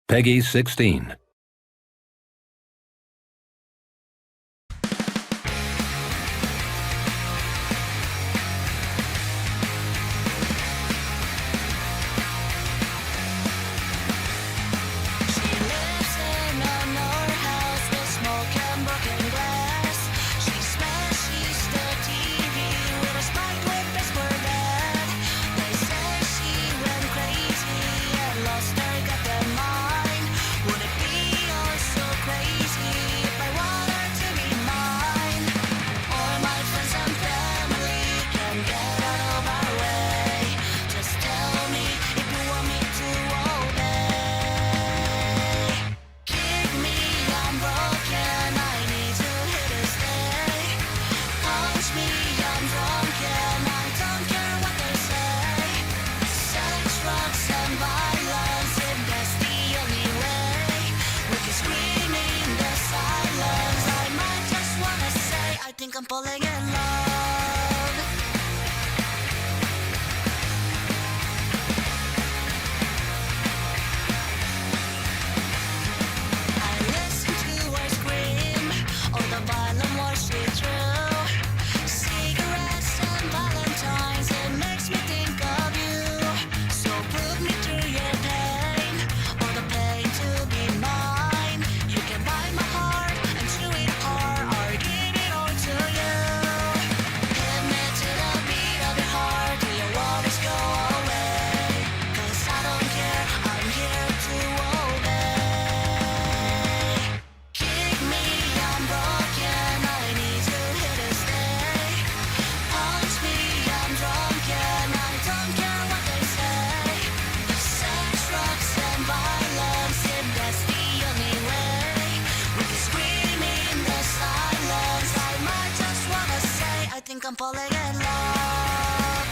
Peggy 16. I'm falling in love. I listen to her scream, all the violent words she threw. Cigarettes and valentines, it makes me think of you. So prove me through your pain, or the pain to be mine. You can buy my heart and chew it apart, or give it all to you. Hit me to the beat of your heart till your worries go away. 'Cause I don't care, I'm here to obey. Kick me, I'm broken, I need to hit a stay. Punch me, I'm drunk and I don't care what they say. Sex, drugs and violence, if that's the only way. We can scream in the silence, I might just wanna say I think I'm falling in love.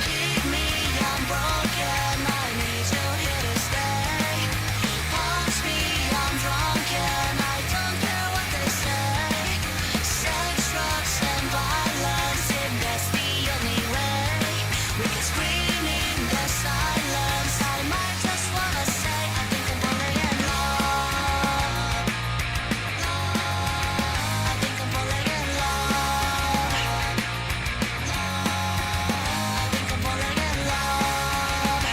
Kick me, I'm broken, I need to hit a stay. Punch me, I'm drunk and I don't care what they say. Sex, drugs and violence, if that's the only way. We can scream in the silence, I might just wanna say I think I'm falling in love. I think I'm falling in love. I think I'm falling in love.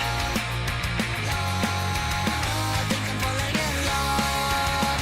I think I'm falling in love.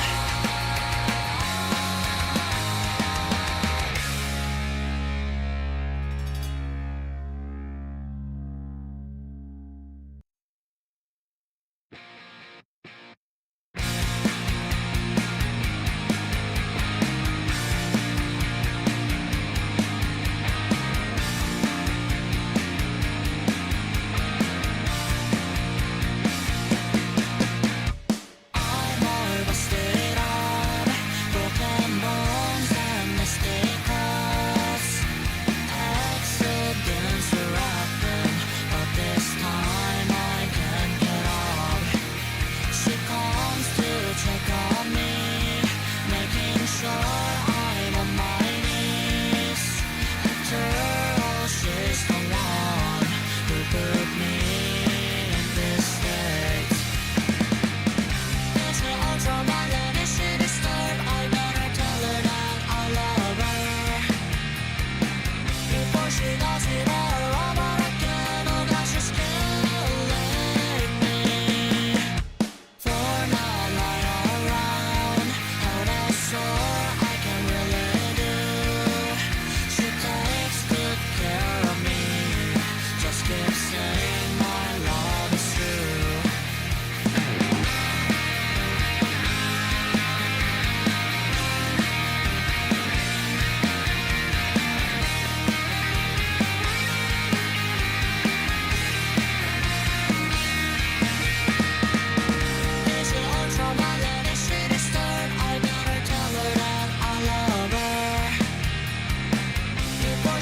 I'm all busted up, broken bones and mistakes. Accidents will happen, but this time I can get up. She comes to check on me, making sure I'm on my knees. After all, she's the one who put me in this state. Is her ultraviolet, is she disturbed? I better tell her that I love her before she does it all over again. Oh gosh, she's killing me. For now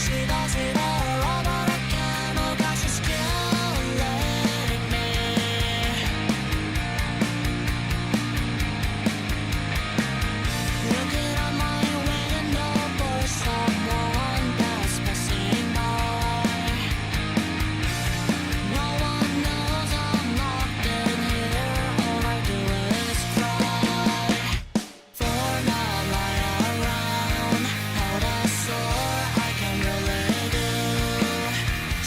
she does it all over again. Oh God, she's killing me. Looking out my window for someone that's passing by. No one knows I'm locked in here. All I do is cry. For now I lie around, held a sore I can really do.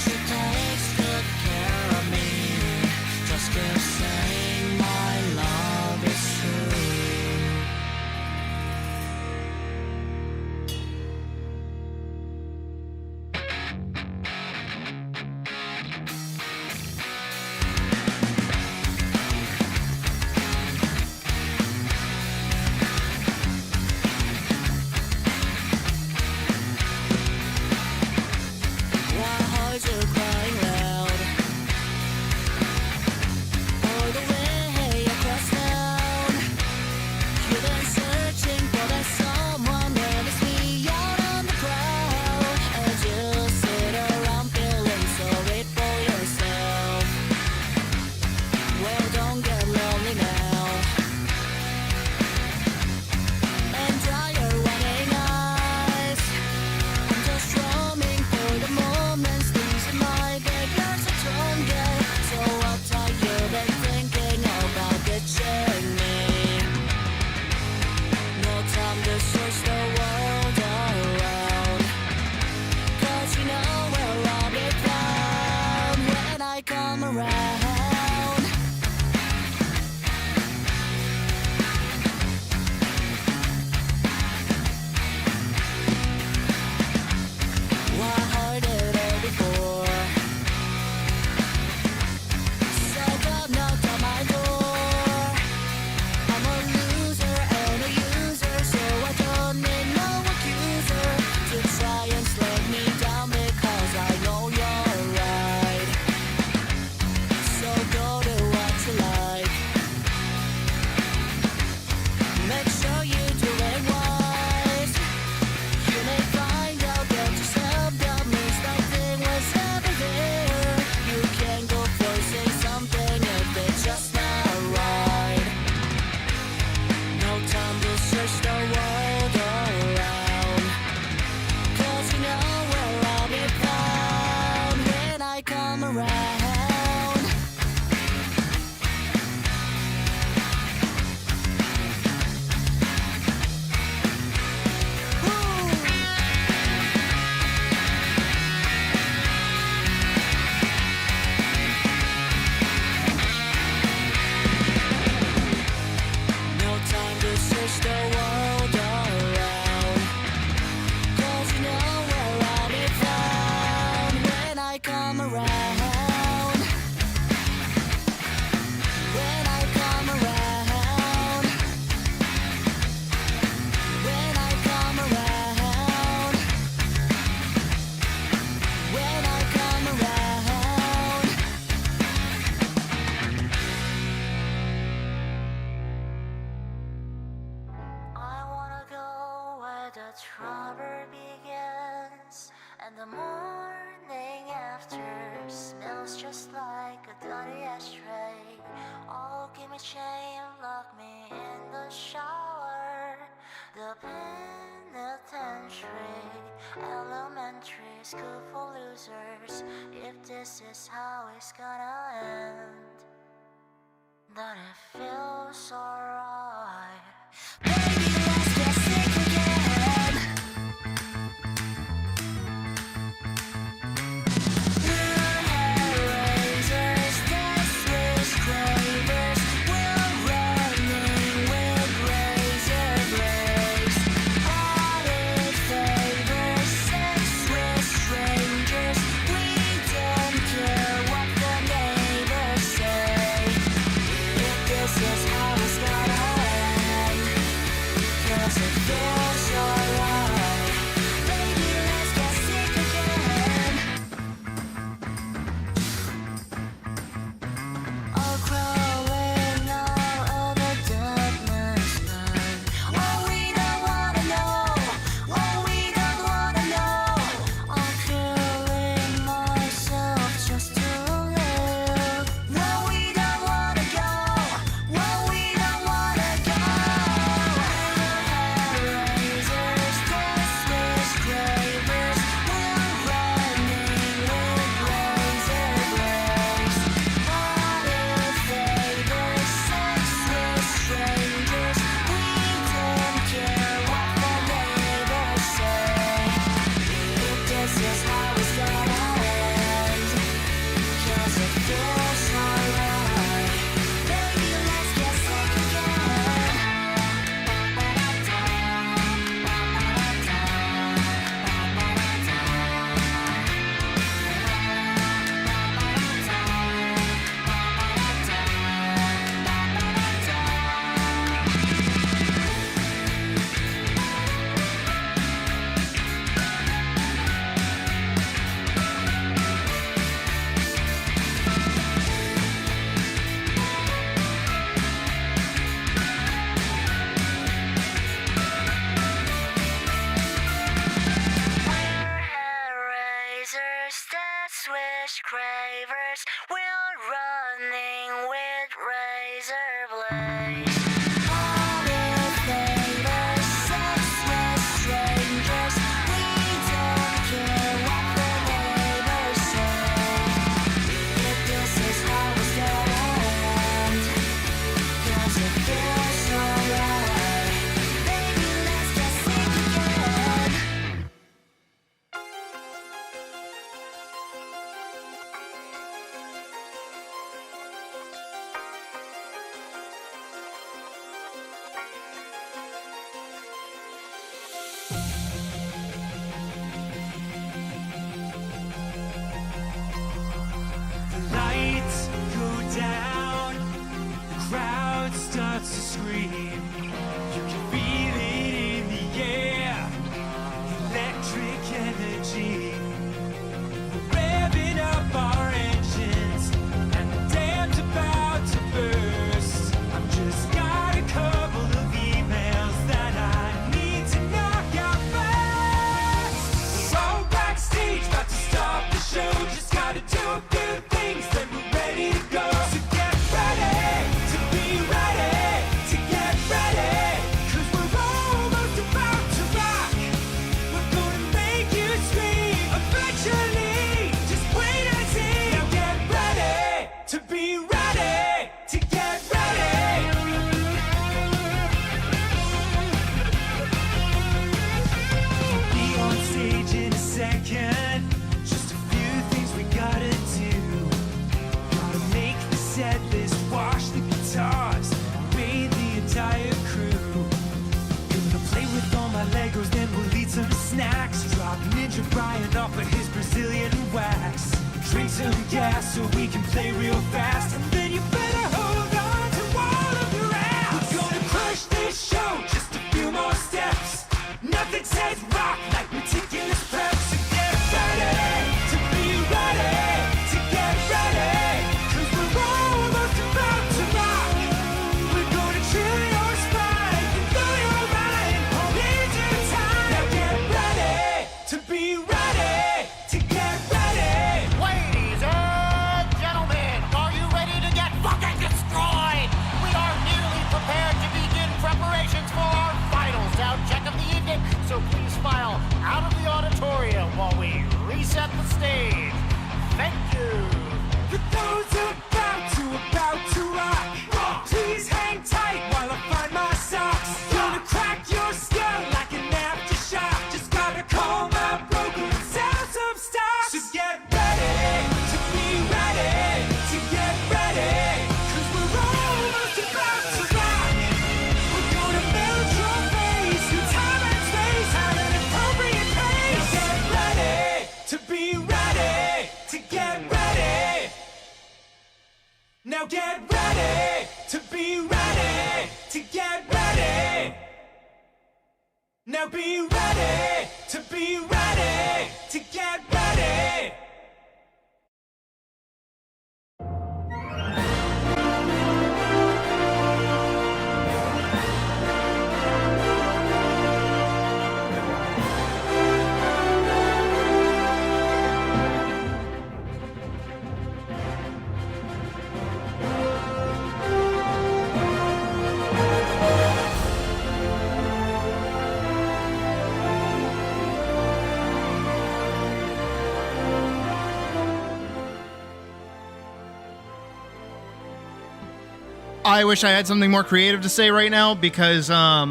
She takes good care of me. Just keep saying my love is true. Why hearts are crying loud all the way across town? You've been searching for that someone that is me out on the crowd. As you sit around feeling sorry for yourself, well, don't get lonely now. And dry your running eyes. I'm just roaming for the moments, losing my beggars a tone gay. So uptight you've been thinking about ditching me. No time to search the world around, 'cause you know where I'll be found when I come around. Well, I heard it all before. Psycho knocked on my door. I'm a loser and a user, so I don't need no accuser to try and slow me down, because I know you're right. So go do what you like. Make sure you do it wise. You may find out that yourself that means nothing was ever there. You can't go forcing something if it's just not right. No time to search the world around, 'cause you know where I'll be found when I come around. No time to search the world around, 'cause you know where I'll be found when I come around. When I come around. When I come around. When I come around. I wanna go where the trouble begins, and the morning after smells just like a dirty ashtray. Oh, give me chain, lock me in the shower. The penitentiary, elementary school for losers. If this is how it's gonna end, then it feels alright. Baby, let's get sick again. We're razors, deathless cravers. We're running with razor blades. Audit favors, sex with strangers. We don't care what the neighbors say. If this is how it's gonna end, ice cravers, we're running with razor blades. All flavors, sex with strangers. We don't care what the neighbors say. If this is how we stand, 'cause it feels so right. Baby, let's just sing again. The lights go down, the crowd starts to scream. You can feel it in the air, electric energy. We're revving up our engines, and the dam's about to burst. I've just got a couple of emails that I need to knock out first. We're all backstage, about to start the show. Just gotta do a few things, then we're ready to go. So get ready to be ready to get ready, 'cause we're almost about to rock. We're gonna make you scream eventually. Just wait and see. Now get ready to be ready to get ready. Be on stage in a second. Just a few things we gotta do. Gotta make the set list, wash the guitars, bathe the entire crew. Gonna play with all my Legos, then we'll eat some snacks. Drop Ninja Brian off of his Brazilian wax. Drink some gas so we can play real fast. And then you better hold on to all of your ass. We're gonna crush this show, just a few more steps. Nothing says rock like meticulous prep. So get ready to be ready to get ready, 'cause we're almost about to rock. We're gonna chill your spine and blow your mind all into time. Now get ready to be ready to get ready. Ladies and gentlemen, are you ready to get fucking destroyed? We are nearly prepared to begin preparations for our final sound check of the evening, so please file out of the auditorium while we reset the stage. Thank you. For those about to rock, please hang tight while I find my socks. Gonna crack your skull like an aftershock. Just gotta call my broker and sell some stock. So get ready to be ready to get ready, 'cause we're almost about to rock. We're gonna melt your face through time and space at an appropriate pace. Now get ready to be ready to get ready. Now get ready to be ready to get ready. Now be ready to be ready to get ready. I wish I had something more creative to say right now because I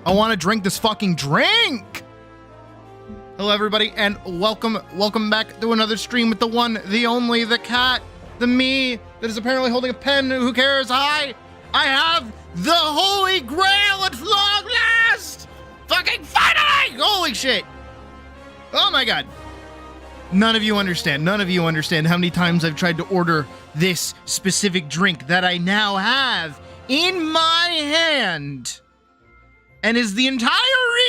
want to drink this fucking drink. Hello everybody and welcome back to another stream with the one, the only, the cat, the me that is apparently holding a pen. Who cares? I have the holy grail at long last. Fucking finally! Holy shit. Oh my god. None of you understand how many times I've tried to order this specific drink that I now have in my hand. And is the entire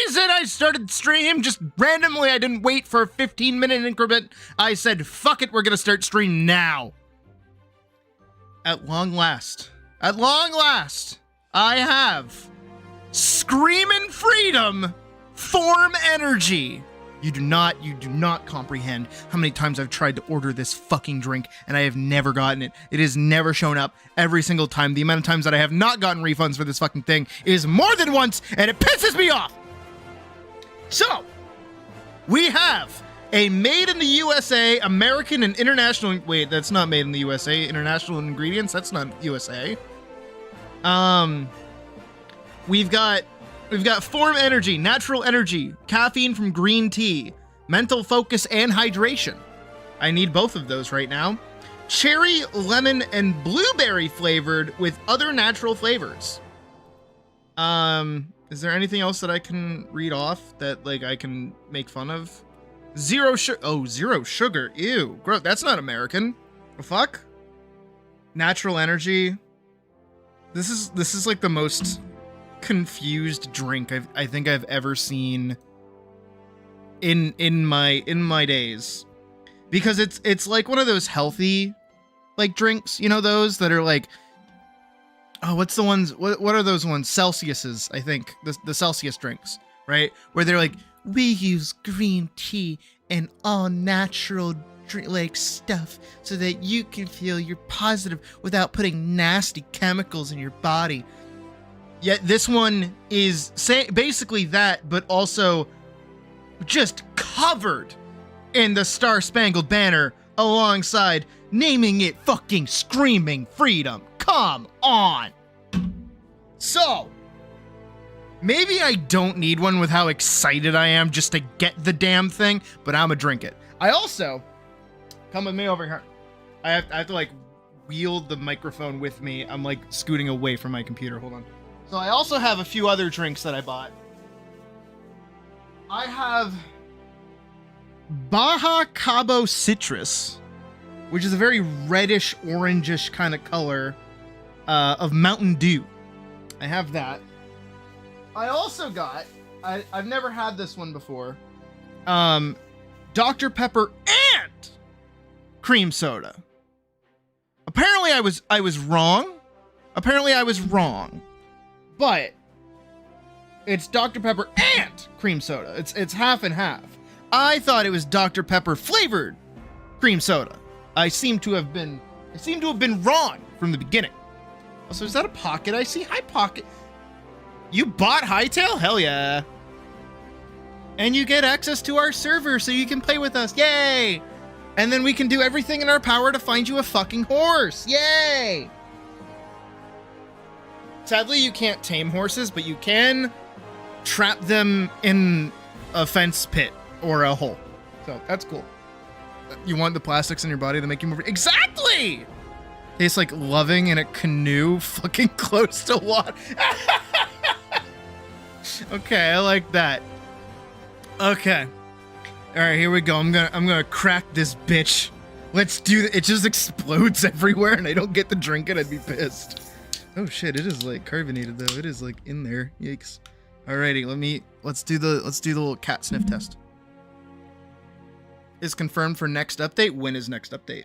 reason I started stream. Just randomly, I didn't wait for a 15-minute increment. I said, fuck it, we're gonna start stream now. At long last, I have Screamin' Freedom Form Energy. You do not comprehend how many times I've tried to order this fucking drink and I have never gotten it. It has never shown up every single time. The amount of times that I have not gotten refunds for this fucking thing is more than once, and it pisses me off. So, we have a made in the USA, American and international, wait, that's not made in the USA, international ingredients, that's not USA. We've got Form Energy, Natural Energy, caffeine from green tea, mental focus, and hydration. I need both of those right now. Cherry, lemon, and blueberry flavored with other natural flavors. Is there anything else that I can read off that, like, I can make fun of? Zero sugar. Ew, gross. That's not American. The fuck? Natural Energy. This is like the most confused drink I think I've ever seen in my days, because it's like one of those healthy like drinks, you know, those that are like, oh, what's the ones, what are those ones, Celsius's, I think, the Celsius drinks, right, where they're like, we use green tea and all natural like stuff so that you can feel you're positive without putting nasty chemicals in your body. Yet this one is basically that, but also just covered in the Star-Spangled Banner alongside naming it fucking Screaming Freedom. Come on. So, maybe I don't need one with how excited I am just to get the damn thing, but I'm gonna drink it. I also, come with me over here. I have to like wield the microphone with me. I'm like scooting away from my computer. Hold on. So I also have a few other drinks that I bought. I have Baja Cabo Citrus, which is a very reddish, orangish kind of color of Mountain Dew. I have that. I also got, I've never had this one before, Dr. Pepper and cream soda. Apparently I was wrong. But it's Dr. Pepper and cream soda. It's half and half. I thought it was Dr. Pepper flavored cream soda. I seem to have been wrong from the beginning. Also, is that a Pocket I see? Hi, Pocket. You bought Hytale? Hell yeah. And you get access to our server so you can play with us. Yay! And then we can do everything in our power to find you a fucking horse. Yay! Sadly, you can't tame horses, but you can trap them in a fence pit or a hole. So that's cool. You want the plastics in your body that make you move. Exactly! Tastes like loving in a canoe fucking close to water. Okay, I like that. Okay. Alright, here we go. I'm gonna crack this bitch. Let's do it. It just explodes everywhere and I don't get to drink it. I'd be pissed. Oh shit, it is like carbonated though. It is like in there. Yikes. Alrighty, let's do the little cat sniff test. Is confirmed for next update. When is next update?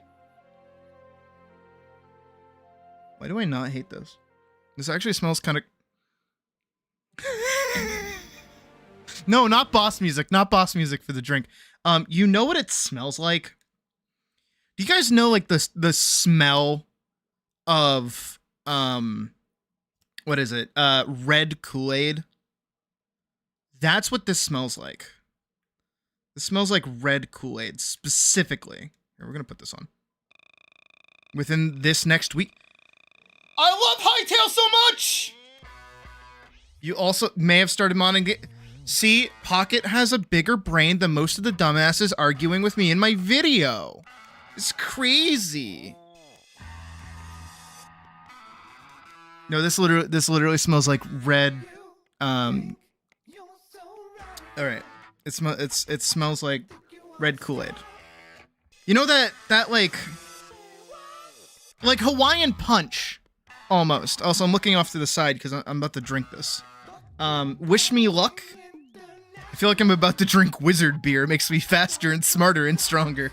Why do I not hate this? This actually smells kind of... No, not boss music. Not boss music for the drink. You know what it smells like? Do you guys know like the smell of what is it? Red Kool-Aid? That's what this smells like. This smells like red Kool-Aid specifically. Here, we're gonna put this on. Within this next week. I love Hytale so much! You also may have started modding it. See, Pocket has a bigger brain than most of the dumbasses arguing with me in my video. It's crazy. No, this literally smells like red. All right, it smells like red Kool-Aid. You know that like Hawaiian Punch, almost. Also, I'm looking off to the side because I'm about to drink this. Wish me luck. I feel like I'm about to drink wizard beer. It makes me faster and smarter and stronger.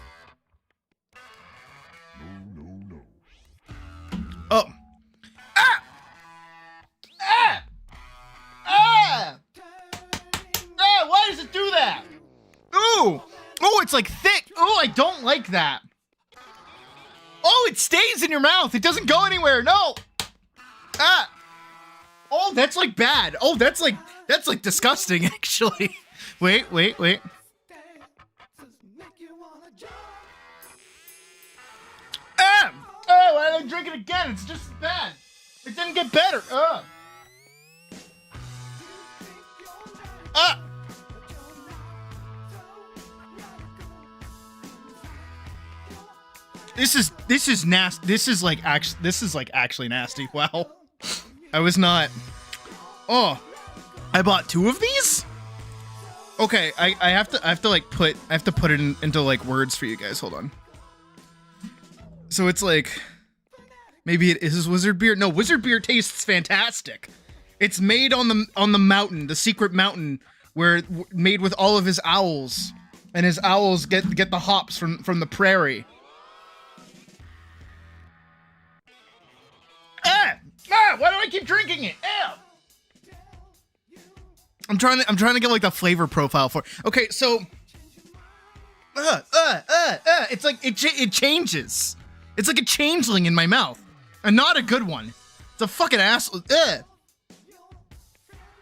Oh. Ah! Ah! Ah! Ah! Why does it do that? Ooh! Oh, it's like thick. Oh, I don't like that. Oh, it stays in your mouth. It doesn't go anywhere. No. Ah. Oh, that's like bad. Oh, that's like disgusting, actually. Wait. Ah! Oh, why did I drink it again? It's just as bad. It didn't get better. Ah. This is nasty. This is like actually nasty. Wow. I was not. Oh, I bought 2 of these. Okay, I have to like put it into like words for you guys. Hold on. So it's like, maybe it is Wizard Beer. No, Wizard Beer tastes fantastic. It's made on the mountain, the secret mountain, where made with all of his owls, and his owls get the hops from the prairie. Why do I keep drinking it? I'm trying to get like the flavor profile for. Okay, so it's like it changes. It's like a changeling in my mouth, and not a good one. It's a fucking asshole.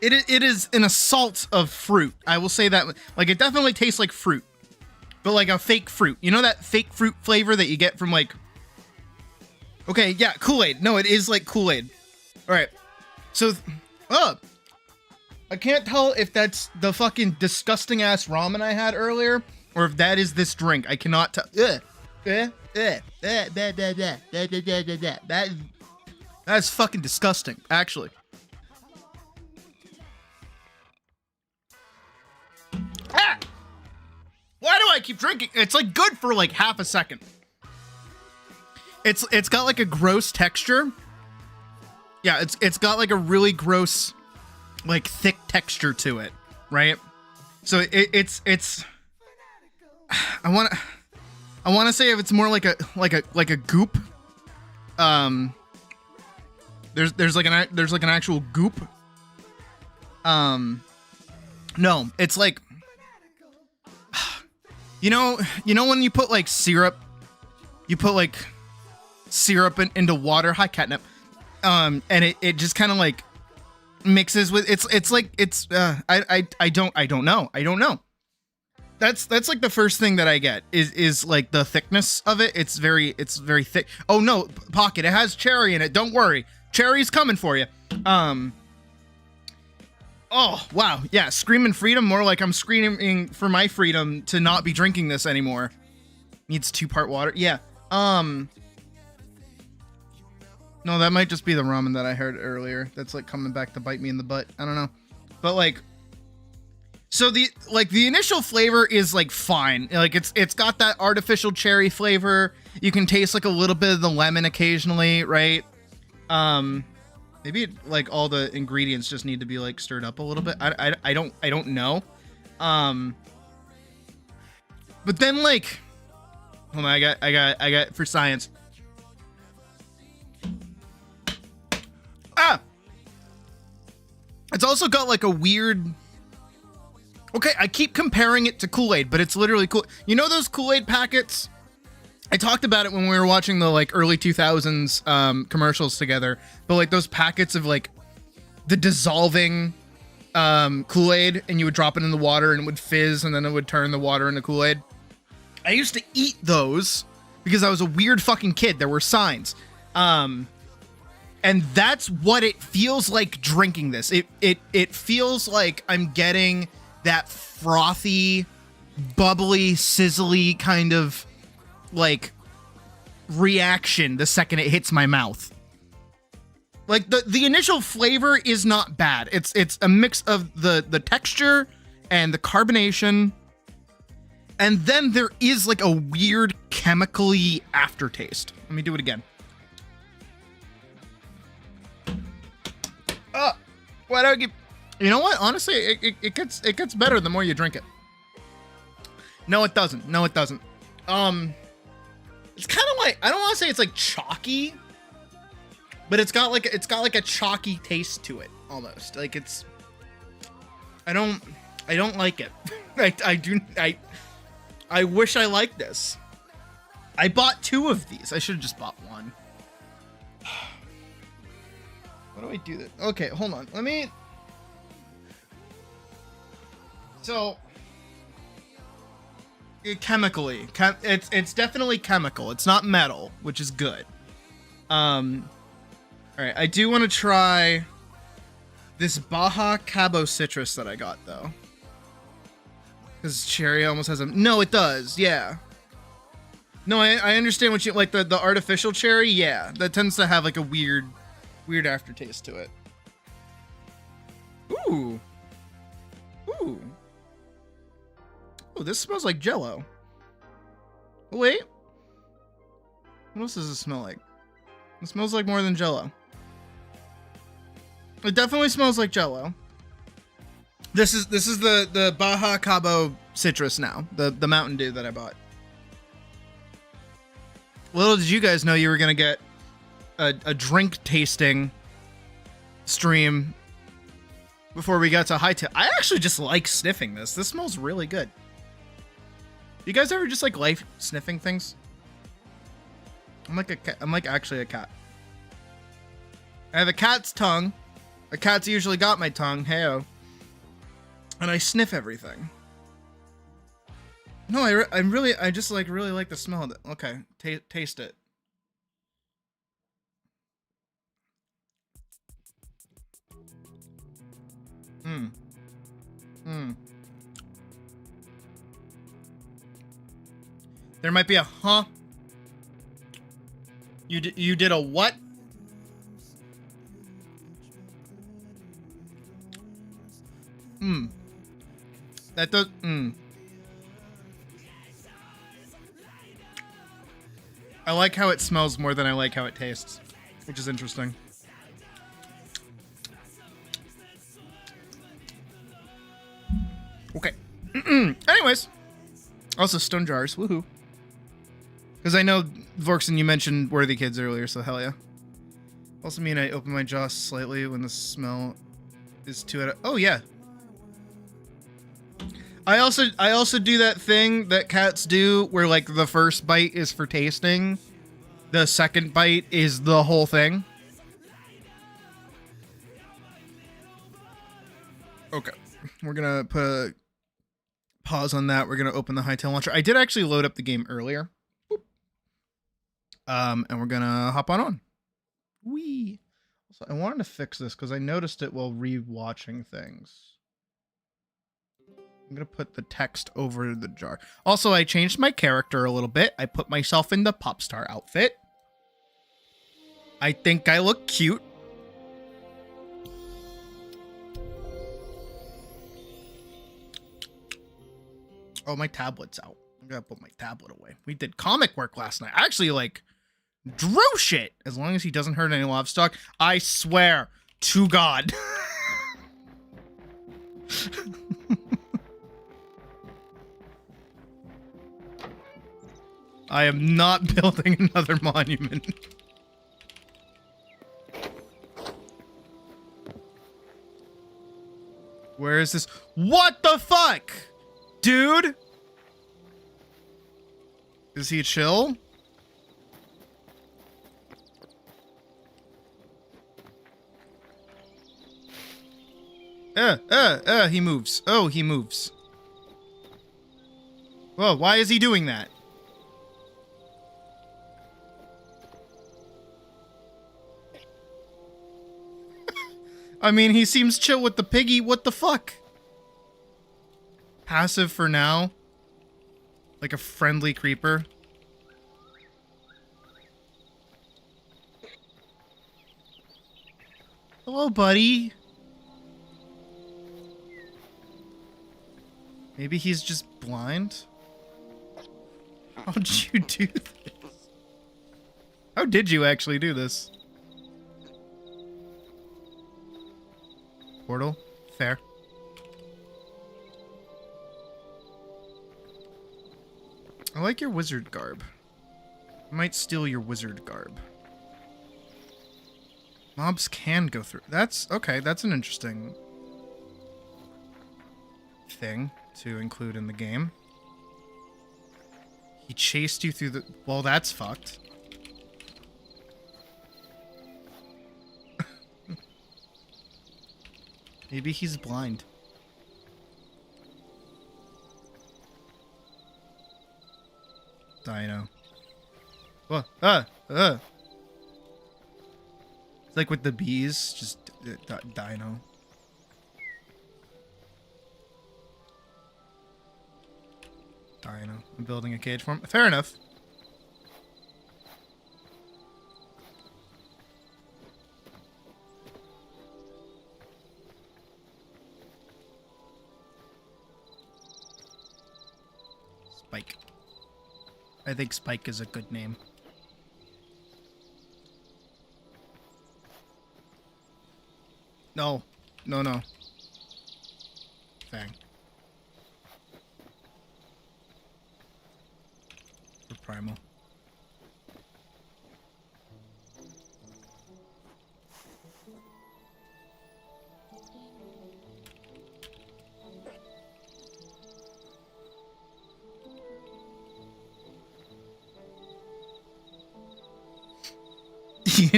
It is an assault of fruit. I will say that. Like, it definitely tastes like fruit, but like a fake fruit. You know that fake fruit flavor that you get from like. Okay, yeah, Kool-Aid. No, it is like Kool-Aid. All right, so, I can't tell if that's the fucking disgusting ass ramen I had earlier, or if that is this drink. I cannot tell. That's fucking disgusting, actually. Ah! Why do I keep drinking? It's like good for like half a second. It's got like a gross texture. Yeah, it's got like a really gross, like thick texture to it, right? So it's I want to say if it's more like a goop. There's like an actual goop. No, it's like, you know when you put like syrup, into water. Hi, catnip. And it just kind of like mixes with I don't know. That's like the first thing that I get is like the thickness of it. It's very thick. Oh no, Pocket, it has cherry in it. Don't worry. Cherry's coming for you. Oh, wow. Yeah, screaming freedom, more like I'm screaming for my freedom to not be drinking this anymore. Needs 2-part water. Yeah. No, that might just be the ramen that I heard earlier. That's like coming back to bite me in the butt. I don't know. But like, so the initial flavor is like fine. Like it's got that artificial cherry flavor. You can taste like a little bit of the lemon occasionally, right? Maybe like all the ingredients just need to be like stirred up a little bit. I don't know. But then like, hold on, I got for science. It's also got like a weird. Okay, I keep comparing it to Kool-Aid, but it's literally cool. You know those Kool-Aid packets? I talked about it when we were watching the like early 2000s commercials together, but like those packets of like the dissolving Kool-Aid, and you would drop it in the water and it would fizz and then it would turn the water into Kool-Aid. I used to eat those because I was a weird fucking kid. There were signs. And that's what it feels like drinking this. It feels like I'm getting that frothy, bubbly, sizzly kind of like reaction the second it hits my mouth. Like the initial flavor is not bad. It's a mix of the texture and the carbonation. And then there is like a weird chemically aftertaste. Let me do it again. Why do I keep... You know what? Honestly, it gets better the more you drink it. No, it doesn't. No, it doesn't. It's kind of like, I don't want to say it's like chalky, but it's got like a chalky taste to it almost. Like it's, I don't like it. I wish I liked this. I bought 2 of these. I should have just bought 1. What do I do that? Okay, hold on. Let me... So... chemically. It's definitely chemical. It's not metal, which is good. Alright, I do want to try this Baja Cabo citrus that I got, though. Because cherry almost has a... No, it does, yeah. No, I understand what you... Like, the artificial cherry, yeah. That tends to have, like, a weird aftertaste to it. Ooh. Ooh. Oh, this smells like Jell-O. Oh, wait. What else does it smell like? It smells like more than Jell-O. It definitely smells like Jell-O. This is the Baja Cabo citrus now. The Mountain Dew that I bought. Little did you guys know you were gonna get a drink tasting stream before we got to Hytale. I actually just like sniffing this. This smells really good. You guys ever just like sniffing things? I'm like a cat. I'm like actually a cat. I have a cat's tongue. A cat's usually got my tongue. Heyo. And I sniff everything. No, I just like really like the smell of it. Okay, taste it. There might be a huh. You did a what? That does I like how it smells more than I like how it tastes, which is interesting. Okay. Anyways. Also, stone jars. Woohoo. Because I know, Vorkson, you mentioned worthy kids earlier, so hell yeah. Also mean I open my jaw slightly when the smell is too out of... Oh, yeah. I also do that thing that cats do where, like, the first bite is for tasting. The second bite is the whole thing. Okay. We're gonna put a pause on that. We're gonna open the Hytale launcher. I did actually load up the game earlier. And we're gonna hop on. Whee! So I wanted to fix this because I noticed it while re-watching things. I'm gonna put the text over the jar. Also, I changed my character a little bit. I put myself in the pop star outfit. I think I look cute. Oh, my tablet's out. I'm gonna put my tablet away. We did comic work last night. I actually, like, drew shit. As long as he doesn't hurt any livestock. I swear to God. I am not building another monument. Where is this? What the fuck? Dude? Is he chill? He moves. Oh, he moves. Whoa, why is he doing that? I mean, he seems chill with the piggy. What the fuck? Passive for now. Like a friendly creeper. Hello, buddy. Maybe he's just blind? How'd you do this? How did you actually do this? Portal? Fair. I like your wizard garb. I might steal your wizard garb. Mobs can go through. That's okay. That's an interesting thing to include in the game. He chased you through the... Well, that's fucked. Maybe he's blind. Dino. What? It's like with the bees, just dino. Dino. I'm building a cage for him. Fair enough. Spike. I think Spike is a good name. No. No, no. Fang. For primal.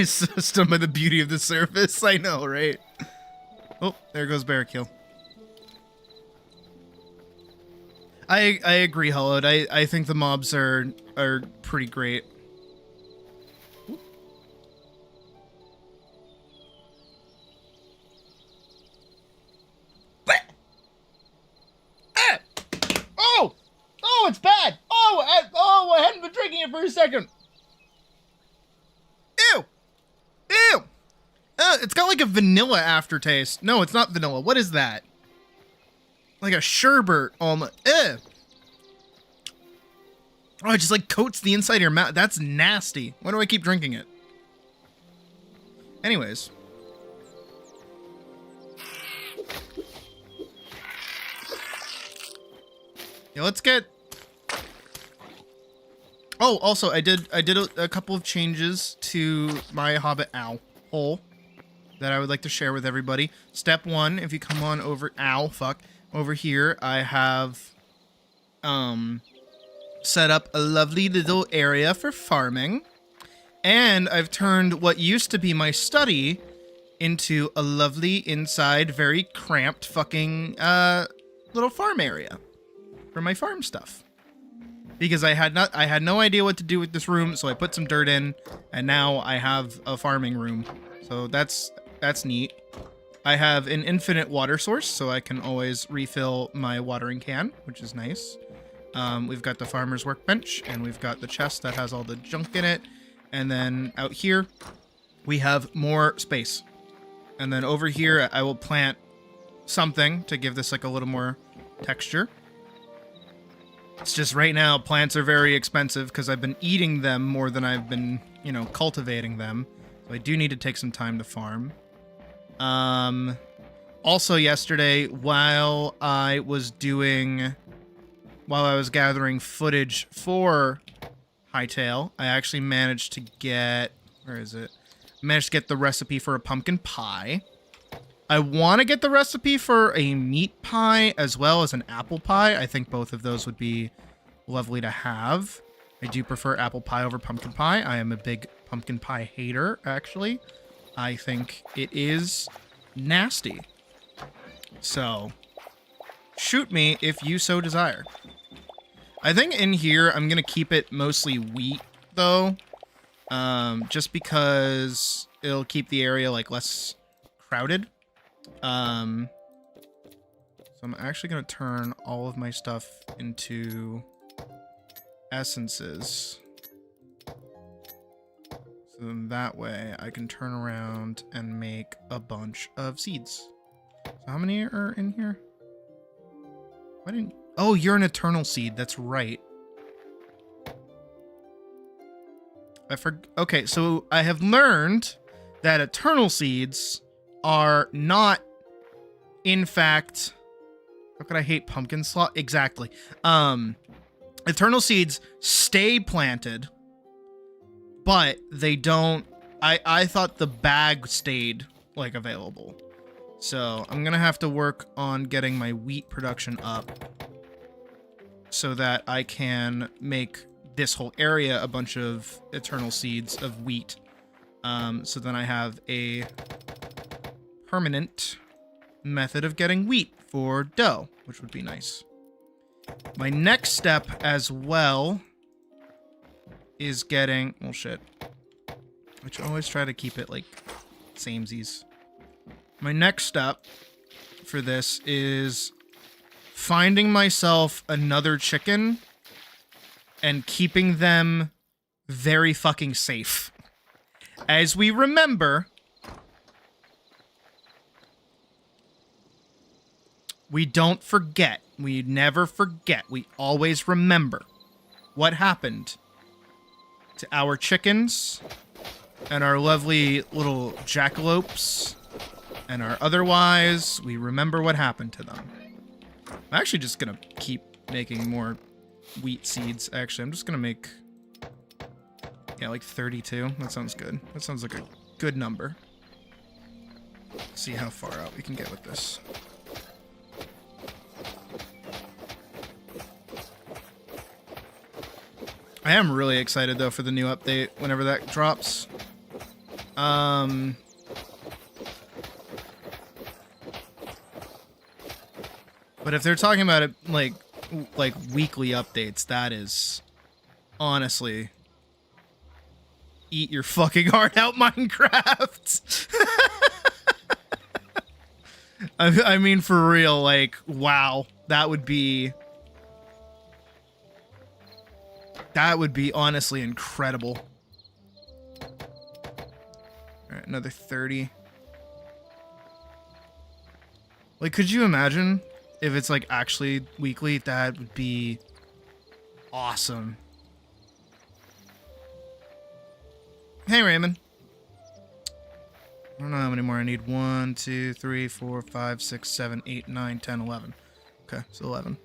System of the beauty of the surface. I know, right? Oh, there goes Barrakill. I agree, Hollowed. I think the mobs are pretty great. Oh! Oh, it's bad! Oh, I hadn't been drinking it for a second. Ew! Ew! It's got like a vanilla aftertaste. No, it's not vanilla. What is that? Like a sherbet almost. Ew! Oh, it just like coats the inside of your mouth. That's nasty. Why do I keep drinking it? Anyways. Yeah, let's get... Oh, also, I did a couple of changes to my Hobbit Ow hole that I would like to share with everybody. Step one, if you come on over... Ow, fuck. Over here, I have set up a lovely little area for farming. And I've turned what used to be my study into a lovely inside, very cramped fucking little farm area for my farm stuff. Because I had no idea what to do with this room, so I put some dirt in, and now I have a farming room. So that's neat. I have an infinite water source, so I can always refill my watering can, which is nice. We've got the farmer's workbench, and we've got the chest that has all the junk in it. And then out here, we have more space. And then over here, I will plant something to give this like a little more texture. It's just right now, plants are very expensive because I've been eating them more than I've been, you know, cultivating them. So I do need to take some time to farm. Also yesterday, while I was gathering footage for Hytale, I actually managed to get, where is it? Managed to get the recipe for a pumpkin pie. I want to get the recipe for a meat pie as well as an apple pie. I think both of those would be lovely to have. I do prefer apple pie over pumpkin pie. I am a big pumpkin pie hater, actually. I think it is nasty. So, shoot me if you so desire. I think in here, I'm going to keep it mostly wheat, though. Just because it'll keep the area, like, less crowded. So I'm actually going to turn all of my stuff into essences. So then that way I can turn around and make a bunch of seeds. So how many are in here? Why didn't... Oh, you're an eternal seed. That's right. Okay, so I have learned that eternal seeds are not, in fact... How could I hate pumpkin slot? Exactly. Eternal seeds stay planted, but they don't... I thought the bag stayed, like, available. So I'm gonna have to work on getting my wheat production up so that I can make this whole area a bunch of eternal seeds of wheat. So then I have a permanent method of getting wheat for dough, which would be nice. My next step as well is getting... well, shit. I should always try to keep it, like, samesies. My next step for this is finding myself another chicken and keeping them very fucking safe. As we remember, we don't forget. We never forget. We always remember what happened to our chickens and our lovely little jackalopes and our otherwise. We remember what happened to them. I'm actually just gonna keep making more wheat seeds. Actually, I'm just gonna make, yeah, like 32. That sounds good. That sounds like a good number. Let's see how far out we can get with this. I am really excited, though, for the new update whenever that drops. But if they're talking about it, like weekly updates, that is honestly eat your fucking heart out, Minecraft. I mean, for real, like, wow, that would be honestly incredible. All right, another 30. Like, could you imagine if it's like actually weekly? That would be awesome. Hey, Raymond. I don't know how many more I need. 1, 2, 3, 4, 5, 6, 7, 8, 9, 10, 11. Okay, so 11.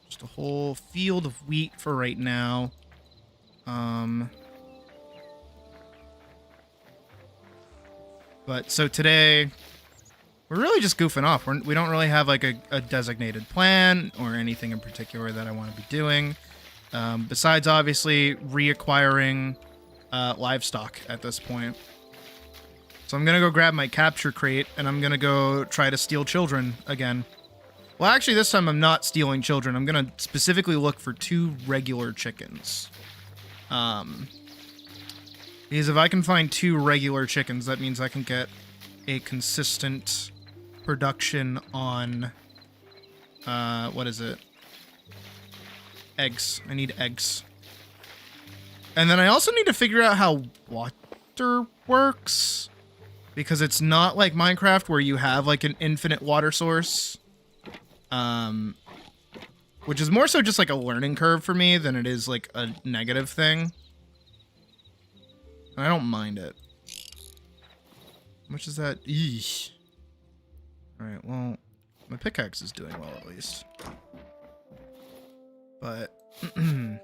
Just a whole field of wheat for right now. But so today, we're really just goofing off. We don't really have like a designated plan or anything in particular that I want to be doing. Besides, obviously, reacquiring livestock at this point. So I'm going to go grab my capture crate, and I'm going to go try to steal children again. Well, actually, this time I'm not stealing children. I'm going to specifically look for 2 regular chickens. Because if I can find 2 regular chickens, that means I can get a consistent production on... what is it? Eggs. I need eggs. And then I also need to figure out how water works. Because it's not like Minecraft where you have like an infinite water source. Which is more so just like a learning curve for me than it is like a negative thing. And I don't mind it. How much is that? Eesh. Alright, well, my pickaxe is doing well at least. But I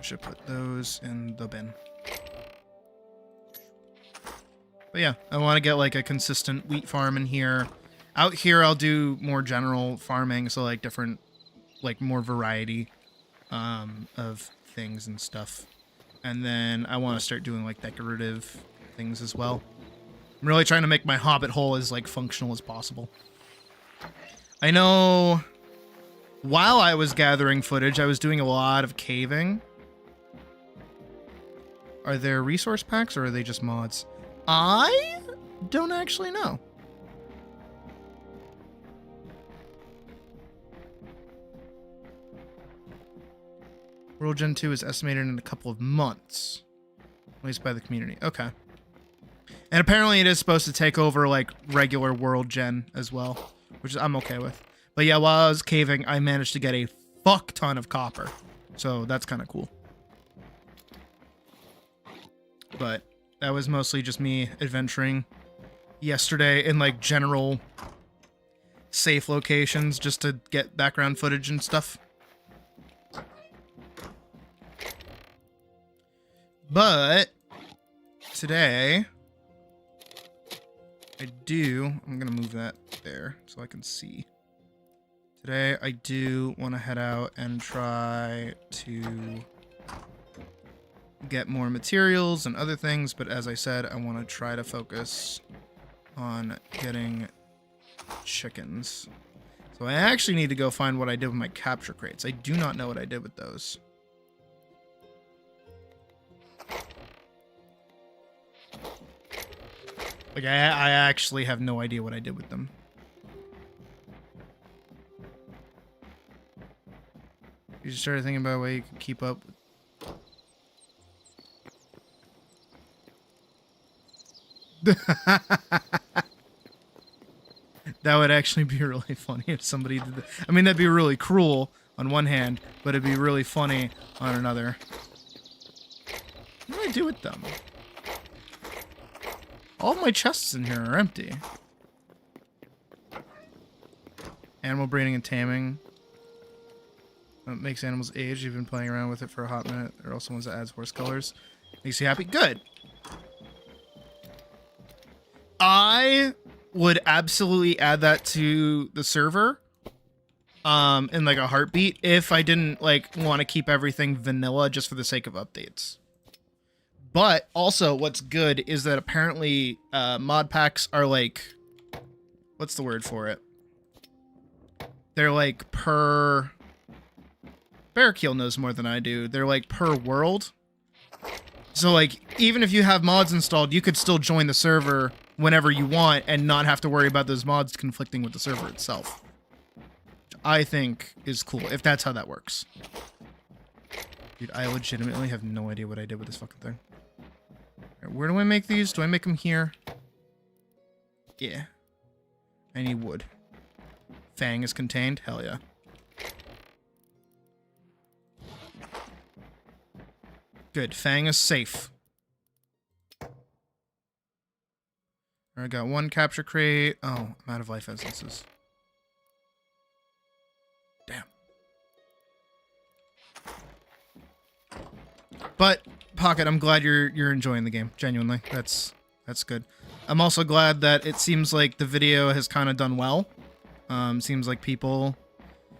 should put those in the bin. But yeah, I want to get like a consistent wheat farm in here. Out here, I'll do more general farming, so like different, like more variety of things and stuff. And then I want to start doing like decorative things as well. I'm really trying to make my hobbit hole as like functional as possible. I know while I was gathering footage, I was doing a lot of caving. Are there resource packs or are they just mods? I don't actually know. World Gen 2 is estimated in a couple of months. Released by the community. Okay. And apparently it is supposed to take over, like, regular World Gen as well. Which I'm okay with. But yeah, while I was caving, I managed to get a fuck ton of copper. So that's kind of cool. But that was mostly just me adventuring yesterday in, like, general safe locations just to get background footage and stuff. But today, I'm going to move that there so I can see. Today, I do want to head out and try to get more materials and other things, but as I said, I want to try to focus on getting chickens. So I actually need to go find what I did with my capture crates. I do not know what I did with those. Like, I actually have no idea what I did with them. You just started thinking about a way you could keep up. That would actually be really funny if somebody did that. I mean, that'd be really cruel on one hand, but it'd be really funny on another. What do I do with them? All of my chests in here are empty. Animal breeding and taming. It makes animals age. You've been playing around with it for a hot minute. There are also ones that adds horse colors. Makes you happy. Good. I would absolutely add that to the server in like a heartbeat if I didn't like want to keep everything vanilla just for the sake of updates. But also what's good is that apparently mod packs are like, what's the word for it? They're like per... Bearkeel knows more than I do. They're like per world. So like, even if you have mods installed, you could still join the server whenever you want and not have to worry about those mods conflicting with the server itself. Which I think is cool, if that's how that works. Dude, I legitimately have no idea what I did with this fucking thing. Alright, where do I make these? Do I make them here? Yeah. I need wood. Fang is contained? Hell yeah. Good. Fang is safe. I got one capture crate. Oh, I'm out of life essences. Damn. But Pocket, I'm glad you're enjoying the game. Genuinely, that's good. I'm also glad that it seems like the video has kind of done well. Seems like people,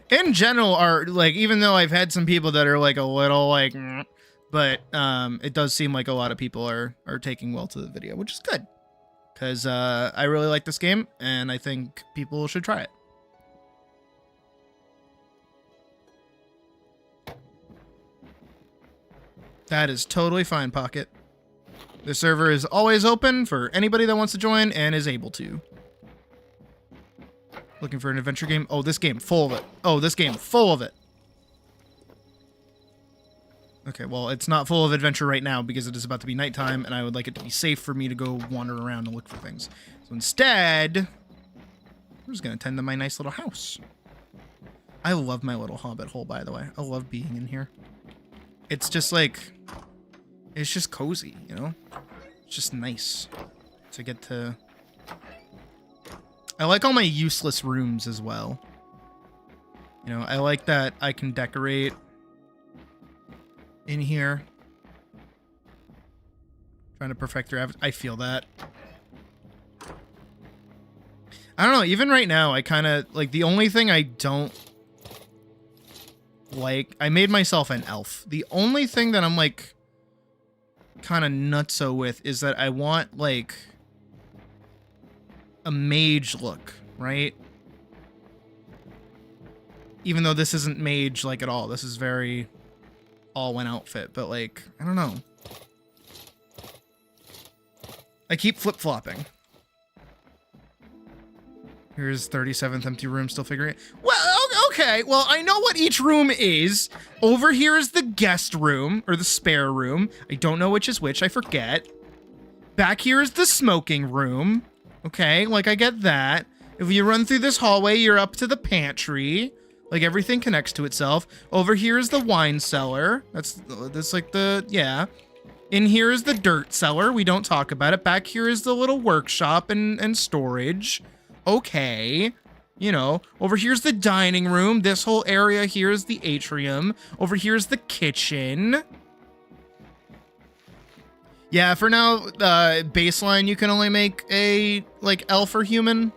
in general, are like, even though I've had some people that are like a little like, but it does seem like a lot of people are taking well to the video, which is good. Because I really like this game, and I think people should try it. That is totally fine, Pocket. The server is always open for anybody that wants to join and is able to. Looking for an adventure game? Oh, this game full of it. Oh, this game full of it. Okay, well, it's not full of adventure right now because it is about to be nighttime, and I would like it to be safe for me to go wander around and look for things. So instead, I'm just going to tend to my nice little house. I love my little hobbit hole, by the way. I love being in here. It's just like, it's just cozy, you know? It's just nice to get to... I like all my useless rooms as well. You know, I like that I can decorate in here. Trying to perfect your avatar. I feel that. I don't know, even right now, I kind of, like, the only thing I don't like, I made myself an elf. The only thing that I'm, like, kind of nutso with is that I want, like, a mage look, right? Even though this isn't mage, like, at all. This is very all-in outfit, but, like, I don't know. I keep flip-flopping. Here's 37th empty room, still figuring it. Well, okay, well, I know what each room is. Over here is the guest room, or the spare room. I don't know which is which, I forget. Back here is the smoking room. Okay, like, I get that. If you run through this hallway, you're up to the pantry. Like, everything connects to itself. Over here is the wine cellar. That's like the, yeah. In here is the dirt cellar. We don't talk about it. Back here is the little workshop and storage. Okay. You know, over here's the dining room. This whole area here is the atrium. Over here's the kitchen. Yeah, for now, baseline, you can only make a, like, elf or human.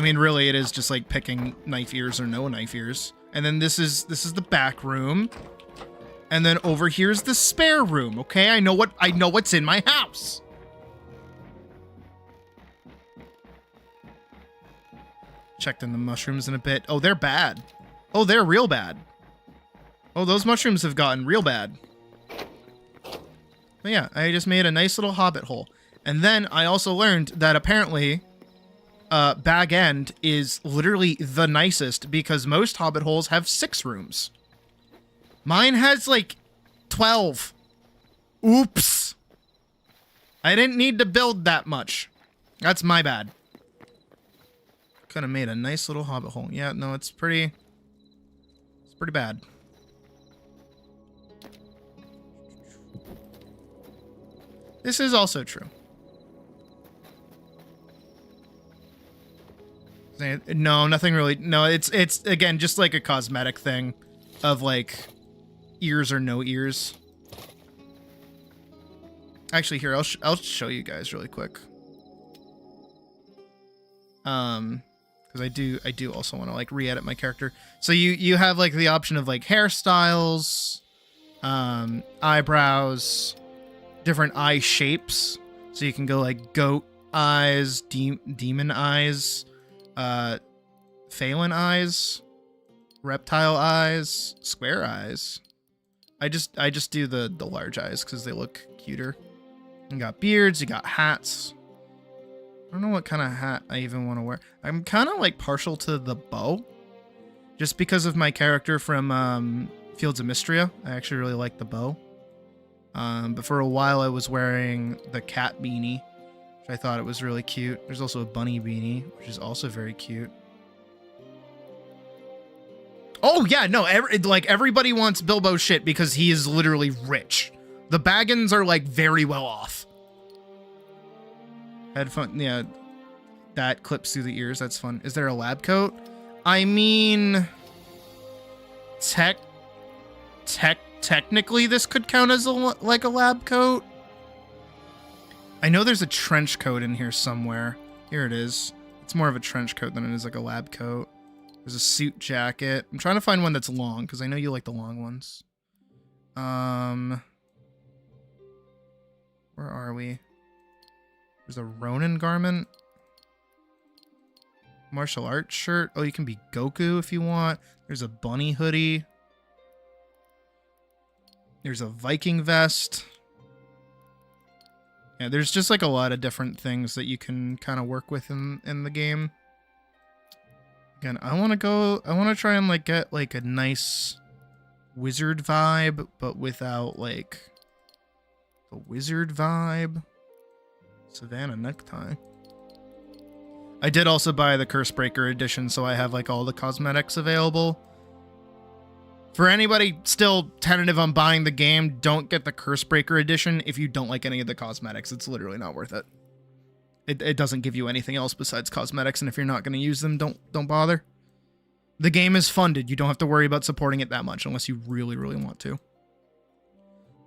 I mean, really, it is just like picking knife ears or no knife ears. And then this is the back room. And then over here's the spare room, okay? I know what's in my house. Checked in the mushrooms in a bit. Oh, they're bad. Oh, they're real bad. Oh, those mushrooms have gotten real bad. But yeah, I just made a nice little hobbit hole. And then I also learned that apparently Bag End is literally the nicest because most hobbit holes have 6 rooms. Mine has like 12. Oops. I didn't need to build that much. That's my bad. Could have made a nice little hobbit hole. Yeah, no, it's pretty bad. This is also true. No, nothing really. No, it's again just like a cosmetic thing of like ears or no ears. Actually, here I'll show you guys really quick. Because I do also want to like re-edit my character. So you have like the option of like hairstyles, eyebrows, different eye shapes. So you can go like goat eyes, demon eyes, Phelan eyes, reptile eyes, square eyes. I just do the large eyes because they look cuter. You got beards, you got hats. I don't know what kind of hat I even want to wear. I'm kind of like partial to the bow, just because of my character from Fields of Mystria. I actually really like the bow. But for a while I was wearing the cat beanie, which I thought it was really cute. There's also a bunny beanie, which is also very cute. Oh yeah, no, everybody wants Bilbo's shit because he is literally rich. The Baggins are like very well off. Headphone, yeah, that clips through the ears. That's fun. Is there a lab coat? I mean, technically this could count as like a lab coat. I know there's a trench coat in here somewhere. Here it is. It's more of a trench coat than it is like a lab coat. There's a suit jacket. I'm trying to find one that's long because I know you like the long ones. Where are we? There's a Ronin garment. Martial arts shirt. Oh, you can be Goku if you want. There's a bunny hoodie. There's a Viking vest. Yeah, there's just like a lot of different things that you can kind of work with in the game. Again, I want to try and like get like a nice wizard vibe, but without like the wizard vibe. Savannah necktie. I did also buy the Cursebreaker edition, so I have like all the cosmetics available. For anybody still tentative on buying the game, don't get the Cursebreaker edition if you don't like any of the cosmetics. It's literally not worth it. It doesn't give you anything else besides cosmetics, and if you're not going to use them, don't bother. The game is funded. You don't have to worry about supporting it that much unless you really, really want to.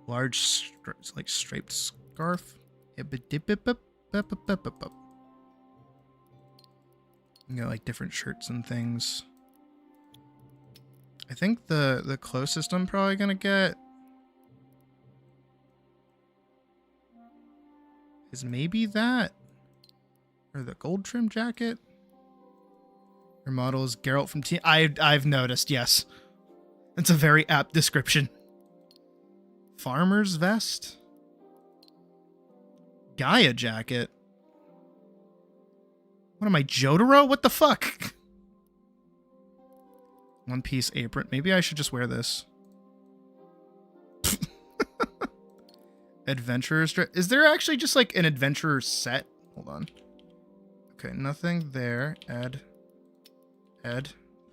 Large, like striped scarf. You got like different shirts and things. I think the closest I'm probably gonna get is maybe that, or the gold trim jacket. Your model is Geralt from T. I've noticed. Yes, it's a very apt description. Farmer's vest. Gaia jacket. What am I, Jotaro? What the fuck? One piece apron. Maybe I should just wear this. Adventurer's dress. Is there actually just like an adventurer set? Hold on. Okay, nothing there. Ed.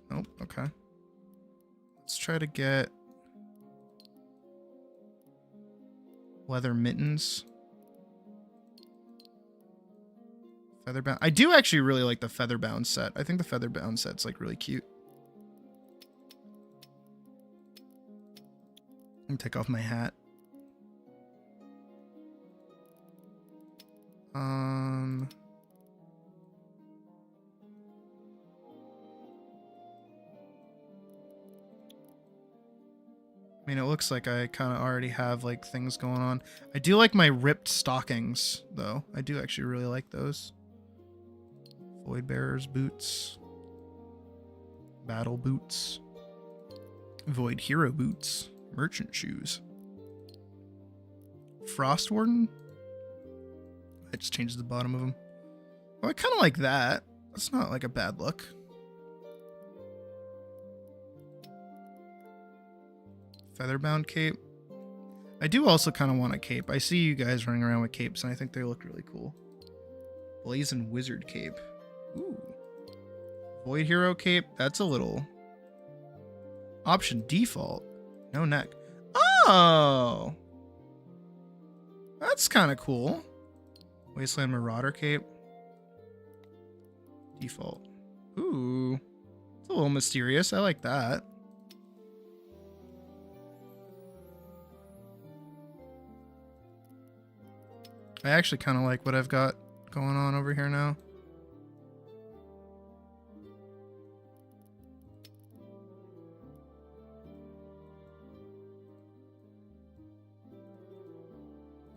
Nope, okay. Let's try to get leather mittens. Featherbound. I do actually really like the featherbound set. I think the featherbound set's like really cute. Let me take off my hat. I mean, it looks like I kind of already have like things going on. I do like my ripped stockings, though. I do actually really like those. Void Bearer's boots. Battle boots. Void Hero boots. Merchant shoes. Frost Warden? I just changed the bottom of them. Oh, I kind of like that. That's not like a bad look. Featherbound cape. I do also kind of want a cape. I see you guys running around with capes, and I think they look really cool. Blazing Wizard cape. Ooh. Void Hero cape. That's a little... Option default. No neck. Oh! That's kind of cool. Wasteland Marauder cape. Default. Ooh. It's a little mysterious. I like that. I actually kind of like what I've got going on over here now.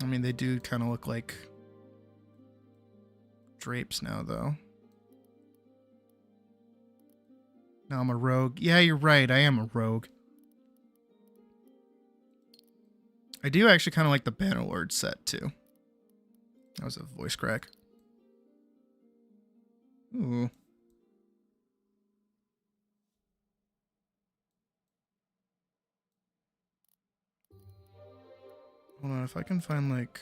I mean, they do kind of look like drapes now, though. Now I'm a rogue. Yeah, you're right. I am a rogue. I do actually kind of like the Bannerlord set, too. That was a voice crack. Ooh. Hold on, if I can find, like...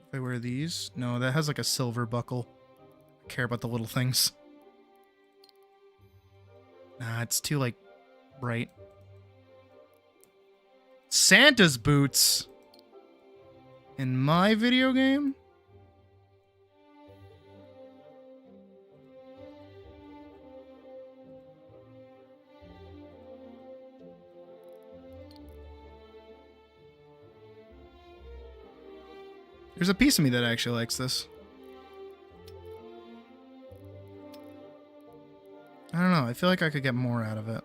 If I wear these... No, that has, like, a silver buckle. I care about the little things. Nah, it's too, like, bright. Santa's boots! In my video game? There's a piece of me that actually likes this. I don't know. I feel like I could get more out of it.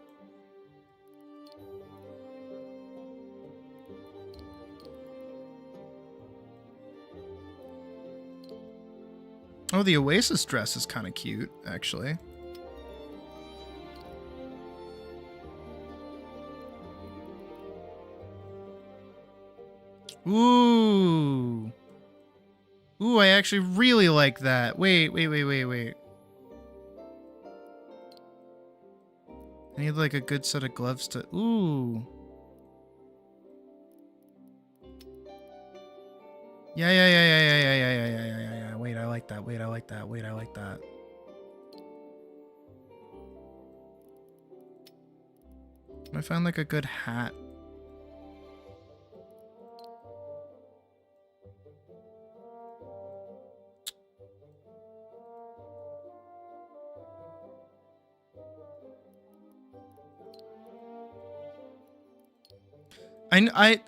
Oh, the Oasis dress is kind of cute, actually. Ooh. Ooh, I actually really like that. Wait. I need like a good set of gloves to... Ooh. Yeah. Wait, I like that. Wait, I like that. I found like a good hat.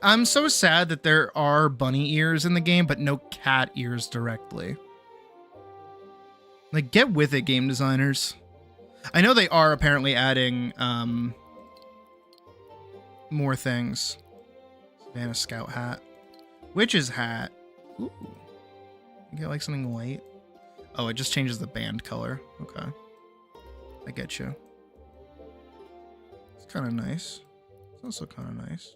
I'm so sad that there are bunny ears in the game, but no cat ears directly. Like, get with it, game designers. I know they are apparently adding more things. Savannah Scout hat. Witch's hat. Ooh. You get like something white. Oh, it just changes the band color. Okay. I get you. It's kind of nice. It's also kind of nice.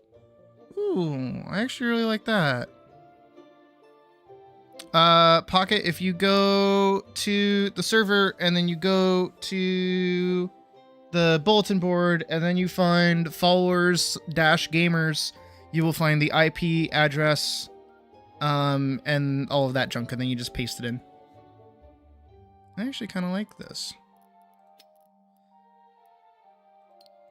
Ooh, I actually really like that. Pocket, if you go to the server and then you go to the bulletin board and then you find followers-gamers, you will find the IP address and all of that junk, and then you just paste it in. I actually kind of like this.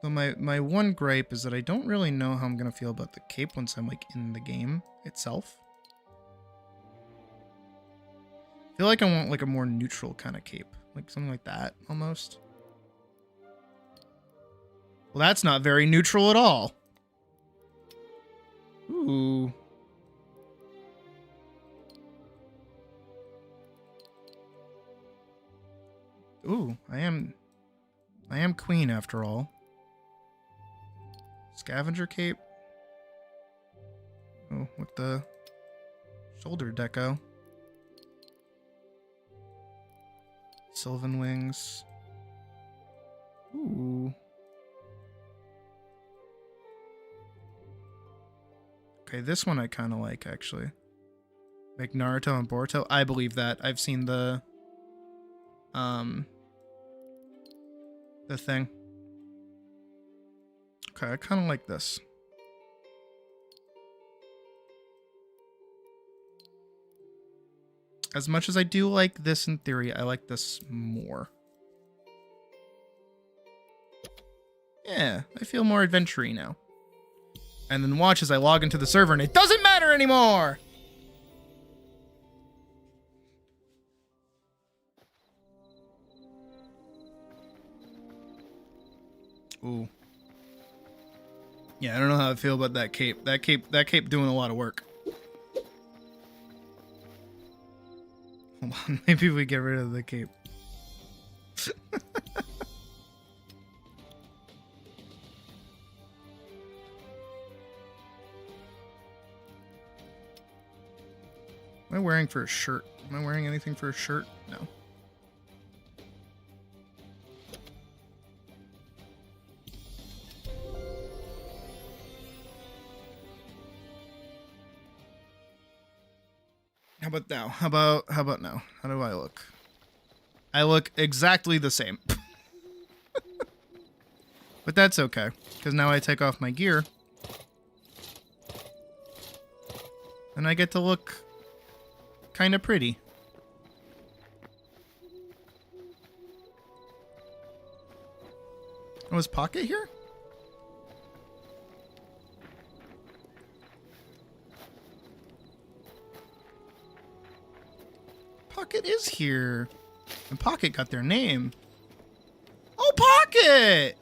So my one gripe is that I don't really know how I'm going to feel about the cape once I'm like in the game itself. I feel like I want like a more neutral kind of cape. Like something like that, almost. Well, that's not very neutral at all. Ooh. Ooh, I am queen after all. Scavenger cape. Oh, with the shoulder deco. Sylvan wings. Ooh. Okay, this one I kind of like, actually. Like Naruto and Boruto. I believe that. I've seen the thing. Okay, I kind of like this. As much as I do like this in theory, I like this more. Yeah, I feel more adventure-y now. And then watch as I log into the server and it doesn't matter anymore! Ooh. Yeah, I don't know how I feel about that cape. That cape doing a lot of work. Hold on, maybe we get rid of the cape. Am I wearing for a shirt? Am I wearing anything for a shirt? No. How about now? How about now? How do I look? I look exactly the same. But that's okay, because now I take off my gear. And I get to look kind of pretty. Oh, is Pocket here? Pocket is here. And Pocket got their name. Oh, Pocket!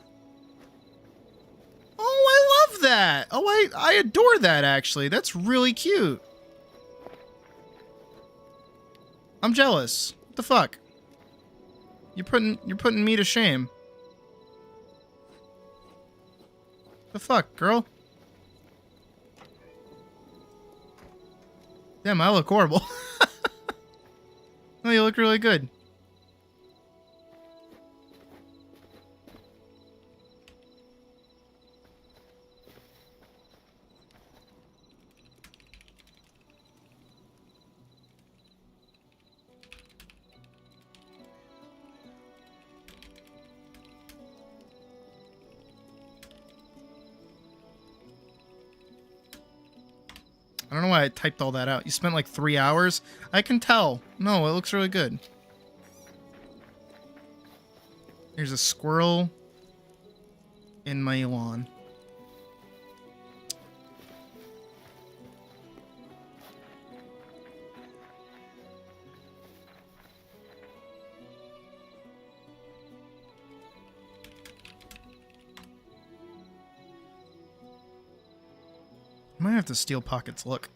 Oh, I love that. Oh, I adore that, actually. That's really cute. I'm jealous. What the fuck? You're putting me to shame. The fuck, girl? Damn, I look horrible. No, you look really good. I don't know why I typed all that out. You spent like 3 hours? I can tell. No, it looks really good. There's a squirrel in my lawn. I might have to steal Pocket's look.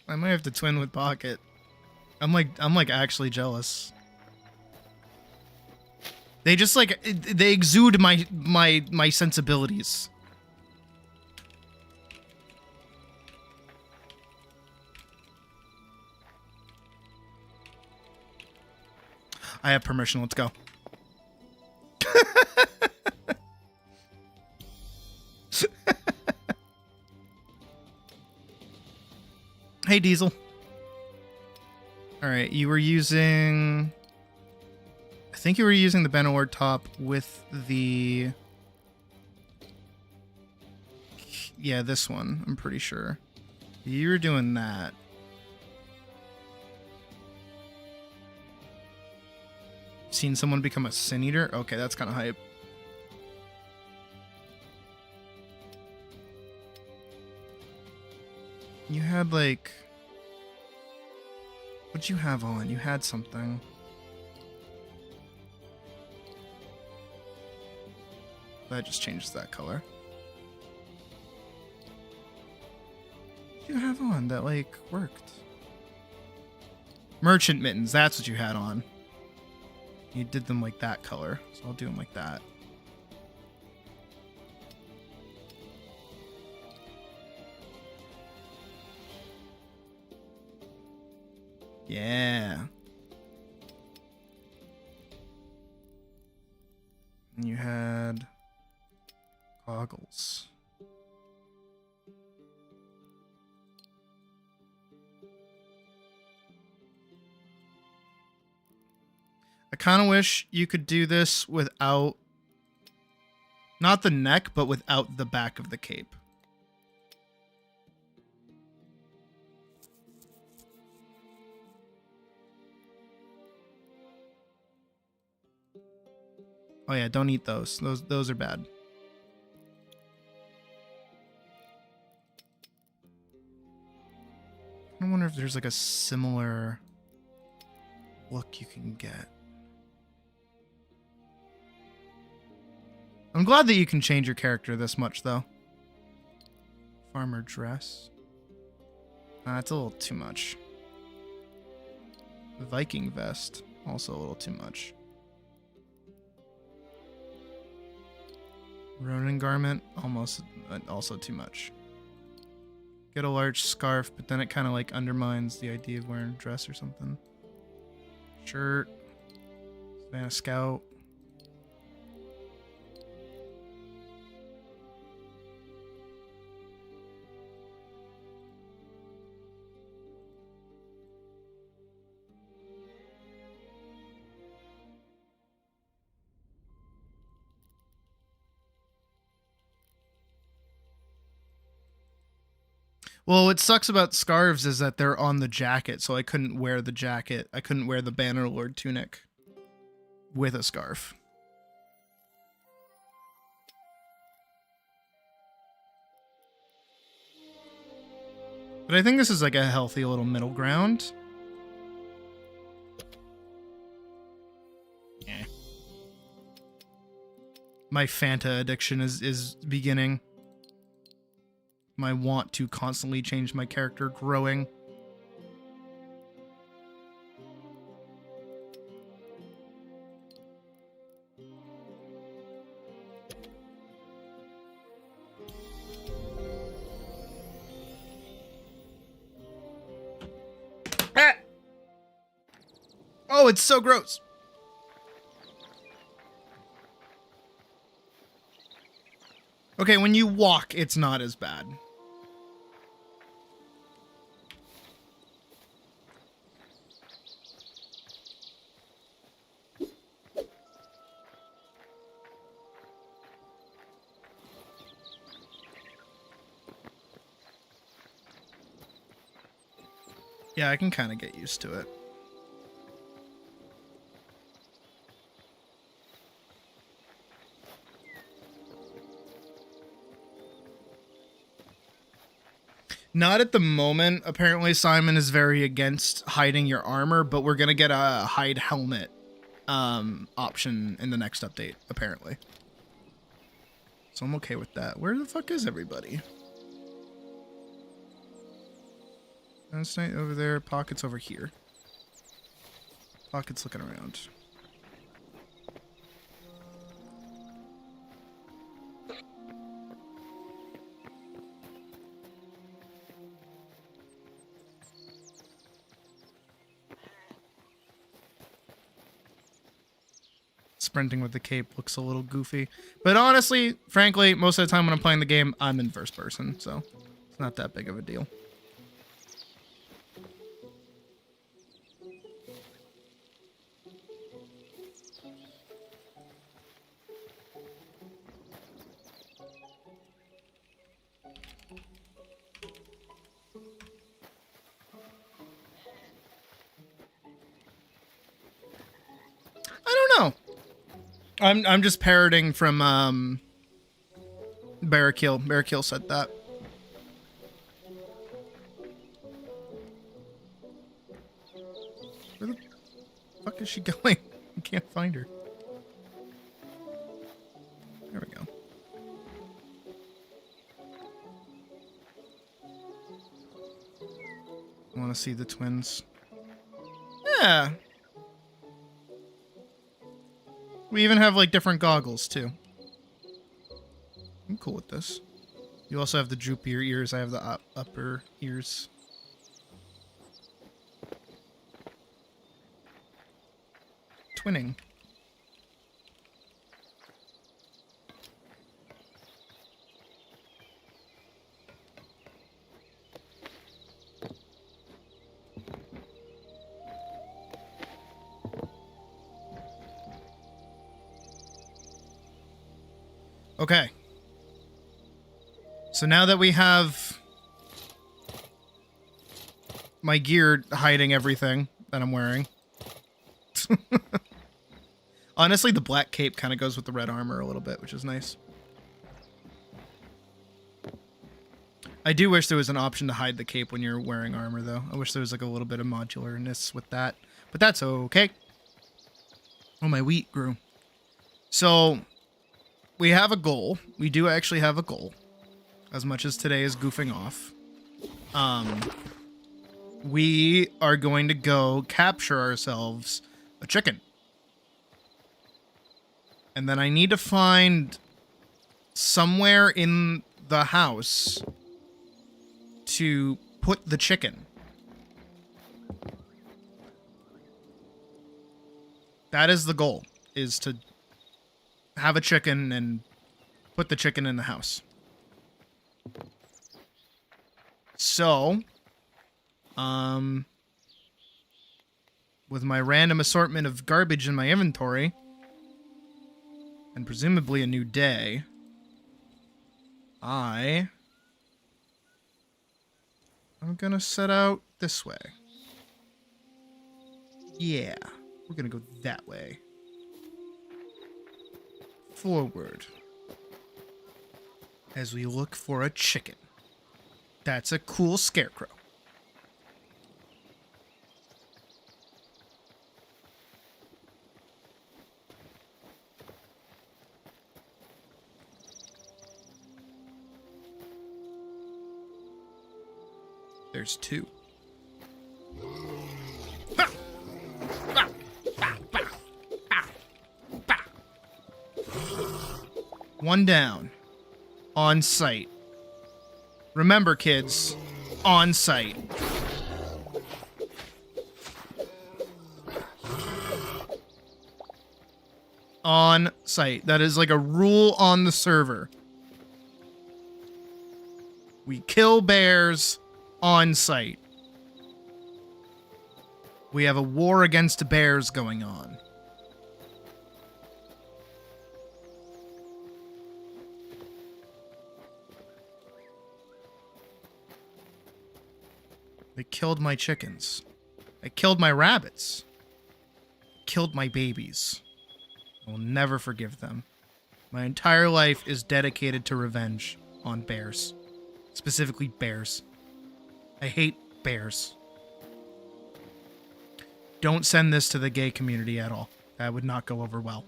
I might have to twin with Pocket. I'm like actually jealous. They just like they exude my sensibilities. I have permission. Let's go. Hey, Diesel. Alright, you were using... I think you were using the Benowar top with the... Yeah, this one, I'm pretty sure. You were doing that. Seen someone become a Sin Eater? Okay, that's kind of hype. You had, like... What'd you have on? You had something. That just changes that color. What did you have on that, like, worked? Merchant mittens, that's what you had on. You did them like that color, so I'll do them like that. Yeah. And you had goggles. I kind of wish you could do this without, not the neck, but without the back of the cape. Oh yeah, don't eat those. Those are bad. I wonder if there's like a similar look you can get. I'm glad that you can change your character this much, though. Farmer dress. That's a little too much. Viking vest. Also a little too much. Ronin garment. Also too much. Get a large scarf, but then it kind of like undermines the idea of wearing a dress or something. Shirt. Savannah Scout. Well, what sucks about scarves is that they're on the jacket, so I couldn't wear the jacket. I couldn't wear the Bannerlord tunic with a scarf. But I think this is like a healthy little middle ground. Eh. My Fanta addiction is beginning. My want to constantly change my character growing. Ah! Oh, it's so gross. Okay, when you walk, it's not as bad. Yeah, I can kind of get used to it. Not at the moment. Apparently Simon is very against hiding your armor, but we're going to get a hide helmet option in the next update, apparently. So I'm okay with that. Where the fuck is everybody? Night over there, Pocket's over here. Pocket's looking around. Sprinting with the cape looks a little goofy. But honestly, frankly, most of the time when I'm playing the game, I'm in first person, so it's not that big of a deal. I don't know. I'm just parroting from Barrakill. Barrakill said that. Where the fuck is she going? I can't find her. There we go. I want to see the twins. Yeah. We even have like different goggles too. I'm cool with this. You also have the droopier ears. I have the upper ears. twinning. Okay. So now that we have my gear hiding everything that I'm wearing. Honestly, the black cape kind of goes with the red armor a little bit, which is nice. I do wish there was an option to hide the cape when you're wearing armor, though. I wish there was like a little bit of modularness with that, but that's okay. Oh, my wheat grew. So we have a goal. We do actually have a goal. As much as today is goofing off. We are going to go capture ourselves a chicken. And then I need to find somewhere in the house to put the chicken. That is the goal, is to have a chicken and put the chicken in the house. So, with my random assortment of garbage in my inventory, and presumably a new day, I'm gonna set out this way. Yeah, we're gonna go that way. Forward. As we look for a chicken. That's a cool scarecrow. There's two. One down. On site. Remember, kids, on site. On site. That is like a rule on the server. We kill bears on site. We have a war against bears going on. They killed my chickens. They killed my rabbits. Killed my babies. I will never forgive them. My entire life is dedicated to revenge on bears. Specifically bears. I hate bears. Don't send this to the gay community at all. That would not go over well.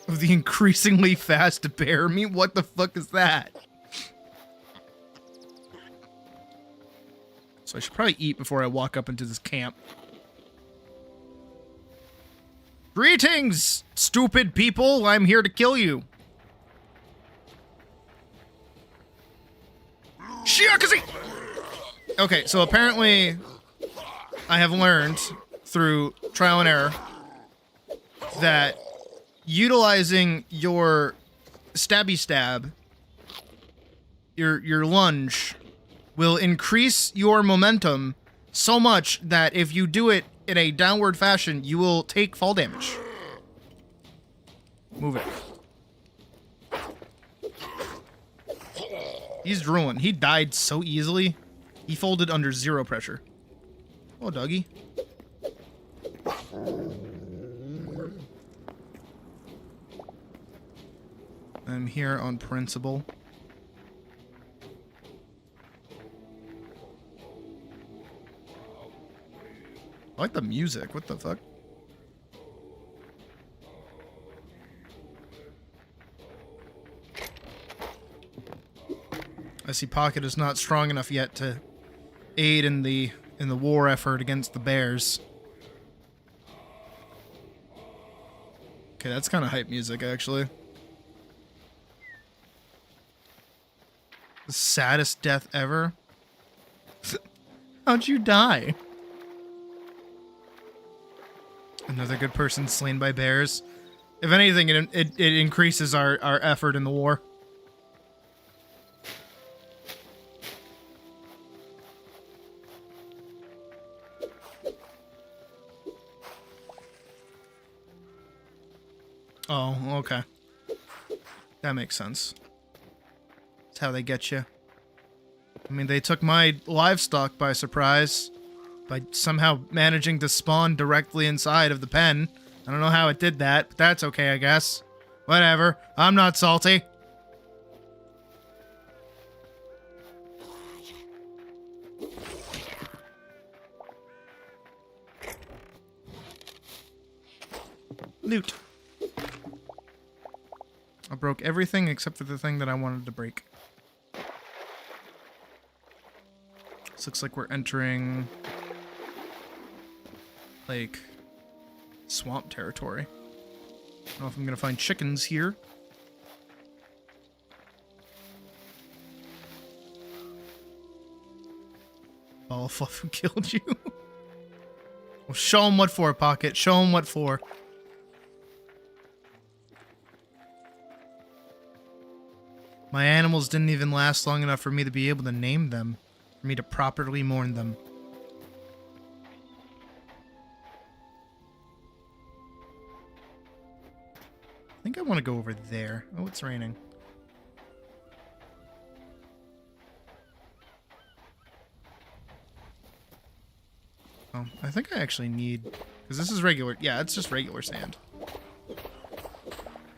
Of the increasingly fast bear meat? What the fuck is that? So I should probably eat before I walk up into this camp. Greetings, stupid people! I'm here to kill you. Shiakazi! Okay, so apparently I have learned through trial and error that utilizing your stabby stab, your lunge, will increase your momentum so much that if you do it in a downward fashion, you will take fall damage. Move it. He's drooling. He died so easily. He folded under zero pressure. Oh, doggy. I'm here on principle. I like the music. What the fuck? I see Pocket is not strong enough yet to aid in the war effort against the bears. Okay, that's kind of hype music, actually. The saddest death ever. How'd you die? Another good person slain by bears. If anything, it increases our effort in the war. Oh, okay. That makes sense. That's how they get you. I mean, they took my livestock by surprise by somehow managing to spawn directly inside of the pen. I don't know how it did that, but that's okay, I guess. Whatever. I'm not salty. Loot. I broke everything except for the thing that I wanted to break. This looks like we're entering, like, swamp territory. I don't know if I'm gonna find chickens here. Ball of fluff, who killed you? Well, show him what for, Pocket. Show him what for. My animals didn't even last long enough for me to be able to name them, for me to properly mourn them. I think I want to go over there. Oh, it's raining. Oh, I think I actually need... Because this is regular... Yeah, it's just regular sand.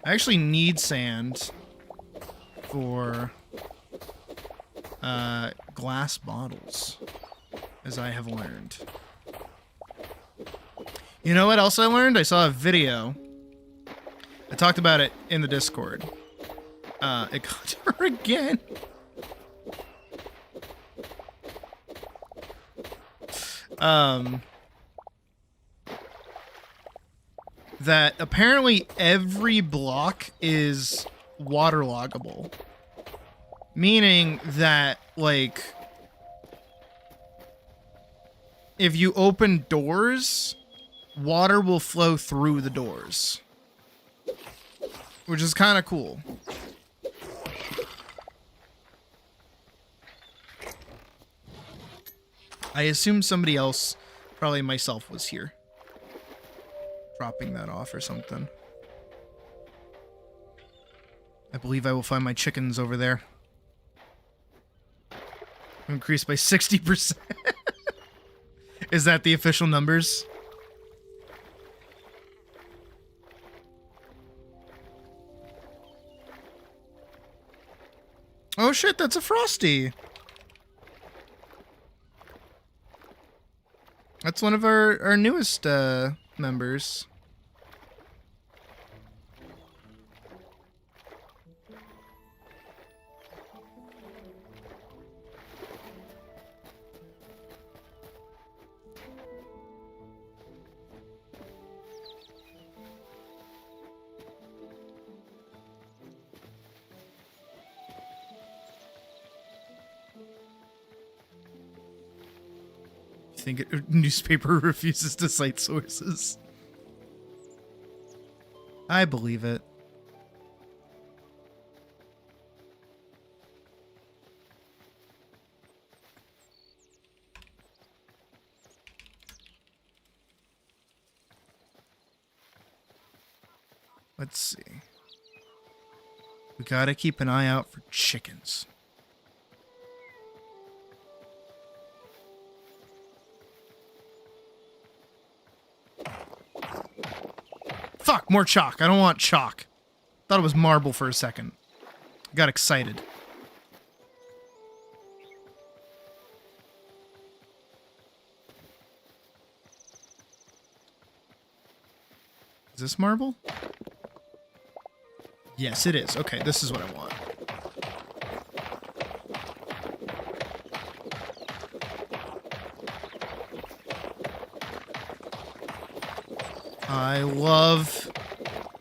I actually need sand for glass bottles, as I have learned. You know what else I learned? I saw a video. I talked about it in the Discord. It got her again. That apparently every block is waterloggable. Meaning that, like, if you open doors, water will flow through the doors. Which is kind of cool. I assume somebody else, probably myself, was here. Dropping that off or something. I believe I will find my chickens over there. Increased by 60%. Is that the official numbers? Oh shit, that's a Frosty. That's one of our newest members. Think a newspaper refuses to cite sources. I believe it. Let's see. We gotta keep an eye out for chickens. Fuck, more chalk. I don't want chalk. Thought it was marble for a second. Got excited. Is this marble? Yes, it is. Okay, this is what I want. I love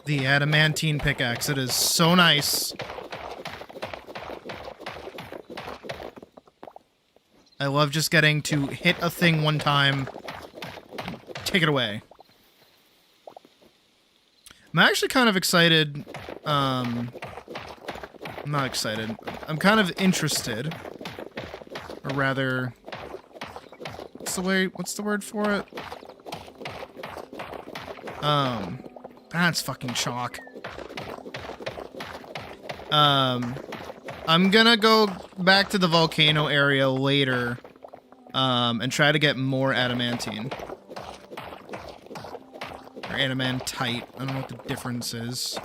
the adamantine pickaxe. It is so nice. I love just getting to hit a thing one time, take it away. I'm actually kind of excited. I'm not excited. I'm kind of interested. Or rather, what's the word for it? That's fucking chalk. I'm gonna go back to the volcano area later, and try to get more adamantine. Or adamantite. I don't know what the difference is.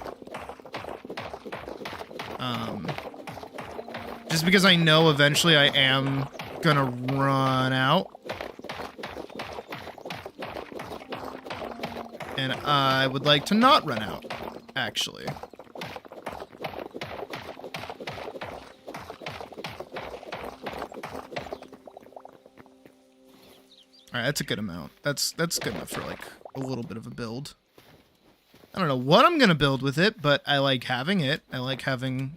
Just because I know eventually I am gonna run out. And I would like to not run out, actually. Alright, that's a good amount. That's good enough for, like, a little bit of a build. I don't know what I'm gonna build with it, but I like having it. I like having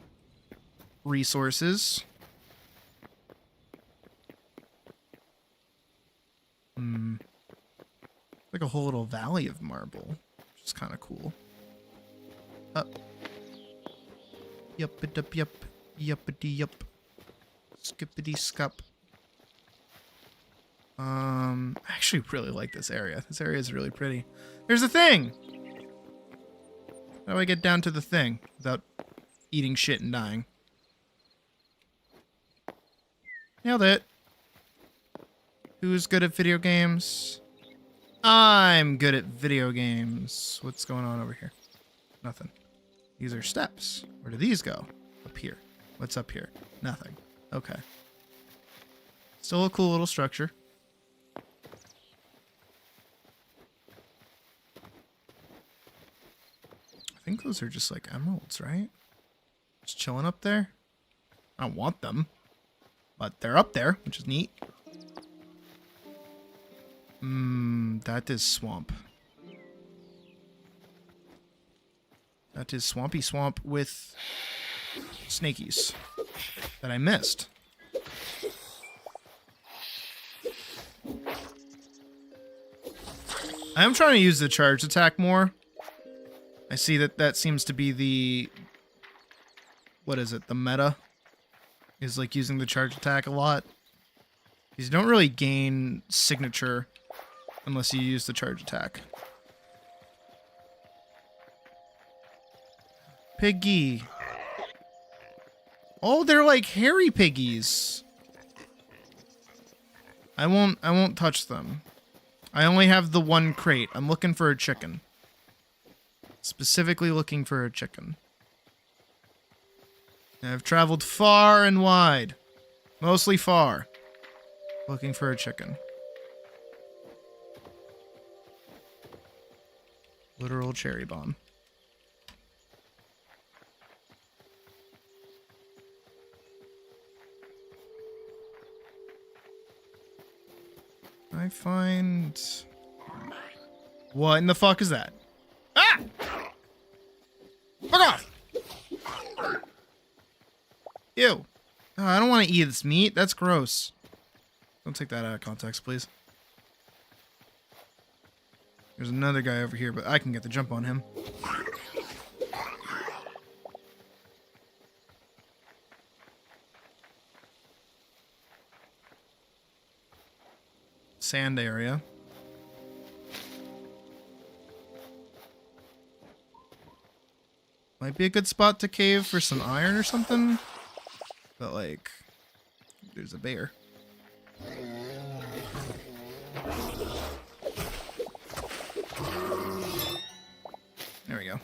resources. Like a whole little valley of marble, which is kind of cool. Up. Yup-a-dup, yup. Yuppity-yup. Skippity-scup. I actually really like this area. This area is really pretty. There's a thing! How do I get down to the thing without eating shit and dying? Nailed it. Who's good at video games? I'm good at video games. What's going on over here? Nothing. These are steps. Where do these go? Up here. What's up here? Nothing. Okay. Still a cool little structure. I think those are just like emeralds, right? Just chilling up there. I don't want them, but they're up there, which is neat. That is swamp. That is swampy swamp with snakies that I missed. I am trying to use the charge attack more. I see that seems to be the... What is it? The meta is like using the charge attack a lot. Because you don't really gain signature unless you use the charge attack. Piggy. Oh, they're like hairy piggies. I won't touch them. I only have the one crate. I'm looking for a chicken. Specifically looking for a chicken. I've traveled far and wide. Mostly far. Looking for a chicken. Literal cherry bomb. I find... What in the fuck is that? Ah! Fuck off! Ew. Oh, I don't want to eat this meat. That's gross. Don't take that out of context, please. There's another guy over here, but I can get the jump on him. Sand area. Might be a good spot to cave for some iron or something. But, like, there's a bear. There we go.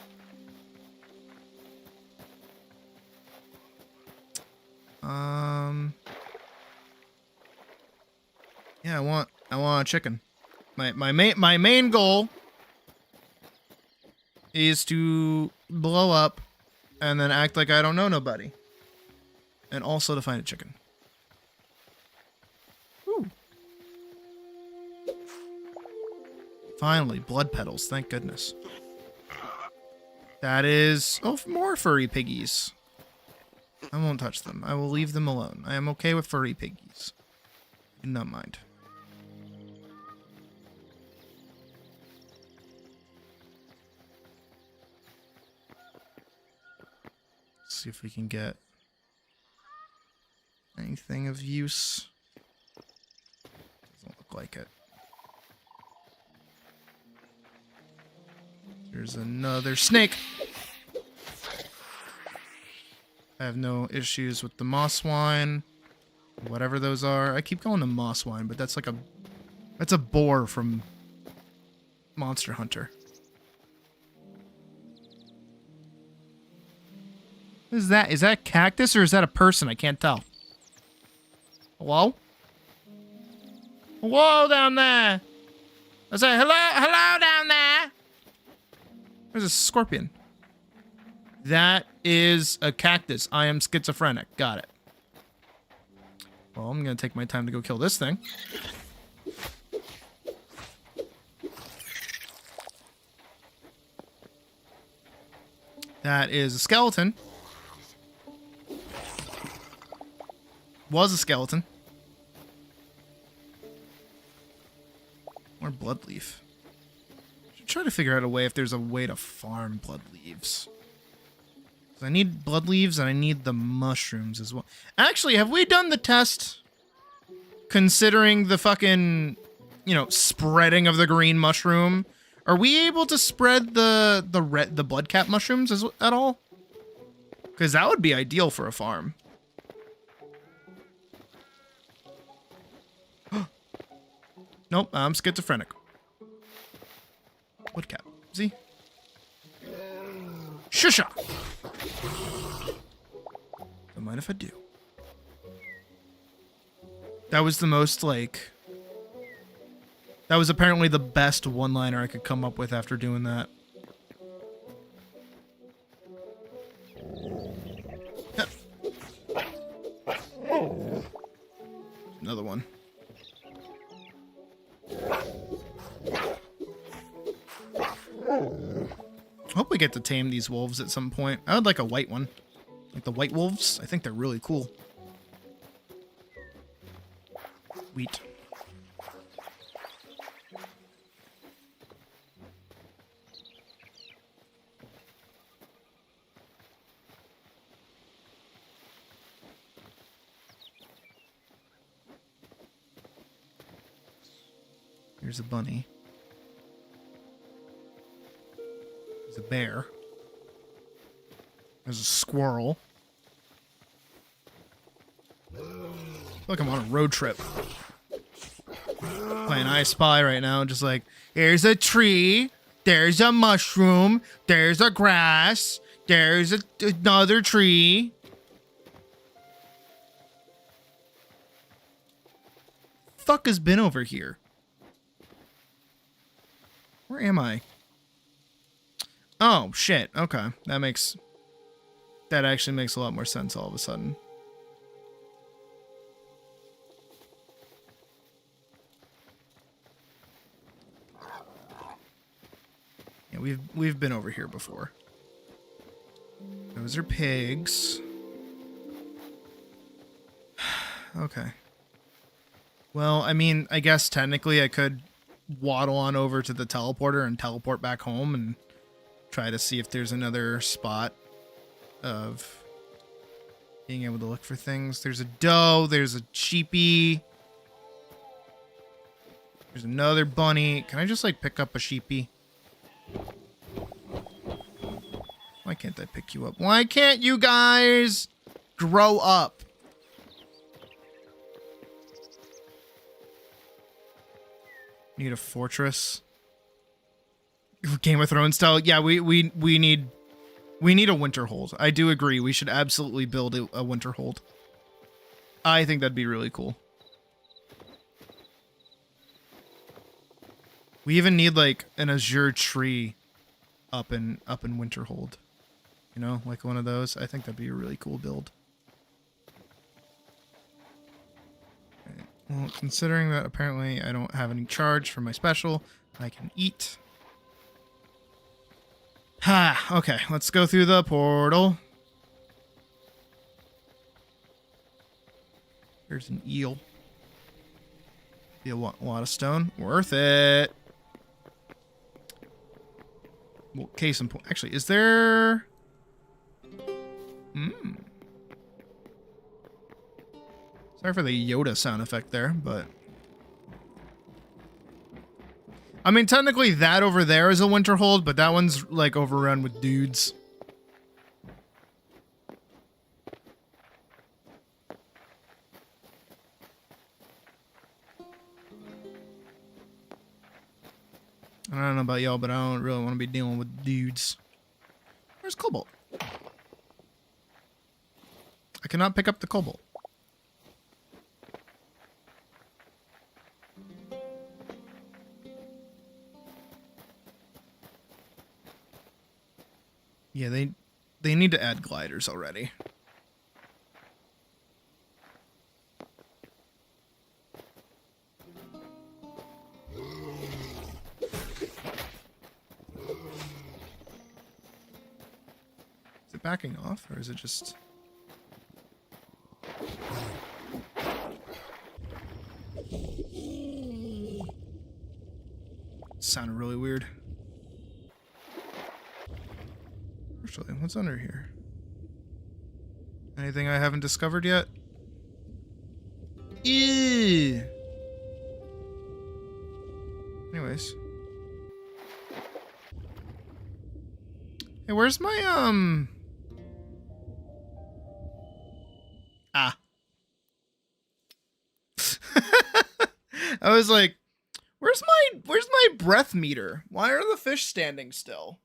Yeah, I want a chicken. My main goal is to blow up and then act like I don't know nobody. And also to find a chicken. Ooh. Finally, blood petals, thank goodness. That is... Oh, more furry piggies. I won't touch them. I will leave them alone. I am okay with furry piggies. Do not mind. Let's see if we can get anything of use. Doesn't look like it. There's another snake. I have no issues with the moss wine. Whatever those are. I keep calling them moss wine, but that's like that's a boar from Monster Hunter. What is that? Is that a cactus or is that a person? I can't tell. Hello? Hello down there. I say hello, hello down there. There's a scorpion. That is a cactus. I am schizophrenic. Got it. Well, I'm going to take my time to go kill this thing. That is a skeleton. Was a skeleton. More blood leaf. Should try to figure out a way if there's a way to farm blood leaves. I need blood leaves and I need the mushrooms as well. Actually, have we done the test considering the fucking, you know, spreading of the green mushroom? Are we able to spread the blood cap mushrooms at all? Because that would be ideal for a farm. Nope, I'm schizophrenic. Blood cap. See? Shusha! Don't mind if I do. That was the most, like... That was apparently the best one-liner I could come up with after doing that. Yep. Another one. I hope we get to tame these wolves at some point. I would like a white one. Like the white wolves. I think they're really cool. Wheat. Here's a bunny. There's a bear. There's a squirrel. Look, I'm on a road trip. Playing I Spy right now, just like, here's a tree, there's a mushroom, there's a grass, there's another tree. Fuck has been over here? Where am I? Oh, shit. Okay. That actually makes a lot more sense all of a sudden. Yeah, we've been over here before. Those are pigs. Okay. Well, I mean, I guess technically I could waddle on over to the teleporter and teleport back home and try to see if there's another spot of being able to look for things. There's a doe, there's a sheepy, there's another bunny. Can I just like pick up a sheepy? Why can't I pick you up? Why can't you guys grow up? Need a fortress. Game of Thrones style. Yeah, we need a winter hold. I do agree. We should absolutely build a winter hold. I think that'd be really cool. We even need like an azure tree up in Winterhold. You know, like one of those. I think that'd be a really cool build. Right. Well, considering that apparently I don't have any charge for my special, I can eat. Ha! Okay, let's go through the portal. There's an eel. Be a lot of stone. Worth it. Well, case in point. Actually, is there... Sorry for the Yoda sound effect there, but... I mean, technically that over there is a winter hold, but that one's, like, overrun with dudes. I don't know about y'all, but I don't really want to be dealing with dudes. Where's Cobalt? I cannot pick up the Cobalt. Yeah, they need to add gliders already. Is it backing off, or is it just... Sounded really weird. Actually, what's under here? Anything I haven't discovered yet? Ew. Anyways. Hey, where's my, Ah. I was like, where's my breath meter? Why are the fish standing still?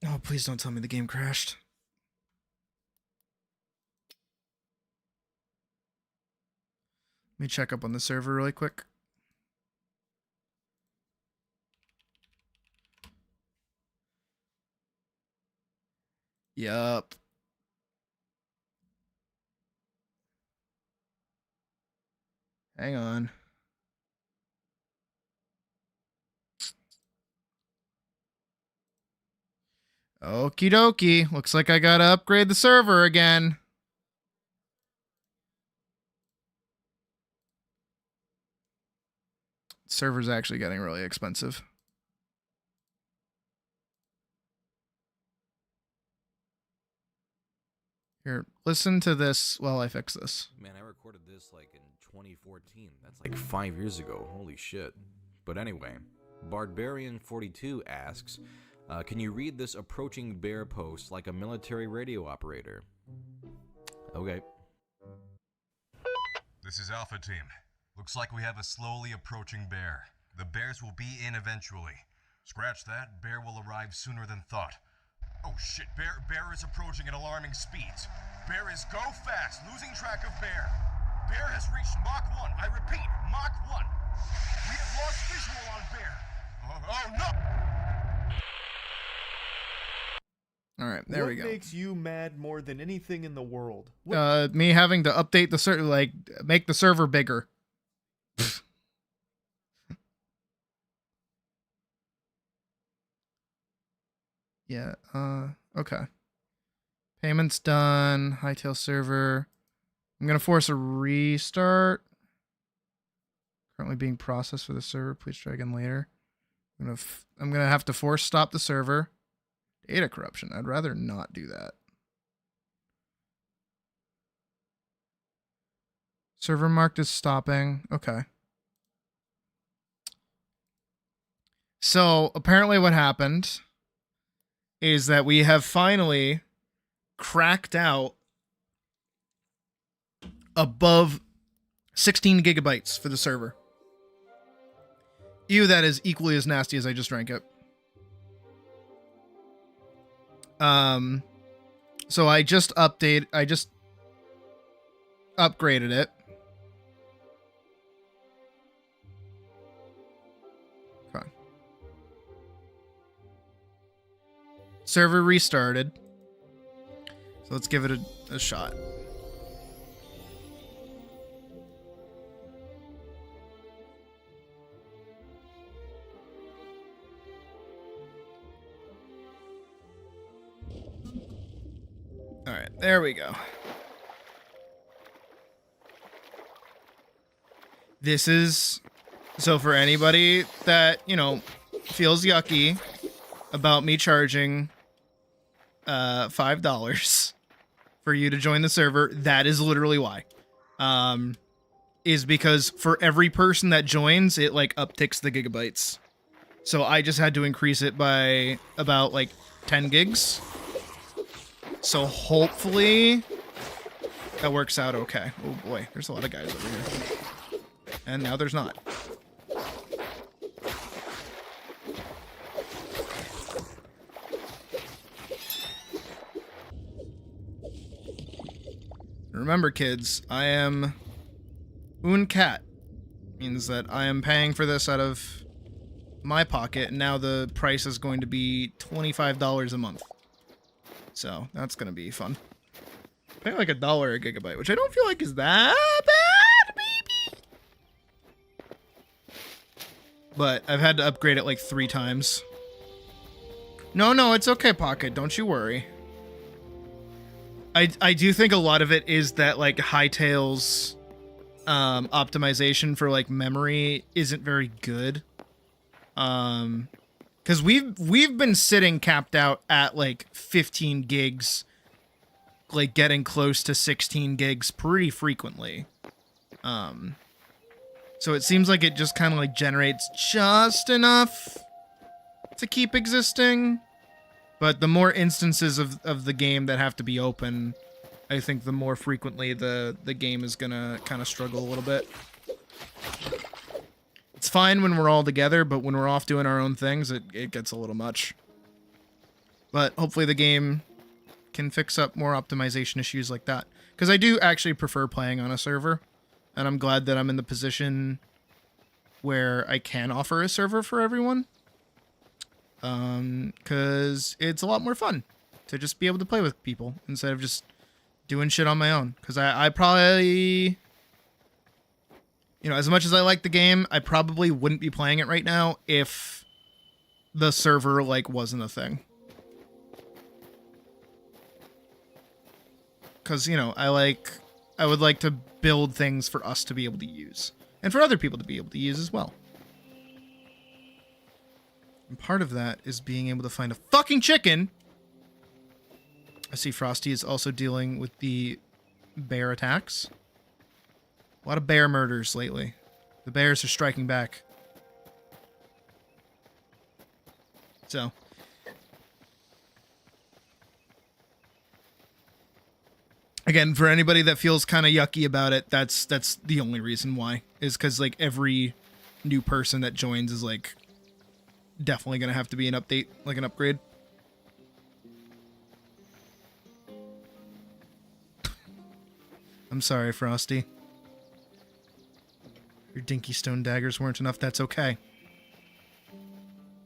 Oh, please don't tell me the game crashed. Let me check up on the server really quick. Yup. Hang on. Okie dokie. Looks like I gotta upgrade the server again. Server's actually getting really expensive. Here, listen to this while I fix this. Man, I recorded this like in 2014. That's like 5 years ago. Holy shit. But anyway, Barbarian42 asks, can you read this approaching bear post like a military radio operator? Okay. This is Alpha Team. Looks like we have a slowly approaching bear. The bears will be in eventually. Scratch that, bear will arrive sooner than thought. Oh shit, bear is approaching at alarming speeds. Bear is go fast, losing track of bear. Bear has reached Mach 1. I repeat, Mach 1. We have lost visual on bear. Oh no! All right, there we go. What makes you mad more than anything in the world? Me having to update the server, like, make the server bigger. Yeah, okay. Payment's done. Hytale server. I'm gonna force a restart. Currently being processed for the server. Please try again later. I'm gonna have to force stop the server. Data corruption. I'd rather not do that. Server marked as stopping. Okay. So apparently what happened is that we have finally cracked out above 16 gigabytes for the server. Ew, that is equally as nasty as I just drank it. So I just upgraded it. Okay. Server restarted. So let's give it a shot. All right, there we go. this is so for anybody that, you know, feels yucky about me charging $5 for you to join the server, that is literally why. Is because for every person that joins, it like upticks the gigabytes. So I just had to increase it by about like 10 gigs. So hopefully that works out okay. Oh boy, there's a lot of guys over here. And now there's not. Remember, kids, I am un cat. Means that I am paying for this out of my pocket, and now the price is going to be $25 a month. So that's gonna be fun. Pay like $1 a gigabyte, which I don't feel like is that bad, maybe. But I've had to upgrade it like 3 times. No, it's okay, Pocket. Don't you worry. I do think a lot of it is that like Hytale's optimization for like memory isn't very good. Because we've been sitting capped out at like 15 gigs, like getting close to 16 gigs pretty frequently. So it seems like it just kind of like generates just enough to keep existing. But the more instances of the game that have to be open, I think the more frequently the game is gonna kind of struggle a little bit. It's fine when we're all together, but when we're off doing our own things, it gets a little much. But hopefully the game can fix up more optimization issues like that. Because I do actually prefer playing on a server. And I'm glad that I'm in the position where I can offer a server for everyone. Because it's a lot more fun to just be able to play with people instead of just doing shit on my own. Because I probably... You know, as much as I like the game, I probably wouldn't be playing it right now if the server, like, wasn't a thing. Because, you know, I would like to build things for us to be able to use. And for other people to be able to use as well. And part of that is being able to find a fucking chicken. I see Frosty is also dealing with the bear attacks. A lot of bear murders lately. The bears are striking back. So. Again, for anybody that feels kind of yucky about it, that's the only reason why. Is because, like, every new person that joins is, like, definitely going to have to be an update, like an upgrade. I'm sorry, Frosty. Your dinky stone daggers weren't enough. That's okay.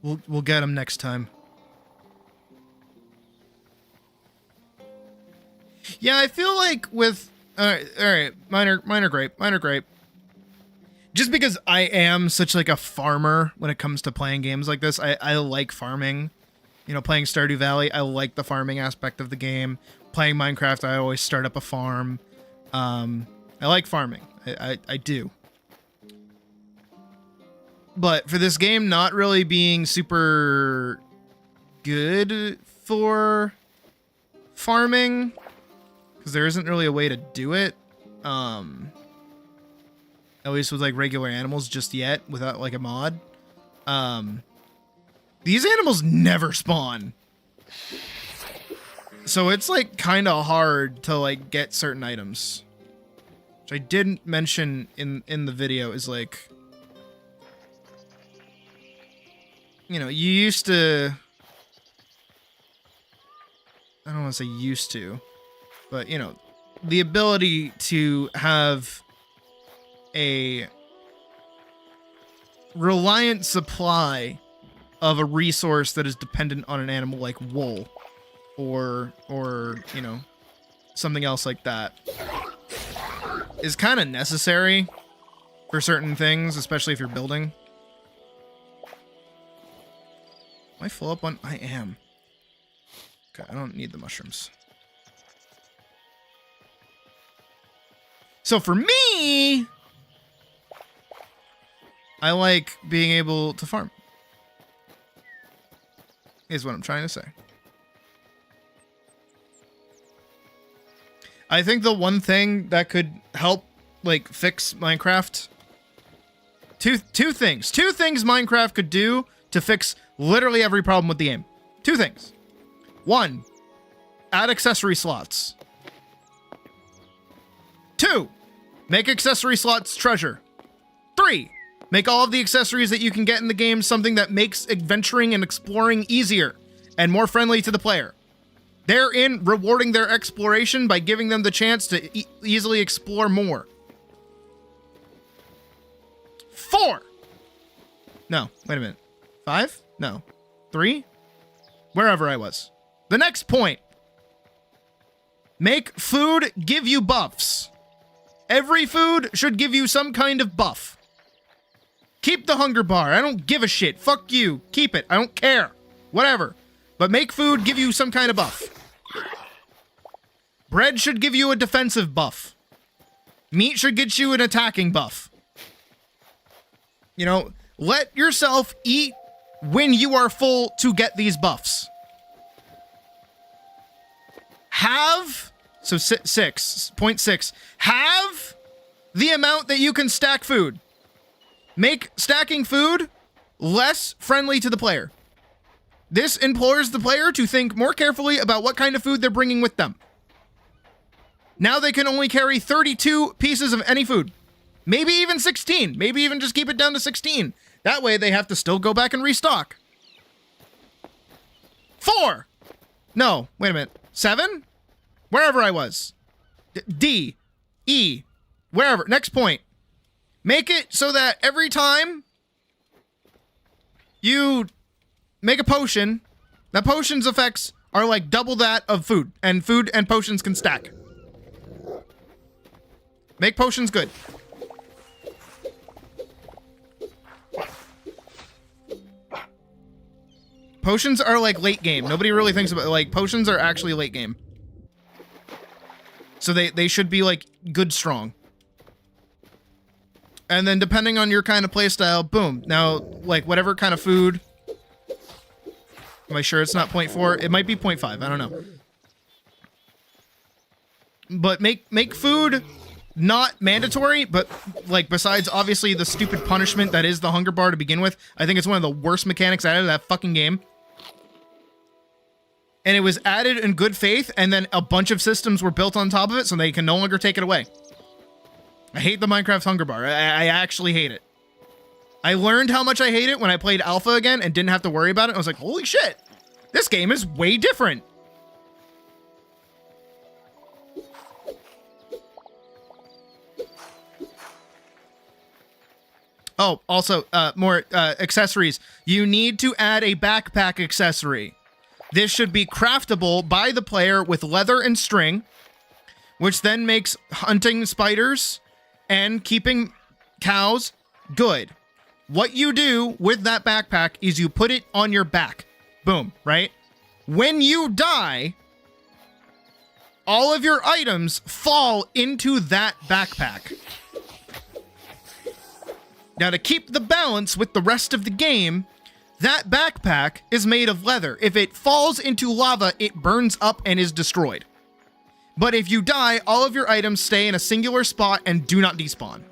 We'll get them next time. Yeah, I feel like with all right, minor gripe. Just because I am such like a farmer when it comes to playing games like this, I like farming. You know, playing Stardew Valley, I like the farming aspect of the game. Playing Minecraft, I always start up a farm. I like farming. I do. But for this game not really being super good for farming, because there isn't really a way to do it, at least with like regular animals just yet, without like a mod. These animals never spawn. So it's like kind of hard to like get certain items. Which I didn't mention in the video is like, you know, you used to, I don't want to say used to, but, you know, the ability to have a reliant supply of a resource that is dependent on an animal like wool or you know, something else like that is kind of necessary for certain things, especially if you're building. Am I full up on? I am. Okay, I don't need the mushrooms. So for me, I like being able to farm. Is what I'm trying to say. I think the one thing that could help, like, fix Minecraft... Two things. Two things Minecraft could do to fix literally every problem with the game. Two things. One, add accessory slots. Two, make accessory slots treasure. Three, make all of the accessories that you can get in the game something that makes adventuring and exploring easier and more friendly to the player. Therein, rewarding their exploration by giving them the chance to easily explore more. 4. No, wait a minute. 5? No. 3? Wherever I was. The next point. Make food give you buffs. Every food should give you some kind of buff. Keep the hunger bar. I don't give a shit. Fuck you. Keep it. I don't care. Whatever. But make food give you some kind of buff. Bread should give you a defensive buff. Meat should get you an attacking buff. You know, let yourself eat when you are full to get these buffs. Have, so 6.6, have the amount that you can stack food. Make stacking food less friendly to the player. This implores the player to think more carefully about what kind of food they're bringing with them. Now they can only carry 32 pieces of any food. Maybe even 16. Maybe even just keep it down to 16. That way they have to still go back and restock. 4. No, wait a minute. 7? Wherever I was. D. E. Wherever. Next point. Make it so that every time you make a potion, that potion's effects are like double that of food. And food and potions can stack. Make potions good. Potions are like late game. Nobody really thinks about it. Like, potions are actually late game. So they should be like good strong. And then depending on your kind of playstyle, boom. Now, like whatever kind of food. Am I sure it's not 0.4? It might be 0.5. I don't know. But make food not mandatory, but like besides obviously the stupid punishment that is the hunger bar to begin with, I think it's one of the worst mechanics out of that fucking game. And it was added in good faith, and then a bunch of systems were built on top of it, so they can no longer take it away. I hate the Minecraft hunger bar. I actually hate it. I learned how much I hate it when I played alpha again and didn't have to worry about it. I was like, holy shit, this game is way different. Oh, also, more accessories. You need to add a backpack accessory. This should be craftable by the player with leather and string, which then makes hunting spiders and keeping cows good. What you do with that backpack is you put it on your back. Boom, right? When you die, all of your items fall into that backpack. Now, to keep the balance with the rest of the game, that backpack is made of leather. If it falls into lava, it burns up and is destroyed. But if you die, all of your items stay in a singular spot and do not despawn.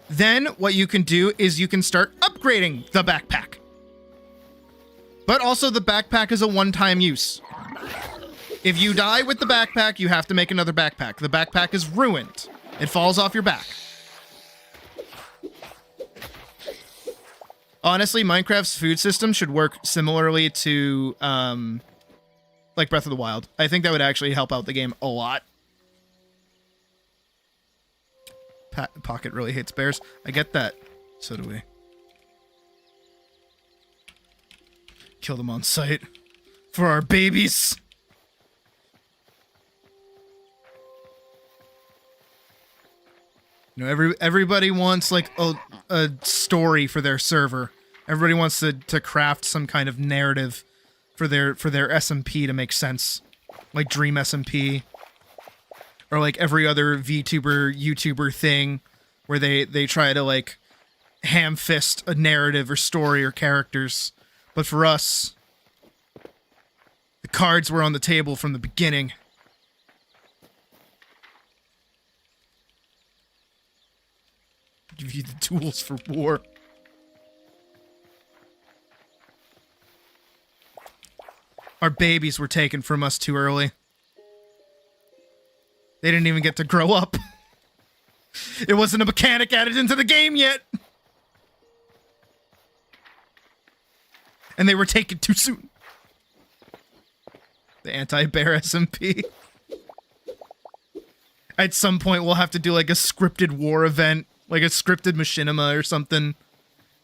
Then what you can do is you can start upgrading the backpack. But also the backpack is a one-time use. If you die with the backpack, you have to make another backpack. The backpack is ruined. It falls off your back. Honestly, Minecraft's food system should work similarly to, like Breath of the Wild. I think that would actually help out the game a lot. Pocket really hates bears. I get that. So do we. Kill them on sight. For our babies. You know, everybody wants, like, a story for their server. Everybody wants to craft some kind of narrative for their SMP to make sense. Like Dream SMP. Or like every other VTuber, YouTuber thing. where they try to like ham fist a narrative or story or characters. But for us, the cards were on the table from the beginning. Give you the tools for war. Our babies were taken from us too early. They didn't even get to grow up. It wasn't a mechanic added into the game yet. And they were taken too soon. The anti-bear SMP. At some point, we'll have to do like a scripted war event. Like a scripted machinima or something.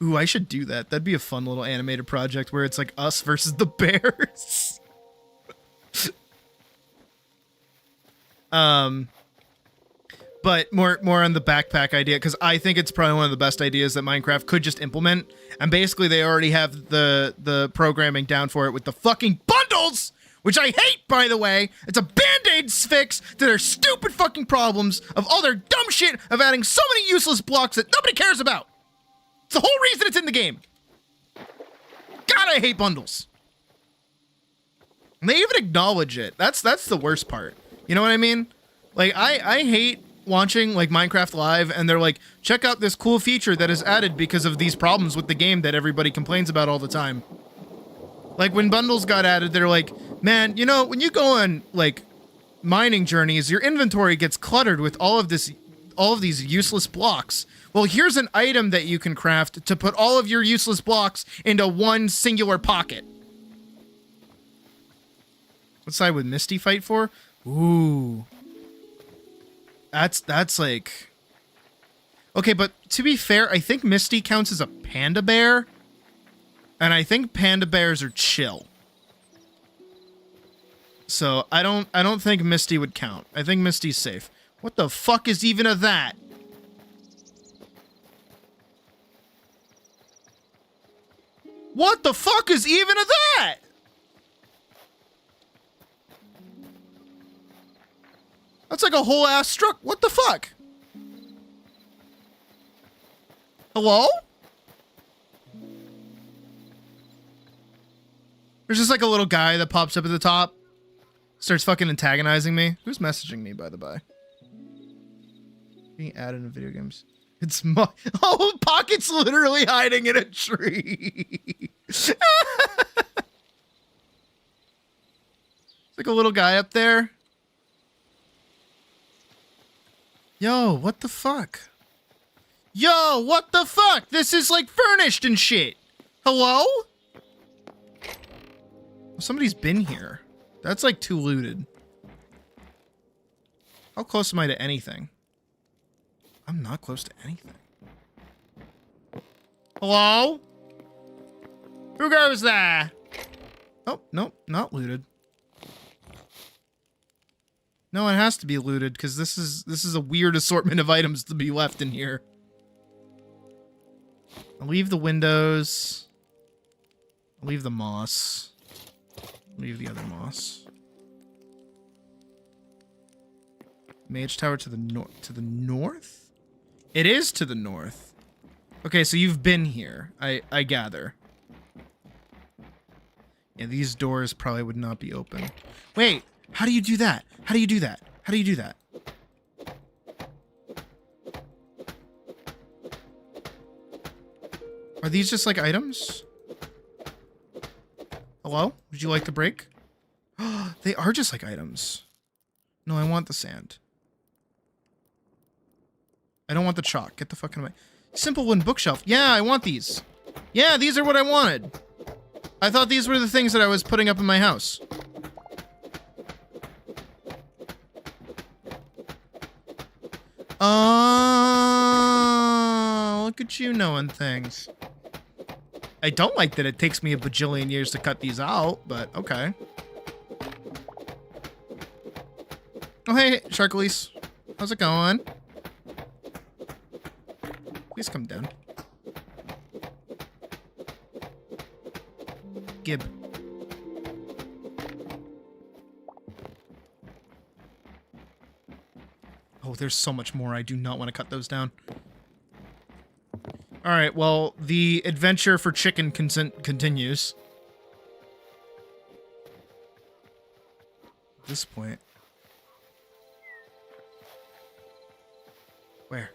Ooh, I should do that. That'd be a fun little animated project where it's like us versus the bears. But more on the backpack idea, because I think it's probably one of the best ideas that Minecraft could just implement. And basically they already have the programming down for it with the fucking bundles, which I hate, by the way. It's a band-aid fix to their stupid fucking problems of all their dumb shit of adding so many useless blocks that nobody cares about. It's the whole reason it's in the game. God, I hate bundles. And they even acknowledge it. That's the worst part. You know what I mean? Like, I hate watching, like, Minecraft Live, and they're like, check out this cool feature that is added because of these problems with the game that everybody complains about all the time. Like, when bundles got added, they're like, man, you know, when you go on, like, mining journeys, your inventory gets cluttered with all of these useless blocks. Well, here's an item that you can craft to put all of your useless blocks into one singular pocket. What side would Misty fight for? Ooh. That's like... Okay, but to be fair, I think Misty counts as a panda bear. And I think panda bears are chill. So I don't think Misty would count. I think Misty's safe. What the fuck is even of that? What the fuck is even of that? That's like a whole ass struck. What the fuck? Hello? There's just like a little guy that pops up at the top. Starts fucking antagonizing me. Who's messaging me, by the by? Being added in video games. It's my... Oh, Pocket's literally hiding in a tree. It's like a little guy up there. Yo, what the fuck? Yo, what the fuck? This is like furnished and shit. Hello? Somebody's been here. That's like too looted. How close am I to anything? I'm not close to anything. Hello? Who goes there? Oh, nope, not looted. No, it has to be looted because this is a weird assortment of items to be left in here. I'll leave the windows. I'll leave the moss. Leave the other moss. Mage Tower to the north. To the north? It is to the north. Okay, so you've been here. I gather. Yeah, these doors probably would not be open. Wait, how do you do that? How do you do that? How do you do that? Are these just like items? Hello? Would you like the break? They are just like items. No, I want the sand. I don't want the chalk. Get the fuck out of my... Simple wooden bookshelf. Yeah, I want these. Yeah, these are what I wanted. I thought these were the things that I was putting up in my house. Oh, look at you knowing things. I don't like that it takes me a bajillion years to cut these out, but okay. Oh, hey, Sharklese. How's it going? Please come down. Gib. Oh, there's so much more. I do not want to cut those down. All right, well, the adventure for chicken continues. At this point. Where?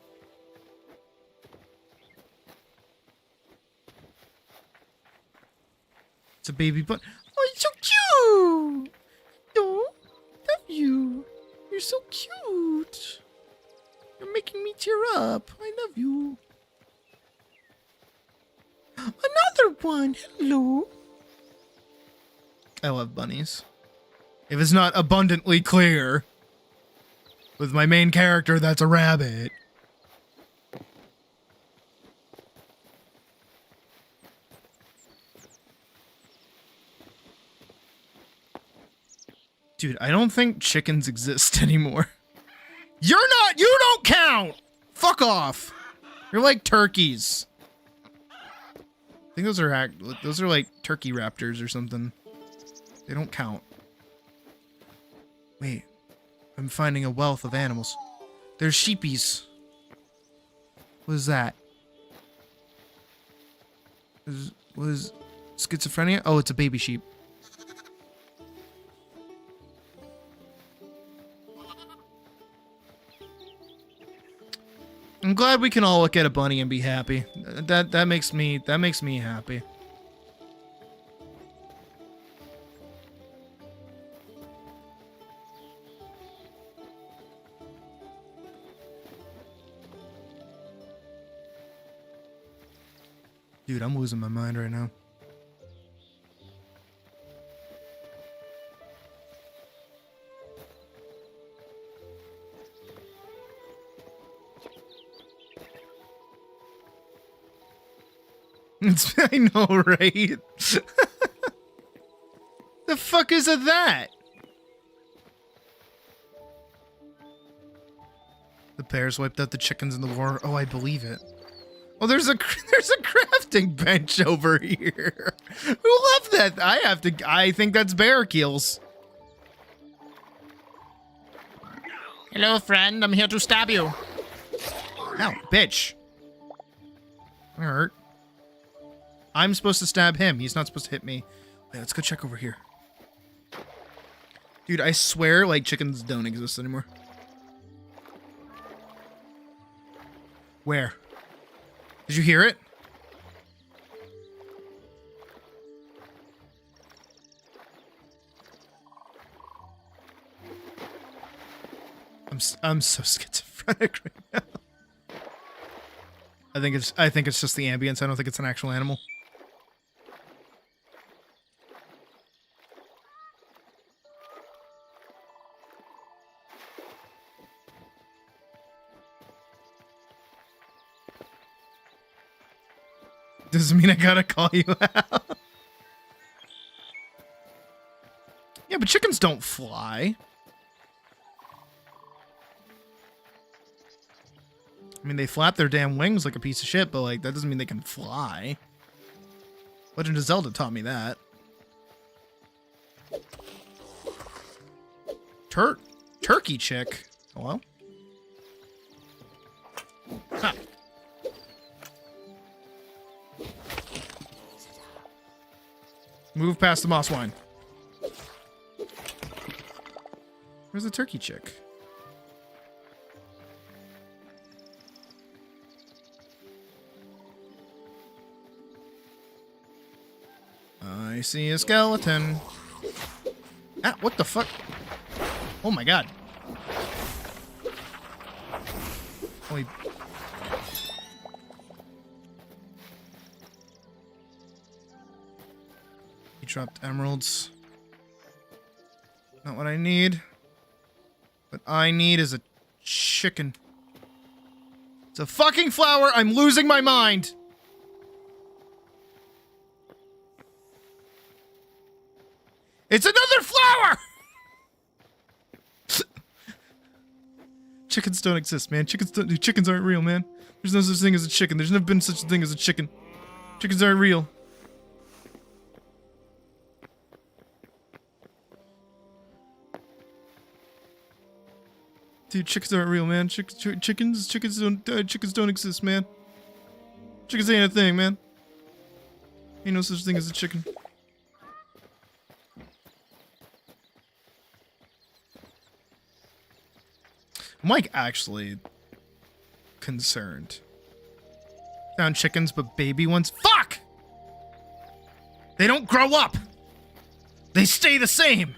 It's a baby bunny. Oh, it's so cute! Oh, love you. You're so cute. You're making me tear up. I love you. Another one. Hello. I love bunnies. If it's not abundantly clear, with my main character that's a rabbit. Dude, I don't think chickens exist anymore. You don't count! Fuck off! You're like turkeys. I think those are like turkey raptors or something. They don't count. Wait. I'm finding a wealth of animals. There's sheepies. What is that? Was schizophrenia? Oh, it's a baby sheep. I'm glad we can all look at a bunny and be happy. That makes me happy. Dude, I'm losing my mind right now. I know, right? The fuck is that? The bears wiped out the chickens in the war. Oh, I believe it. Oh, there's a crafting bench over here. Who left that? I think that's bear keels. Hello, friend. I'm here to stab you. Ow, bitch. That hurt. I'm supposed to stab him. He's not supposed to hit me. Wait, let's go check over here. Dude, I swear, like, chickens don't exist anymore. Where? Did you hear it? I'm so schizophrenic right now. I think it's just the ambience. I don't think it's an actual animal. Doesn't mean I gotta call you out. Yeah, but chickens don't fly. I mean, they flap their damn wings like a piece of shit, but like that doesn't mean they can fly. Legend of Zelda taught me that. Turkey chick. Hello? Ha. Move past the moss wine. Where's the turkey chick? I see a skeleton. Ah, what the fuck? Oh my god. Holy... He dropped emeralds. Not what I need. What I need is a chicken. It's a fucking flower. I'm losing my mind. It's another flower! Chickens don't exist, man. Chickens aren't real, man. There's no such thing as a chicken. There's never been such a thing as a chicken. Chickens aren't real. Dude, chickens aren't real, man. Chickens don't exist, man. Chickens ain't a thing, man. Ain't no such thing as a chicken. I'm like actually concerned. Found chickens, but baby ones. Fuck! They don't grow up. They stay the same.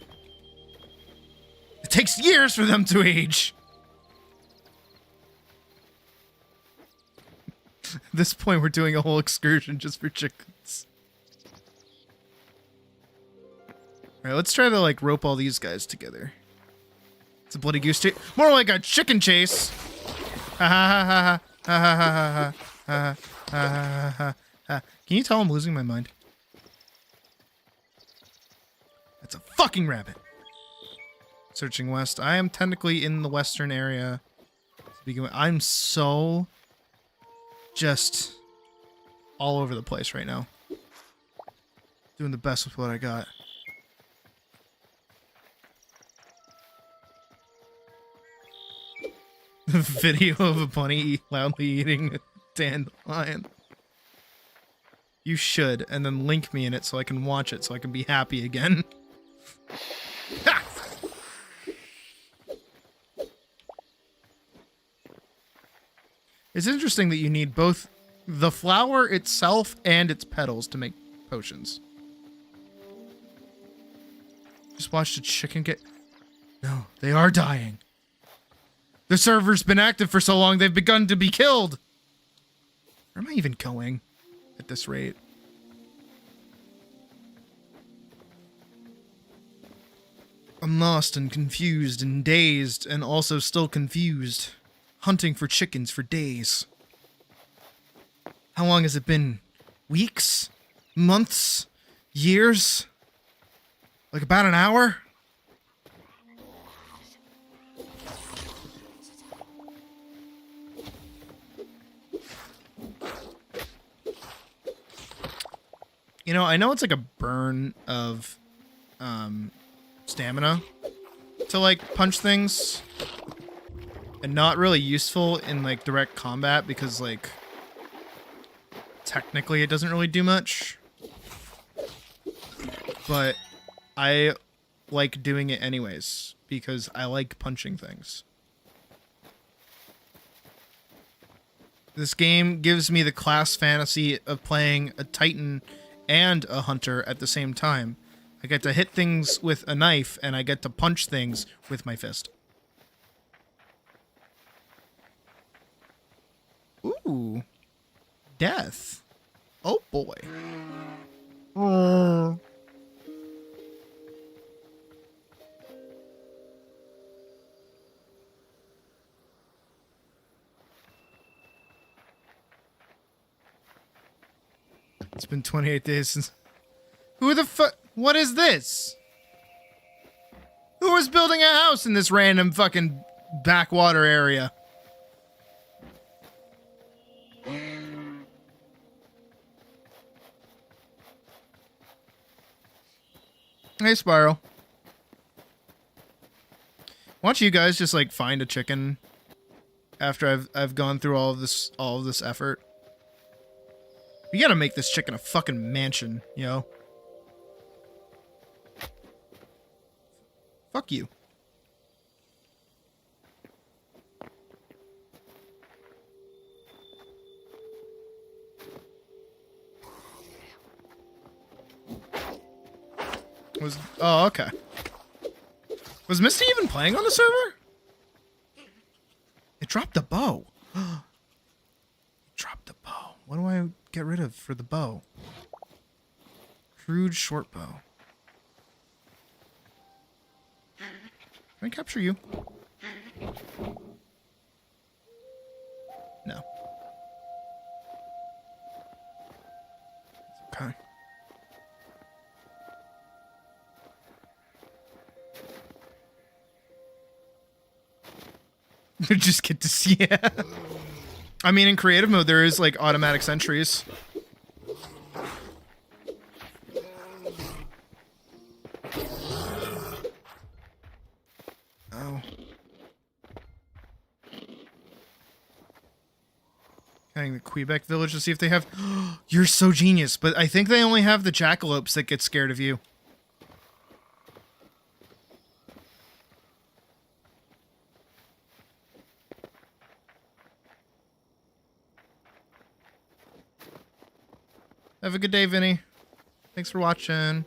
It takes years for them to age. At this point, we're doing a whole excursion just for chickens. Alright, let's try to, like, rope all these guys together. It's a bloody goose chase. More like a chicken chase. Ha ha ha ha ha ha ha ha ha ha ha. Can you tell I'm losing my mind? That's a fucking rabbit. Searching west. I am technically in the western area. I'm so just all over the place right now. Doing the best with what I got. Video of a bunny loudly eating a dandelion. You should, and then link me in it so I can watch it so I can be happy again. Ha! It's interesting that you need both the flower itself and its petals to make potions. Just watched a chicken get... No, they are dying. The server's been active for so long, they've begun to be killed. Where am I even going at this rate? I'm lost and confused and dazed and also still confused. Hunting for chickens for days. How long has it been? Weeks? Months? Years? Like about an hour? You know, I know it's like a burn of stamina to like punch things. And not really useful in, like, direct combat because, like, technically it doesn't really do much. But I like doing it anyways because I like punching things. This game gives me the class fantasy of playing a Titan and a Hunter at the same time. I get to hit things with a knife and I get to punch things with my fist. Ooh. Death. Oh boy. It's been 28 days since... Who the fuck? What is this? Who was building a house in this random fucking backwater area? Hey, Spiral. Why don't you guys just like find a chicken after I've gone through all of this effort? We gotta make this chicken a fucking mansion, you know? Fuck you. Oh, okay. Was Misty even playing on the server? It dropped the bow. It dropped the bow. What do I get rid of for the bow? Crude short bow. Can I capture you? No. Okay. Just get to see it. I mean, in creative mode, there is like automatic sentries. Oh. Scanning the Quebec village to see if they have... You're so genius, but I think they only have the jackalopes that get scared of you. Have a good day, Vinny. Thanks for watching.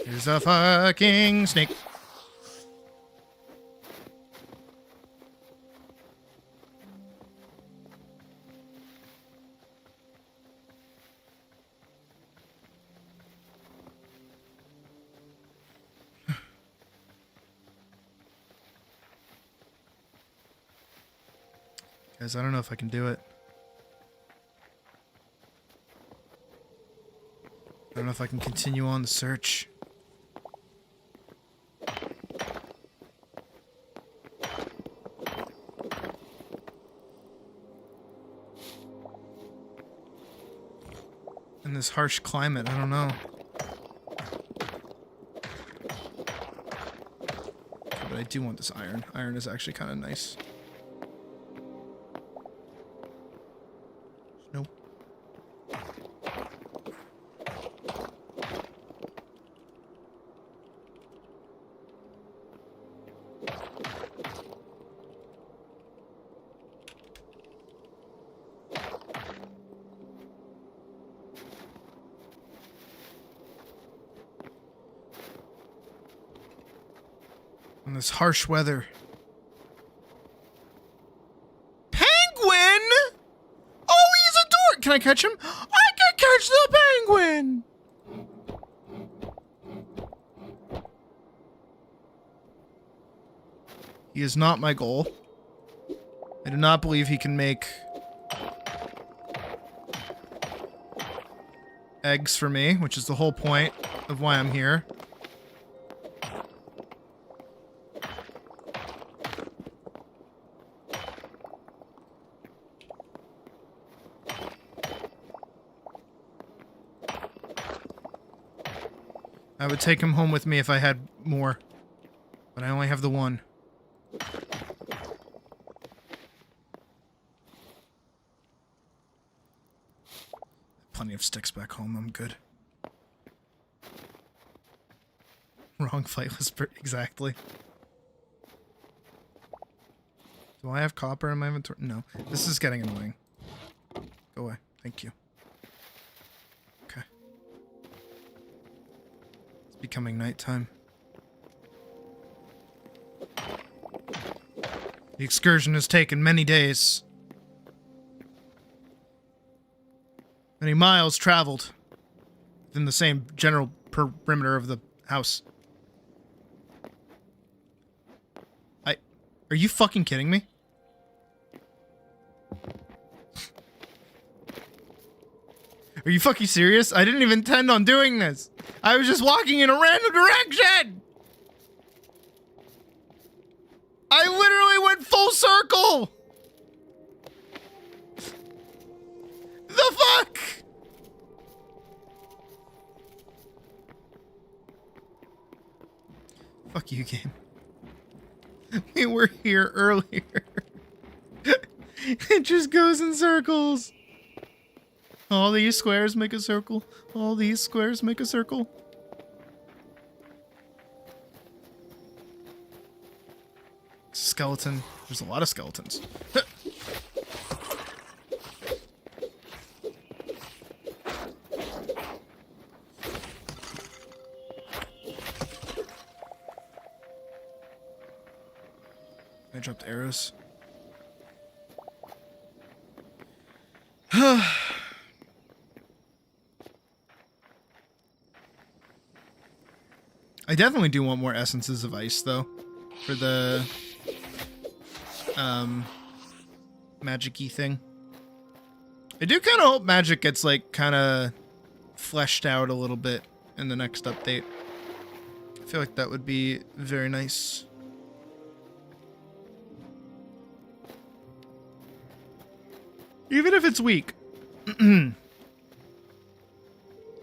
Here's a fucking snake. Guys, I don't know if I can do it. I don't know if I can continue on the search. In this harsh climate, I don't know. But I do want this iron. Iron is actually kind of nice. Nope. In this harsh weather. Penguin? Oh, he's a dork. Can I catch him? I can catch the penguin. He is not my goal. I do not believe he can make eggs for me, which is the whole point of why I'm here. I would take him home with me if I had more, but I only have the one. Plenty of sticks back home, I'm good. Wrong flight whisper, exactly. Do I have copper in my inventory? No. This is getting annoying. Go away. Thank you. Okay. It's becoming nighttime. The excursion has taken many days. Many miles traveled within the same general perimeter of the house. Are you fucking kidding me? Are you fucking serious? I didn't even intend on doing this. I was just walking in a random direction. I literally went full circle. The fuck? Fuck you, game. We were here earlier. It just goes in circles. All these squares make a circle. All these squares make a circle. Skeleton. There's a lot of skeletons. I dropped arrows. I definitely do want more essences of ice, though, for the magic-y thing. I do kind of hope magic gets, like, kind of fleshed out a little bit in the next update. I feel like that would be very nice. Even if it's weak.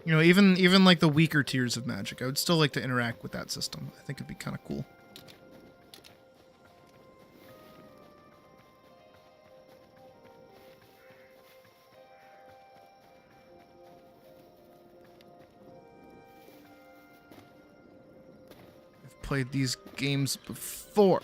You know, even like the weaker tiers of magic, I would still like to interact with that system. I think it'd be kind of cool. played these games before.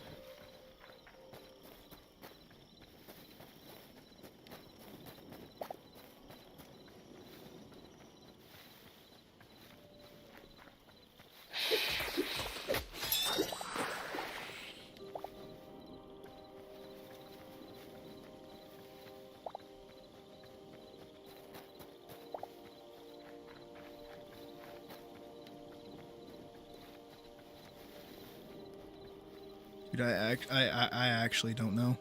Dude, I actually don't know.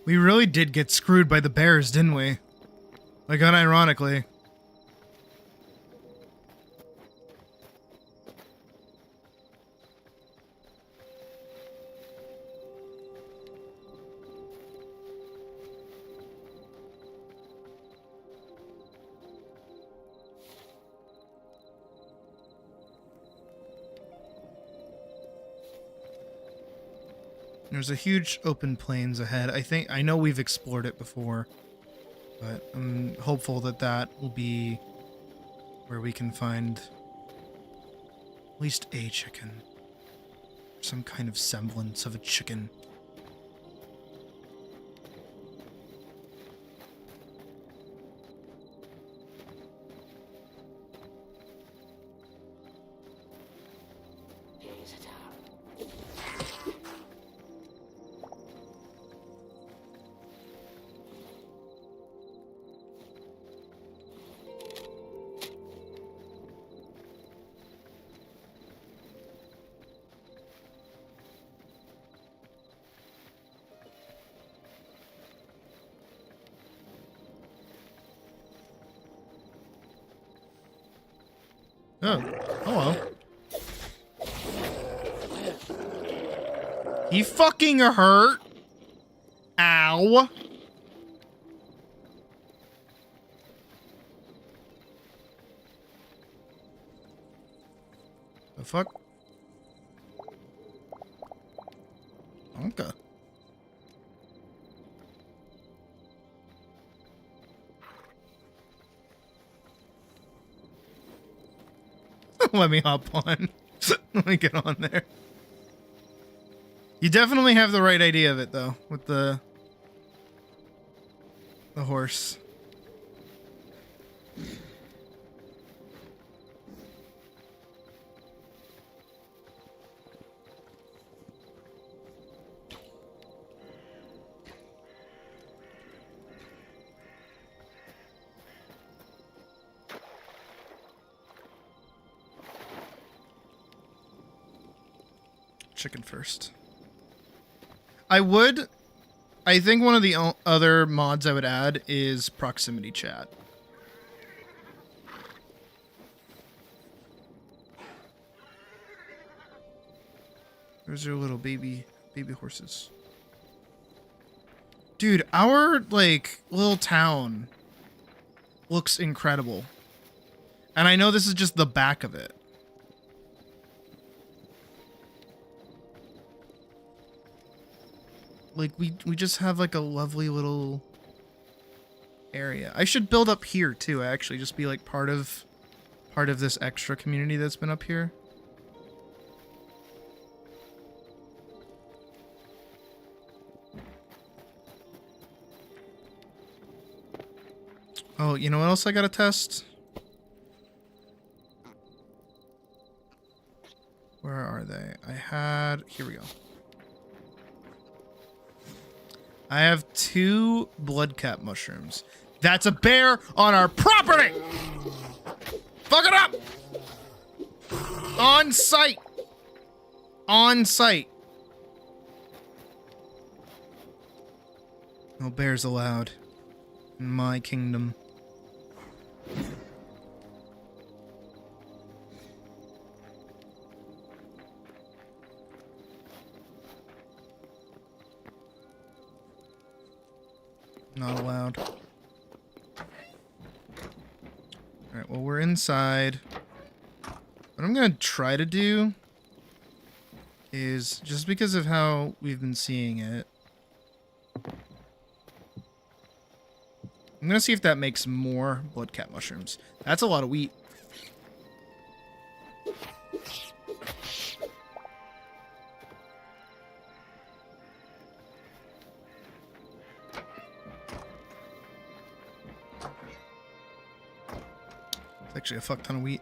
We really did get screwed by the bears, didn't we? Like, unironically. There's a huge open plains ahead. I know we've explored it before, but I'm hopeful that that will be where we can find at least a chicken. Some kind of semblance of a chicken. Oh, hello. He fucking hurt. Ow. The fuck? Okay. Let me hop on. Let me get on there. You definitely have the right idea of it, though, with the horse. Chicken first. I think one of the other mods I would add is proximity chat. There's your little baby horses. Dude, our like little town looks incredible. And I know this is just the back of it. Like, we just have, like, a lovely little area. I should build up here, too, actually. Just be, like, part of this extra community that's been up here. Oh, you know what else I gotta test? Where are they? Here we go. I have 2 blood cap mushrooms. That's a bear on our property! Fuck it up! On site! On site. No bears allowed in my kingdom. Not allowed. Alright, well, we're inside. What I'm gonna try to do is, just because of how we've been seeing it, I'm gonna see if that makes more blood cat mushrooms. That's a lot of wheat. It's actually a fuck ton of wheat.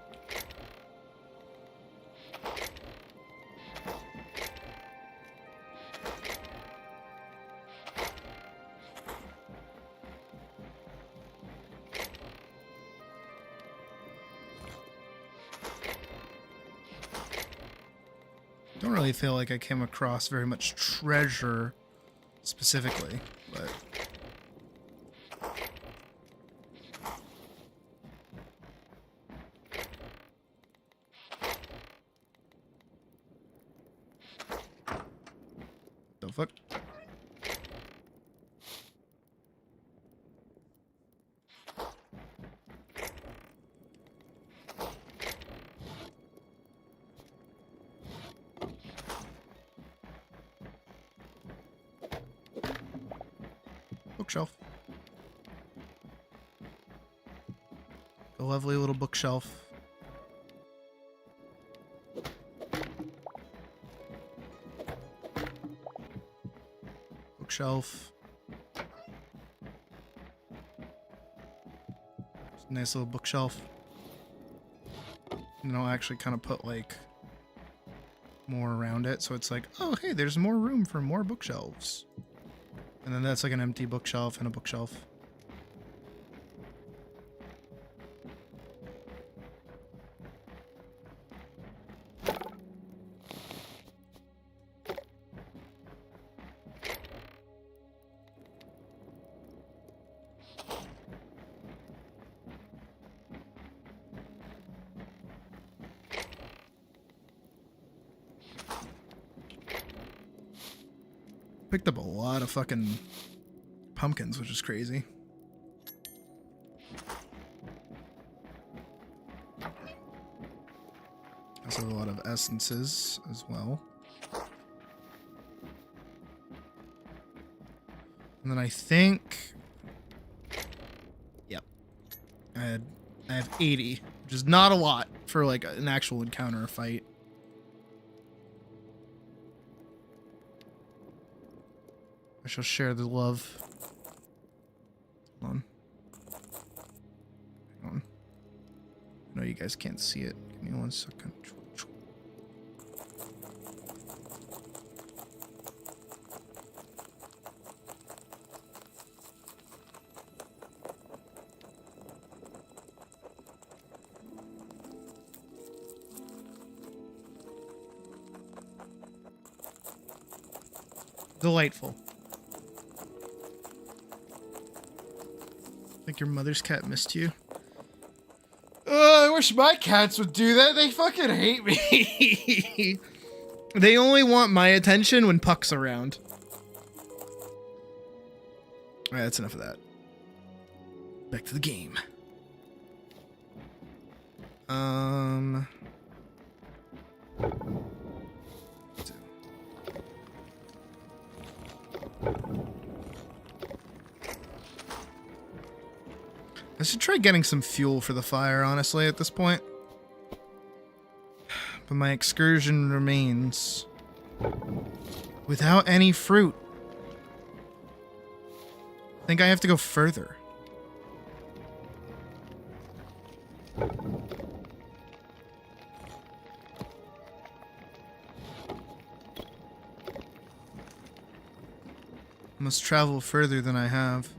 Don't really feel like I came across very much treasure specifically, but the fuck? Bookshelf. A lovely little bookshelf. Bookshelf. It's a nice little bookshelf. And I'll actually kind of put like more around it, so it's like, oh hey, there's more room for more bookshelves. And then that's like an empty bookshelf and a bookshelf. Picked up a lot of fucking pumpkins, which is crazy. Also have a lot of essences as well. And then I think, yep, I have 80, which is not a lot for like an actual encounter or fight. I shall share the love. Hold on. Hang on. I know you guys can't see it. Give me 1 second. Delightful. Like your mother's cat missed you. I wish my cats would do that. They fucking hate me. They only want my attention when Puck's around. Alright, that's enough of that. Back to the game. I should try getting some fuel for the fire, honestly, at this point. But my excursion remains without any fruit. I think I have to go further. I must travel further than I have.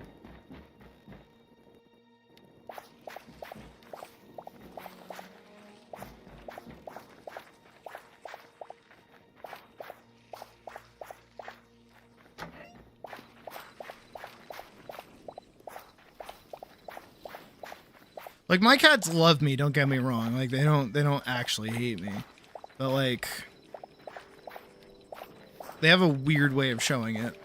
Like, my cats love me, don't get me wrong. Like, they don't actually hate me. But, like, they have a weird way of showing it.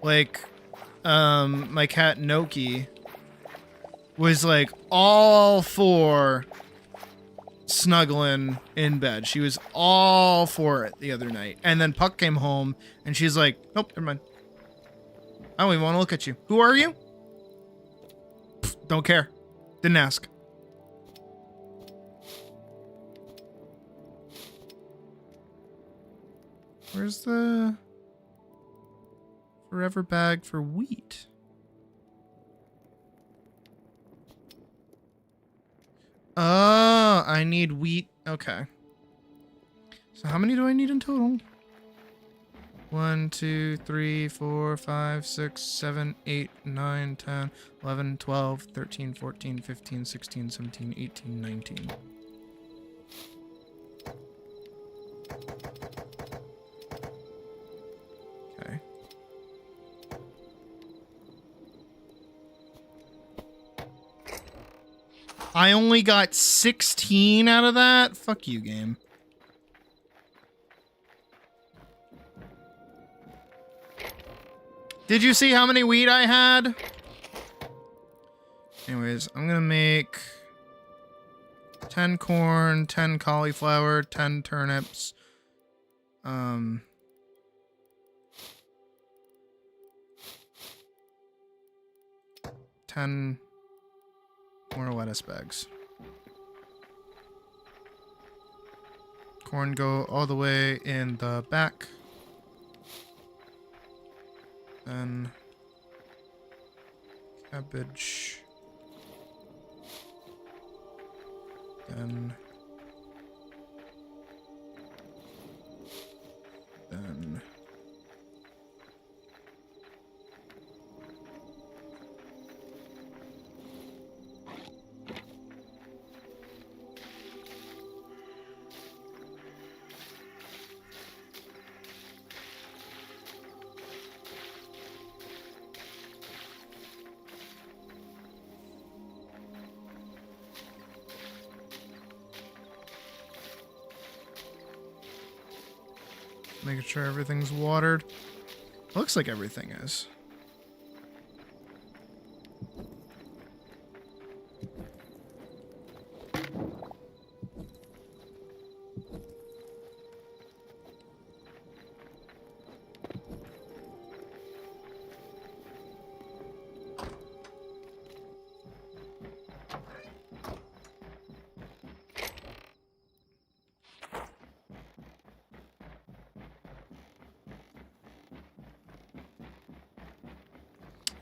Like, my cat Noki was like all for snuggling in bed. She was all for it the other night. And then Puck came home and she's like, nope, never mind. I don't even want to look at you. Who are you? Pfft, don't care. Didn't ask. Where's the forever bag for wheat? Oh, I need wheat. Okay. So how many do I need in total? 1, 2, 3, 4, 5, 6, 7, 8, 9, 10, 11, 12, 13, 14, 15, 16, 17, 18, 19. Okay. I only got 16 out of that? Fuck you, game. Did you see how many wheat I had? Anyways, I'm gonna make 10 corn, 10 cauliflower, 10 turnips. 10 more lettuce bags. Corn go all the way in the back. Then cabbage. Then making sure everything's watered. Looks like everything is.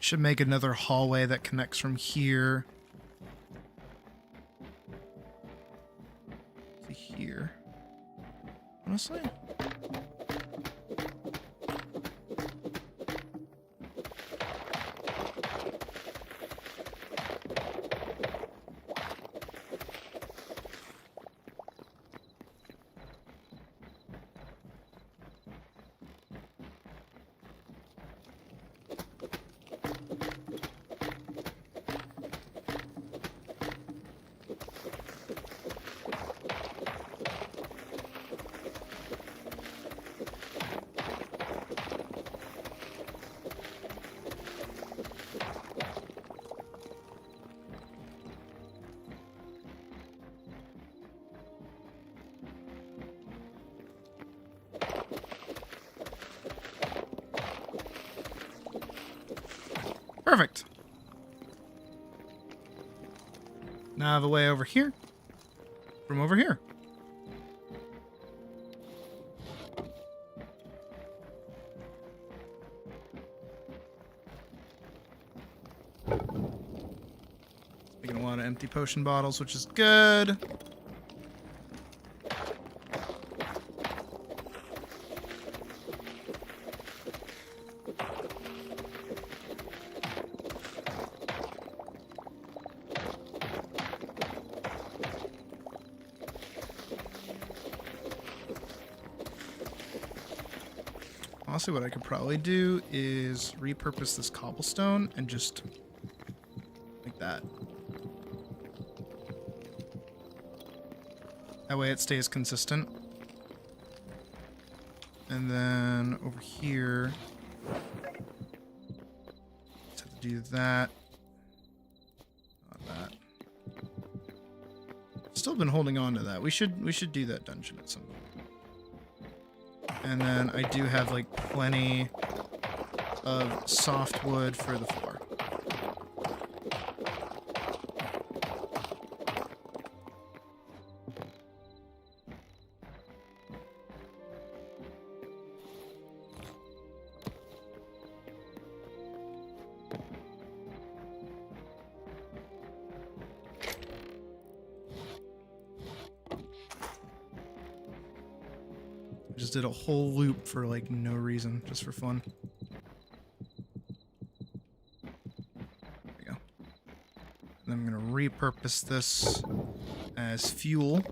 Should make another hallway that connects from here to here. Honestly. Perfect. Now I have a way over here from over here. Making a lot of empty potion bottles, which is good. Honestly, what I could probably do is repurpose this cobblestone and just like that. That way it stays consistent. And then over here, do that. Not that. Still been holding on to that. We should do that dungeon at some point. And then I do have like plenty of softwood for the floor. Just did a whole loop for like no reason, just for fun. There we go. And I'm gonna repurpose this as fuel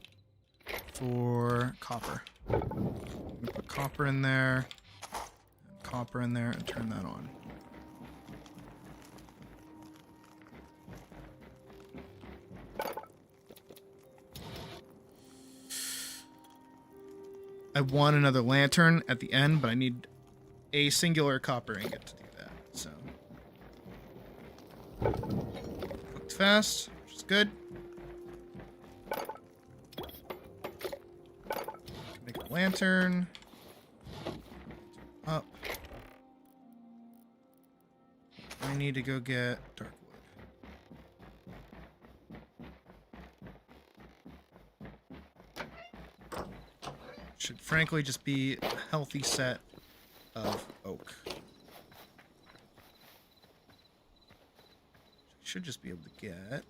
for copper. I'm gonna put copper in there, and turn that on. I want another lantern at the end, but I need a singular copper ingot to do that, so. Cooked fast, which is good. Make a lantern. Up. I need to go get dark wood. Should frankly just be a healthy set of oak. Should just be able to get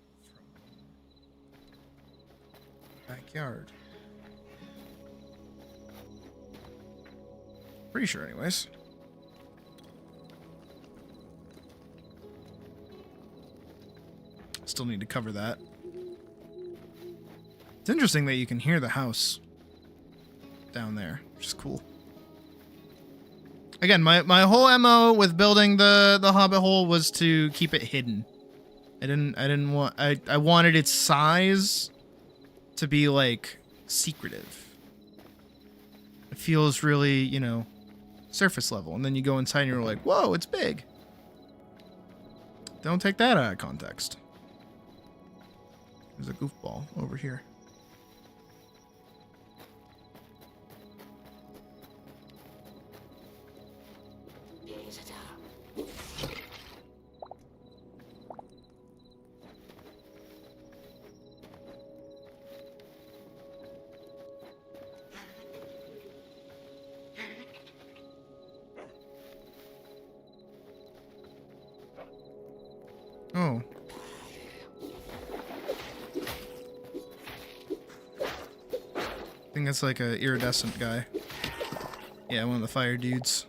from backyard. Pretty sure anyways. Still need to cover that. It's interesting that you can hear the house down there, which is cool. Again, my whole MO with building the hobbit hole was to keep it hidden. I wanted its size to be like secretive. It feels really, you know, surface level, and then you go inside and you're like, whoa, it's big. Don't take that out of context. There's a goofball over here. Oh. I think that's like a iridescent guy. Yeah, one of the fire dudes.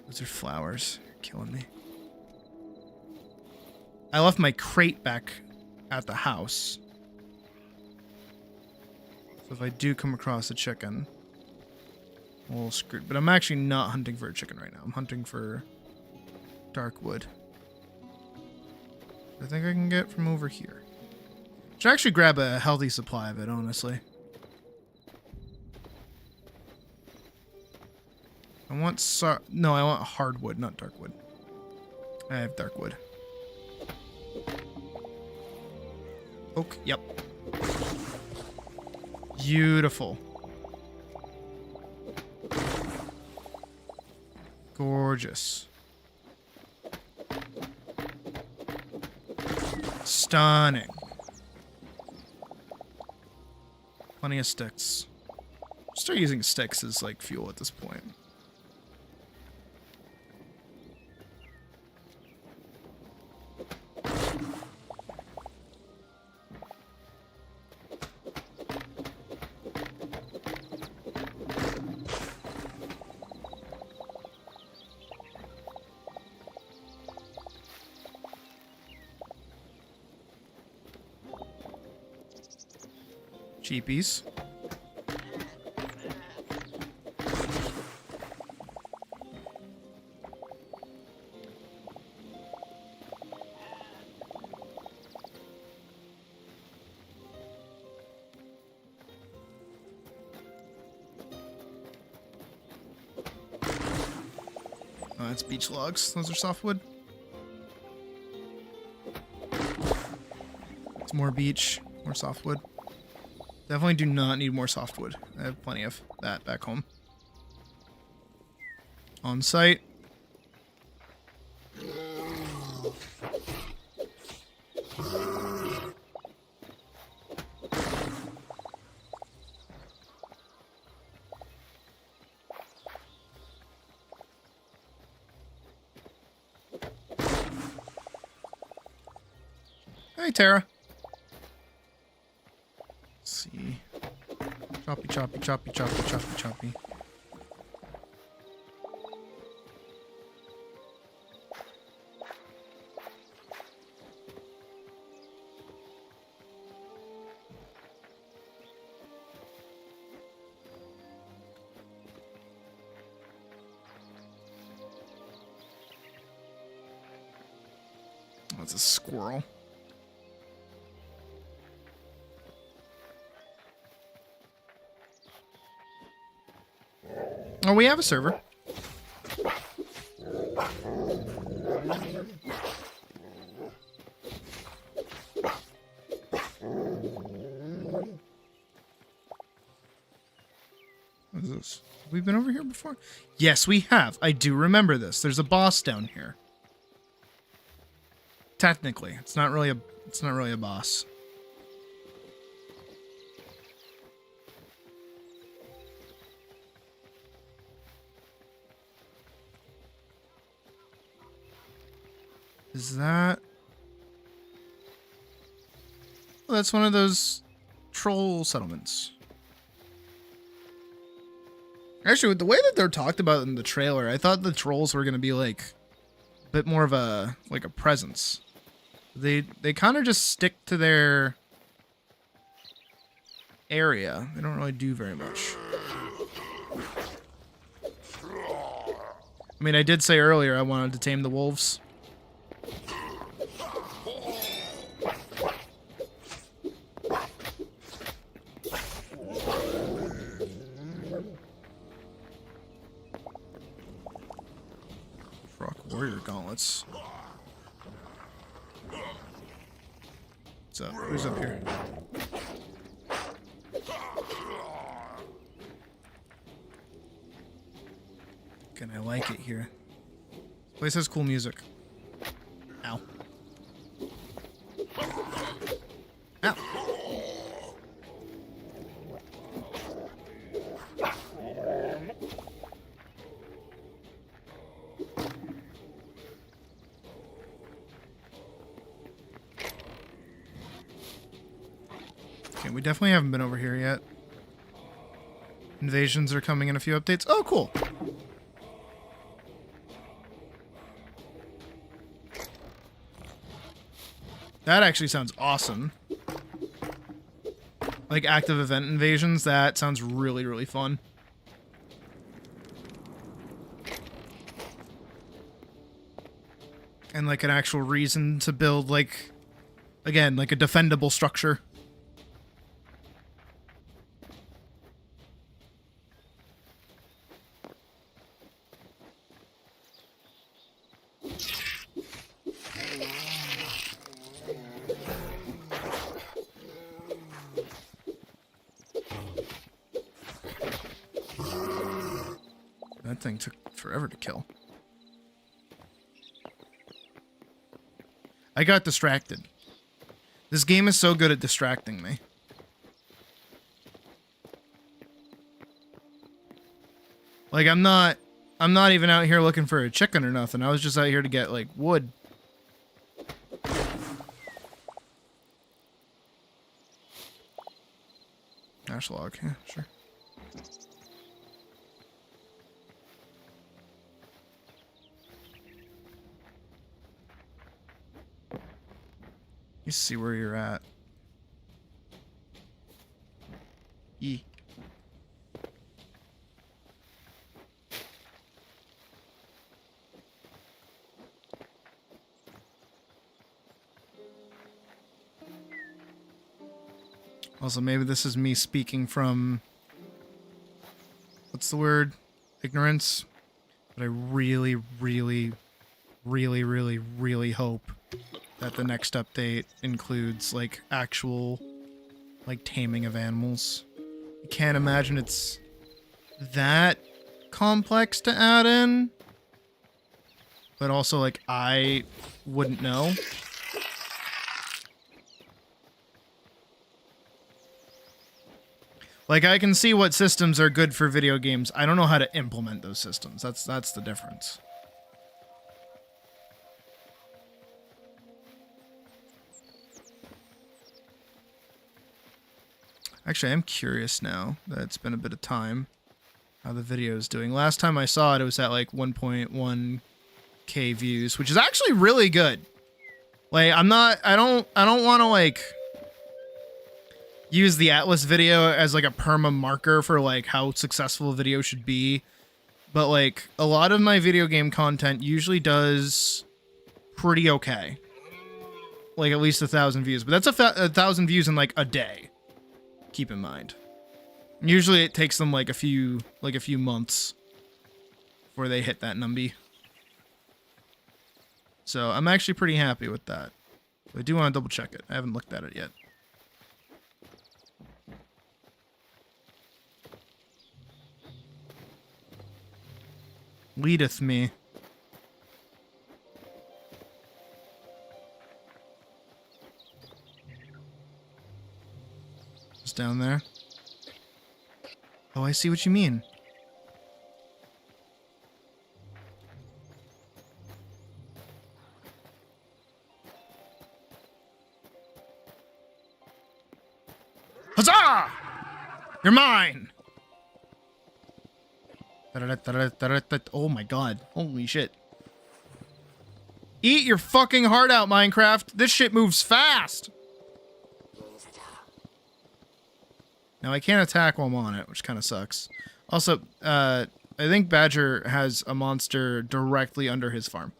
Those are flowers. You're killing me. I left my crate back at the house. So if I do come across a chicken, I'm a little screwed. But I'm actually not hunting for a chicken right now. I'm hunting for dark wood. I think I can get from over here. Should actually grab a healthy supply of it, honestly. I want no, I want hardwood, not dark wood. I have dark wood. Oak, yep. Beautiful. Gorgeous. Stunning. Plenty of sticks. Start using sticks as like fuel at this point. Cheapies. Oh, that's beech logs. Those are softwood. It's more beech, more softwood. Definitely do not need more softwood. I have plenty of that back home. On site. Hey, Tara. Let's see. Choppy, choppy, choppy, choppy, choppy, choppy. That's a squirrel. Oh, we have a server. What is this? Have we been over here before? Yes, we have. I do remember this. There's a boss down here. Technically, it's not really a boss. Is that... Oh, that's one of those troll settlements. Actually, with the way that they're talked about in the trailer, I thought the trolls were going to be like a bit more of a presence. They kind of just stick to their area. They don't really do very much. I mean, I did say earlier I wanted to tame the wolves. Rock warrior gauntlets. What's up? Who's up here? Can I like it here? This place has cool music. Ow. Ow. Okay, we definitely haven't been over here yet. Invasions are coming in a few updates. Oh, cool. That actually sounds awesome. Like active event invasions, that sounds really, really fun. And like an actual reason to build, like, again, like a defendable structure. That thing took forever to kill. I got distracted. This game is so good at distracting me. Like, I'm not even out here looking for a chicken or nothing. I was just out here to get, like, wood. Ash log, yeah, sure. You see where you're at. Yee. Also, maybe this is me speaking from... What's the word? Ignorance? But I really, really, really, really, really hope that the next update includes, like, actual, like, taming of animals. I can't imagine it's that complex to add in. But also, like, I wouldn't know. Like, I can see what systems are good for video games. I don't know how to implement those systems. That's the difference. Actually, I'm curious now that it's been a bit of time how the video is doing. Last time I saw it, it was at like 1.1k views, which is actually really good. Like, I don't want to like use the Atlas video as like a perma marker for like how successful a video should be. But like a lot of my video game content usually does pretty okay. Like at least 1,000 views, but that's a 1,000 views in like a day. Keep in mind. Usually it takes them like a few months before they hit that numby. So I'm actually pretty happy with that. But I do want to double check it. I haven't looked at it yet. Leadeth me. It's down there. Oh, I see what you mean. Huzzah! You're mine! Oh my god. Holy shit. Eat your fucking heart out, Minecraft. This shit moves fast. Now I can't attack while I'm on it, which kind of sucks. Also, I think Badger has a monster directly under his farm.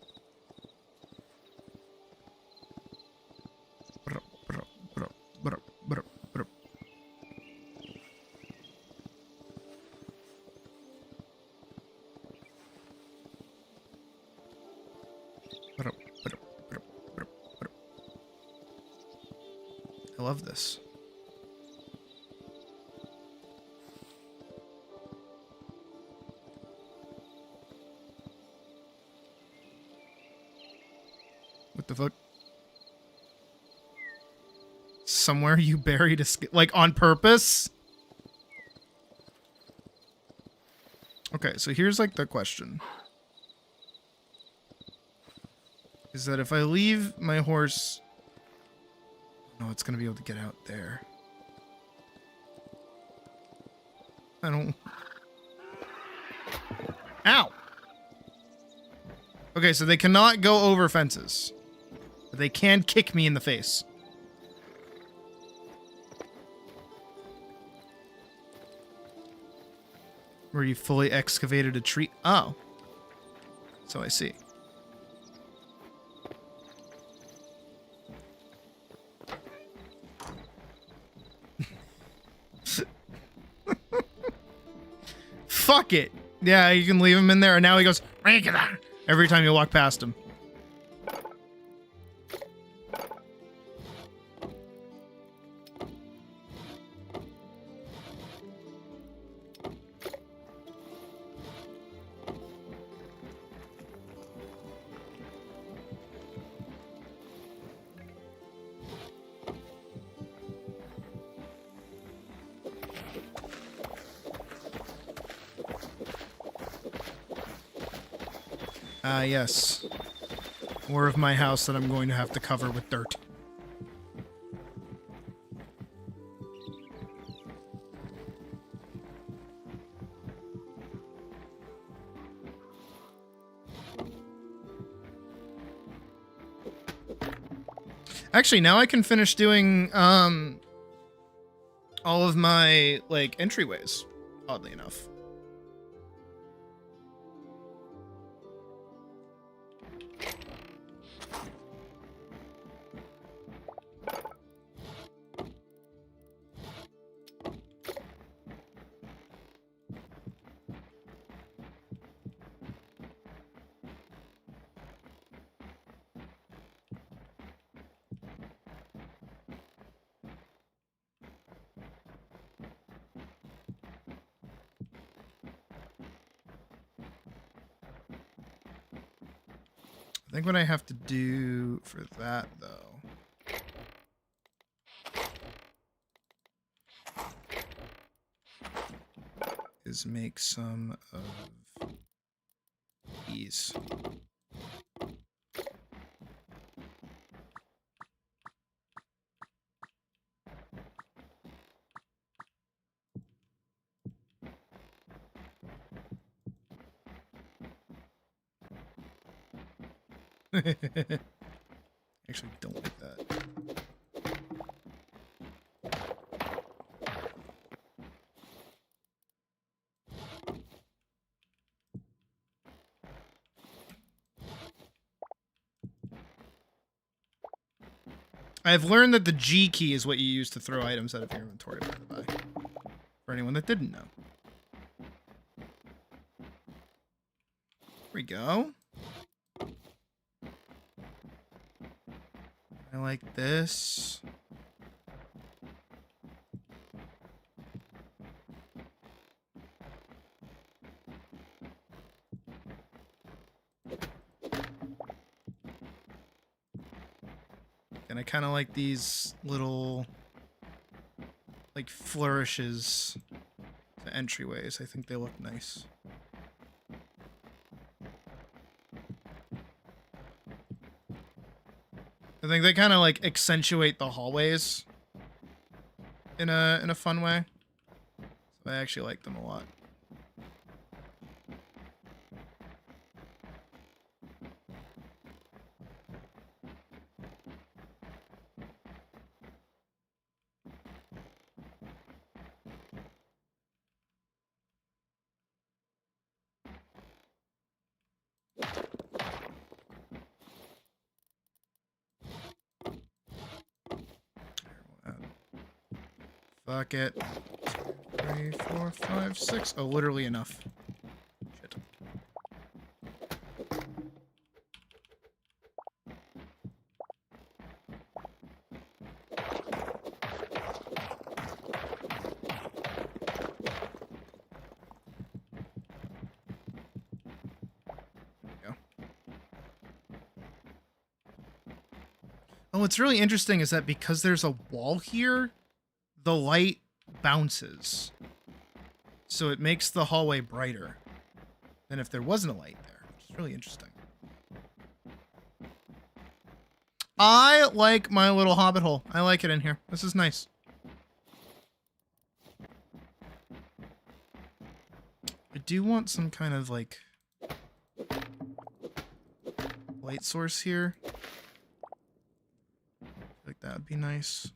I love this. What the fuck? Somewhere you buried a like on purpose? Okay, so here's like the question. Is that if I leave my horse... No, it's gonna be able to get out there. I don't... Ow! Okay, so they cannot go over fences. But they can kick me in the face. Where you fully excavated a tree. Oh. So I see. Fuck it. Yeah, you can leave him in there, and now he goes every time you walk past him. Yes. More of my house that I'm going to have to cover with dirt. Actually, now I can finish doing, all of my, like, entryways, oddly enough. I think what I have to do for that, though, is make some of these. Actually, don't like that. I've learned that the G key is what you use to throw items out of your inventory, by the way. For anyone that didn't know. Here we go. I like this. And I kind of like these little, like, flourishes to entryways. I think they look nice. I think they kind of like accentuate the hallways in a fun way. So I actually like them a lot. Fuck it. 3, 4, 5, 6. Oh, literally enough. Shit. There we go. Oh, what's really interesting is that because there's a wall here, the light bounces. So it makes the hallway brighter than if there wasn't a light there. It's really interesting. I like my little hobbit hole. I like it in here. This is nice. I do want some kind of like light source here. Like that would be nice.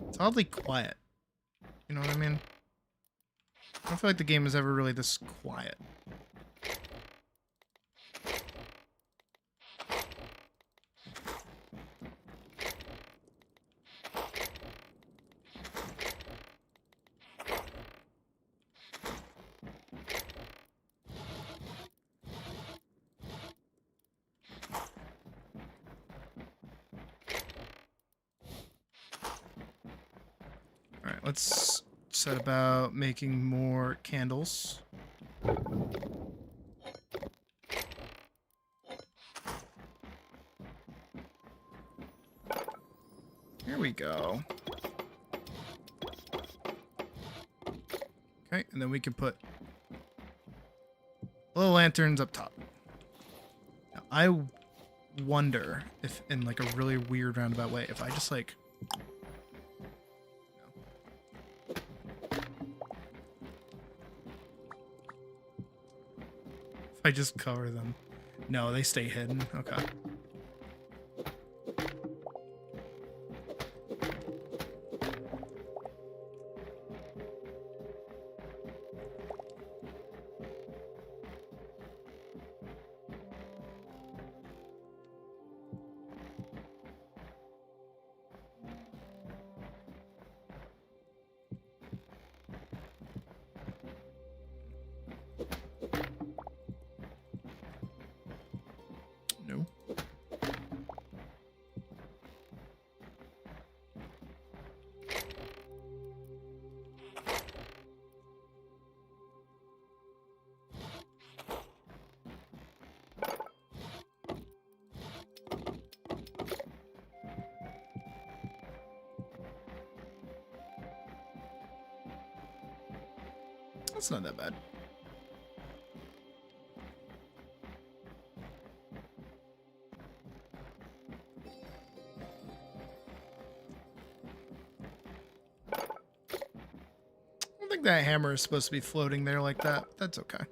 It's oddly quiet. You know what I mean? I don't feel like the game is ever really this quiet. Alright, let's set about making more candles. Here we go. Okay, and then we can put little lanterns up top. Now, I wonder if, in like a really weird roundabout way, if I just like... If I just cover them. No, they stay hidden. Okay. No. That's not that bad. I don't think that hammer is supposed to be floating there like that. But that's okay.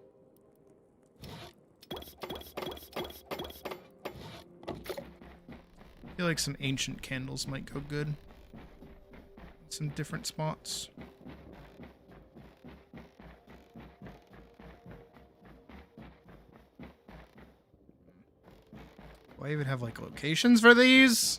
I feel like some ancient candles might go good. Some different spots. Do I even have like locations for these?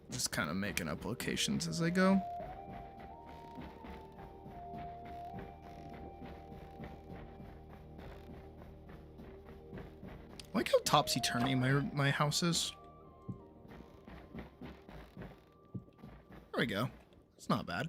Just kind of making up locations as I go. I like how topsy-turvy my house is. There we go. It's not bad.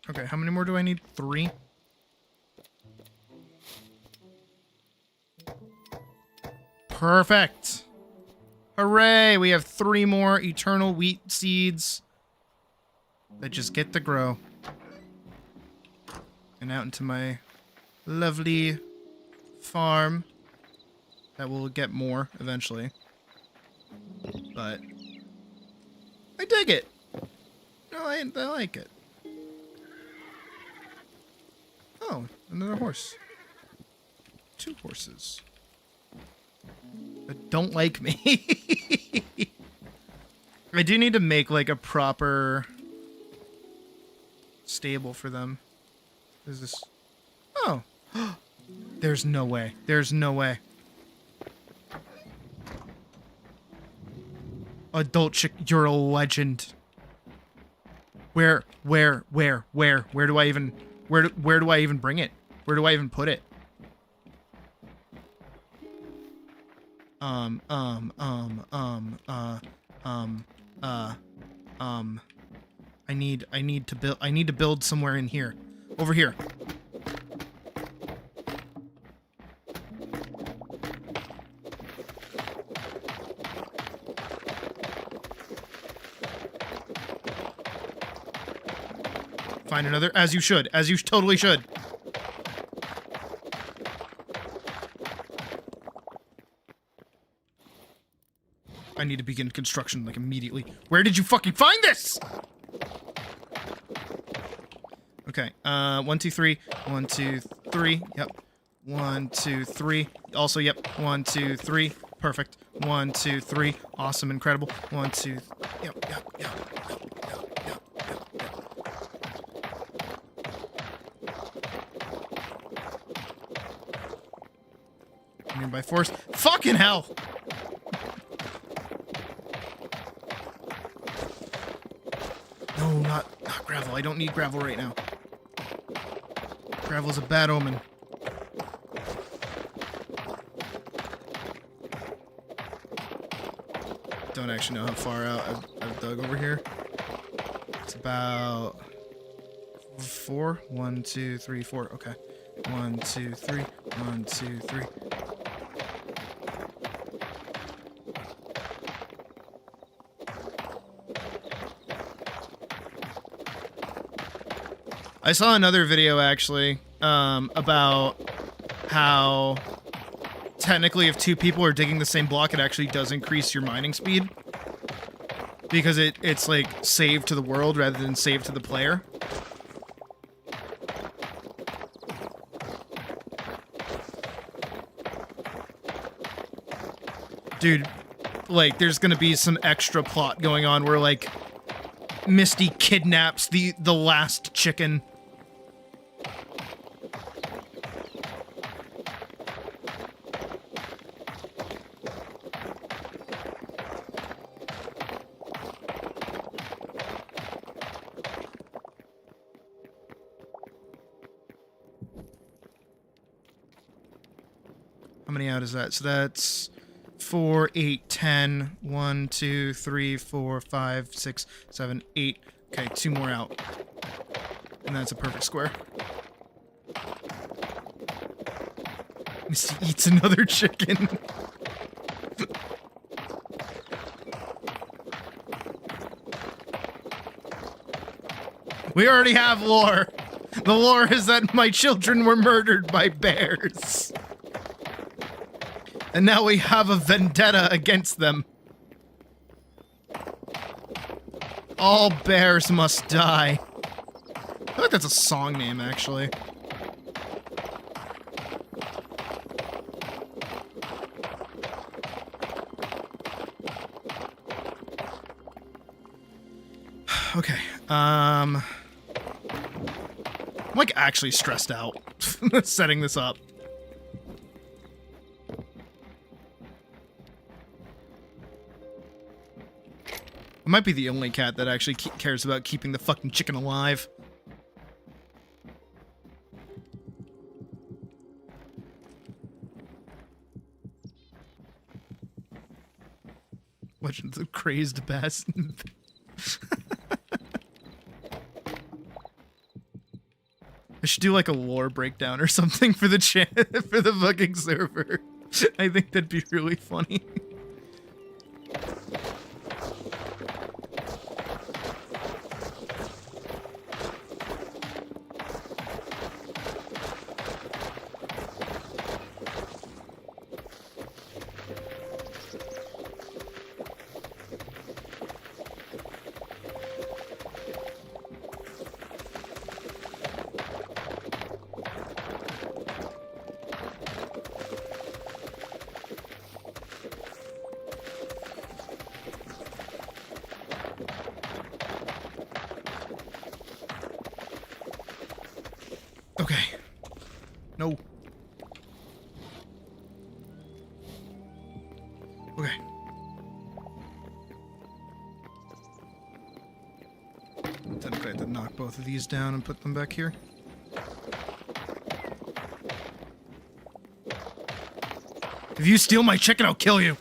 Okay, how many more do I need? 3? Perfect. Hooray! We have 3 more eternal wheat seeds that just get to grow. And out into my lovely farm that will get more eventually. But I dig it. No, I like it. Oh, another horse. 2 horses. That don't like me. I do need to make like a proper stable for them. Is this? Oh, there's no way. There's no way. Adult chick, you're a legend. Where do I even? Where do I even bring it? Where do I even put it? I need to build somewhere in here. Over here. Find another, as you should, as you totally should. I need to begin construction like immediately. Where did you fucking find this? Okay, 1, 2, 3. 1, 2, 3. Yep. 1, 2, 3. Also, yep. 1, 2, 3. Perfect. 1, 2, 3. Awesome, incredible. 1, 2. Yep. Nearby forest. Fucking hell! No, not gravel. I don't need gravel right now. Gravel's a bad omen. Don't actually know how far out I've dug over here. It's about 4. 1, 2, 3, 4. Okay. 1, 2, 3. 1, 2, 3. I saw another video actually about how technically if 2 people are digging the same block, it actually does increase your mining speed because it's like saved to the world rather than saved to the player. Dude, like there's gonna be some extra plot going on where like Misty kidnaps the last chicken. many out is that? So that's 4, 8, 10. 1, 2, 3, 4, 5, 6, 7, 8. Okay, 2 more out. And that's a perfect square. Misty eats another chicken. We already have lore. The lore is that my children were murdered by bears. And now we have a vendetta against them. All bears must die. I feel like that's a song name, actually. Okay, I'm like actually stressed out setting this up. I might be the only cat that actually cares about keeping the fucking chicken alive. Watching the crazed bass. I should do like a lore breakdown or something for the for the fucking server. I think that'd be really funny. Okay. No. Okay. Technically I have to knock both of these down and put them back here. If you steal my chicken, I'll kill you.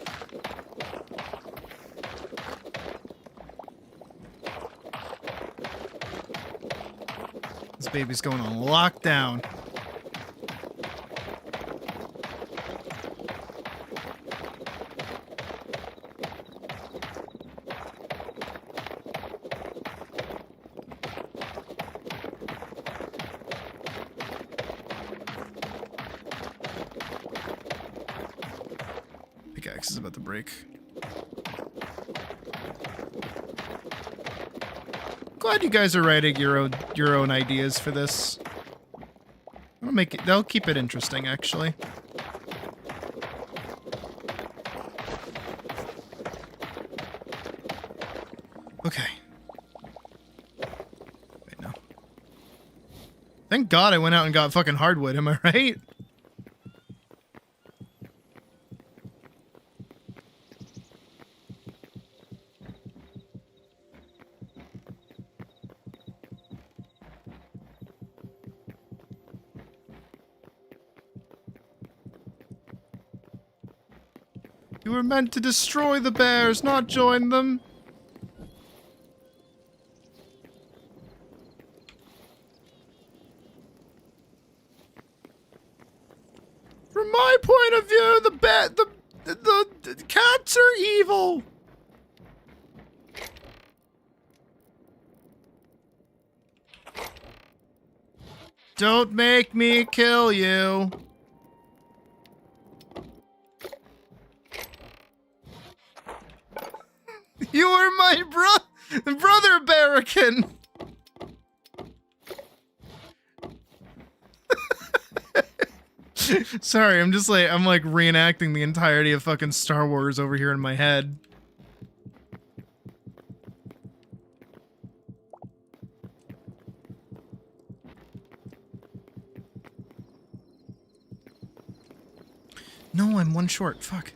This baby's going on lockdown. Pickaxe is about to break. Glad you guys are writing your own ideas for this. They'll keep it interesting, actually. Okay. Wait, no. Thank God I went out and got fucking hardwood, am I right? You were meant to destroy the bears, not join them. From my point of view, the cats are evil. Don't make me kill you. You were my brother Barracan! Sorry, I'm like reenacting the entirety of fucking Star Wars over here in my head. No, I'm one short. Fuck.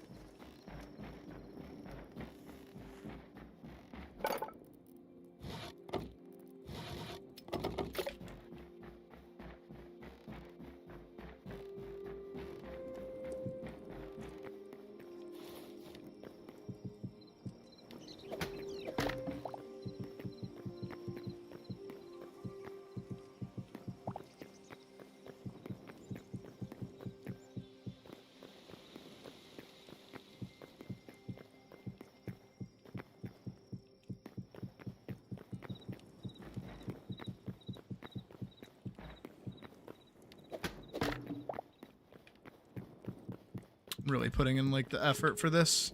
really putting in like the effort for this.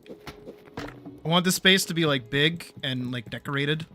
I want the space to be like big and like decorated.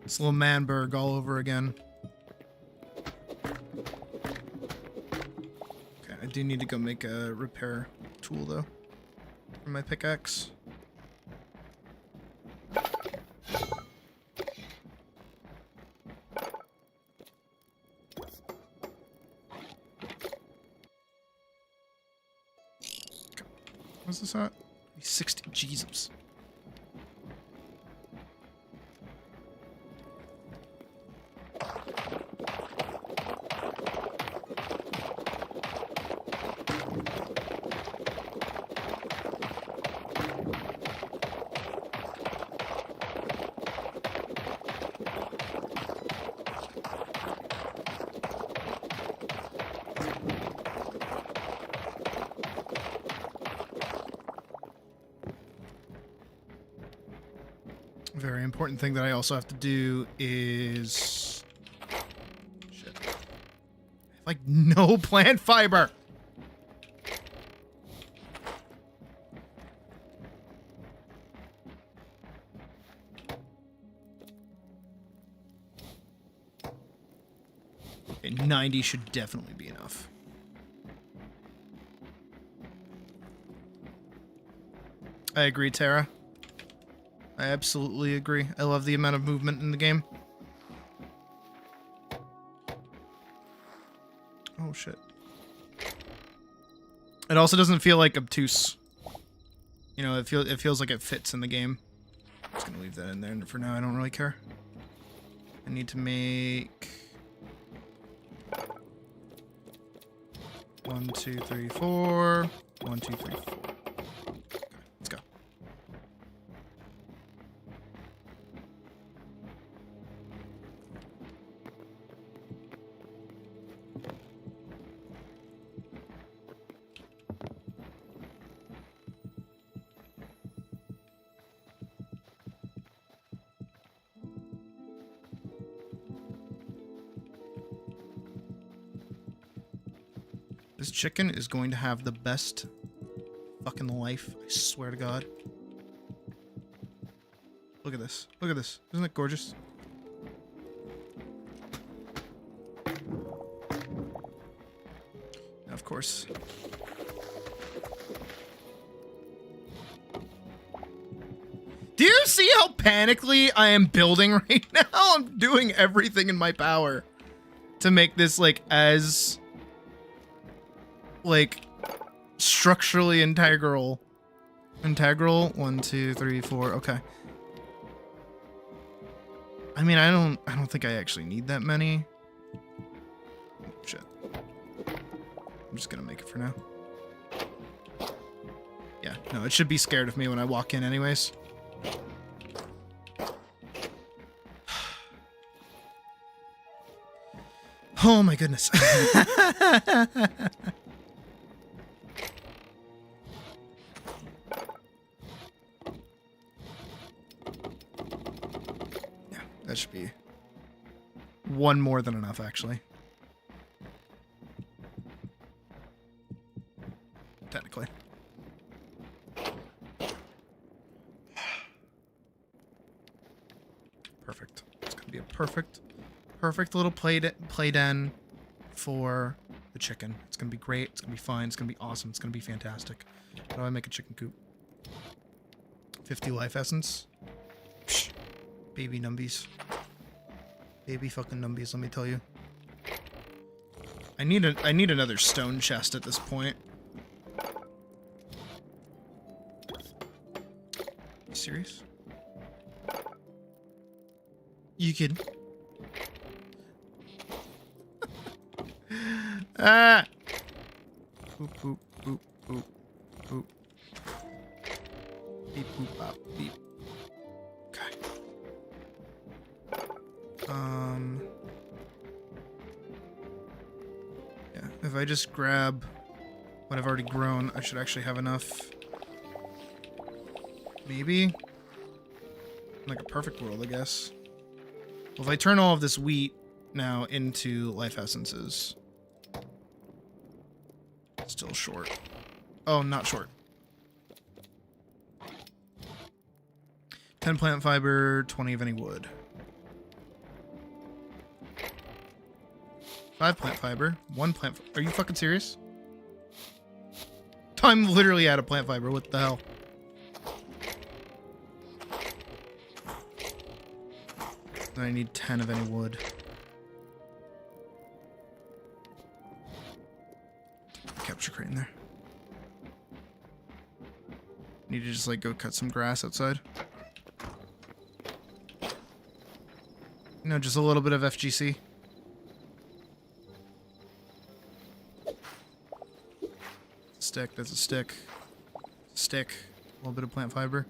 It's little Manberg all over again. Okay, I do need to go make a repair tool though for my pickaxe. What's this at? 60. Jesus. Very important thing that I also have to do is... Shit. I have, like, no plant fiber! Okay, 90 should definitely be enough. I agree, Tara. I absolutely agree. I love the amount of movement in the game. Oh, shit. It also doesn't feel like obtuse. You know, it feels like it fits in the game. I'm just gonna leave that in there for now. I don't really care. I need to make... 1, 2, 3, 4. 1, 2, 3, 4. Okay, let's go. This chicken is going to have the best fucking life. I swear to God. Look at this. Look at this. Isn't it gorgeous? Of course. Do you see how panically I am building right now? I'm doing everything in my power to make this like as like structurally integral. 1, 2, 3, 4. Okay. I mean, I don't think I actually need that many. Oh, shit. I'm just gonna make it for now. Yeah, no, it should be scared of me when I walk in anyways. Oh my goodness. That should be one more than enough, actually. Technically. Perfect. It's gonna be a perfect little play den for the chicken. It's gonna be great. It's gonna be fine. It's gonna be awesome. It's gonna be fantastic. How do I make a chicken coop? 50 life essence. Psh. Baby numbies. Baby fucking numbies, let me tell you. I need another stone chest at this point. You serious? You kidding? Ah! Boop, boop, boop, boop, boop. Beep, boop, bop, beep. Okay. Yeah, if I just grab what I've already grown, I should actually have enough. Maybe? Like a perfect world, I guess. Well, if I turn all of this wheat now into life essences. Still short. Oh, not short. 10 plant fiber, 20 of any wood. 5 plant fiber, 1 plant Are you fucking serious? I'm literally out of plant fiber, what the hell? Then I need 10 of any wood. Capture crate in there. Need to just like go cut some grass outside. No, just a little bit of FGC. Stick, that's a stick. Stick. A little bit of plant fiber.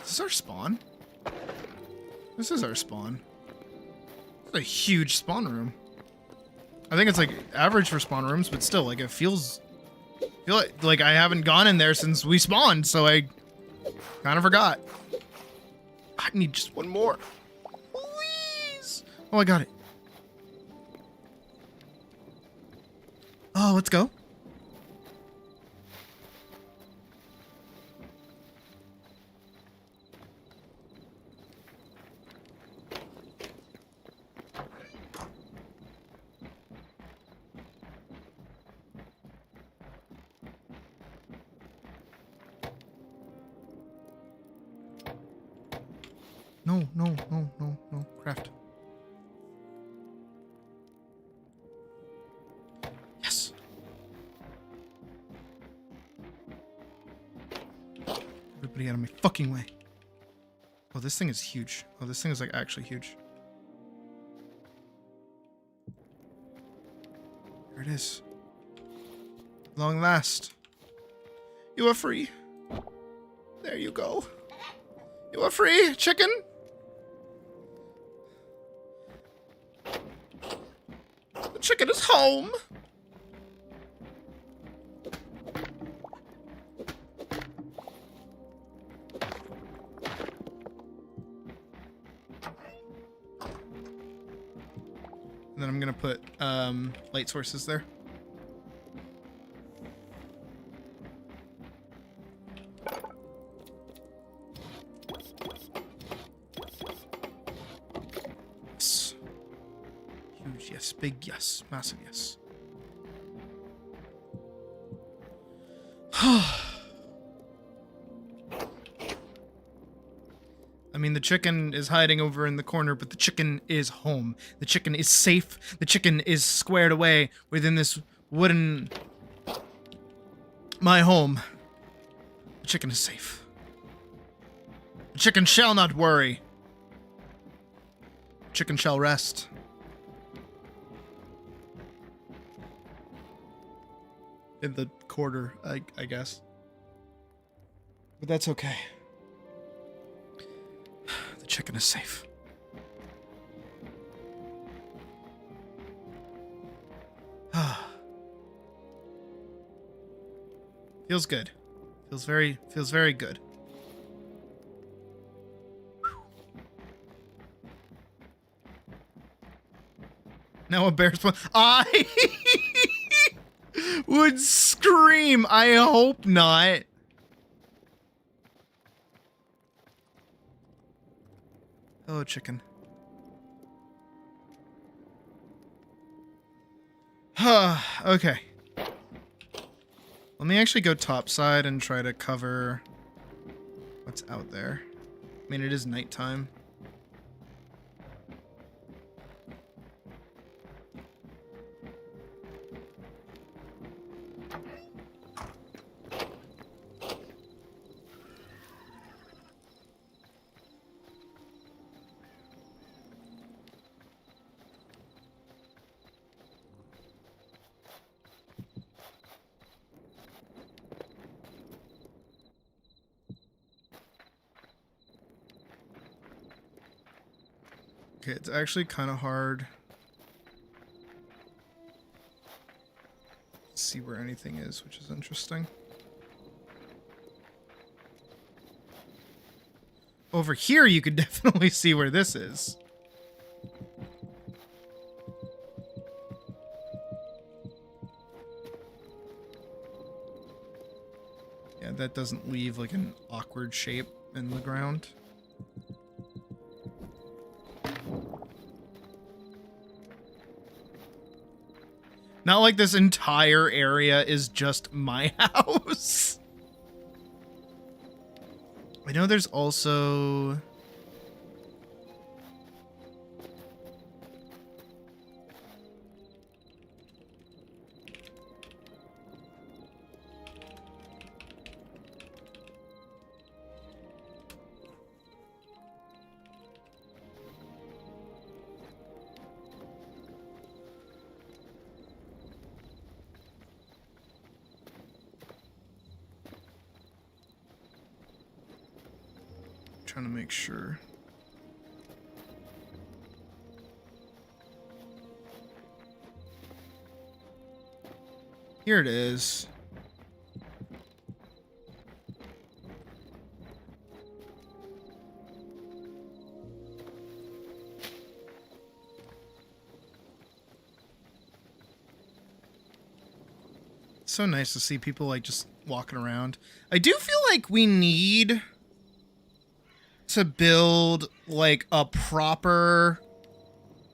Is this our spawn? This is our spawn. It's a huge spawn room. I think it's like average for spawn rooms, but still, like it feels like I haven't gone in there since we spawned, so I kind of forgot. I need just one more. Please. Oh, I got it. Oh, let's go. No, no, no, no, no. Craft. Yes. Everybody out of my fucking way. Oh, this thing is huge. Oh, this thing is like actually huge. There it is. Long last. You are free. There you go. You are free, chicken. The chicken is home. And then I'm gonna put light sources there. Yes. Huge yes, big yes, massive yes. I mean, the chicken is hiding over in the corner, but the chicken is home. The chicken is safe. The chicken is squared away within this wooden... my home. The chicken is safe. The chicken shall not worry. The chicken shall rest. In the quarter, I guess. But that's okay. The chicken is safe. Feels good. Feels very good. Now a bear spawn. I would scream. I hope not. Hello, chicken. Okay. Let me actually go topside and try to cover what's out there. I mean, it is nighttime. Okay, it's actually kind of hard to see where anything is, which is interesting. Over here, you could definitely see where this is. Yeah, that doesn't leave like an awkward shape in the ground. Not like this entire area is just my house. I know there's also... trying to make sure. Here it is. It's so nice to see people like just walking around. I do feel like we need to build like a proper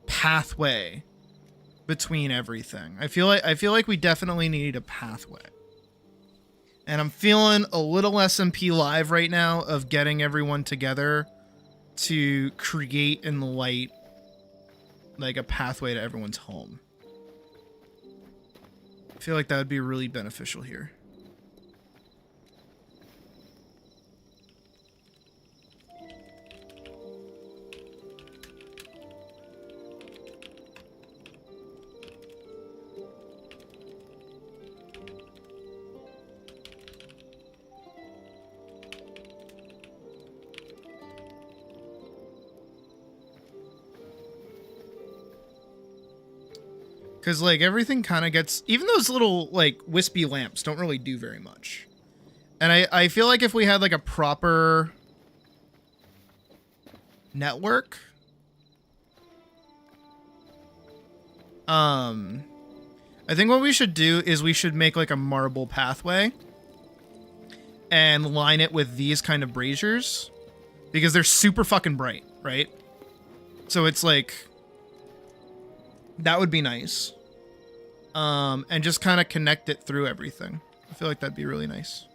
pathway between everything. I feel like we definitely need a pathway. And I'm feeling a little SMP live right now of getting everyone together to create and light like a pathway to everyone's home. I feel like that would be really beneficial here. Because, like, everything kind of gets... Even those little, like, wispy lamps don't really do very much. And I feel like if we had, like, a proper network... I think what we should do is we should make, like, a marble pathway. And line it with these kind of braziers. Because they're super fucking bright, right? So it's, like... That would be nice. And just kind of connect it through everything. I feel like that'd be really nice.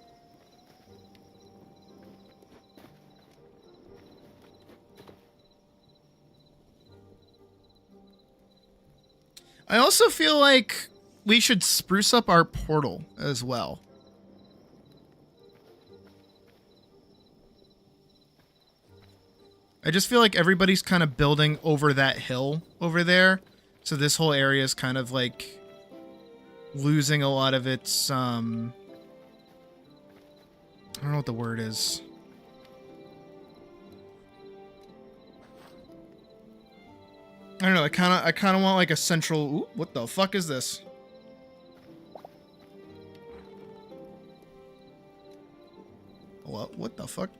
I also feel like we should spruce up our portal as well. I just feel like everybody's kind of building over that hill over there. So this whole area is kind of like losing a lot of its, I don't know what the word is. I don't know. I kind of want like a central. Ooh, what the fuck is this? What the fuck?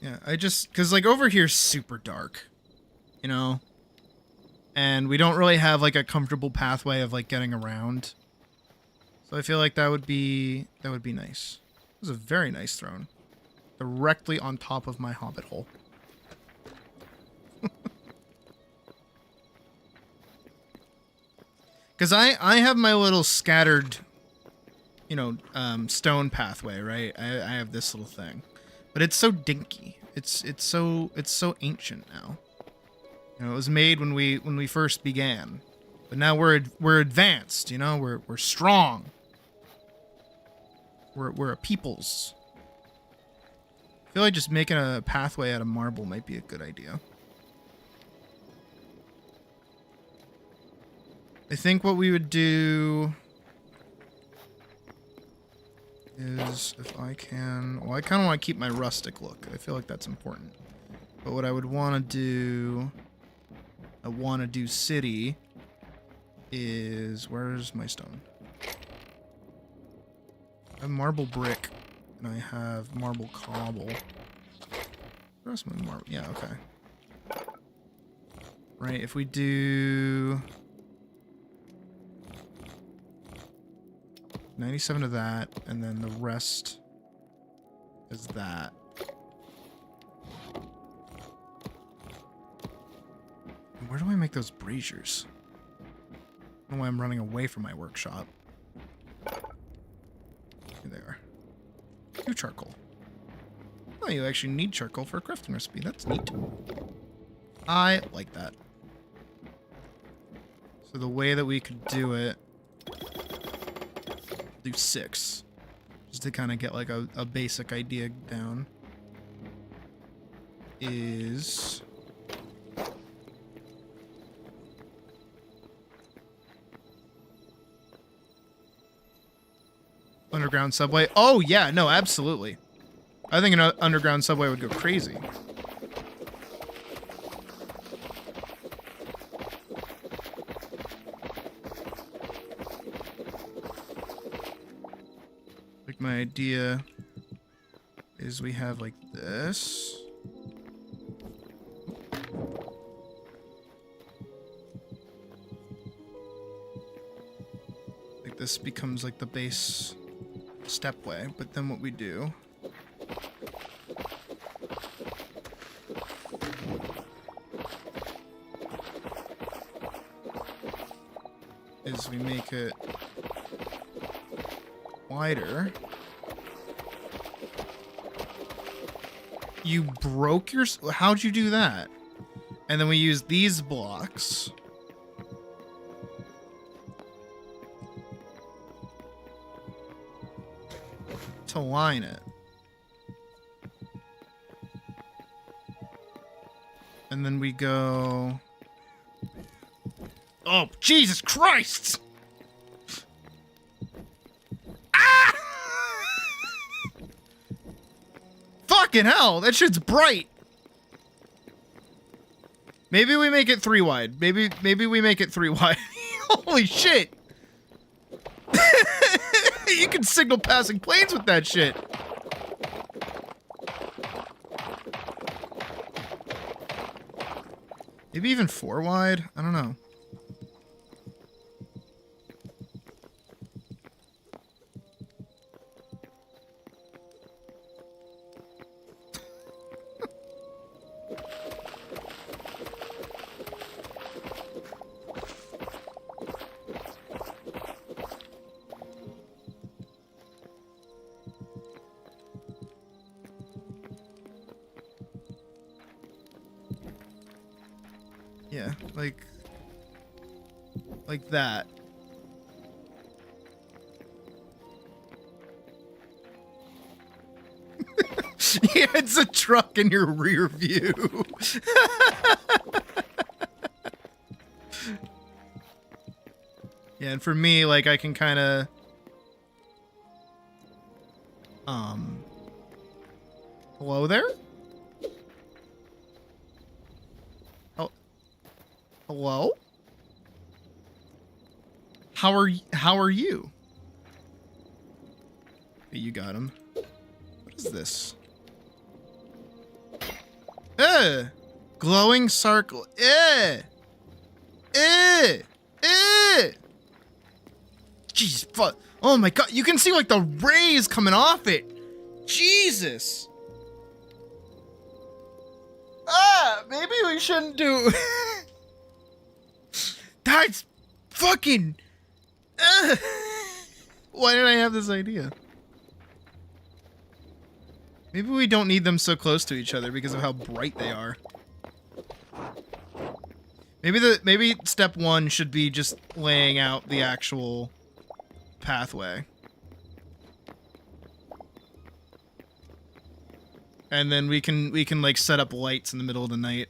Yeah, because like over here is super dark, you know, and we don't really have like a comfortable pathway of like getting around. So I feel like that would be nice. This is a very nice throne, directly on top of my hobbit hole. Because I have my little scattered, you know, stone pathway, right? I have this little thing. But it's so dinky. It's so ancient now. You know, it was made when we first began, but now we're advanced. You know, we're strong. We're a peoples. I feel like just making a pathway out of marble might be a good idea. I think what we would do is if I can... Well, I kind of want to keep my rustic look. I feel like that's important. But what I would want to do... I want to do city is... Where's my stone? I have marble brick, and I have marble cobble. Where's my marble? Yeah, okay. Right, if we do... 97 of that, and then the rest is that. Where do I make those braziers? I don't know why I'm running away from my workshop. Here they are. 2 charcoal. Oh, you actually need charcoal for a crafting recipe. That's neat. I like that. So the way that we could do it... do 6 just to kind of get like a basic idea down is underground subway. Oh yeah, no, absolutely. I think an underground subway would go crazy. My idea is we have like this. Like this becomes like the base stepway, but then what we do is we make it wider. You broke your... How'd you do that? And then we use these blocks. To line it. And then we go... Oh, Jesus Christ! Fucking hell, that shit's bright. Maybe we make it 3 wide. Maybe we make it 3 wide. Holy shit. You can signal passing planes with that shit. Maybe even 4 wide? I don't know. Yeah, like that. Yeah, it's a truck in your rear view. Yeah, and for me, like, I can kind of... Hello there? Oh. Hello? How are you? You got him. What is this? Glowing circle. Jeez, fuck. Oh my god, you can see like the rays coming off it. Jesus. Maybe we shouldn't do... That's fucking... Why did I have this idea? Maybe we don't need them so close to each other because of how bright they are. Maybe step 1 should be just laying out the actual pathway. And then we can like set up lights in the middle of the night.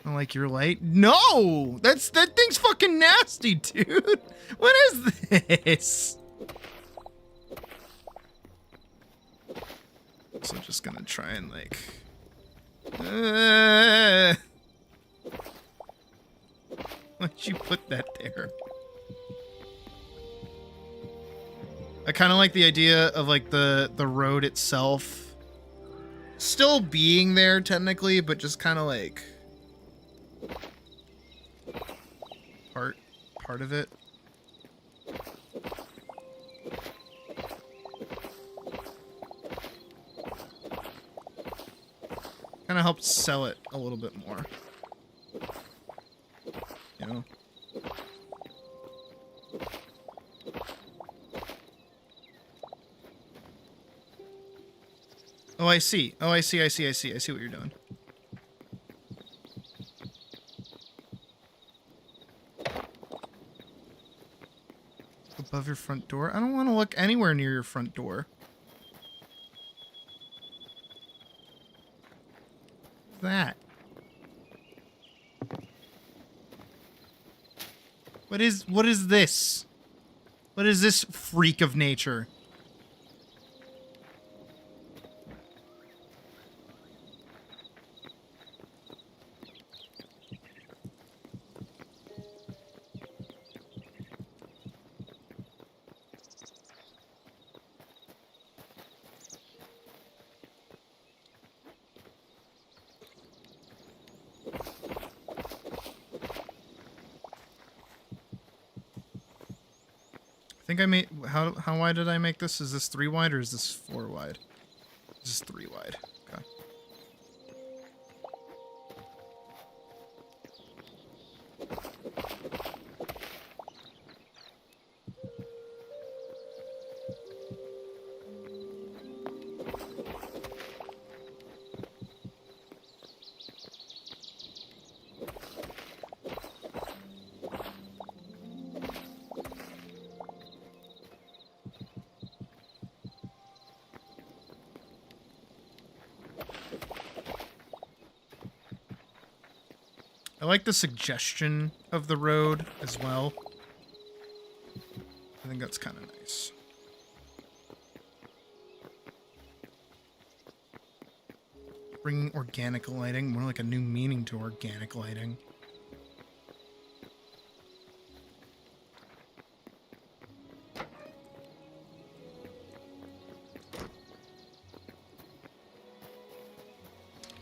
I like your light. No! That thing's fucking nasty, dude! What is this? So I'm just gonna try and like... Why'd you put that there? I kind of like the idea of like the road itself still being there technically, but just kind of like part of it. Kind of helps sell it a little bit more. You know? Oh, I see. Oh, I see. I see what you're doing. Above your front door? I don't want to look anywhere near your front door. What's that? What is this? What is this freak of nature? I think I made... How wide did I make this? Is this 3 wide or is this 4 wide? This is 3 wide. Okay. I like the suggestion of the road as well. I think that's kind of nice. Bringing organic lighting, more like a new meaning to organic lighting.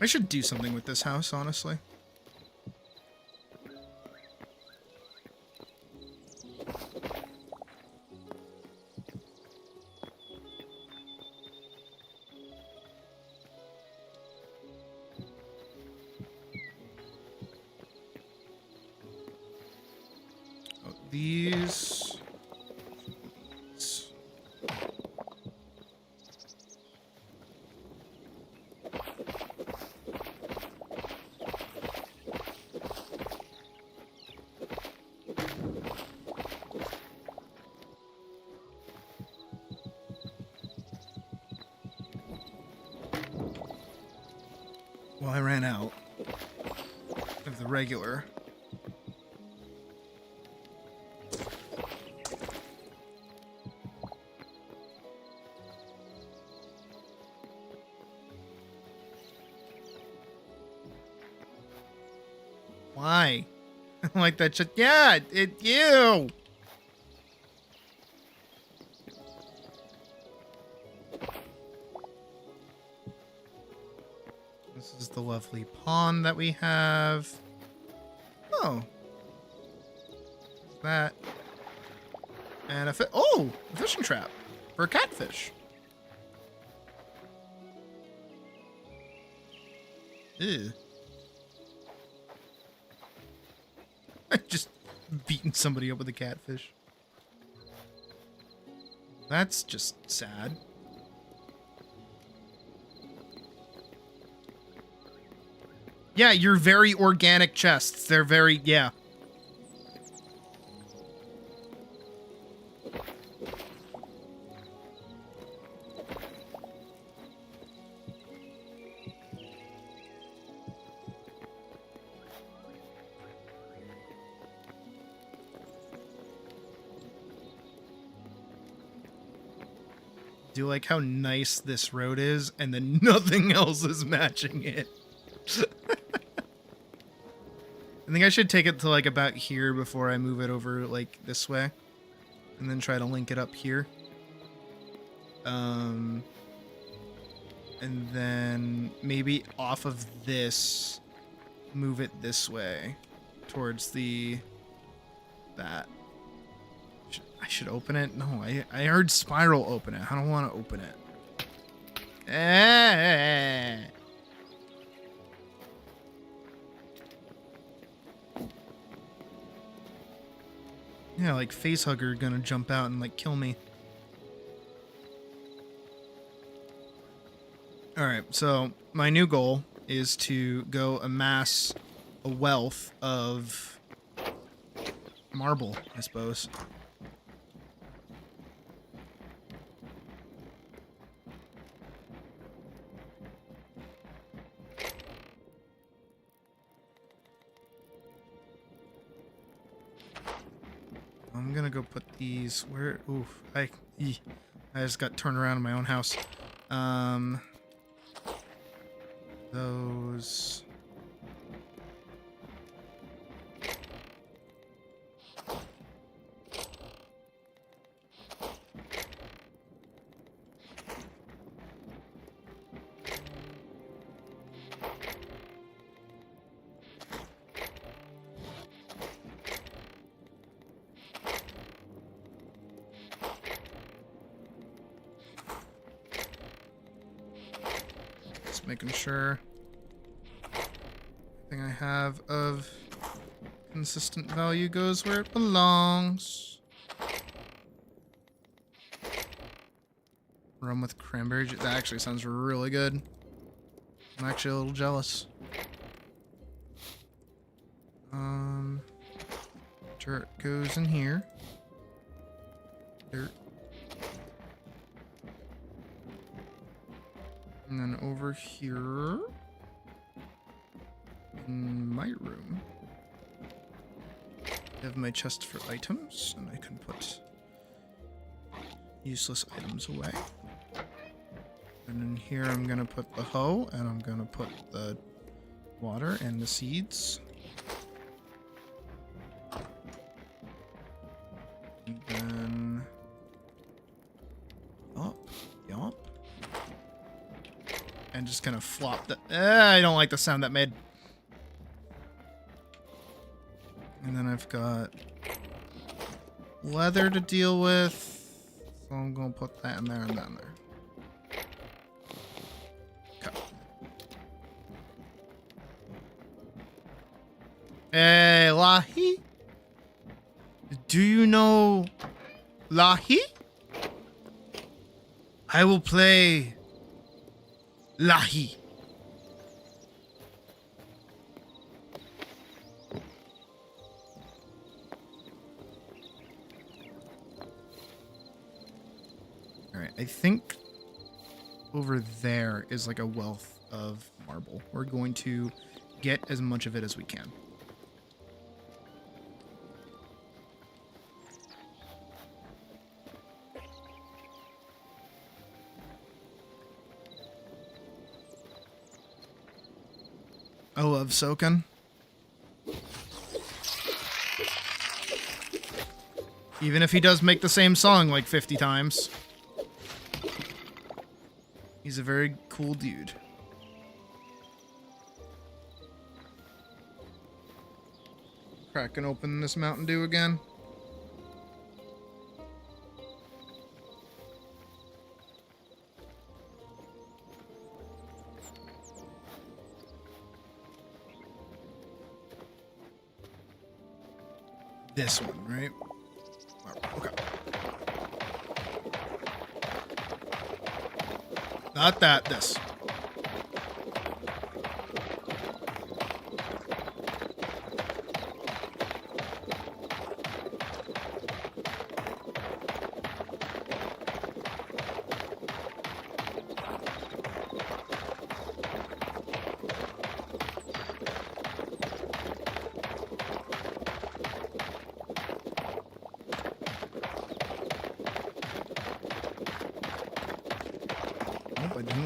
I should do something with this house, honestly. These. Well, I ran out of the regular. Why? I don't like that shit. Yeah, you. This is the lovely pond that we have. Oh. That. And a a fishing trap for a catfish. Ew. I just beaten somebody up with a catfish. That's just sad. Yeah, you're very organic chests. They're very, yeah. Do you like how nice this road is, and then nothing else is matching it? I think I should take it to like about here before I move it over like this way, and then try to link it up here. And then maybe off of this, move it this way towards that. I should open it? No, I heard Spiral open it. I don't want to open it. Yeah, like Facehugger gonna jump out and like kill me. Alright, so my new goal is to go amass a wealth of marble, I suppose. I'm gonna go put these where. Oof! I just got turned around in my own house. Those. Making sure everything I have of consistent value goes where it belongs. Rum with cranberry juice. That actually sounds really good. I'm actually a little jealous. Dirt goes in here. Dirt. And then over here, in my room, I have my chest for items, and I can put useless items away. And in here, I'm gonna put the hoe, and I'm gonna put the water and the seeds. And then, yup. And just kind of flop the. I don't like the sound that made. And then I've got leather to deal with, so I'm gonna put that in there and that in there. Okay. Hey, Lahi? Do you know Lahi? I will play Lahi. Alright, I think over there is like a wealth of marble. We're going to get as much of it as we can. I love Soken. Even if he does make the same song like 50 times. He's a very cool dude. Cracking open this Mountain Dew again. This one, right? Okay. Not that, this.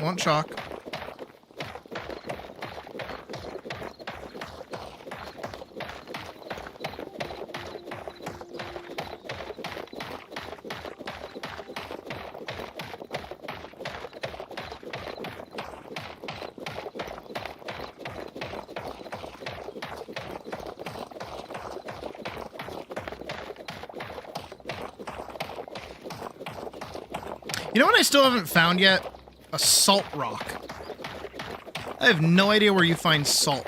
want chalk. You know what I still haven't found yet? A salt rock. I have no idea where you find salt.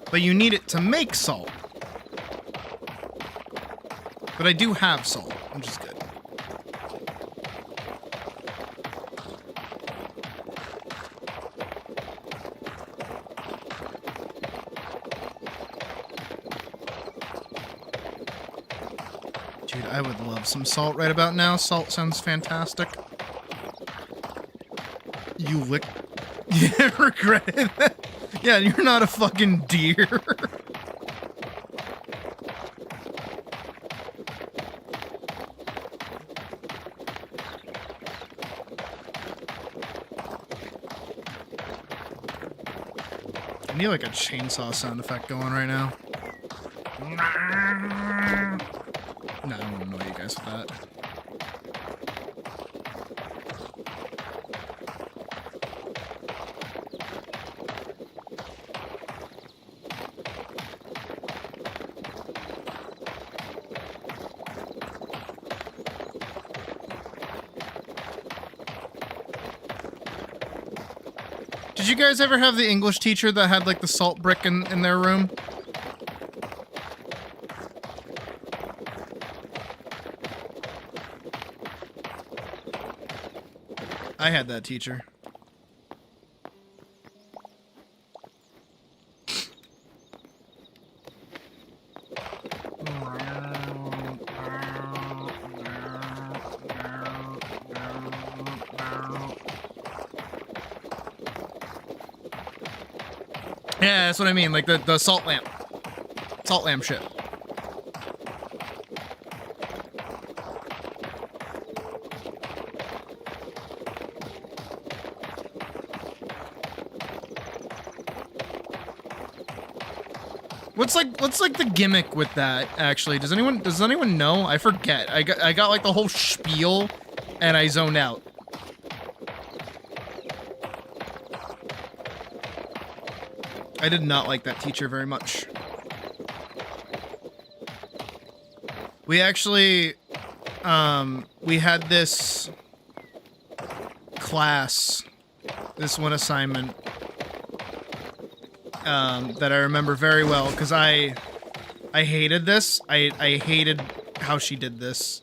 But you need it to make salt. But I do have salt, which is good. Dude, I would love some salt right about now. Salt sounds fantastic. You lick... Yeah, regretted that. Yeah, you're not a fucking deer. I need like a chainsaw sound effect going right now. No, I don't annoy you guys with that. Did you guys ever have the English teacher that had like the salt brick in their room? I had that teacher. Yeah, that's what I mean, like the salt lamp. Salt lamp shit. What's like the gimmick with that actually? Does anyone know? I forget. I got like the whole spiel and I zoned out. I did not like that teacher very much. We actually we had this class, this one assignment that I remember very well because I hated this. I hated how she did this.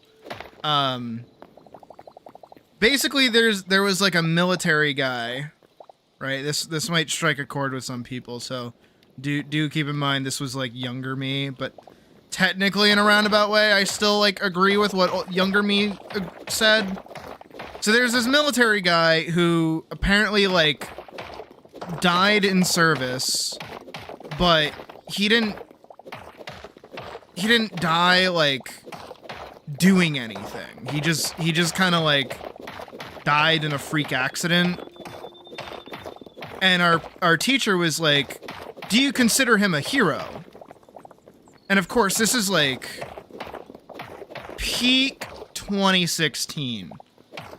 Basically, there was like a military guy, right? This might strike a chord with some people, so do keep in mind this was like younger me, but technically in a roundabout way, I still like agree with what younger me said. So there's this military guy who apparently like died in service, but he didn't die like doing anything. He just kind of like died in a freak accident. And our teacher was like, "Do you consider him a hero?" And of course, this is like peak 2016.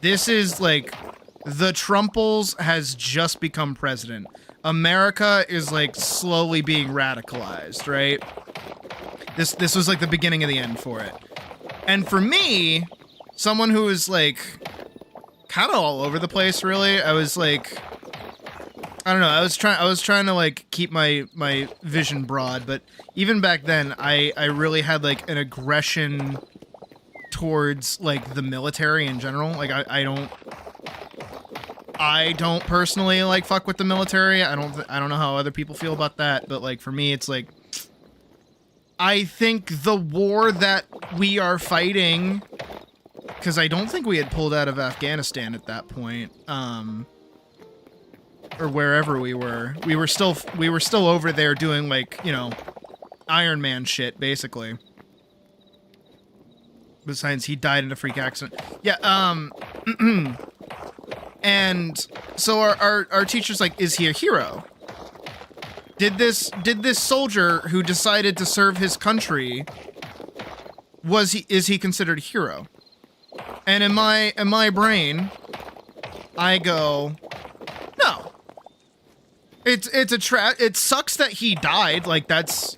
This is like the Trumples has just become president. America is like slowly being radicalized, right? This was like the beginning of the end for it. And for me, someone who was like kind of all over the place, really, I was like, I don't know, I was trying to like keep my vision broad, but even back then I really had like an aggression towards like the military in general. Like I don't personally like fuck with the military. I don't know how other people feel about that, but like for me it's like I think the war that we are fighting, because I don't think we had pulled out of Afghanistan at that point, or wherever we were still over there doing like, you know, Iron Man shit basically. Besides, he died in a freak accident. Yeah, and so our teacher's like, is he a hero? Did this soldier who decided to serve his country, is he considered a hero? And in my brain, I go, no. It sucks that he died. Like that's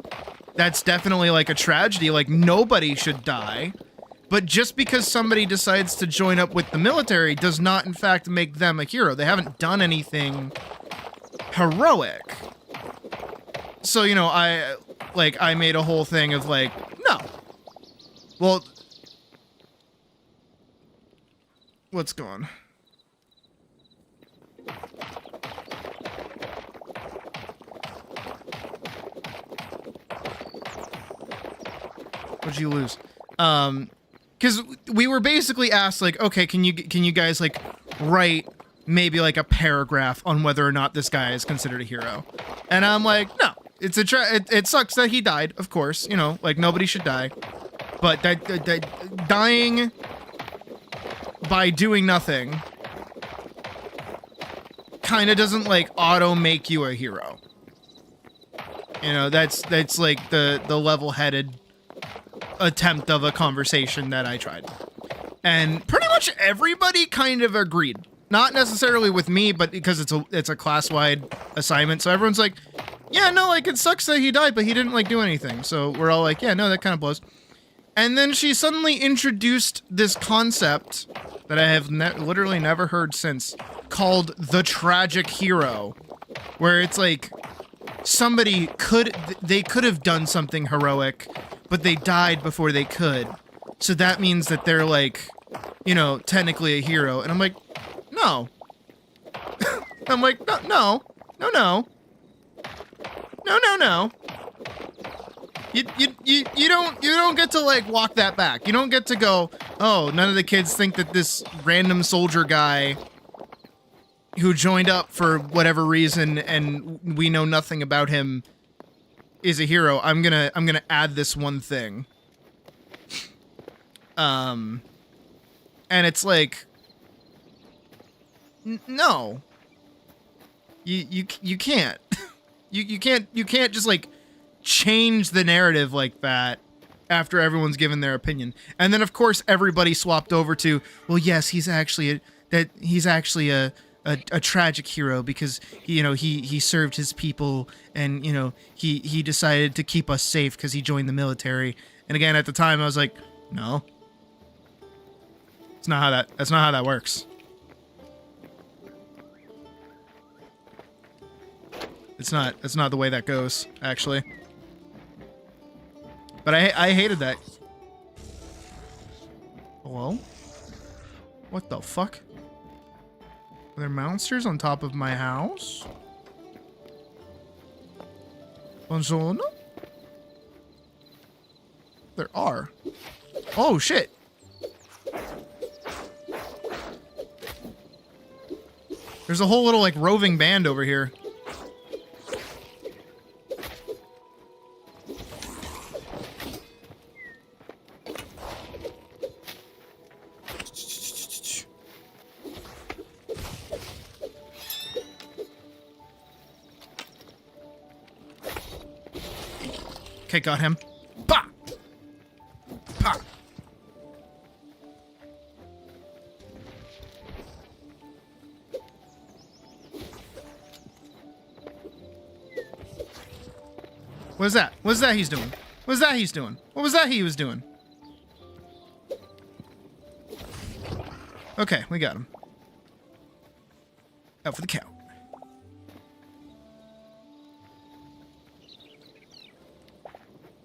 definitely like a tragedy. Like nobody should die. But just because somebody decides to join up with the military does not in fact make them a hero. They haven't done anything heroic. So, you know, I made a whole thing of like, no. Well, what's going? What'd you lose? Because we were basically asked like, okay, can you guys like write maybe like a paragraph on whether or not this guy is considered a hero? And I'm like, no. It sucks that he died, of course. You know, like nobody should die. But that dying by doing nothing kind of doesn't like auto make you a hero. You know, that's like the level-headed attempt of a conversation that I tried. And pretty much everybody kind of agreed. Not necessarily with me, but because it's a class-wide assignment. So everyone's like, yeah, no, like it sucks that he died, but he didn't like do anything. So we're all like, yeah, no, that kind of blows. And then she suddenly introduced this concept that I have literally never heard since, called the tragic hero, where it's like somebody could have done something heroic, but they died before they could. So that means that they're like, you know, technically a hero. And I'm like, no. I'm like, no. You don't get to like walk that back. You don't get to go, oh, none of the kids think that this random soldier guy who joined up for whatever reason and we know nothing about him is a hero. I'm gonna add this one thing. And it's like, no. You can't. You can't just like change the narrative like that after everyone's given their opinion. And then of course everybody swapped over to, well, yes, he's actually a tragic hero because he served his people and he decided to keep us safe because he joined the military. And again, at the time I was like, no. That's not how that works. That's not the way that goes, actually. But I hated that. Hello? What the fuck? Are there monsters on top of my house? Buongiorno? There are. Oh, shit. There's a whole little, like, roving band over here. Okay, got him. Bah! Bah! What is that? What is that he's doing? What is that he's doing? What was that he was doing? Okay, we got him. Out for the count.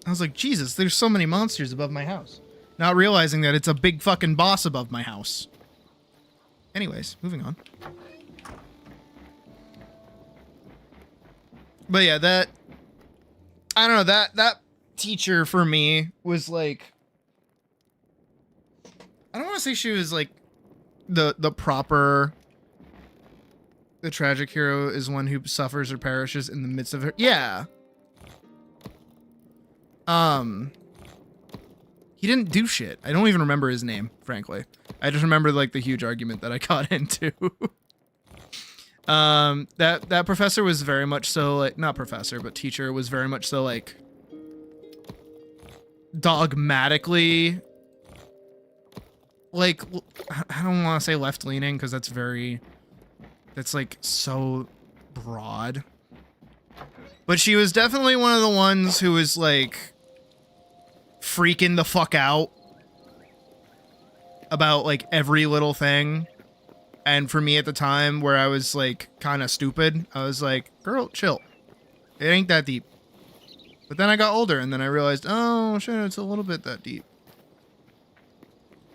I was like, Jesus, there's so many monsters above my house. Not realizing that it's a big fucking boss above my house. Anyways, moving on. But yeah, I don't know, that teacher for me was like, I don't want to say she was like the proper, the tragic hero is one who suffers or perishes in the midst of her. Yeah. he didn't do shit. I don't even remember his name, frankly. I just remember like the huge argument that I got into. That professor was very much so like, not professor, but teacher was very much so like dogmatically like, I don't want to say left leaning because that's like so broad. But she was definitely one of the ones who was like freaking the fuck out about like every little thing. And for me at the time where I was like kind of stupid, I was like, girl, chill. It ain't that deep. But then I got older and then I realized, oh shit, it's a little bit that deep.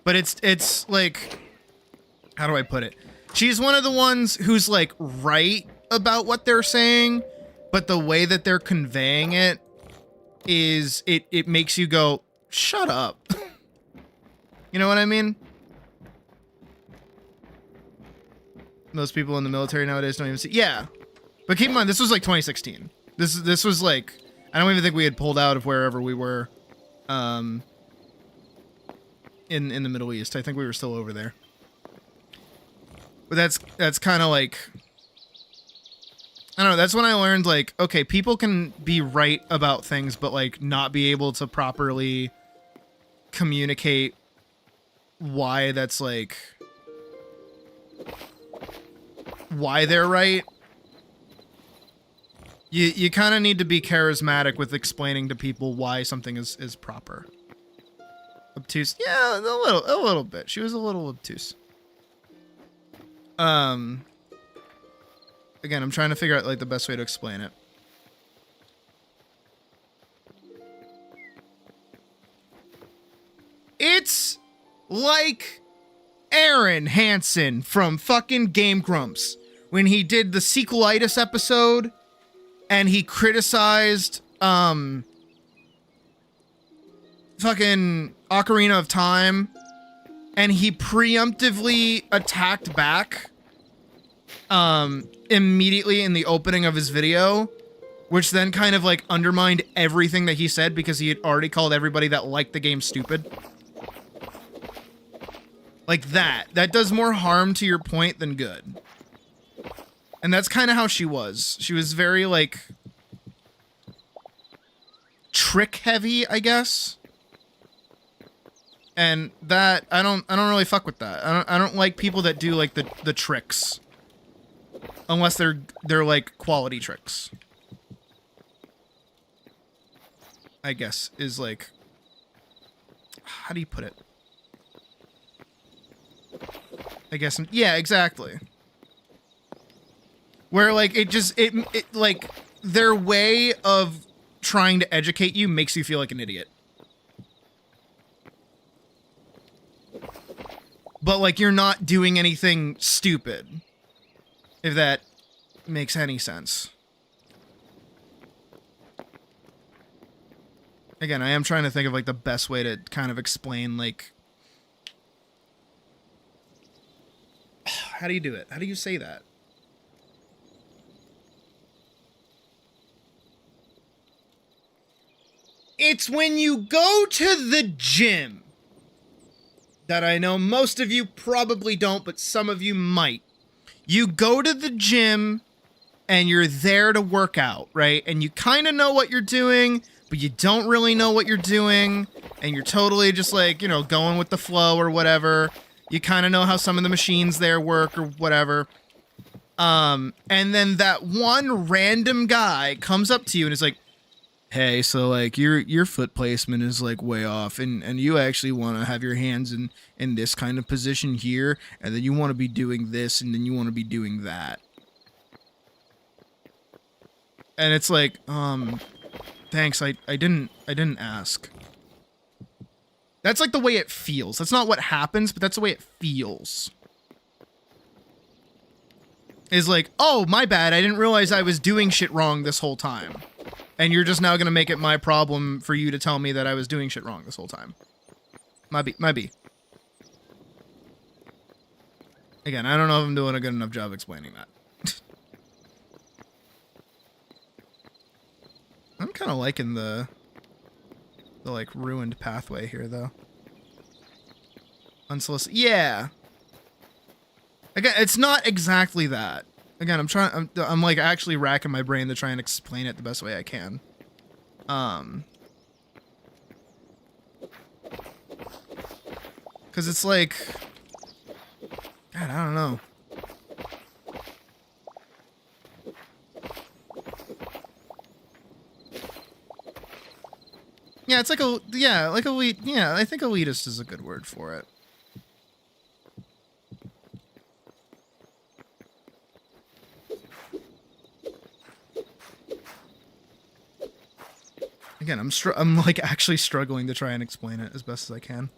But it's like, how do I put it? She's one of the ones who's like right about what they're saying, but the way that they're conveying it is it makes you go, shut up. You know what I mean? Most people in the military nowadays don't even see. Yeah. But keep in mind, this was like 2016. This was like, I don't even think we had pulled out of wherever we were in the Middle East. I think we were still over there. But that's kind of like, I don't know, that's when I learned like, okay, people can be right about things but like not be able to properly communicate why that's like, why they're right. You kind of need to be charismatic with explaining to people why something is proper. Obtuse, yeah, a little bit. She was a little obtuse. Again, I'm trying to figure out like the best way to explain it. It's like Aaron Hansen from fucking Game Grumps when he did the sequelitis episode and he criticized fucking Ocarina of Time and he preemptively attacked back immediately in the opening of his video, which then kind of like undermined everything that he said because he had already called everybody that liked the game stupid. Like that does more harm to your point than good. And that's kind of how she was. She was very like trick heavy, I guess. And that I don't really fuck with that. I don't like people that do like the tricks. Unless they're like quality tricks. I guess is like, how do you put it? I guess, yeah, exactly. Where like it like their way of trying to educate you makes you feel like an idiot. But like you're not doing anything stupid. If that makes any sense. Again, I am trying to think of like the best way to kind of explain like, how do you do it? How do you say that? It's when you go to the gym. That I know most of you probably don't, but some of you might. You go to the gym and you're there to work out, right? And you kind of know what you're doing, but you don't really know what you're doing. And you're totally just like, you know, going with the flow or whatever. You kind of know how some of the machines there work or whatever. And then that one random guy comes up to you and is like, hey, so like your foot placement is like way off and you actually want to have your hands in this kind of position here, and then you want to be doing this and then you want to be doing that. And it's like, thanks, I didn't ask. That's like the way it feels. That's not what happens, but that's the way it feels. Is like, oh, my bad, I didn't realize I was doing shit wrong this whole time. And you're just now going to make it my problem for you to tell me that I was doing shit wrong this whole time. Might be. Again, I don't know if I'm doing a good enough job explaining that. I'm kind of liking the the like ruined pathway here though. Unsolicited. Yeah. Again, it's not exactly that. Again, I'm like actually racking my brain to try and explain it the best way I can. Cause it's like, God, I don't know. Yeah, it's like like elite. Yeah, I think elitist is a good word for it. Again, I'm like actually struggling to try and explain it as best as I can.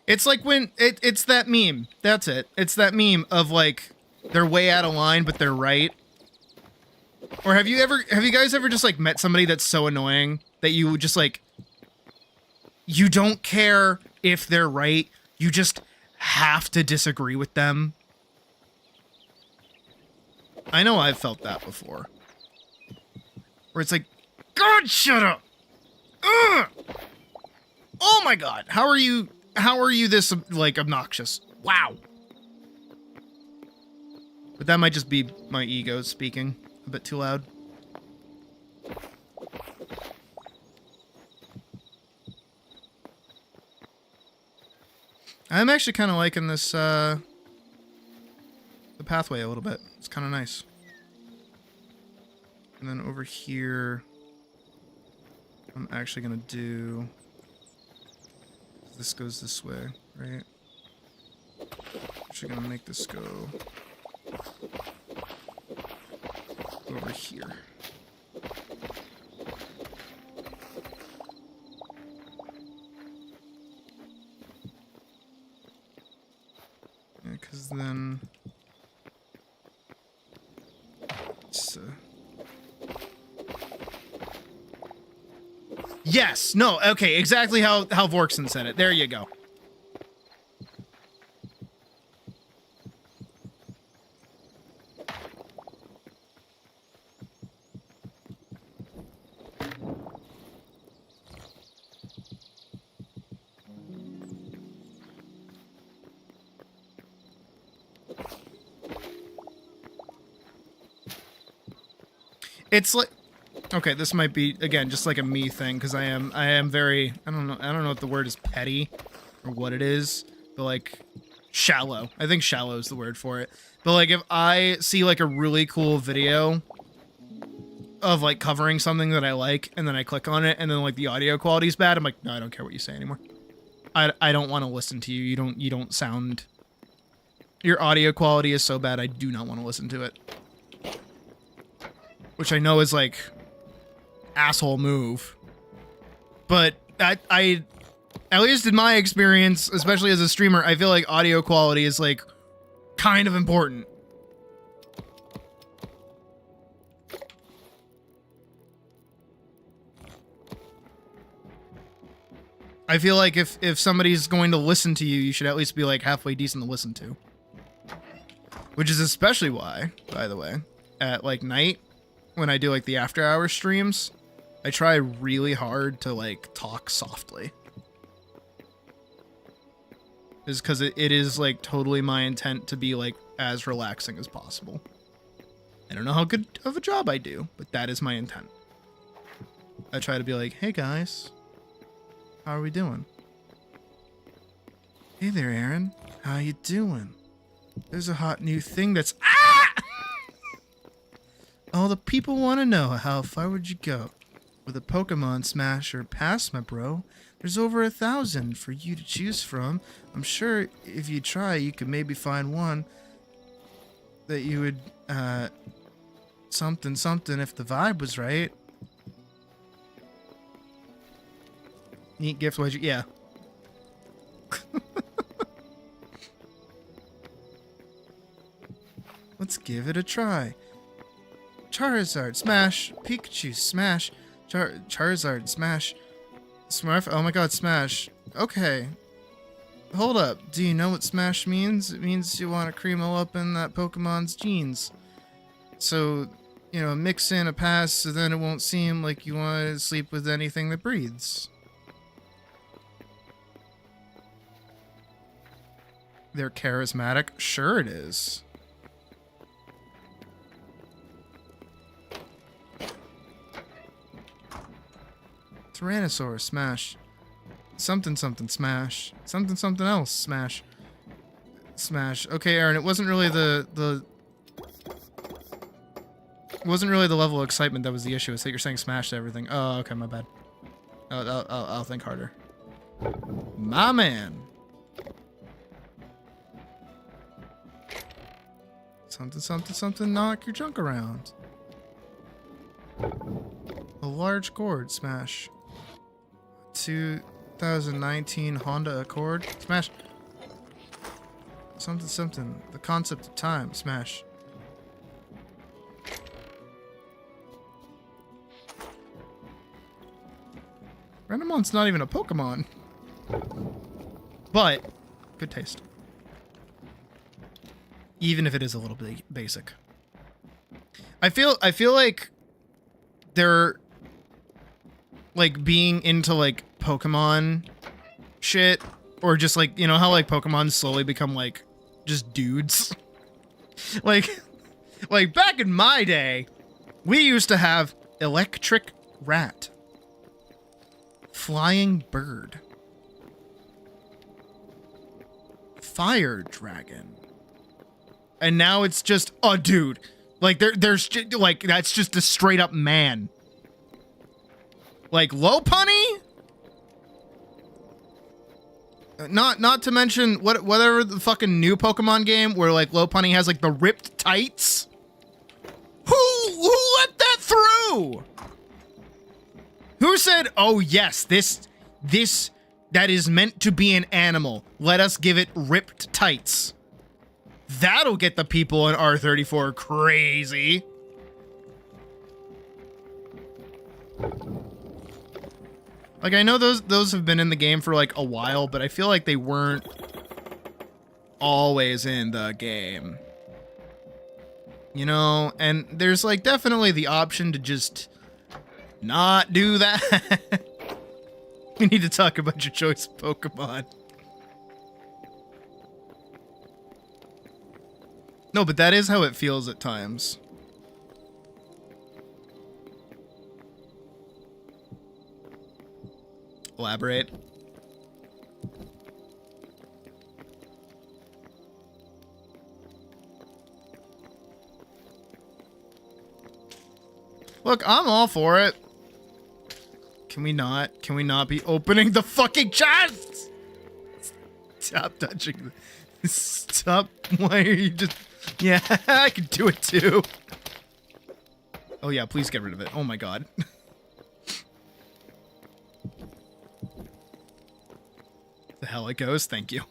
It's like when it's that meme. That's it. It's that meme of like they're way out of line, but they're right. Or have you guys ever just like met somebody that's so annoying that you just like, you don't care if they're right, you just have to disagree with them? I know I've felt that before. Where it's like, God, shut up! Ugh! Oh my God, how are you this, like, obnoxious? Wow. But that might just be my ego speaking a bit too loud. I'm actually kind of liking this, the pathway a little bit. It's kind of nice. And then over here, I'm actually gonna do... This goes this way, right? Actually gonna make this go over here. Yeah, because then it's, yes, no, okay, exactly how Vorkson said it. There you go. It's like, okay, this might be, again, just like a me thing, because I am very, I don't know if the word is petty, or what it is, but like, shallow. I think shallow is the word for it. But like, if I see like a really cool video of like covering something that I like, and then I click on it, and then like the audio quality is bad, I'm like, no, I don't care what you say anymore. I don't want to listen to you. You don't sound, your audio quality is so bad, I do not want to listen to it. Which I know is like asshole move, but I at least in my experience, especially as a streamer, I feel like audio quality is like kind of important. I feel like if somebody's going to listen to you, you should at least be like halfway decent to listen to. Which is especially why, by the way, at like night, when I do like the after hours streams, I try really hard to like talk softly. Is because it is like totally my intent to be like as relaxing as possible. I don't know how good of a job I do, but that is my intent. I try to be like, hey guys, how are we doing? Hey there, Aaron, how you doing? There's a hot new thing that's all the people want to know, how far would you go? With a Pokemon Smash or Pass, my bro. There's over 1,000 for you to choose from. I'm sure if you try, you could maybe find one that you would, something if the vibe was right. Neat gift, yeah. Let's give it a try. Charizard, smash. Pikachu, smash. Charizard, smash. Smurf, oh my god, smash. Okay. Hold up. Do you know what smash means? It means you want to cream up in that Pokemon's genes. So, you know, mix in a pass so then it won't seem like you want to sleep with anything that breathes. They're charismatic? Sure it is. Tyrannosaurus, smash. Something, something, smash. Something, something else, smash. Smash. Okay, Aaron, it wasn't really it wasn't really the level of excitement that was the issue. It's that you're saying smash to everything. Oh, okay, my bad. I'll think harder. My man. Something, something, something, knock your junk around. A large gourd, smash. 2019 Honda Accord, smash. Something, something, the concept of time, smash. Rendamon's not even a Pokemon. But, good taste. Even if it is a little bit basic. I feel like they're like being into like Pokemon shit, or just like, you know how like Pokemon slowly become like just dudes. like back in my day, we used to have electric rat, flying bird, fire dragon. And now it's just a dude. Like there's just, like that's just a straight up man. Like Lopunny? Not to mention whatever the fucking new Pokemon game where like Lopunny has like the ripped tights. Who let that through? Who said, "Oh yes, this that is meant to be an animal. Let us give it ripped tights." That'll get the people in R34 crazy. Like, I know those have been in the game for like a while, but I feel like they weren't always in the game. You know, and there's like definitely the option to just not do that. We need to talk about your choice of Pokemon. No, but that is how it feels at times. Elaborate. Look, I'm all for it. Can we not be opening the fucking chest? Stop touching. Stop. Why are you just... Yeah, I can do it too. Oh yeah, please get rid of it. Oh my god. The hell it goes. Thank you.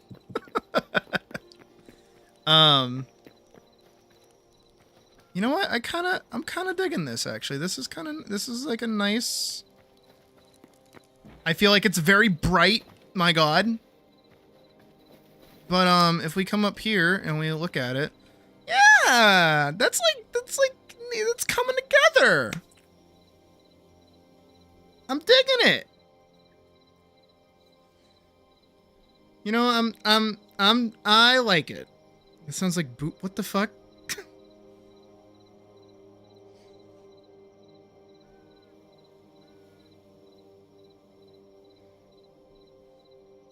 You know what? I'm kind of digging this actually. This is like a nice... I feel like it's very bright. My god. But if we come up here and we look at it, yeah, that's coming together. I'm digging it. You know, I like it. It sounds like boot. What the fuck?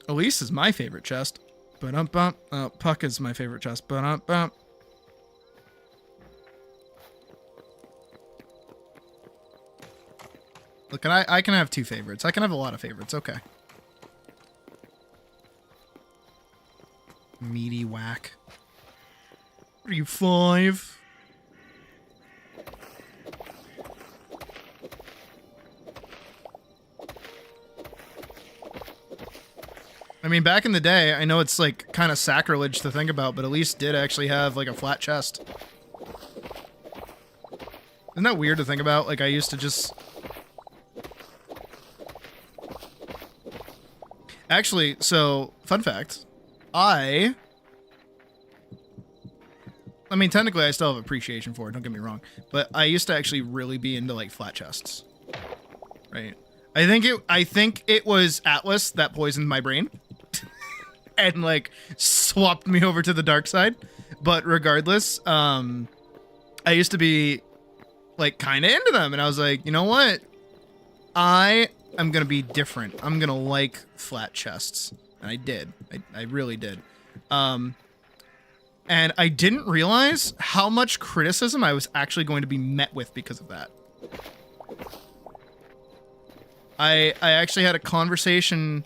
Elise is my favorite chest. Ba-dum-bum. Puck is my favorite chest. Ba-dum-bum. Look, I can have two favorites. I can have a lot of favorites. Okay. Meaty whack. What are you, 5? I mean, back in the day, I know it's like kind of sacrilege to think about, but Elise did actually have like a flat chest. Isn't that weird to think about? Like, I used to just... Actually, so, fun fact. I mean, technically I still have appreciation for it, don't get me wrong. But I used to actually really be into, like, flat chests. Right? I think it was Atlas that poisoned my brain. And, like, swapped me over to the dark side. But regardless, I used to be, like, kind of into them. And I was like, you know what? I am going to be different. I'm going to like flat chests. And I did. I really did. And I didn't realize how much criticism I was actually going to be met with because of that. I actually had a conversation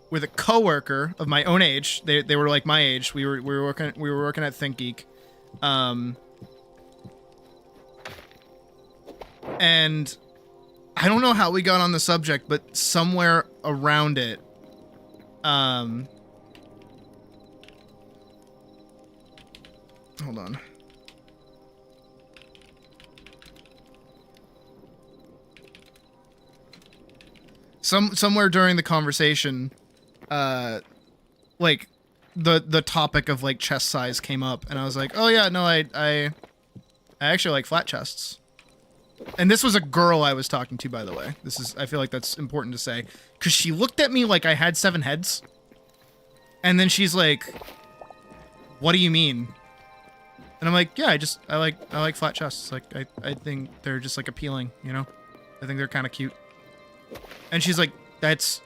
with a coworker of my own age. They were like my age. We were working at ThinkGeek. And I don't know how we got on the subject, but somewhere around it, hold on. Somewhere during the conversation, like the topic of like chest size came up, and I was like, oh yeah, no, I actually like flat chests. And this was a girl I was talking to, by the way. I feel like that's important to say, because she looked at me like I had 7 heads, and then she's like, "What do you mean?" And I'm like, "Yeah, I like flat chests. Like I think they're just like appealing, you know? I think they're kind of cute." And she's like, "That's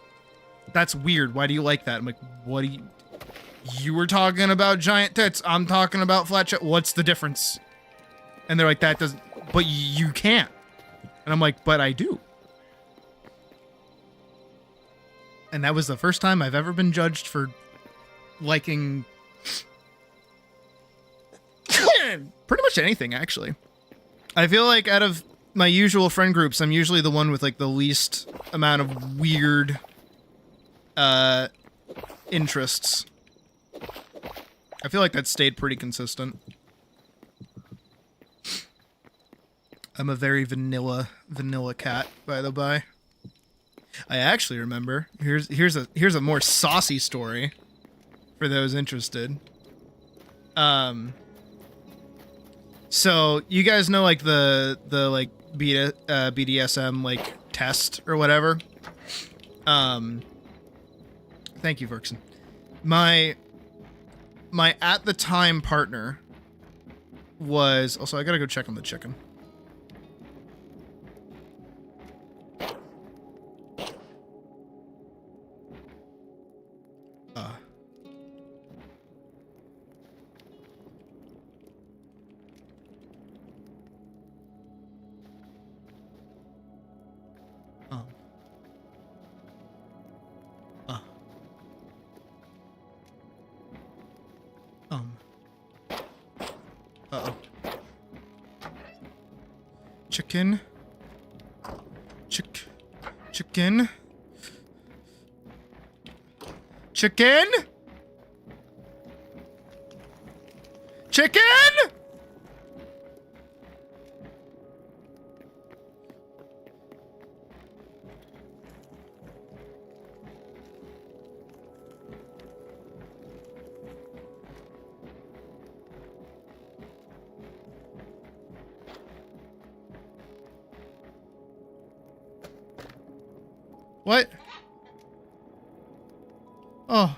weird. Why do you like that?" I'm like, "What do you were talking about giant tits. I'm talking about flat chest. What's the difference?" And they're like, "That doesn't, but you can't." And I'm like, "But I do." And that was the first time I've ever been judged for liking pretty much anything, actually. I feel like out of my usual friend groups, I'm usually the one with like the least amount of weird interests. I feel like that stayed pretty consistent. I'm a very vanilla cat, by the by. I actually remember. Here's a more saucy story for those interested. So you guys know like the like BDSM like test or whatever. Thank you, Verkson. My at the time partner was also, I gotta go check on the chicken. Uh-oh. Chicken. Chicken. Chicken? Chicken? What? Oh.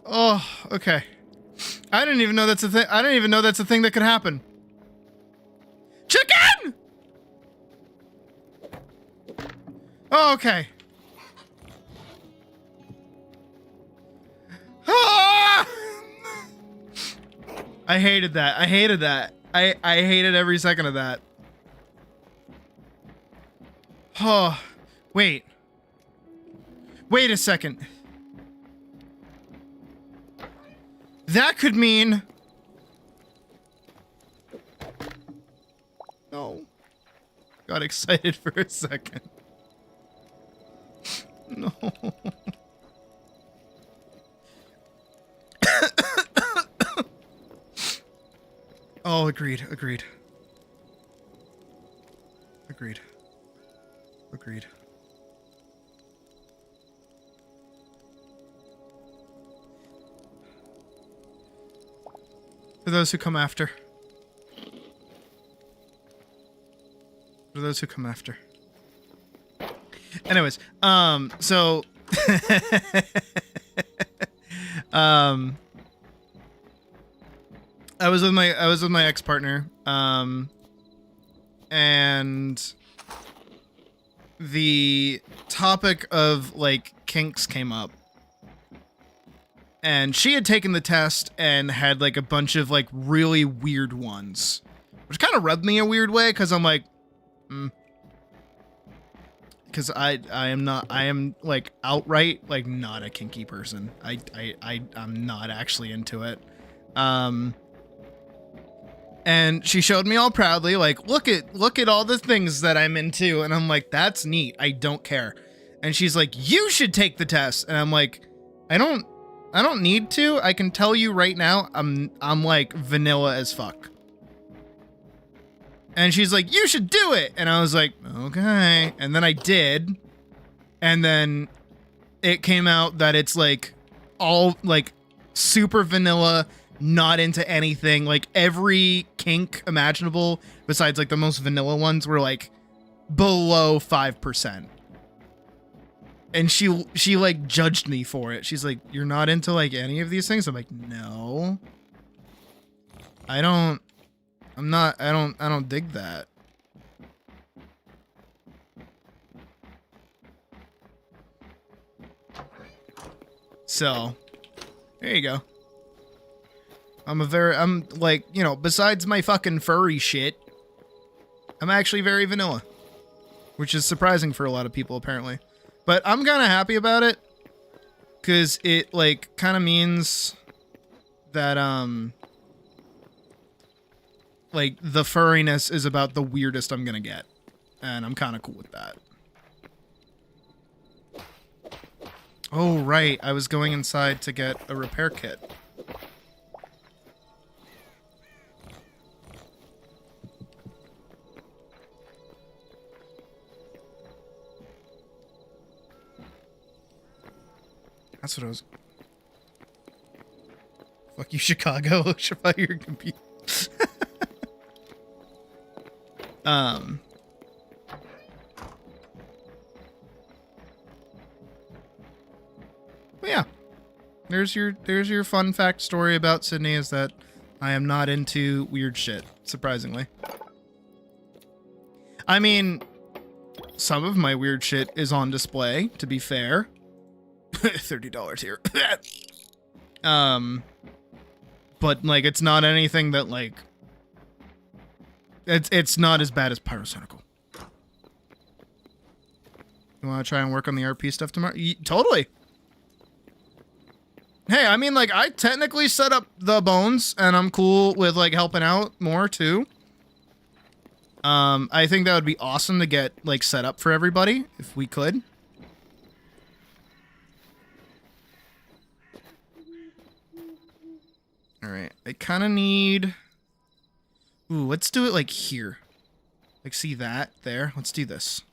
Oh, okay. I didn't even know that's a thing. I didn't even know that's a thing that could happen. Chicken! Oh, okay. Ah! I hated that. I hated that. I hated every second of that. Oh, wait. Wait a second. That could mean... No. Got excited for a second. No. Oh, agreed. Agreed. Agreed. Agreed. For those who come after. For those who come after. Anyways, so I was with my ex-partner, and the topic of like kinks came up. And she had taken the test and had like a bunch of like really weird ones, which kind of rubbed me a weird way because I'm like, because I am like outright like not a kinky person. I'm not actually into it. And she showed me all proudly like, look at all the things that I'm into, and I'm like, that's neat. I don't care. And she's like, you should take the test, and I'm like, I don't need to. I can tell you right now, I'm like vanilla as fuck. And she's like, you should do it. And I was like, okay. And then I did. And then it came out that it's like all like super vanilla, not into anything. Like every kink imaginable besides like the most vanilla ones were like below 5%. And she like judged me for it. She's like, you're not into like any of these things? I'm like, no. I don't dig that. So, there you go. I'm like, you know, besides my fucking furry shit, I'm actually very vanilla, which is surprising for a lot of people apparently. But I'm kind of happy about it, because it, like, kind of means that, like, the furriness is about the weirdest I'm gonna get. And I'm kind of cool with that. Oh, right. I was going inside to get a repair kit. That's what I was... Fuck you, Chicago. Should buy your computer. But yeah. There's your fun fact story about Sydney, is that I am not into weird shit, surprisingly. I mean, some of my weird shit is on display, to be fair. $30 here. But like, it's not anything that like, it's not as bad as Pyrocynical. You want to try and work on the RP stuff tomorrow? Totally. Hey, I mean, like, I technically set up the bones, and I'm cool with like helping out more too. I think that would be awesome to get like set up for everybody if we could. All right, I kind of need... Ooh, let's do it like here. Like, see that there? Let's do this.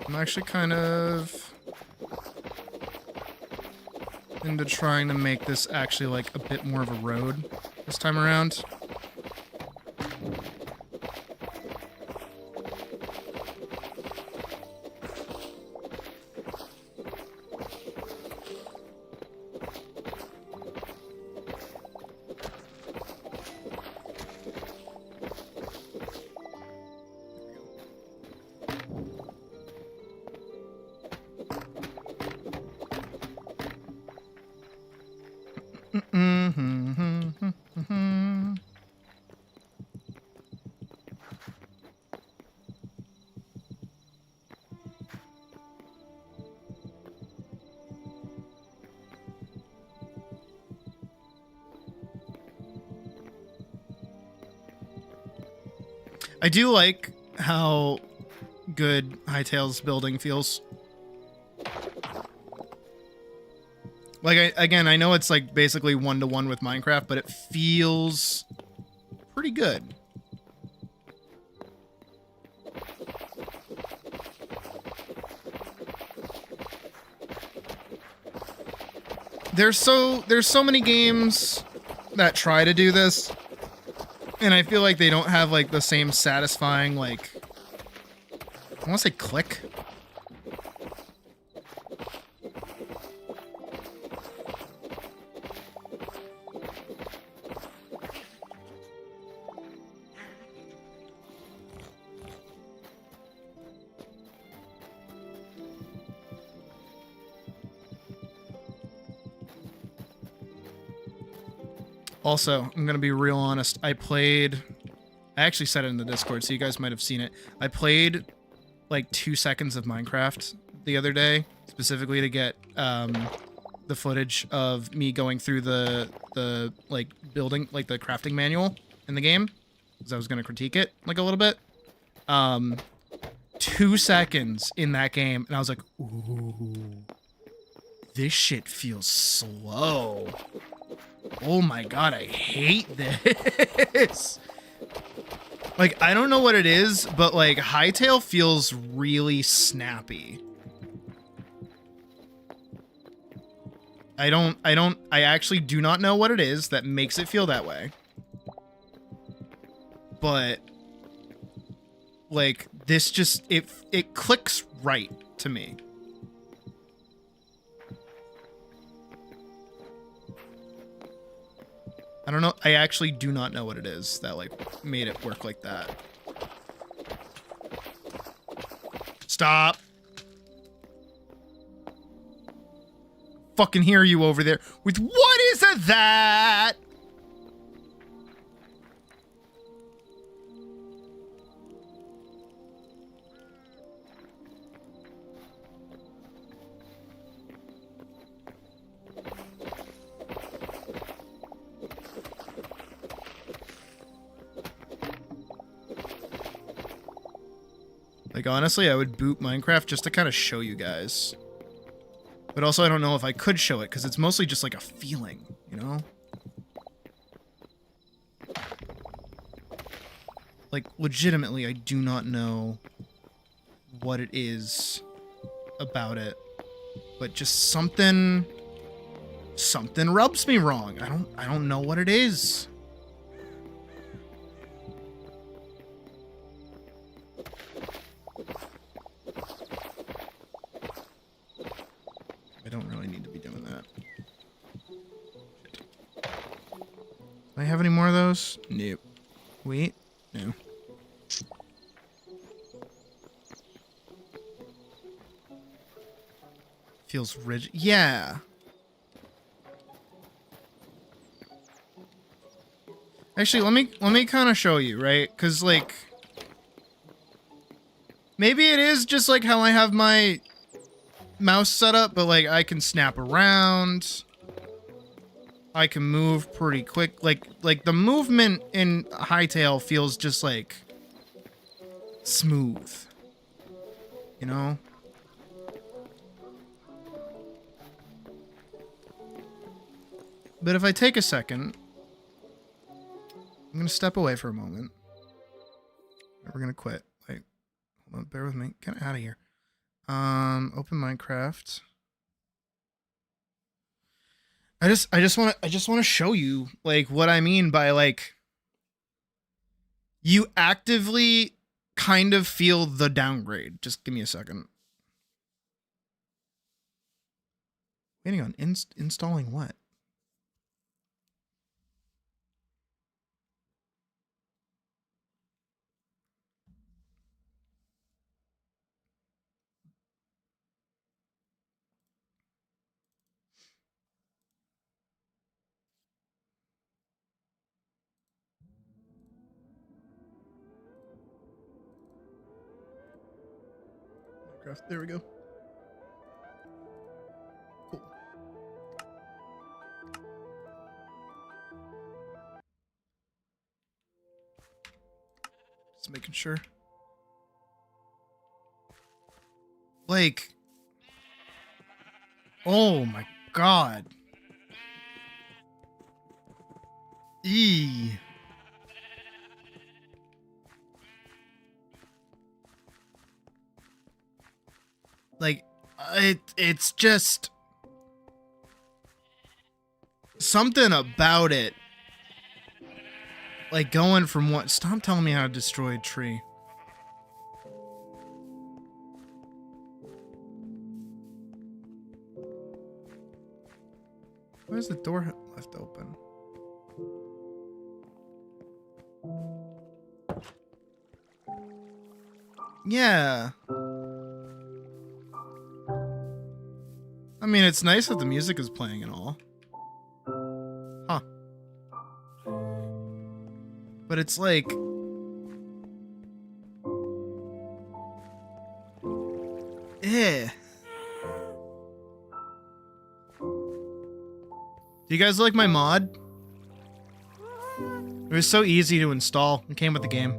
I'm actually kind of into trying to make this actually like a bit more of a road this time around. I do like how good Hytale's building feels. Like, again, I know it's like basically 1-to-1 with Minecraft, but it feels pretty good. There's so many games that try to do this, and I feel like they don't have like the same satisfying, like, I want to say click. Also, I'm going to be real honest. I actually said it in the Discord, so you guys might have seen it. I played like 2 seconds of Minecraft the other day, specifically to get the footage of me going through the like building, like the crafting manual in the game, because I was going to critique it like a little bit. 2 seconds in that game, and I was like, ooh, this shit feels slow. Oh my god, I hate this. Like, I don't know what it is, but like Hytale feels really snappy. I actually do not know what it is that makes it feel that way. But like this just it clicks right to me. I don't know. I actually do not know what it is that like made it work like that. Stop. Fucking hear you over there with what is that? Like, honestly, I would boot Minecraft just to kind of show you guys. But also, I don't know if I could show it, because it's mostly just like a feeling, you know? Like, legitimately, I do not know what it is about it. But just something rubs me wrong. I don't know what it is. I don't really need to be doing that. Do I have any more of those? Nope. Wait. No. Feels rigid. Yeah. Actually, let me kind of show you, right? Cuz like maybe it is just like how I have my mouse set up, but like I can snap around. I can move pretty quick. Like the movement in Hytale feels just like smooth. You know? But if I take a second, I'm gonna step away for a moment. We're gonna quit. Wait, hold on, bear with me. Get out of here. Open Minecraft. I just want to show you like what I mean by like you actively kind of feel the downgrade. Just give me a second. Waiting on installing what? There we go. Cool. Just making sure. Like, oh my god. Eee. Like, it's just something about it. Like going from what? Stop telling me how to destroy a tree. Why is the door left open? Yeah. I mean, it's nice that the music is playing and all. Huh. But it's like... eh. Do you guys like my mod? It was so easy to install. It came with the game.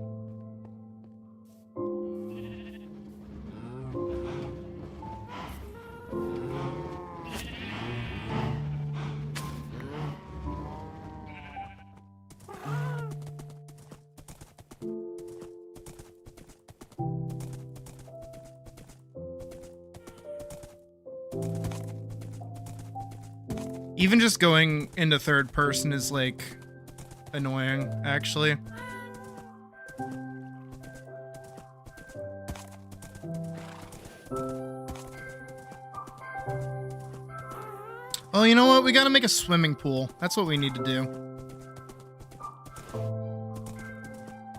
Even just going into third person is like annoying, actually. Oh, you know what? We gotta make a swimming pool. That's what we need to do.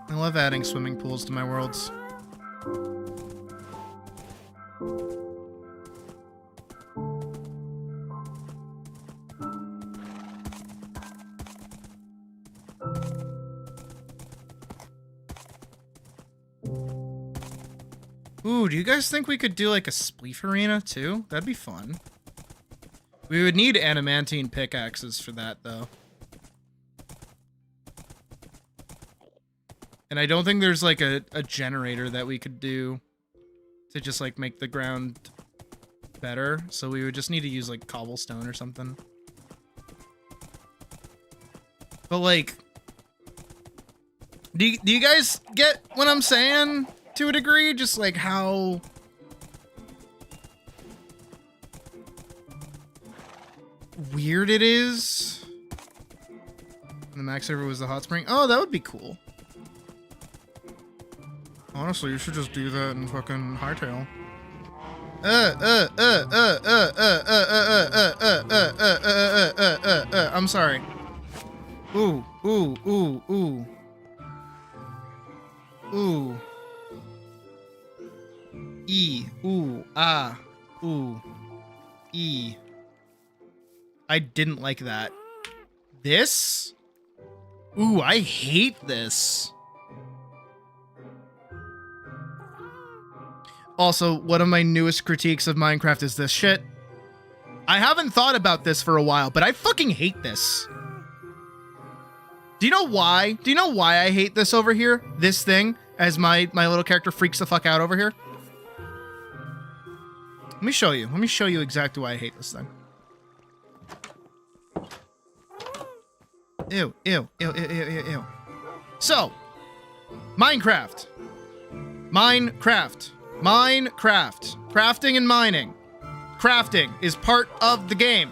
I love adding swimming pools to my worlds. Ooh, do you guys think we could do like a spleef arena too? That'd be fun. We would need adamantine pickaxes for that though. And I don't think there's like a generator that we could do to just like make the ground better. So we would just need to use like cobblestone or something. But like, do you guys get what I'm saying? To a degree, just like how weird it is. The max server was the hot spring. Oh, that would be cool. Honestly, you should just do that in fucking Hytale. I'm sorry. Ooh, ooh, ooh, ooh. Ooh. E, ooh, ah, ooh, E. I didn't like that. This? Ooh, I hate this. Also, one of my newest critiques of Minecraft is this shit. I haven't thought about this for a while, but I fucking hate this. Do you know why? Do you know why I hate this over here? This thing, as my little character freaks the fuck out over here? Let me show you. Let me show you exactly why I hate this thing. Ew, ew, ew, ew, ew, ew, ew. So, Minecraft. Minecraft. Minecraft. Crafting and mining. Crafting is part of the game.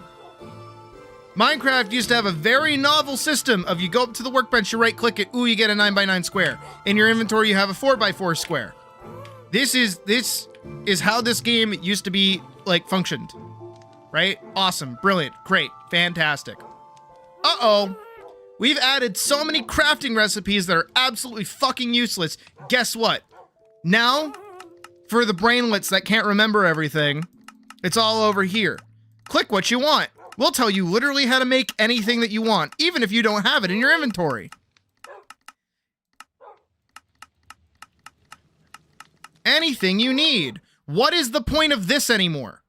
Minecraft used to have a very novel system of you go up to the workbench, you right click it, ooh, you get a 9x9 square. In your inventory, you have a 4x4 square. This is how this game used to be, like, functioned. Right? Awesome. Brilliant. Great. Fantastic. Uh-oh. We've added so many crafting recipes that are absolutely fucking useless. Guess what? Now, for the brainlets that can't remember everything, it's all over here. Click what you want. We'll tell you literally how to make anything that you want, even if you don't have it in your inventory. Anything you need. What is the point of this anymore?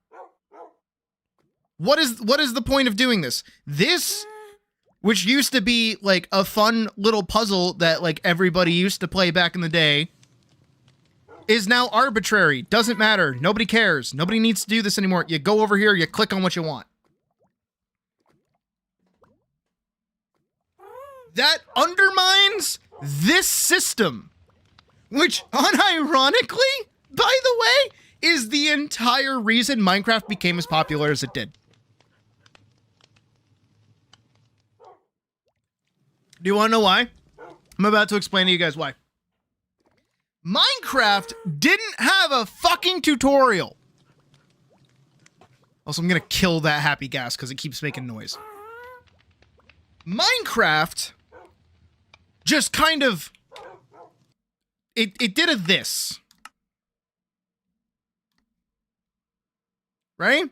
What is the point of doing this? This which used to be like a fun little puzzle that like everybody used to play back in the day, is now arbitrary. Doesn't matter. Nobody cares. Nobody needs to do this anymore. You go over here, you click on what you want. That undermines this system, which unironically, by the way, is the entire reason Minecraft became as popular as it did. Do you want to know why? I'm about to explain to you guys why. Minecraft didn't have a fucking tutorial. Also, I'm gonna kill that happy gas because it keeps making noise. Minecraft just kind of... It did a this. Right?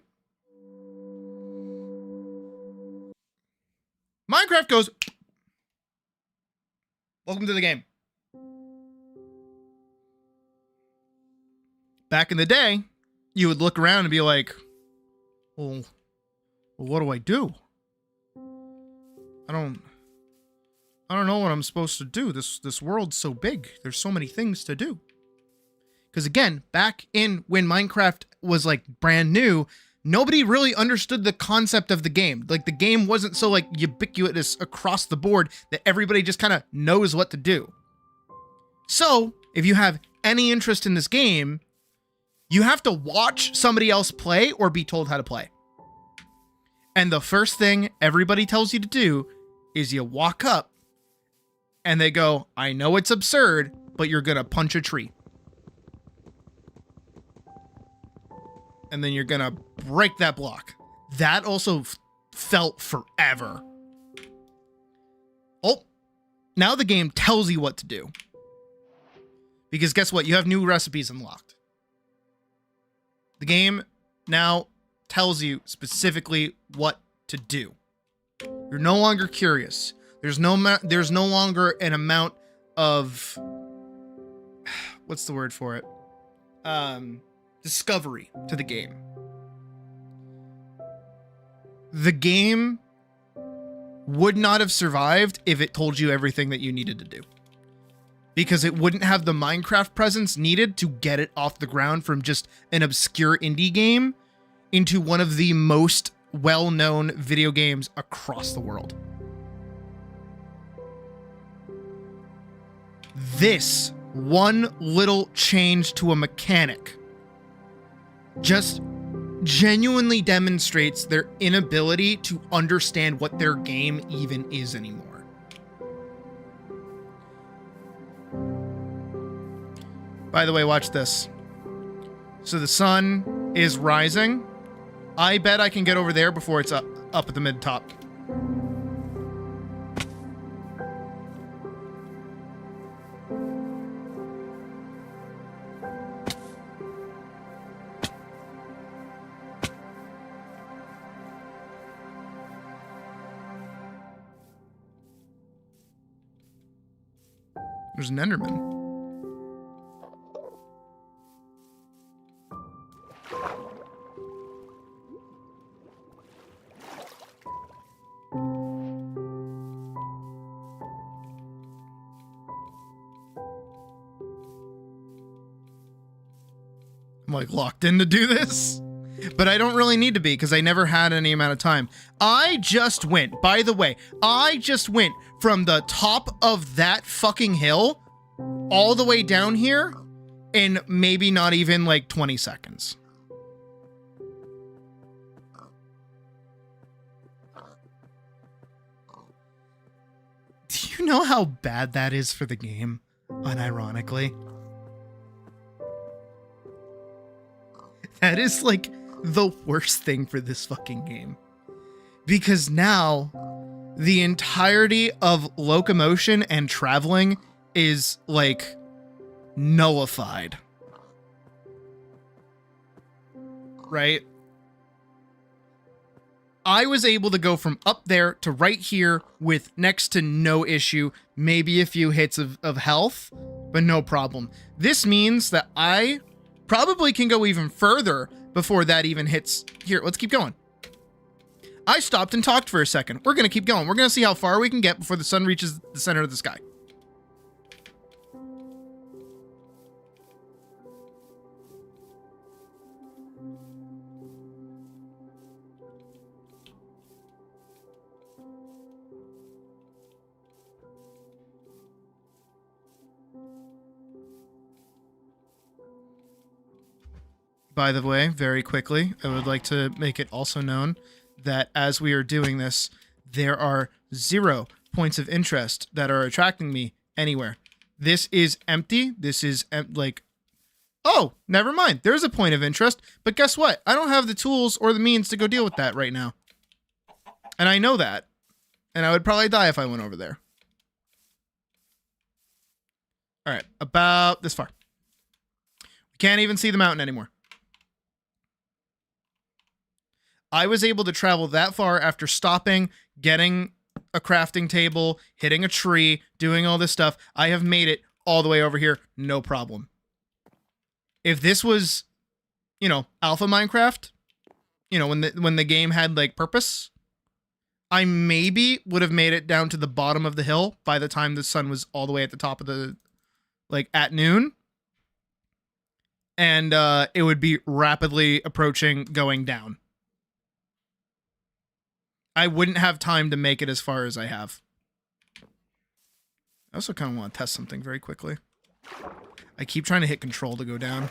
Minecraft goes... Welcome to the game. Back in the day, you would look around and be like, well what do I do? I don't know what I'm supposed to do. This world's so big. There's so many things to do. Because again, back in when Minecraft was like brand new, nobody really understood the concept of the game. Like the game wasn't so like ubiquitous across the board that everybody just kind of knows what to do. So if you have any interest in this game, you have to watch somebody else play or be told how to play. And the first thing everybody tells you to do is you walk up and they go, I know it's absurd, but you're going to punch a tree. And then you're going to break that block. That also felt forever. Oh, now the game tells you what to do. Because guess what? You have new recipes unlocked. The game now tells you specifically what to do. You're no longer curious. There's no longer an amount of, what's the word for it? Discovery to the game. The game would not have survived if it told you everything that you needed to do. Because it wouldn't have the Minecraft presence needed to get it off the ground from just an obscure indie game into one of the most well-known video games across the world. This one little change to a mechanic just genuinely demonstrates their inability to understand what their game even is anymore. By the way, watch this. So the sun is rising. I bet I can get over there before it's up at the mid-top. There's an Enderman. I'm like locked in to do this, but I don't really need to be because I never had any amount of time. I just went, by the way, from the top of that fucking hill all the way down here in maybe not even like 20 seconds. Do you know how bad that is for the game, unironically? That is like the worst thing for this fucking game. Because now the entirety of locomotion and traveling is like nullified. Right? I was able to go from up there to right here with next to no issue, maybe a few hits of health, but no problem. This means that I probably can go even further before that even hits here. Let's keep going. I stopped and talked for a second. We're gonna keep going. We're gonna see how far we can get before the sun reaches the center of the sky. By the way, very quickly, I would like to make it also known that as we are doing this, there are 0 points of interest that are attracting me anywhere. This is empty. This is like, oh, never mind. There's a point of interest, but guess what? I don't have the tools or the means to go deal with that right now. And I know that. And I would probably die if I went over there. All right, about this far. We can't even see the mountain anymore. I was able to travel that far after stopping, getting a crafting table, hitting a tree, doing all this stuff. I have made it all the way over here, no problem. If this was, you know, alpha Minecraft, you know, when the game had like purpose, I maybe would have made it down to the bottom of the hill by the time the sun was all the way at the top of the, like at noon. And it would be rapidly approaching going down. I wouldn't have time to make it as far as I have. I also kind of want to test something very quickly. I keep trying to hit control to go down.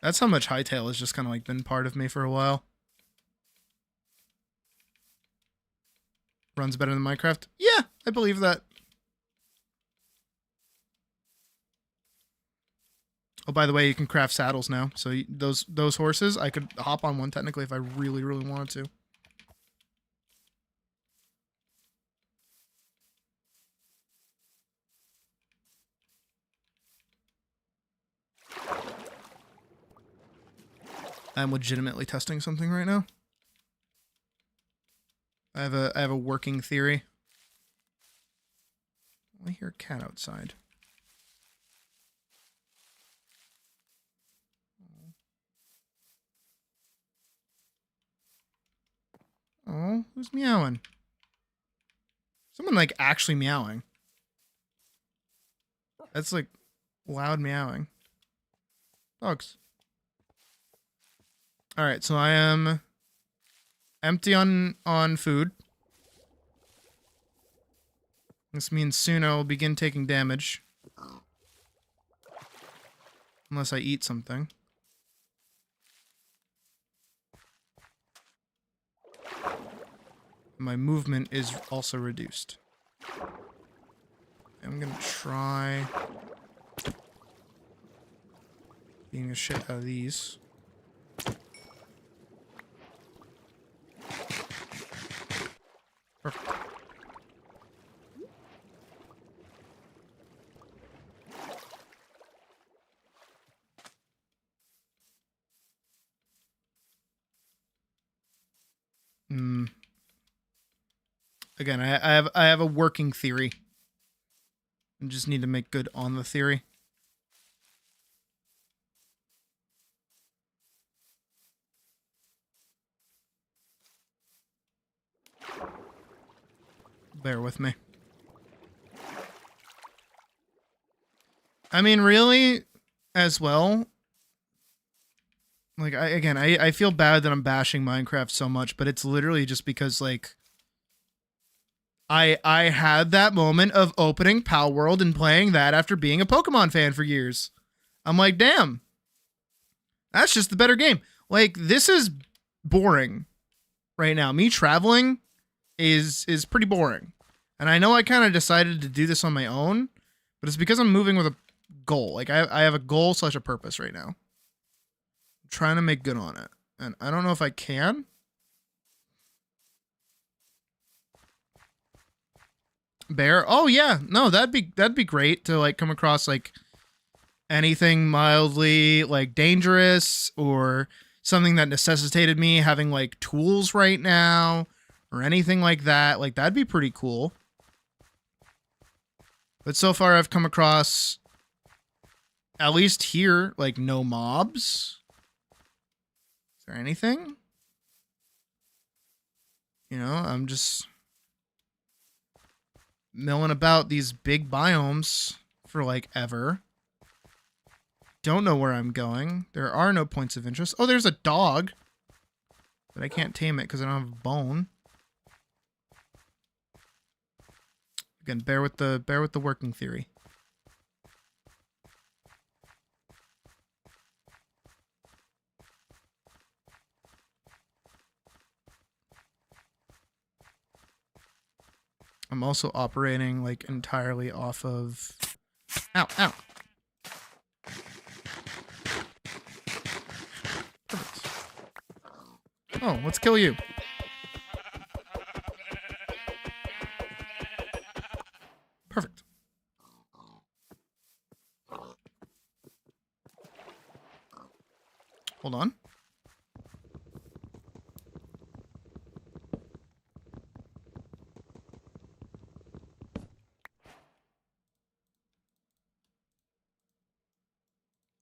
That's how much Hytale has just kind of like been part of me for a while. Runs better than Minecraft? Yeah, I believe that. Oh, by the way, you can craft saddles now. So those horses, I could hop on one technically if I really, really wanted to. I'm legitimately testing something right now. I have a working theory. I hear a cat outside. Oh, who's meowing? Someone like actually meowing. That's like loud meowing. Dogs. All right, so I am empty on food. This means soon I will begin taking damage. Unless I eat something. My movement is also reduced. I'm gonna try being a shit out of these. Perfect. Again, I have a working theory. I just need to make good on the theory. Bear with me. I mean, really, as well. Like, I feel bad that I'm bashing Minecraft so much, but it's literally just because, like, I had that moment of opening Pal World and playing that after being a Pokemon fan for years. I'm like, damn. That's just the better game. Like, this is boring right now. Me traveling is pretty boring. And I know I kind of decided to do this on my own, but it's because I'm moving with a goal. Like, I have a goal / a purpose right now. I'm trying to make good on it. And I don't know if I can. Bear? Oh yeah, no, that'd be great to like come across like anything mildly like dangerous or something that necessitated me having like tools right now or anything like that. Like that'd be pretty cool. But so far I've come across, at least here, like no mobs. Is there anything? You know, I'm just milling about these big biomes for like ever. Don't know where I'm going. There are no points of interest. Oh, there's a dog. But I can't tame it because I don't have a bone. Again, bear with the working theory. I'm also operating like entirely off of... Ow, ow. Perfect. Oh, let's kill you. Perfect. Hold on.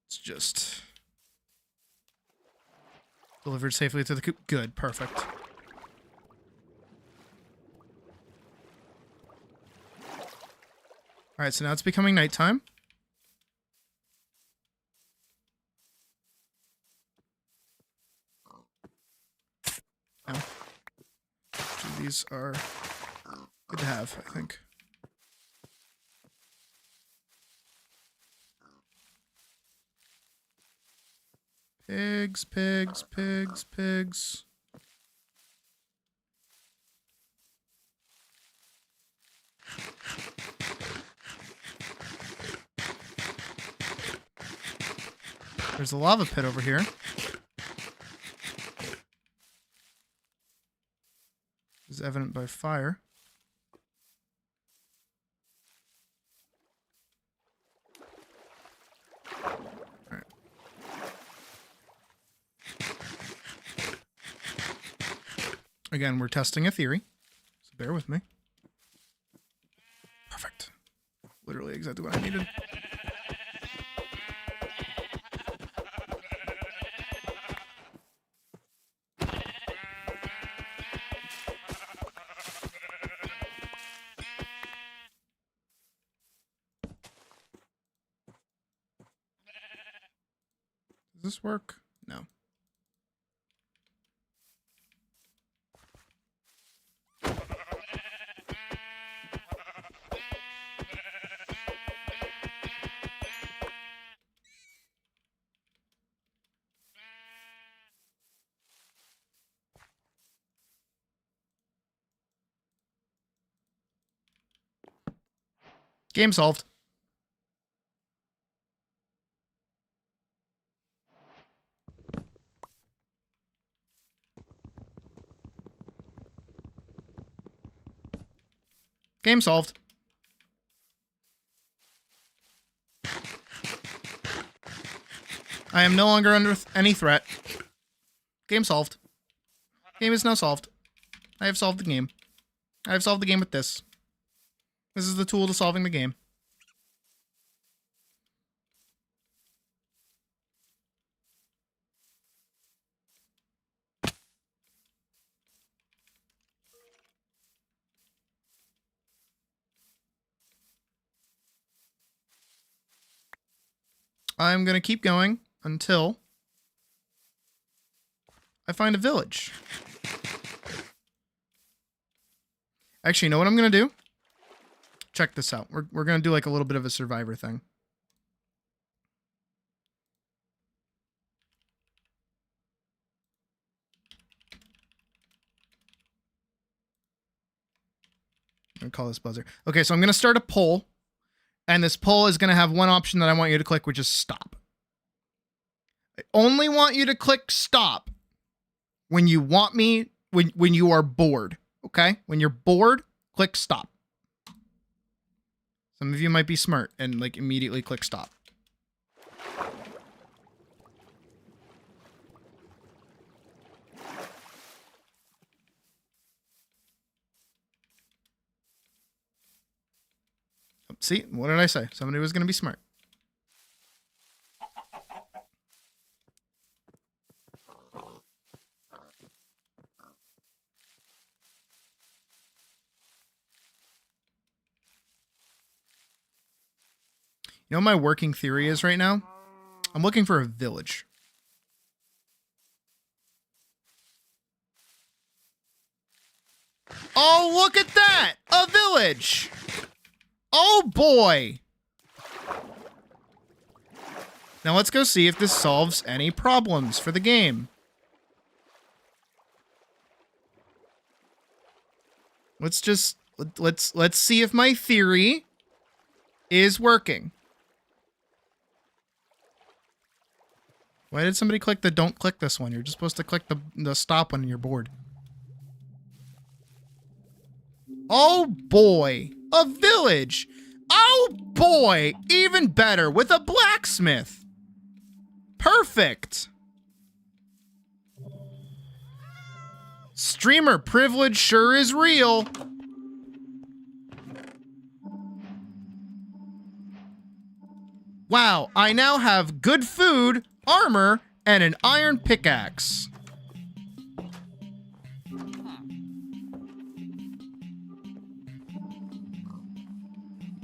It's just delivered safely to the coop. Good, perfect. All right, so now it's becoming nighttime. Ow. Actually, these are good to have, I think. Pigs, pigs, pigs, pigs. There's a lava pit over here. Is evident by fire. Alright. Again, we're testing a theory, so bear with me. Perfect. Literally exactly what I needed. Does this work? No. Game solved. Game solved. I am no longer under any threat. Game solved. Game is now solved. I have solved the game. I have solved the game with this. This is the tool to solving the game. I'm going to keep going until I find a village. Actually, you know what I'm going to do? Check this out. We're going to do like a little bit of a survivor thing. I'm going to call this buzzer. Okay, so I'm going to start a poll. And this poll is going to have one option that I want you to click, which is stop. I only want you to click stop when you want me, when you are bored. Okay? When you're bored, click stop. Some of you might be smart and like immediately click stop. See, what did I say? Somebody was going to be smart. You know what my working theory is right now? I'm looking for a village. Oh, look at that! A village! Oh boy! Now let's go see if this solves any problems for the game. Let's see if my theory is working. Why did somebody click the don't click this one? You're just supposed to click the stop one and you're bored. Oh boy, a village. Oh boy, even better with a blacksmith. Perfect. Streamer privilege sure is real. Wow, I now have good food, armor, and an iron pickaxe.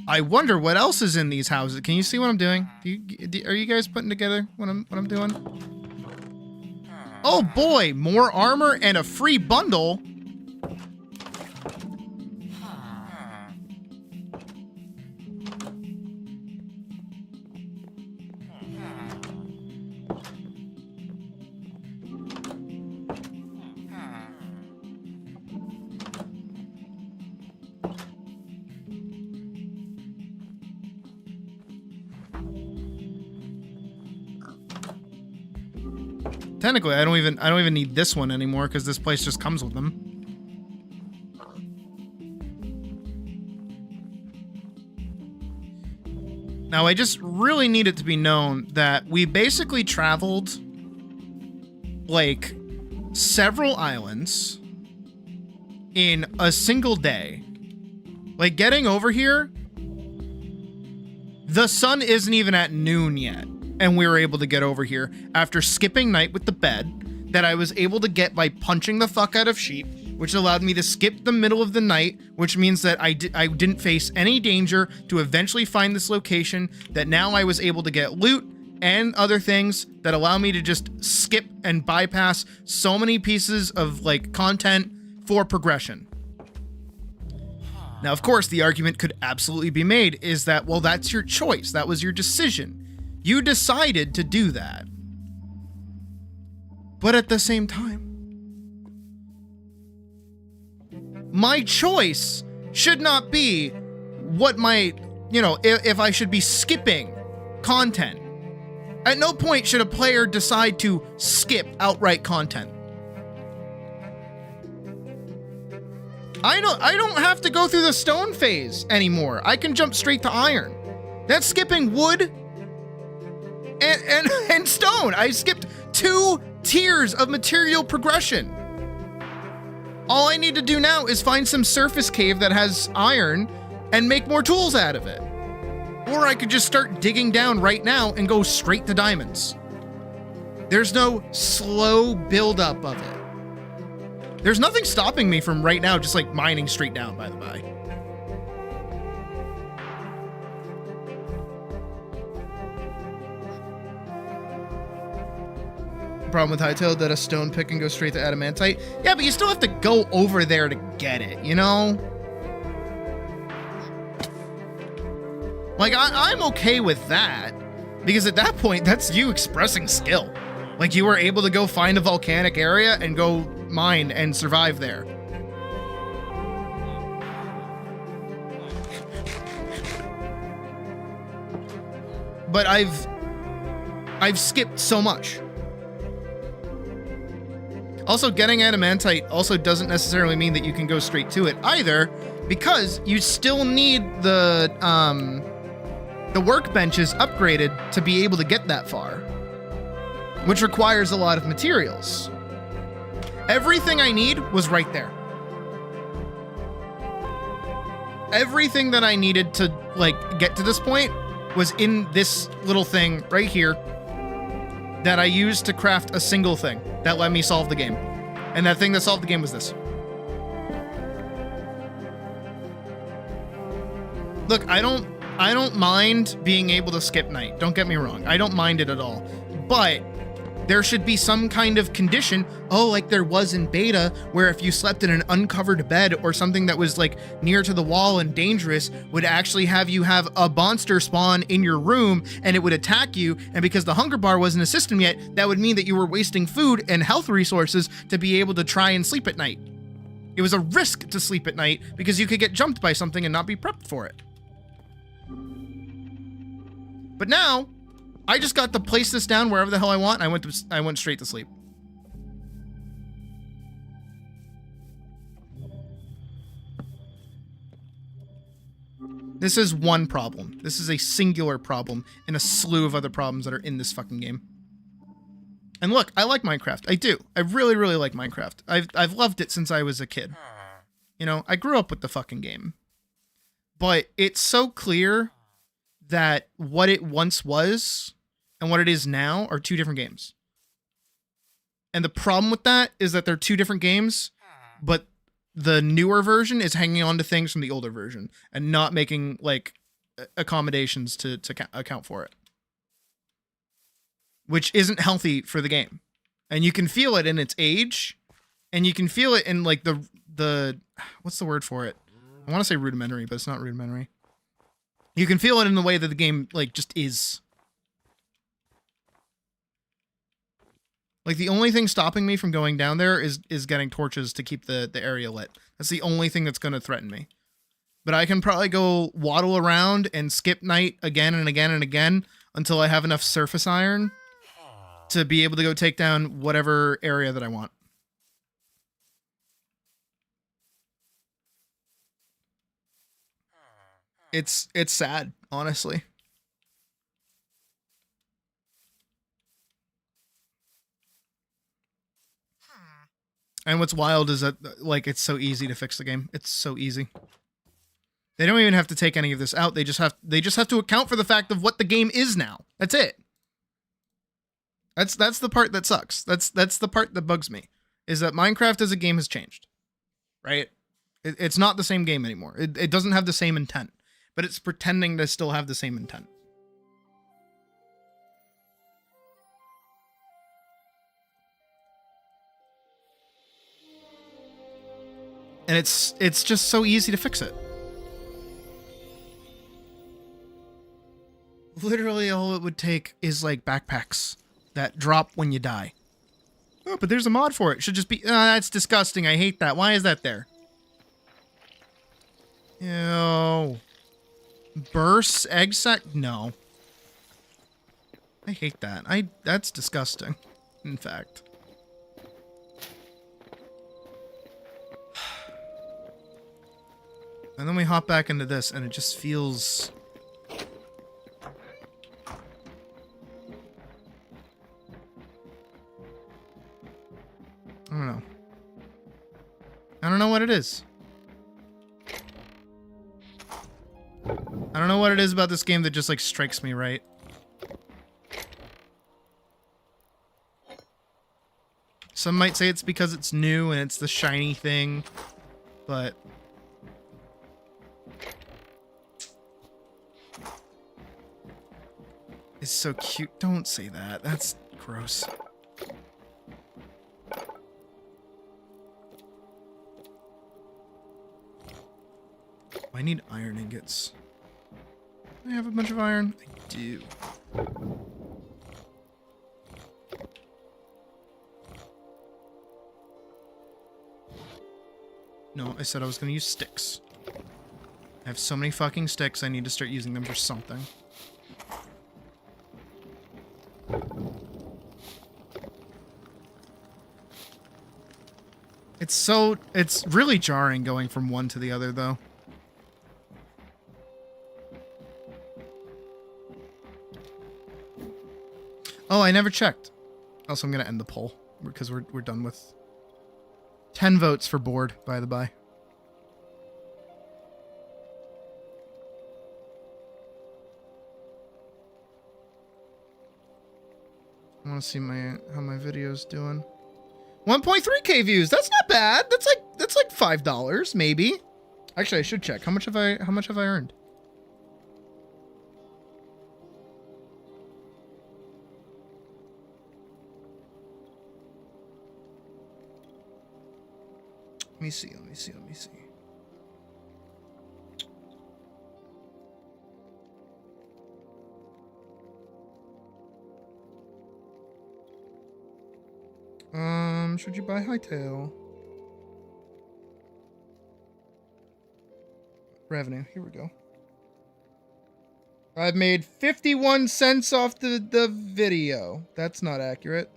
I wonder what else is in these houses. Can you see what I'm doing? Are you guys putting together what I'm doing? Oh boy, more armor and a free bundle. Technically, I don't even need this one anymore because this place just comes with them. Now, I just really need it to be known that we basically traveled like several islands in a single day. Like getting over here, the sun isn't even at noon yet. And we were able to get over here after skipping night with the bed that I was able to get by punching the fuck out of sheep, which allowed me to skip the middle of the night, which means that I didn't face any danger to eventually find this location, that now I was able to get loot and other things that allow me to just skip and bypass so many pieces of like content for progression. Now, of course, the argument could absolutely be made is that, well, that's your choice. That was your decision. You decided to do that. But at the same time, my choice should not be what my, if I should be skipping content. At no point should a player decide to skip outright content. I don't have to go through the stone phase anymore. I can jump straight to iron. That's skipping wood and stone. I skipped 2 tiers of material progression. All I need to do now is find some surface cave that has iron and make more tools out of it. Or I could just start digging down right now and go straight to diamonds. There's no slow buildup of it. There's nothing stopping me from right now just like mining straight down, by the by. Problem with Hytale that a stone pick and go straight to adamantite. Yeah, but you still have to go over there to get it, you know? Like, I'm okay with that, because at that point, that's you expressing skill. Like, you were able to go find a volcanic area and go mine and survive there. But I've skipped so much. Also, getting adamantite also doesn't necessarily mean that you can go straight to it either, because you still need the workbenches upgraded to be able to get that far, which requires a lot of materials. Everything I need was right there. Everything that I needed to like get to this point was in this little thing right here that I used to craft a single thing that let me solve the game. And that thing that solved the game was this. Look, I don't I don't mind being able to skip night. Don't get me wrong. I don't mind it at all. But there should be some kind of condition, like there was in beta, where if you slept in an uncovered bed or something that was like near to the wall and dangerous, would actually have you have a monster spawn in your room and it would attack you. And because the hunger bar wasn't a system yet, that would mean that you were wasting food and health resources to be able to try and sleep at night. It was a risk to sleep at night because you could get jumped by something and not be prepped for it. But now, I just got to place this down wherever the hell I want. And I went straight to sleep. This is one problem. This is a singular problem in a slew of other problems that are in this fucking game. And look, I like Minecraft. I do. I really, really like Minecraft. I've loved it since I was a kid. You know, I grew up with the fucking game. But it's so clear that what it once was and what it is now are two different games. And the problem with that is that they're two different games, but the newer version is hanging on to things from the older version and not making like accommodations to account for it. Which isn't healthy for the game. And you can feel it in its age, and you can feel it in like the what's the word for it? I want to say rudimentary, but it's not rudimentary. You can feel it in the way that the game like just is. Like the only thing stopping me from going down there is getting torches to keep the area lit. That's the only thing that's going to threaten me. But I can probably go waddle around and skip night again and again and again until I have enough surface iron to be able to go take down whatever area that I want. It's sad, honestly. And what's wild is that, like, it's so easy to fix the game. It's so easy. They don't even have to take any of this out. They just have to account for the fact of what the game is now. That's it. That's the part that sucks. That's the part that bugs me. Is that Minecraft as a game has changed. Right? It's not the same game anymore. It doesn't have the same intent. But it's pretending to still have the same intent. And it's just so easy to fix it. Literally all it would take is like backpacks that drop when you die. Oh, but there's a mod for it. Should just be... that's disgusting. I hate that. Why is that there? Ew. Bursts? Egg sack? No. I hate that. That's disgusting. In fact. And then we hop back into this, and it just feels... I don't know. I don't know what it is. I don't know what it is about this game that just, like, strikes me right. Some might say it's because it's new and it's the shiny thing, but... It's so cute. Don't say that. That's gross. I need iron ingots. Do I have a bunch of iron? I do. No, I said I was going to use sticks. I have so many fucking sticks, I need to start using them for something. It's really jarring going from one to the other, though. Oh, I never checked. Also, I'm gonna end the poll because we're done with 10 votes for board, by the by. I want to see how my video's doing. 1.3k views. That's not bad. That's like $5 maybe. Actually, I should check. How much have I earned? me see. Let me see. Let me see. Should you buy Hytale? Revenue. Here we go. I've made 51 cents off the video. That's not accurate.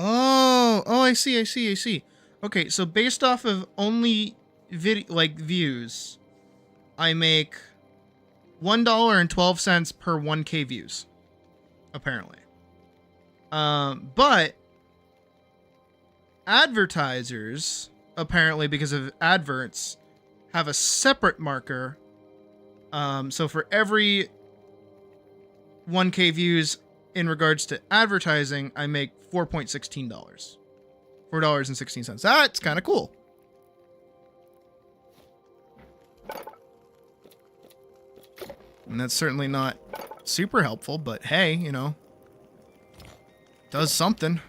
Oh, I see. Okay, so based off of only views, I make $1.12 per 1K views, apparently. But advertisers, apparently because of adverts, have a separate marker. So for every 1K views in regards to advertising, I make $4.16. $4.16. That's kind of cool. And that's certainly not super helpful, but hey, you know, does something.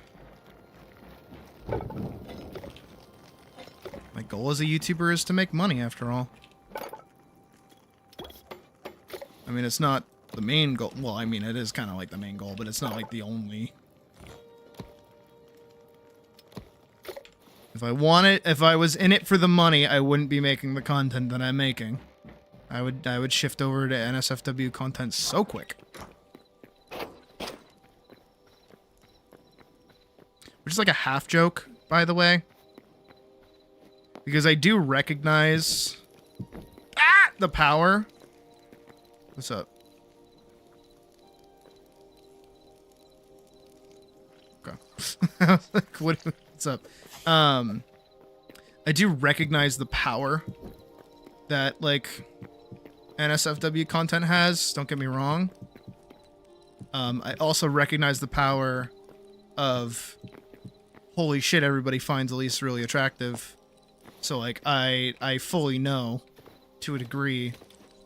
My goal as a YouTuber is to make money, after all. I mean, it's not the main goal. Well, I mean, it is kind of like the main goal, but it's not like the only. If I was in it for the money, I wouldn't be making the content that I'm making. I would shift over to NSFW content so quick. Which is like a half joke, by the way. Because I do recognize the power. What's up? Okay. I was like, what's up? I do recognize the power that, like, NSFW content has. Don't get me wrong. I also recognize the power of, holy shit, everybody finds Elise really attractive. So, like, I fully know, to a degree,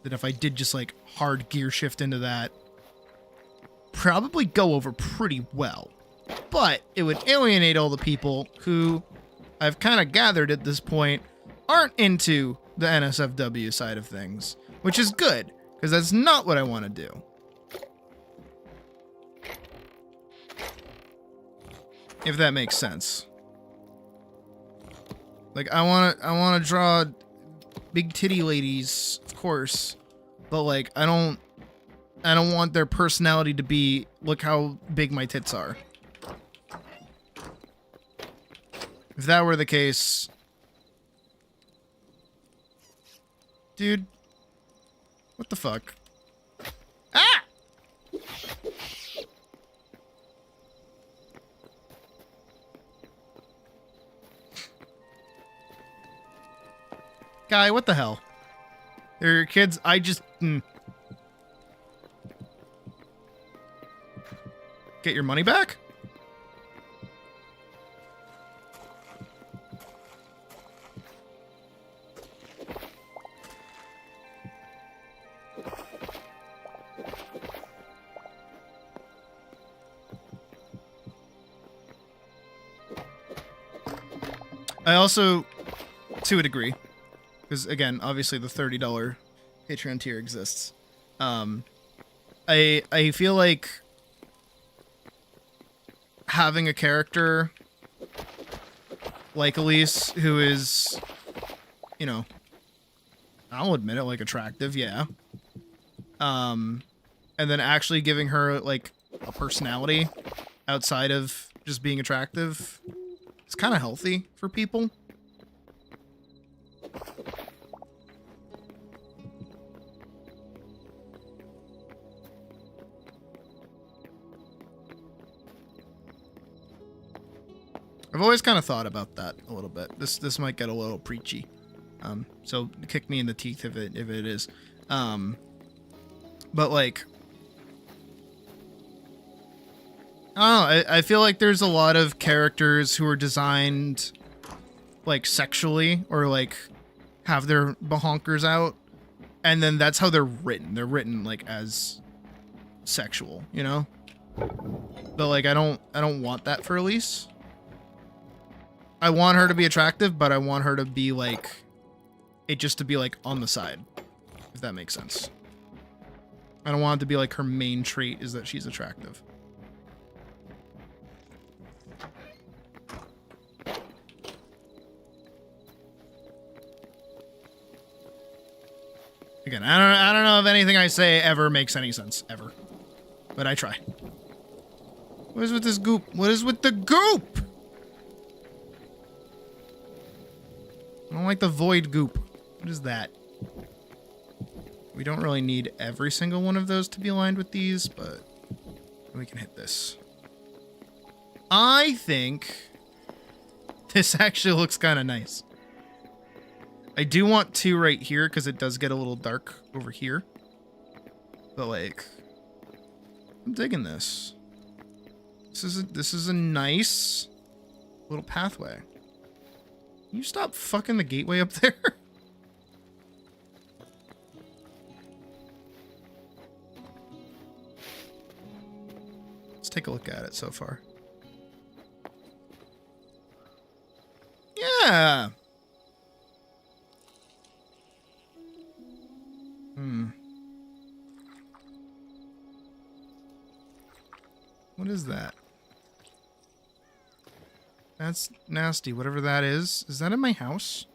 that if I did just, like, hard gear shift into that, probably go over pretty well. But it would alienate all the people who, I've kind of gathered at this point, aren't into the NSFW side of things. Which is good, because that's not what I want to do. If that makes sense. Like, I want to draw big titty ladies, of course, but like I don't want their personality to be, look how big my tits are. If that were the case, dude, what the fuck? Ah! Guy, what the hell? They're your kids. I just... Get your money back? I also, to a degree, because again, obviously the $30 Patreon tier exists. I feel like having a character like Elise, who is, you know, I'll admit it, like attractive, yeah. And then actually giving her like a personality outside of just being attractive. It's kind of healthy for people. I've always kind of thought about that a little bit. This might get a little preachy. So kick me in the teeth if it is. But like, I don't know, I feel like there's a lot of characters who are designed like sexually or like have their bahonkers out, and then that's how they're written. They're written like as sexual, you know? But like I don't want that for Elise. I want her to be attractive, but I want her to be like it just to be like on the side, if that makes sense. I don't want it to be like her main trait is that she's attractive. Again, I don't know if anything I say ever makes any sense, ever. But I try. What is with this goop? What is with the goop? I don't like the void goop. What is that? We don't really need every single one of those to be aligned with these, but we can hit this. I think this actually looks kind of nice. I do want 2 right here because it does get a little dark over here. But like, I'm digging this. This is a nice little pathway. Can you stop fucking the gateway up there? Let's take a look at it so far. Yeah. What is that? That's nasty. Whatever that is. Is that in my house?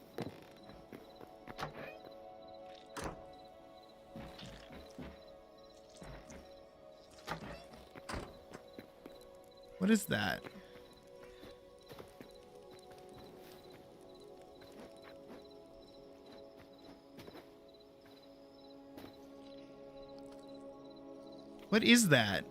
What is that? What is that?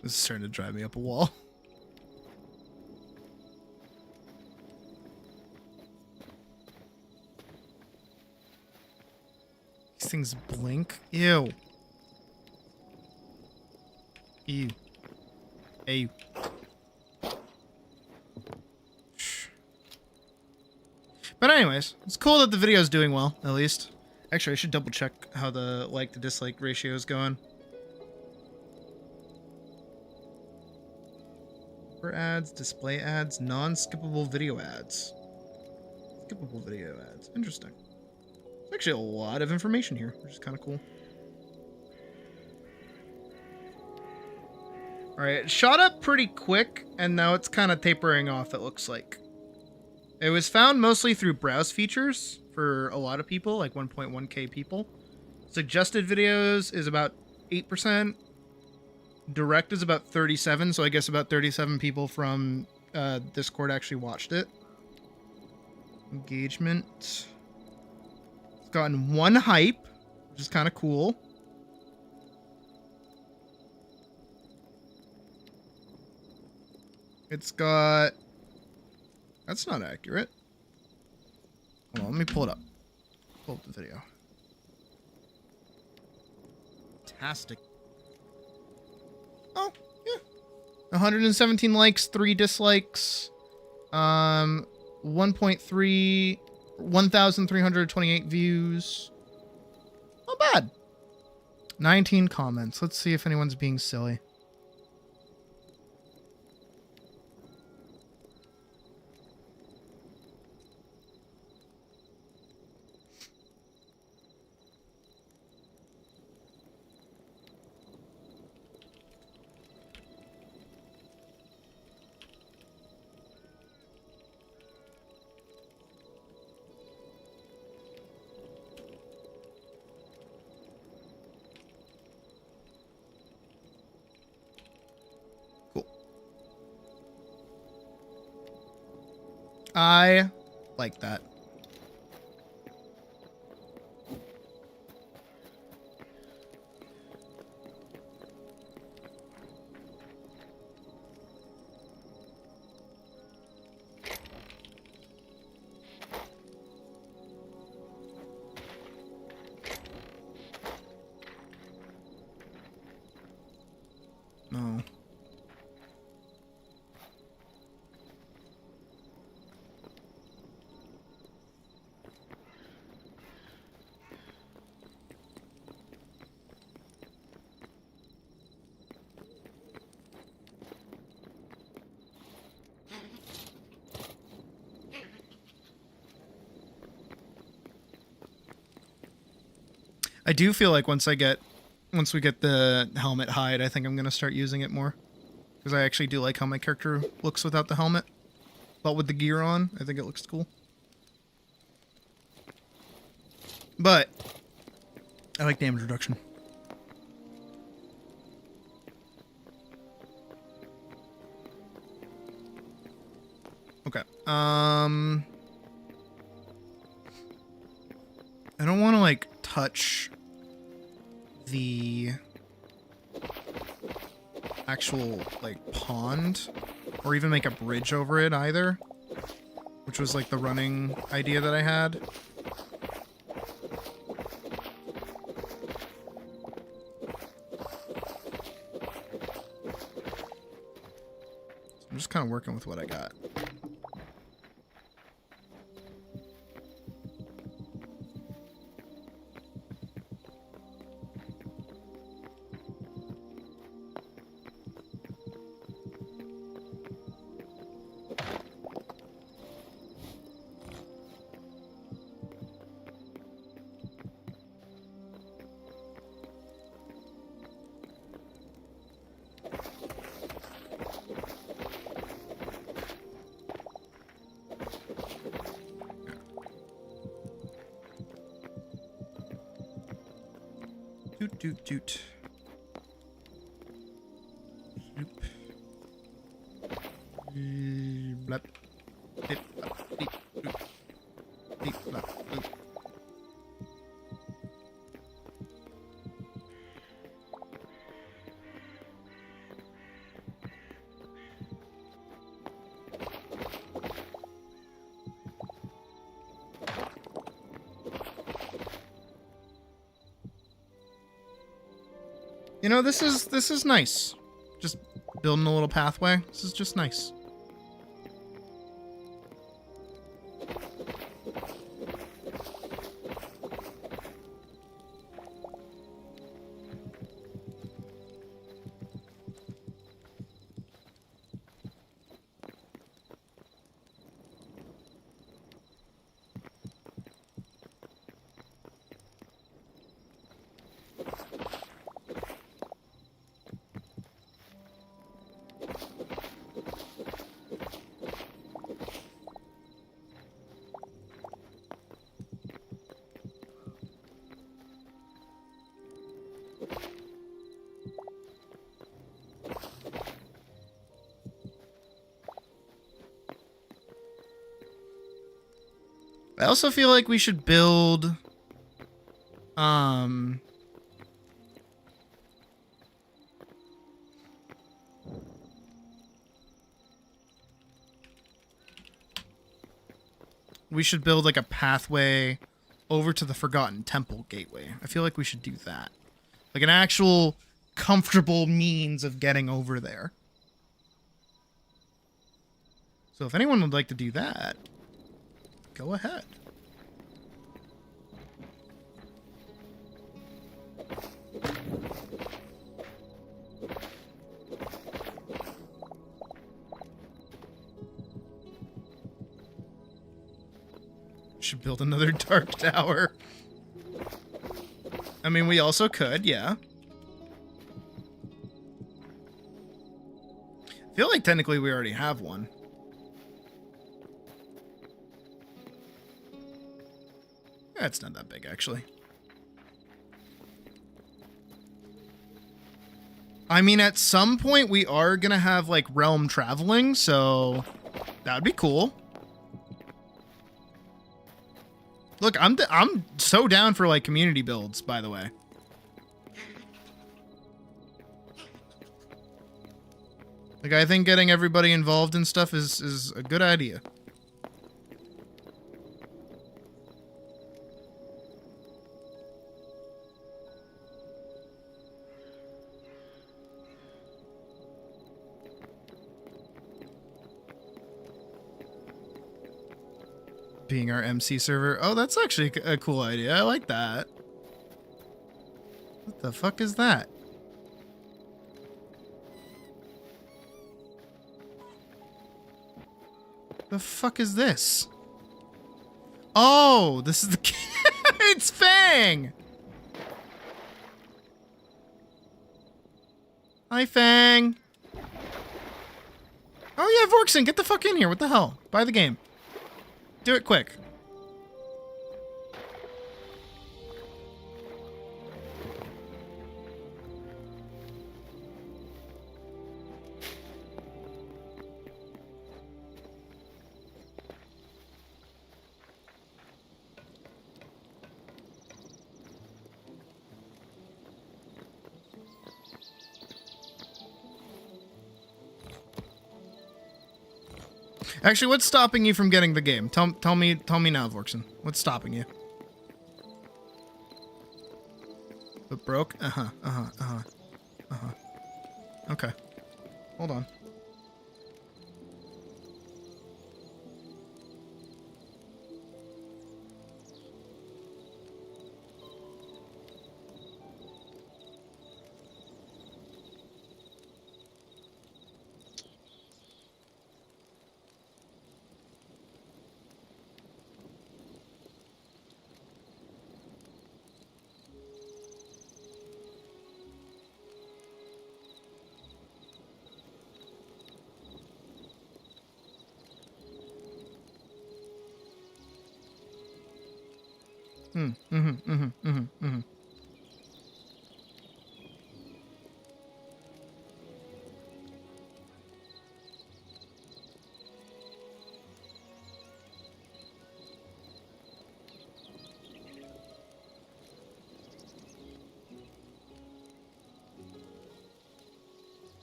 This is starting to drive me up a wall. These things blink. Ew. Ew. Ew. But anyways, it's cool that the video's doing well, at least. Actually, I should double check how the like to dislike ratio is going. Ads, display ads, non-skippable video ads. Skippable video ads. Interesting. There's actually a lot of information here, which is kind of cool. Alright, it shot up pretty quick, and now it's kind of tapering off, it looks like. It was found mostly through browse features for a lot of people, like 1.1k people. Suggested videos is about 8%. Direct is about 37, so I guess about 37 people from Discord actually watched it. Engagement. It's gotten 1 hype, which is kind of cool. It's got... That's not accurate. Hold on, let me pull it up. Pull up the video. Fantastic. Oh, yeah. 117 likes, 3 dislikes. 1,328 views. Not bad. 19 comments. Let's see if anyone's being silly. I like that. I do feel like once we get the helmet hide, I think I'm gonna start using it more. Because I actually do like how my character looks without the helmet. But with the gear on, I think it looks cool. But I like damage reduction. Okay. I don't want to like touch the actual like pond or even make a bridge over it either, which was like the running idea that I had. So I'm just kind of working with what I got. Doot doot doot. Zoop. Blap. Dip, blap, deep, doop. Deep, blap, doop. You know, this is nice. Just building a little pathway. This is just nice. I also feel like we should build we should build like a pathway over to the Forgotten Temple Gateway. I feel like we should do that. Like an actual comfortable means of getting over there. So if anyone would like to do that, go ahead. Should build another dark tower. I mean, we also could, yeah. I feel like technically we already have one. Yeah, it's not that big, actually. I mean, at some point we are gonna have like realm traveling, so that would be cool. Look, I'm so down for like community builds, by the way. Like, I think getting everybody involved in stuff is a good idea. Being our MC server. Oh, that's actually a cool idea. I like that. What the fuck is that? The fuck is this? Oh, this is the it's Fang. Hi, Fang. Oh, yeah, Vorkson, get the fuck in here. What the hell? Buy the game. Do it quick. Actually, what's stopping you from getting the game? Tell me now, Vorkson. What's stopping you? But broke? Okay. Hold on.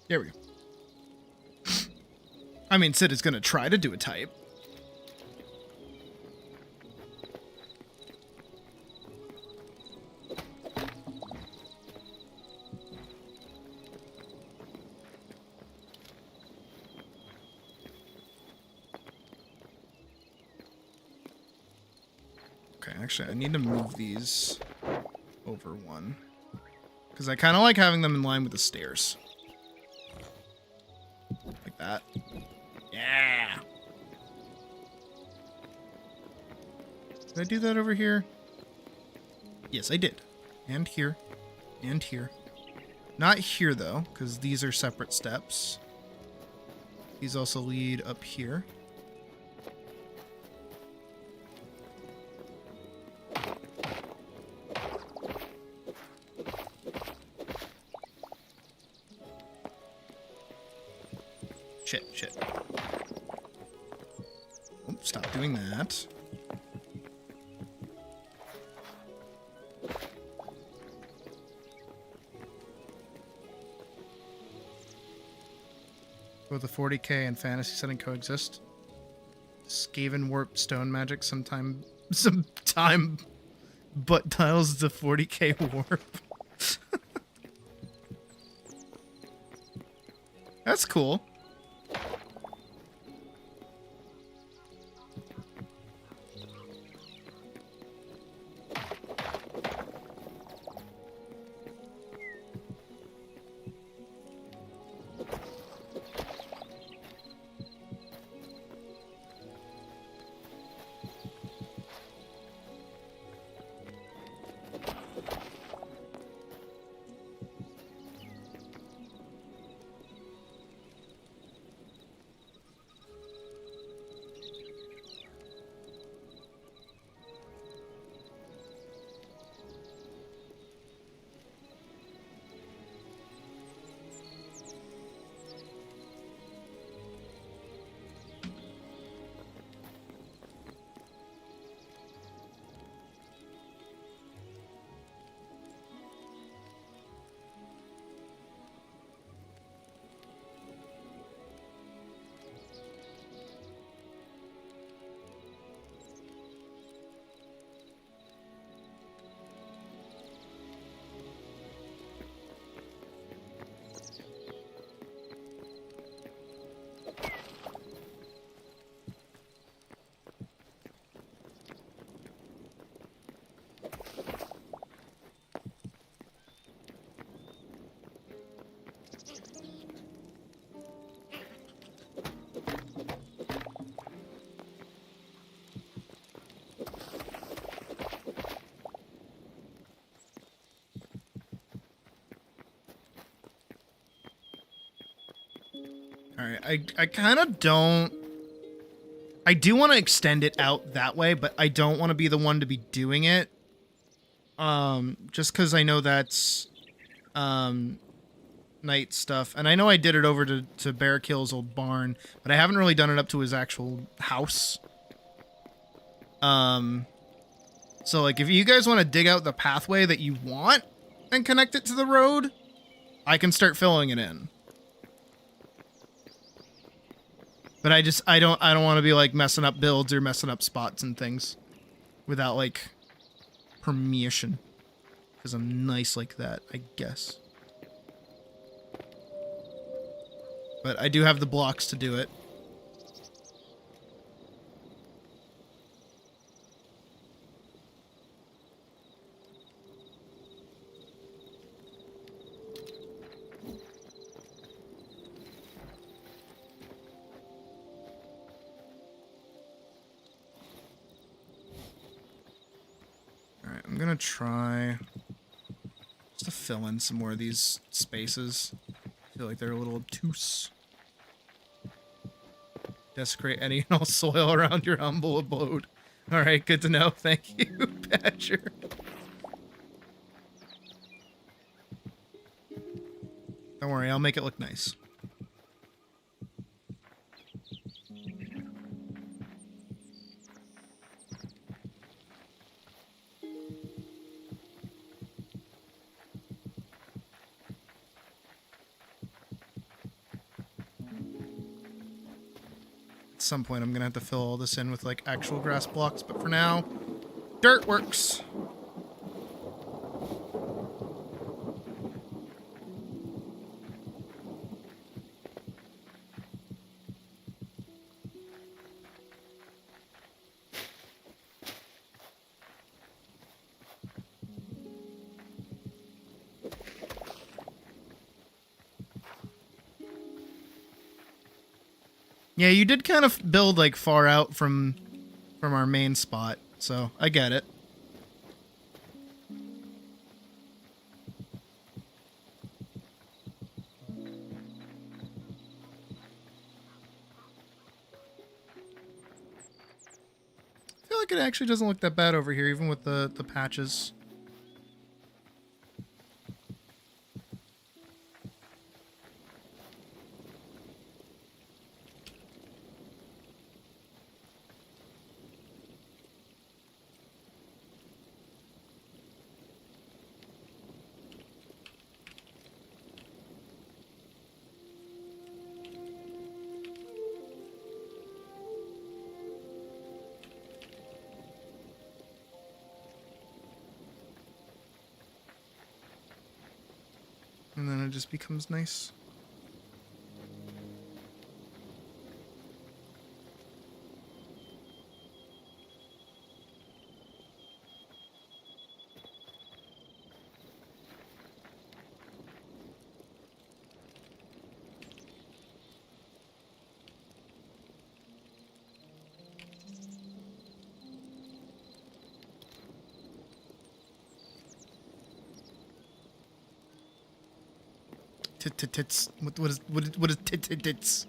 There we go. I mean, Sid is gonna try to do a type. Okay, actually, I need to move these over one. Because I kind of like having them in line with the stairs. Like that. Yeah! Did I do that over here? Yes, I did. And here. And here. Not here, though, because these are separate steps. These also lead up here. Shit. Oh, stop doing that. Both the 40k and fantasy setting coexist. Skaven warp stone magic sometime butt dials the 40k warp. That's cool. Alright, I kind of don't... I do want to extend it out that way, but I don't want to be the one to be doing it. Just because I know that's night stuff. And I know I did it over to Bear Kill's old barn, but I haven't really done it up to his actual house. So, like, if you guys want to dig out the pathway that you want and connect it to the road, I can start filling it in. But I don't want to be, like, messing up builds or messing up spots and things without, like, permission. Because I'm nice like that, I guess. But I do have the blocks to do it. Alright, I'm gonna try just to fill in some more of these spaces. I feel like they're a little obtuse. Desecrate any and all soil around your humble abode. Alright, good to know. Thank you, Badger. Don't worry, I'll make it look nice. At some point I'm gonna have to fill all this in with like actual grass blocks, but for now, dirt works. Yeah, you did kind of build like far out from our main spot, so I get it. I feel like it actually doesn't look that bad over here, even with the patches. And then it just becomes nice. Tits. What is tits?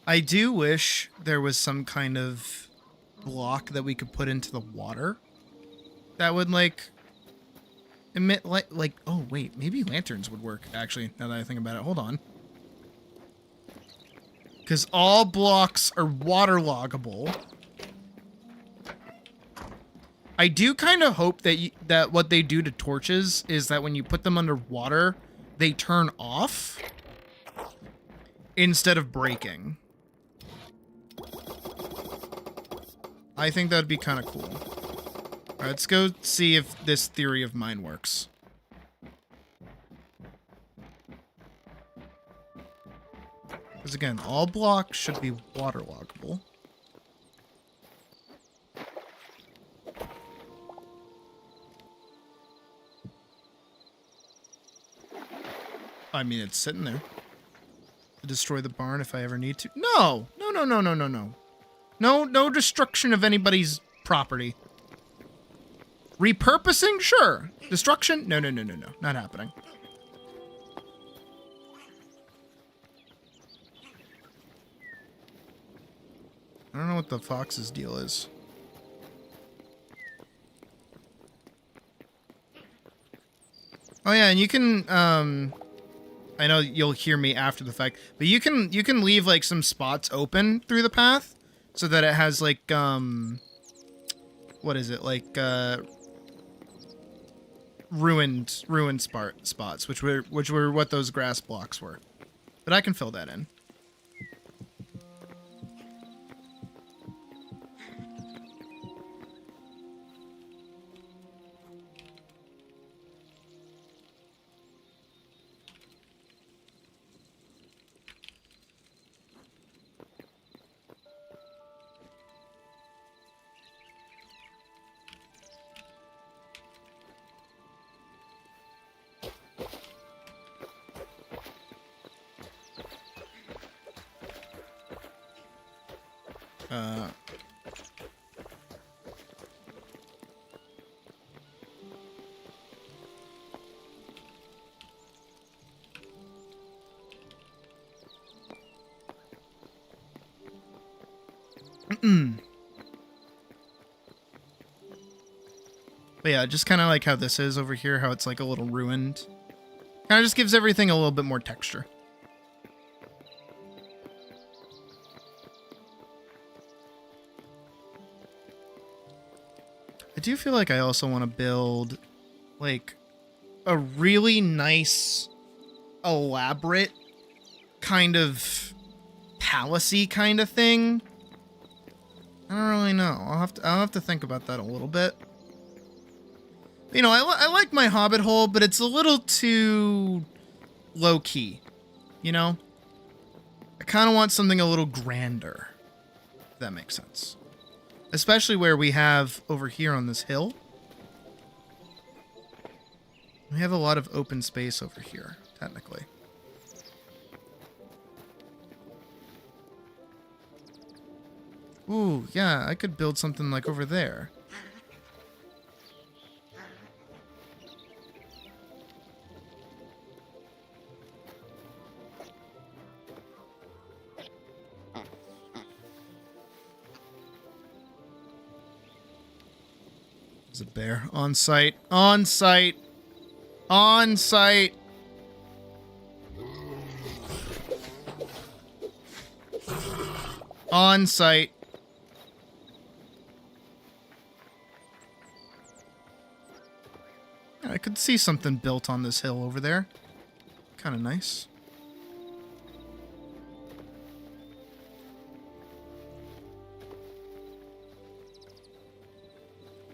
I do wish there was some kind of block that we could put into the water that would like emit like oh wait, maybe lanterns would work actually, now that I think about it. Hold on. Because all blocks are waterloggable. I do kind of hope that that what they do to torches is that when you put them under water, they turn off instead of breaking. I think that'd be kind of cool. All right, let's go see if this theory of mine works. Because again, all blocks should be waterloggable. I mean, it's sitting there. To destroy the barn if I ever need to. No! No, no, no, no, no, no. No destruction of anybody's property. Repurposing? Sure. Destruction? No, no, no, no, no. Not happening. I don't know what the fox's deal is. Oh yeah, and you can I know you'll hear me after the fact, but you can leave like some spots open through the path so that it has like what is it? Like ruined spots, which were what those grass blocks were. But I can fill that in. But yeah, just kind of like how this is over here, how it's like a little ruined. Kind of just gives everything a little bit more texture. I do feel like I also want to build like a really nice, elaborate kind of palace-y kind of thing. I don't really know. I'll have to think about that a little bit. You know, I like my hobbit hole, but it's a little too low-key, you know? I kind of want something a little grander, if that makes sense. Especially where we have over here on this hill. We have a lot of open space over here, technically. Ooh, yeah, I could build something like over there. There's a bear. On site. On site. On site. On site. I could see something built on this hill over there. Kind of nice.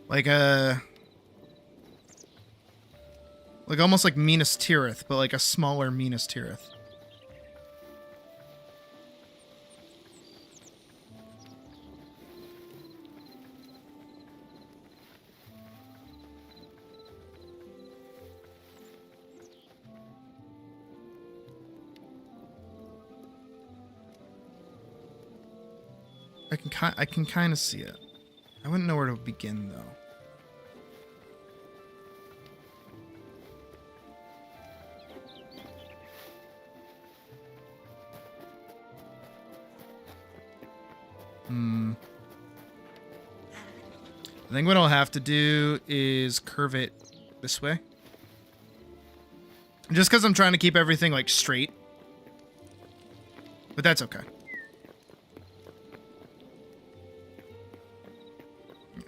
Like almost like Minas Tirith, but like a smaller Minas Tirith. I can kind of see it. I wouldn't know where to begin though. I think what I'll have to do is curve it this way. Just because I'm trying to keep everything like straight. But that's okay.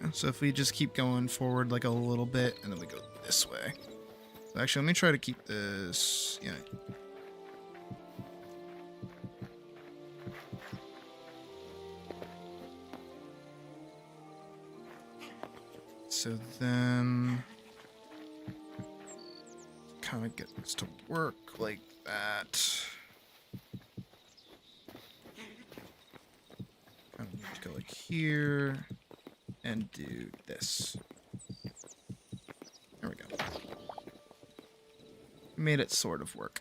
Yeah, so if we just keep going forward like a little bit and then we go this way. So actually, let me try to keep this. Yeah. So then kind of get this to work like that. Kind of go like here and do this. There we go. Made it sort of work.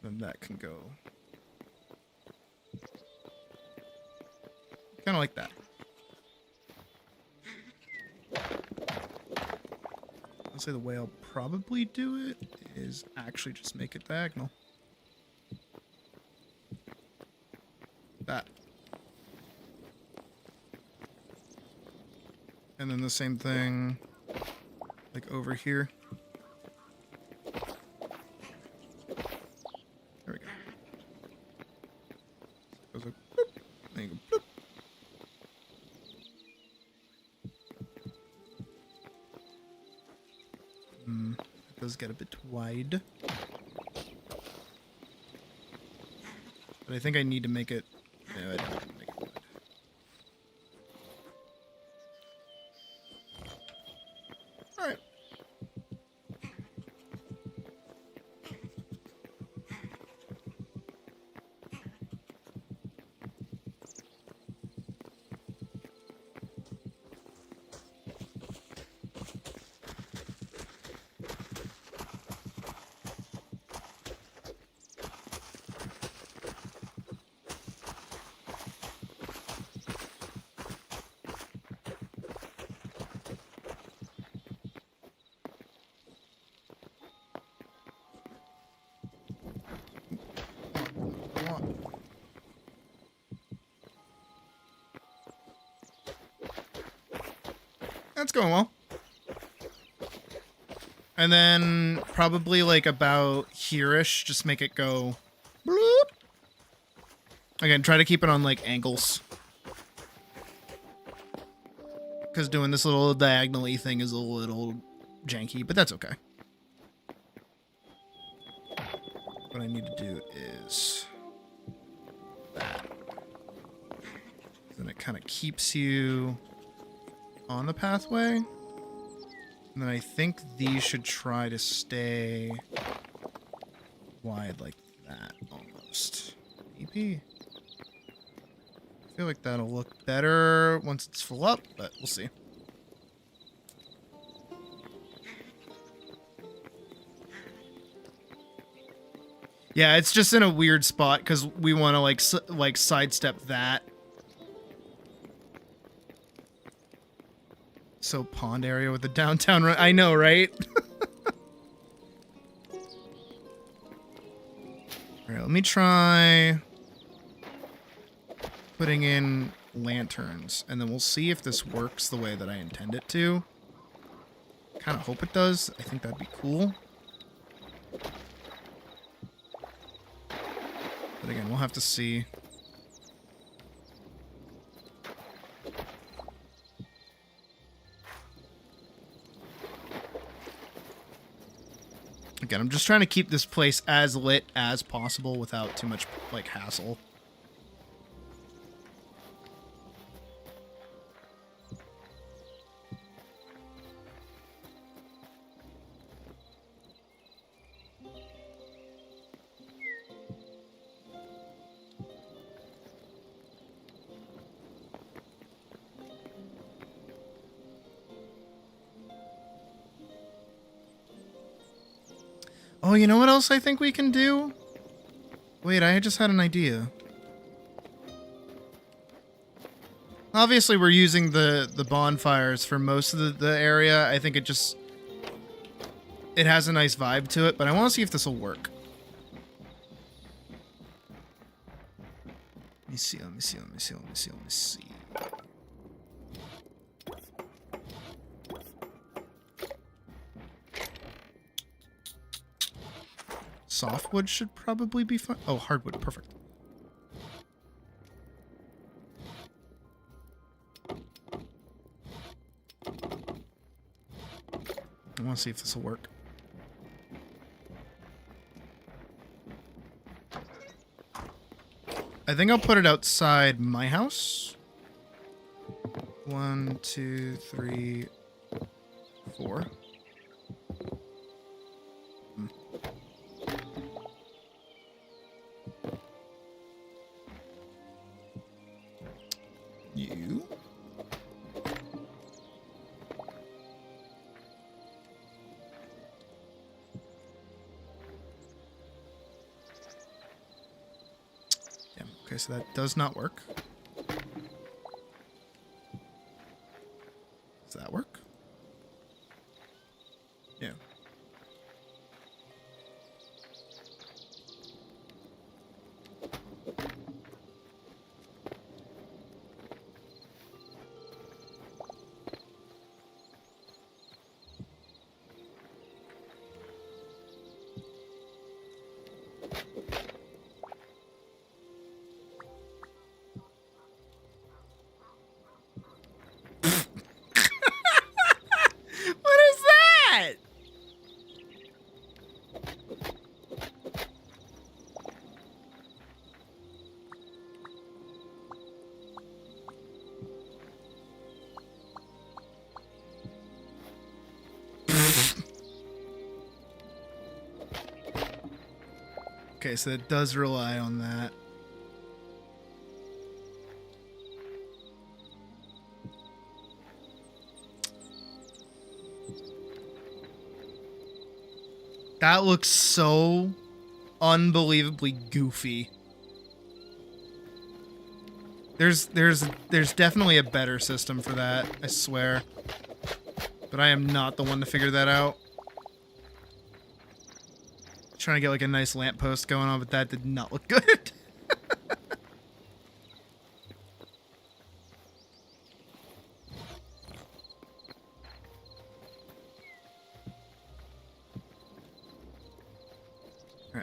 Then that can go kind of like that. I'll say the way I'll probably do it is actually just make it diagonal. That. And then the same thing like over here. There we go. Goes like bloop. There you go. Bloop. It does get a bit wide. But I think I need to make it... No, I don't need to make it wide. Alright. That's going well. And then probably like about here-ish, just make it go bloop. Again, try to keep it on like angles. Because doing this little diagonal-y thing is a little janky, but that's okay. What I need to do is that. Then it kind of keeps you on the pathway. And then I think these should try to stay wide like that almost. Maybe. I feel like that'll look better once it's full up, but we'll see. Yeah, it's just in a weird spot because we want to like sidestep that. So pond area with the downtown run. I know, right? Alright, let me try putting in lanterns, and then we'll see if this works the way that I intend it to. Kind of hope it does. I think that'd be cool. But again, we'll have to see. Again, I'm just trying to keep this place as lit as possible without too much, like, hassle. Oh, you know what else I think we can do? Wait, I just had an idea. Obviously, we're using the bonfires for most of the area. I think it has a nice vibe to it, but I want to see if this will work. Let me see. Softwood should probably be fine. Oh, hardwood. Perfect. I want to see if this will work. I think I'll put it outside my house. 1, 2, 3, 4. You. Okay, so that does not work. Does that work? Yeah. What is that? Okay, so it does rely on that. That looks so unbelievably goofy. There's definitely a better system for that, I swear. But I am not the one to figure that out. Trying to get like a nice lamppost going on, but that did not look good.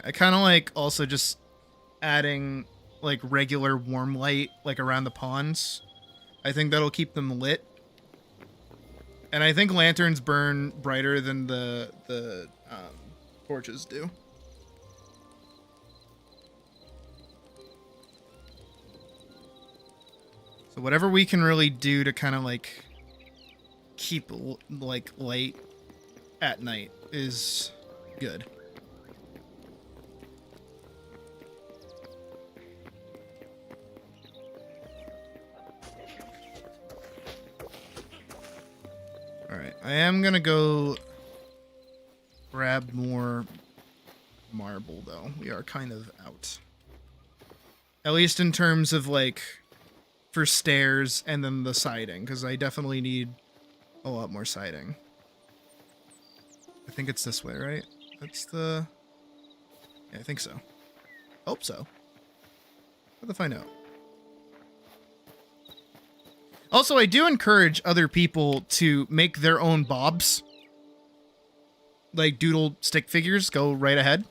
I kind of like also just adding like regular warm light like around the ponds. I think that'll keep them lit. And I think lanterns burn brighter than the torches do. So whatever we can really do to kind of like keep like light at night is good. All right, I am gonna go grab more marble though. We are kind of out. At least in terms of like for stairs and then the siding, because I definitely need a lot more siding. I think it's this way, right? That's the... Yeah, I think so. Hope so. How the find out? Also, I do encourage other people to make their own bobs. Like doodle stick figures, go right ahead.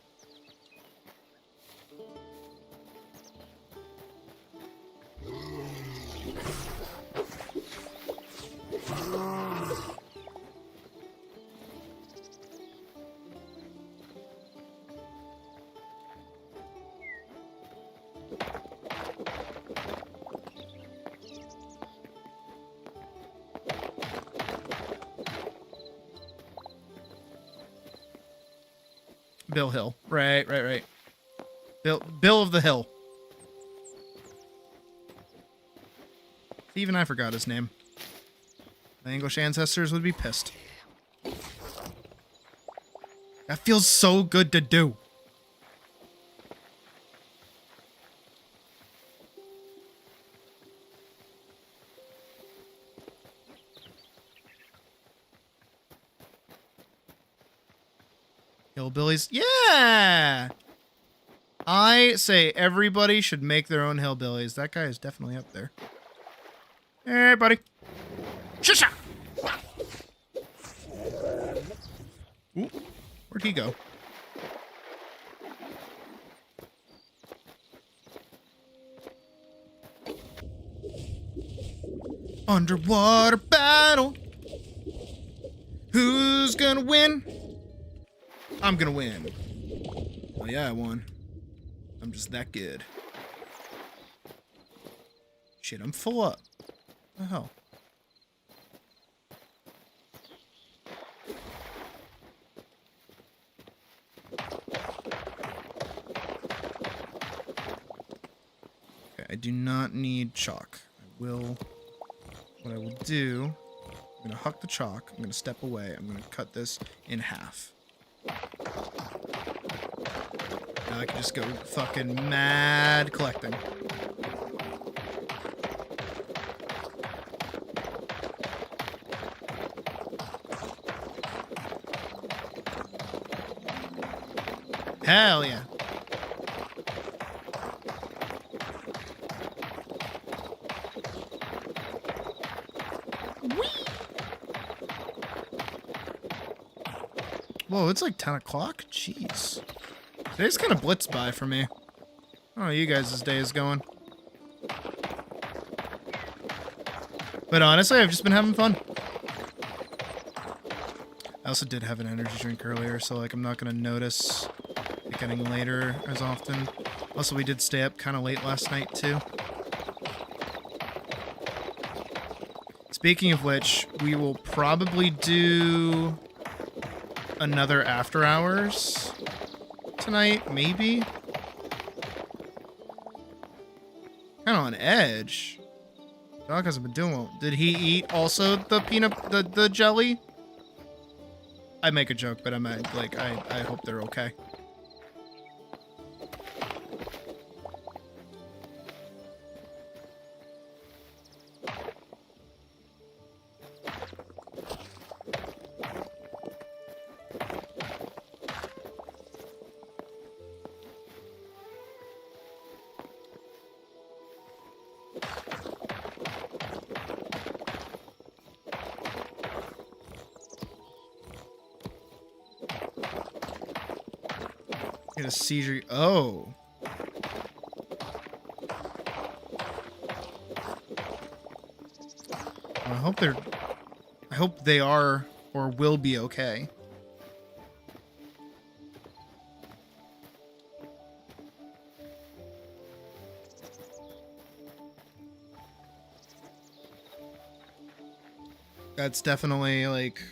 Bill Hill. Right. Bill of the Hill. Even I forgot his name. My English ancestors would be pissed. That feels so good to do. Hillbillies. Yeah! I say everybody should make their own hillbillies. That guy is definitely up there. Hey, buddy. Shusha! Ooh, where'd he go? Underwater battle. Who's gonna win? I'm gonna win. Oh yeah, I won. I'm just that good. Shit, I'm full up. What the hell? Okay, I do not need chalk. What I will do, I'm gonna huck the chalk, I'm gonna step away, I'm gonna cut this in half. Now I can just go fucking mad collecting. Hell yeah. Whoa, it's like 10 o'clock? Jeez. Today's kind of blitzed by for me. I don't know how you guys' day is going. But honestly, I've just been having fun. I also did have an energy drink earlier, so like I'm not going to notice it getting later as often. Also, we did stay up kind of late last night too. Speaking of which, we will probably do another after hours tonight, maybe. Kind of on edge. Dog hasn't been doing well. Did he eat also the the jelly? I make a joke, but I'm like I hope they're okay. Get a seizure. Oh. I hope they are or will be okay. That's definitely like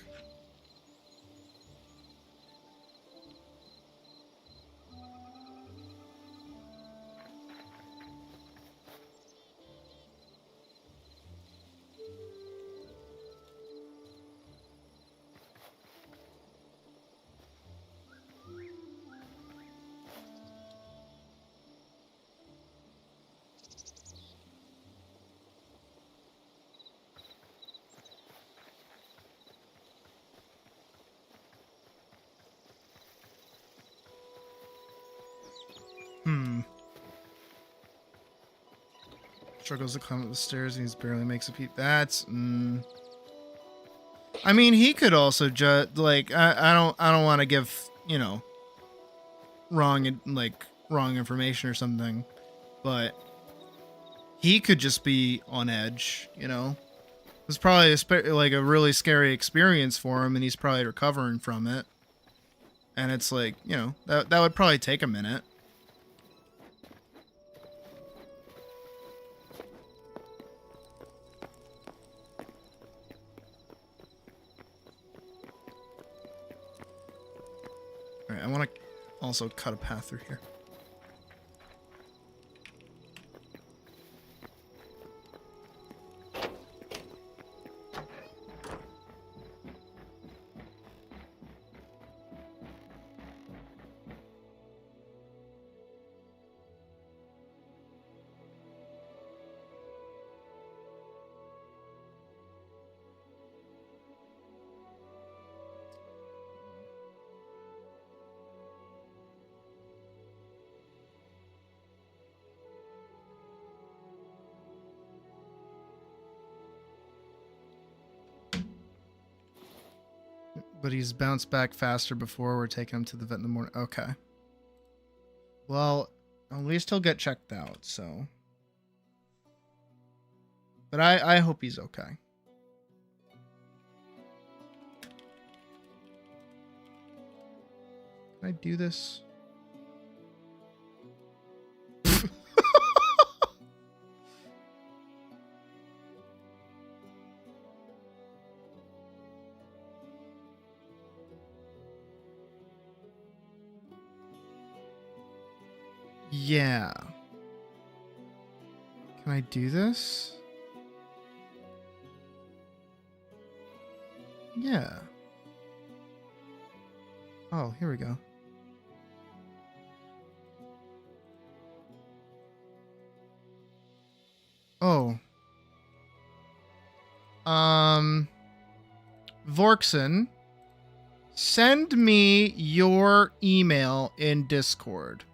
struggles to climb up the stairs and he barely makes a peep. That's I mean, he could also just like I don't want to give, you know, wrong information or something, but he could just be on edge, you know. It was probably like a really scary experience for him and he's probably recovering from it. And it's like, you know, that would probably take a minute. Alright, I want to also cut a path through here. But he's bounced back faster before we're taking him to the vet in the morning. Okay. Well, at least he'll get checked out, so. But I hope he's okay. Can I do this? Yeah. Can I do this? Yeah. Oh, here we go. Oh. Vorkson, send me your email in Discord.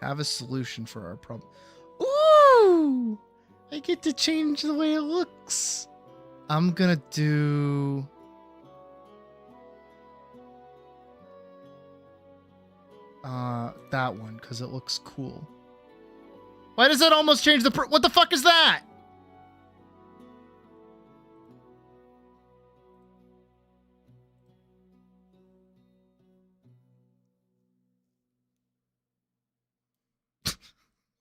Have a solution for our problem. Ooh! I get to change the way it looks. I'm gonna do... that one, because it looks cool. Why does that almost change the... what the fuck is that?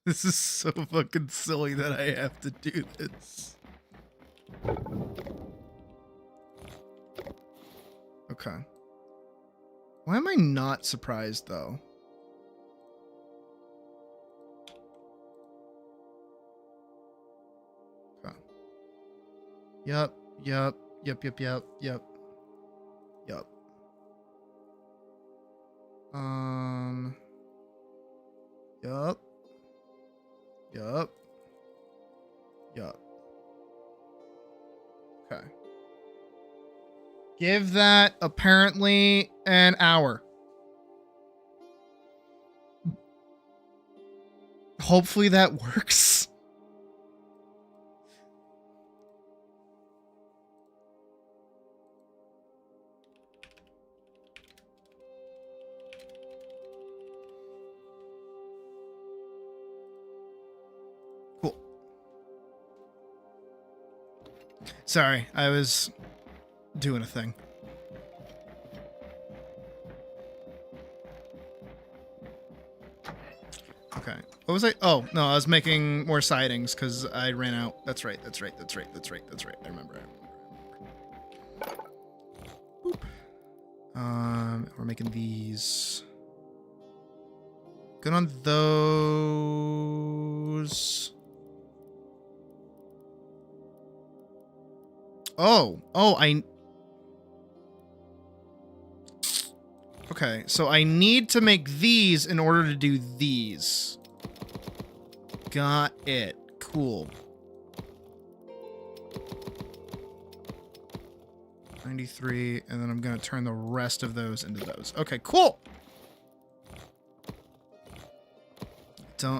This is so fucking silly that I have to do this. Okay. Why am I not surprised, though? Okay. Yup. Yup. Yup. Yup. Yup. Yup. Yup. Yup. Yup. Yup. Okay. Give that apparently an hour. Hopefully that works. Cool. Sorry, I was doing a thing. Okay. What was I? Oh, no, I was making more sidings because I ran out. That's right. That's right. That's right. That's right. That's right. I remember. Boop. We're making these. Good on those. Oh, okay, so I need to make these in order to do these. Got it. Cool. 93, and then I'm gonna turn the rest of those into those. Okay, cool.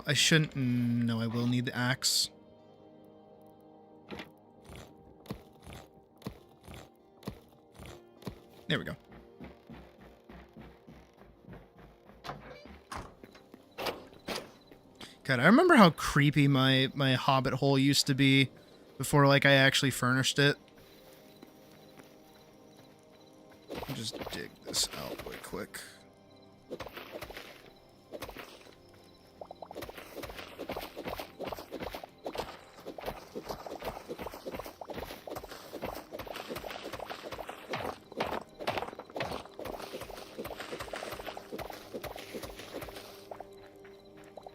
I shouldn't, no, I will need the axe. There we go. God, I remember how creepy my hobbit hole used to be before, like, I actually furnished it. I'll just dig this out really quick.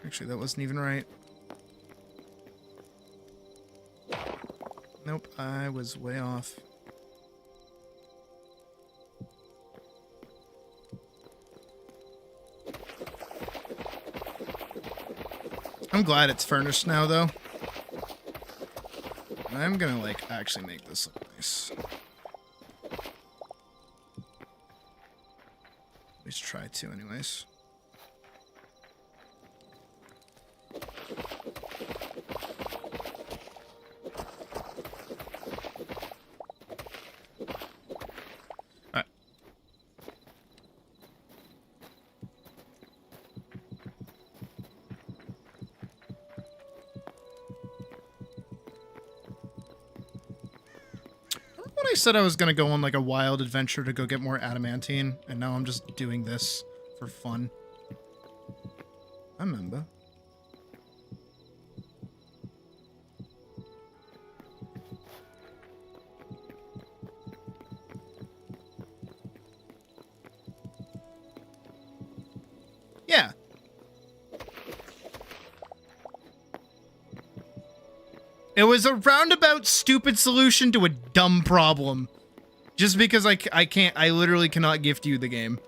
Actually, that wasn't even right. Nope, I was way off. I'm glad it's furnished now, though. I'm gonna, like, actually make this look nice. At least try to, anyways. I said I was gonna go on like a wild adventure to go get more adamantine, and now I'm just doing this for fun. I remember. It was a roundabout stupid solution to a dumb problem. Just because I literally cannot gift you the game.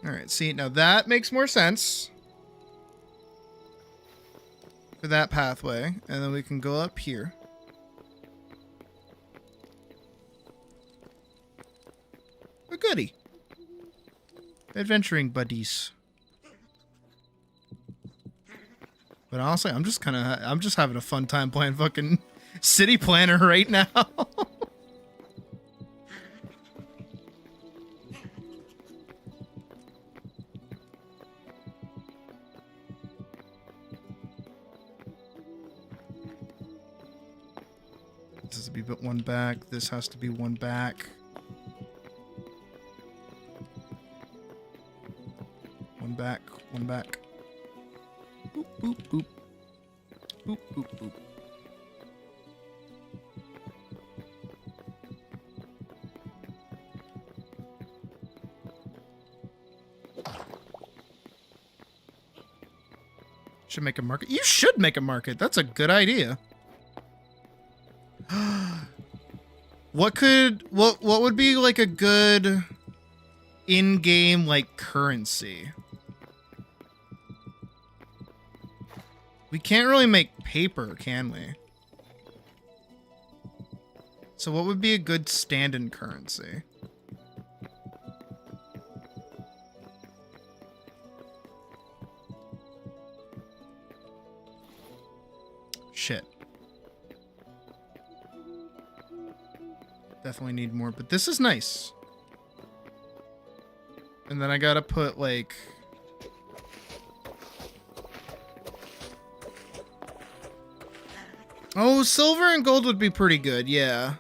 Alright, see, now that makes more sense. For that pathway. And then we can go up here. A goodie. Adventuring buddies. But honestly, I'm just having a fun time playing fucking City Planner right now. This has to be one back. This has to be one back. One back. One back. Boop, boop, boop. Boop, boop, boop. Should make a market. You should make a market. That's a good idea. What would be like a good in-game like currency? We can't really make paper, can we? So what would be a good stand-in currency? Shit. Definitely need more, but this is nice. And then I gotta put like... Oh, silver and gold would be pretty good, yeah.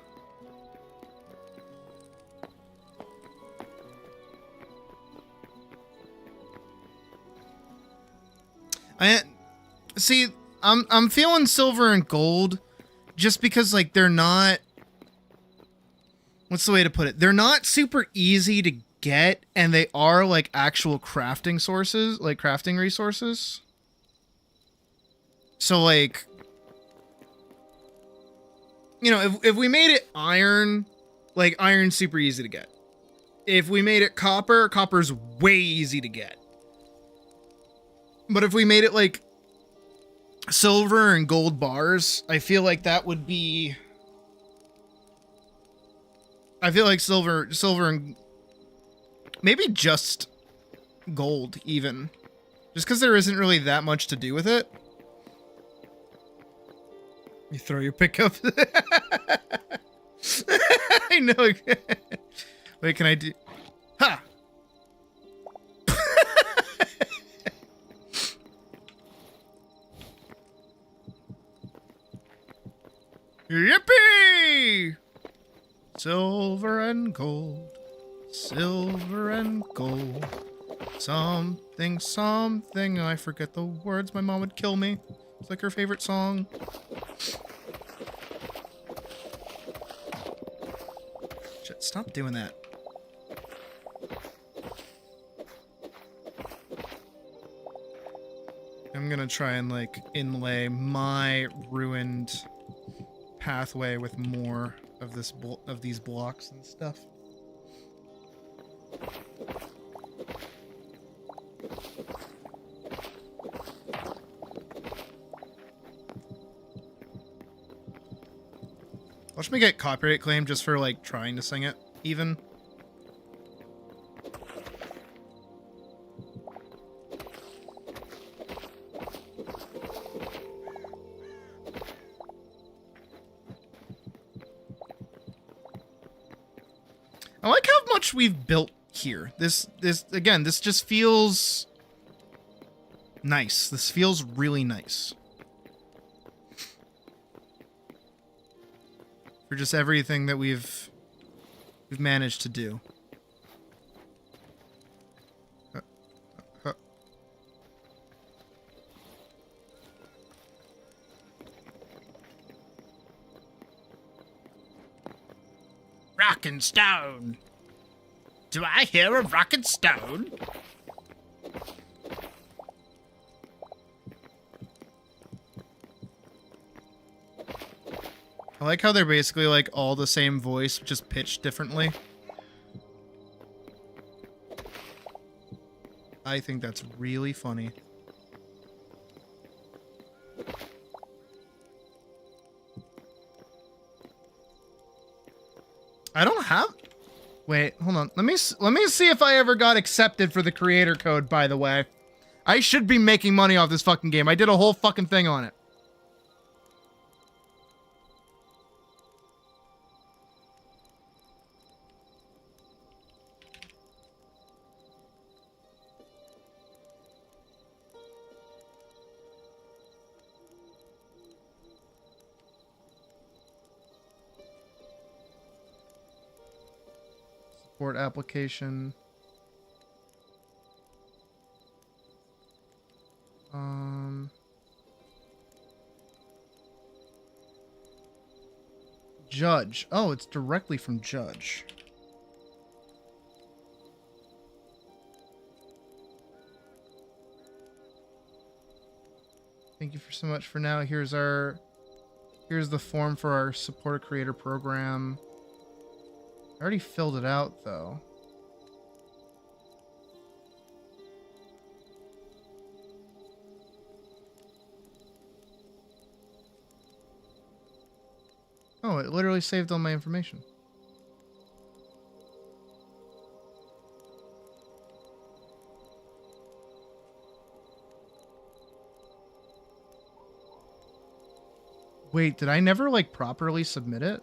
I'm feeling silver and gold just because like they're not, what's the way to put it? They're not super easy to get, and they are like actual crafting sources, like crafting resources. So like, you know, if we made it iron, like iron's super easy to get. If we made it copper, copper's way easy to get. But if we made it like silver and gold bars, I feel like that would be... I feel like silver and maybe just gold even. Just because there isn't really that much to do with it. You throw your pickup. I know. Wait, can I do... Ha! Yippee! Silver and gold. Silver and gold. Something, something. I forget the words. My mom would kill me. It's like her favorite song. Shit, stop doing that. I'm gonna try and like inlay my ruined pathway with more of this of these blocks and stuff. Watch me get copyright claim just for like trying to sing it even. I like how much we've built here. This again, this just feels nice. This feels really nice. For just everything that we've managed to do. Rockin' stone. Do I hear a rockin' stone? I like how they're basically like all the same voice, just pitched differently. I think that's really funny. I don't have... Wait, hold on. Let me see if I ever got accepted for the creator code, by the way. I should be making money off this fucking game. I did a whole fucking thing on it. Support application. Judge. Oh, it's directly from Judge. Thank you for so much for now. Here's the form for our support a creator program. I already filled it out though. Oh, it literally saved all my information. Wait, did I never like properly submit it?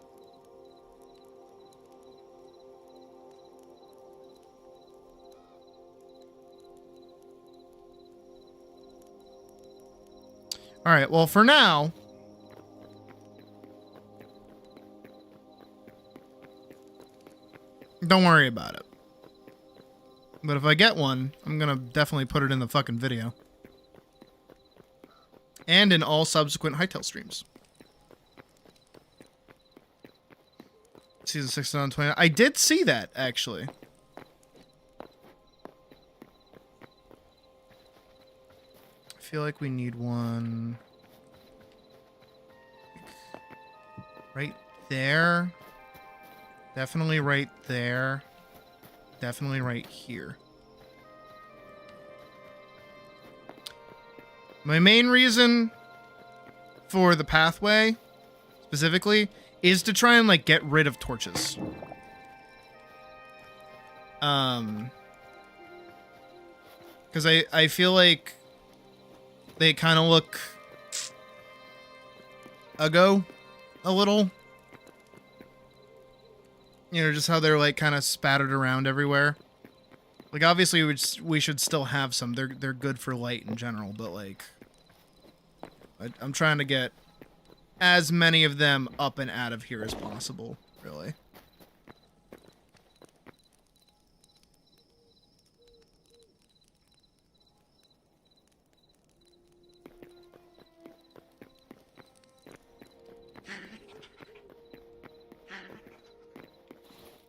All right, well, for now, don't worry about it. But if I get one, I'm gonna definitely put it in the fucking video. And in all subsequent Hytale streams. Season 6 on 20. I did see that, actually. I feel like we need one right there. Definitely right there. Definitely right here. My main reason for the pathway, specifically, is to try and, like, get rid of torches. Because I feel like they kind of look uggo a little. You know, just how they're, like, kind of spattered around everywhere. Like, obviously, we should still have some. They're good for light in general, but, like, I'm trying to get as many of them up and out of here as possible, really.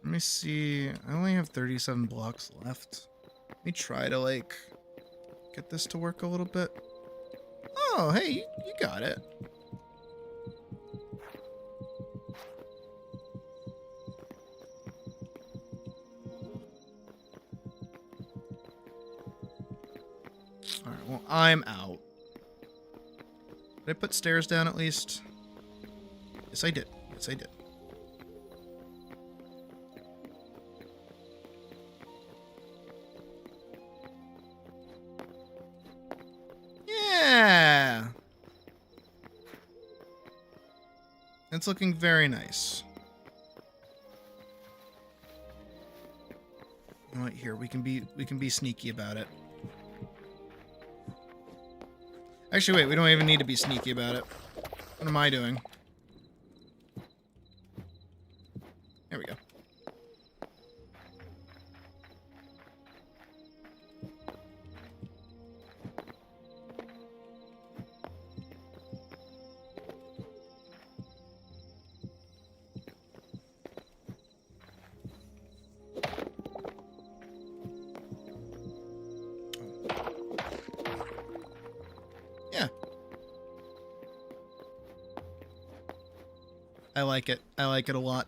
Let me see. I only have 37 blocks left. Let me try to, like, get this to work a little bit. Oh, hey, you got it. Alright, well, I'm out. Did I put stairs down at least? Yes, I did. Yes, I did. Yeah! It's looking very nice. You know what, here, we can be sneaky about it. Actually, wait, we don't even need to be sneaky about it. What am I doing? There we go. I like it. I like it a lot.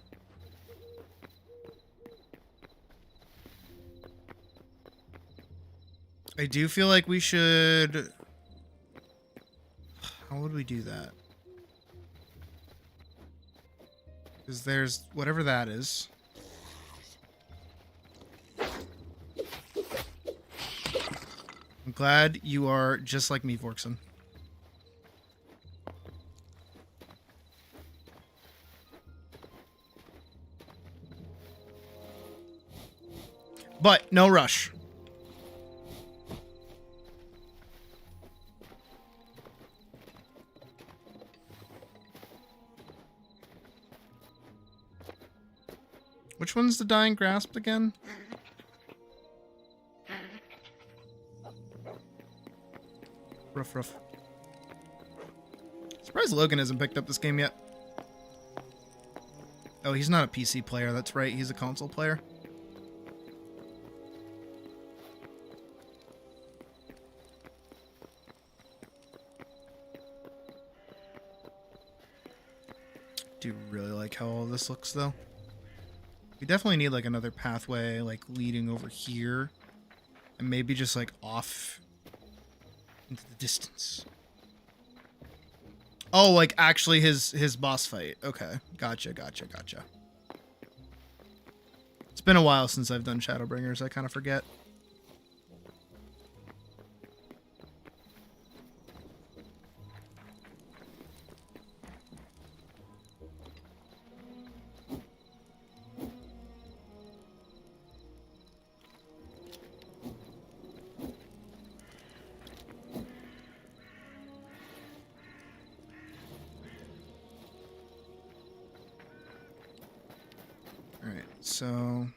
I do feel like we should... How would we do that? Because there's whatever that is. I'm glad you are just like me, Vorkson. But no rush. Which one's the dying grasp again? Rough. Surprised Logan hasn't picked up this game yet. Oh, he's not a PC player. That's right. He's a console player. Do really like how all this looks, though. We definitely need like another pathway, like leading over here, and maybe just like off into the distance. Oh, like actually his boss fight. Okay, gotcha. It's been a while since I've done Shadowbringers. I kind of forget. Alright, so...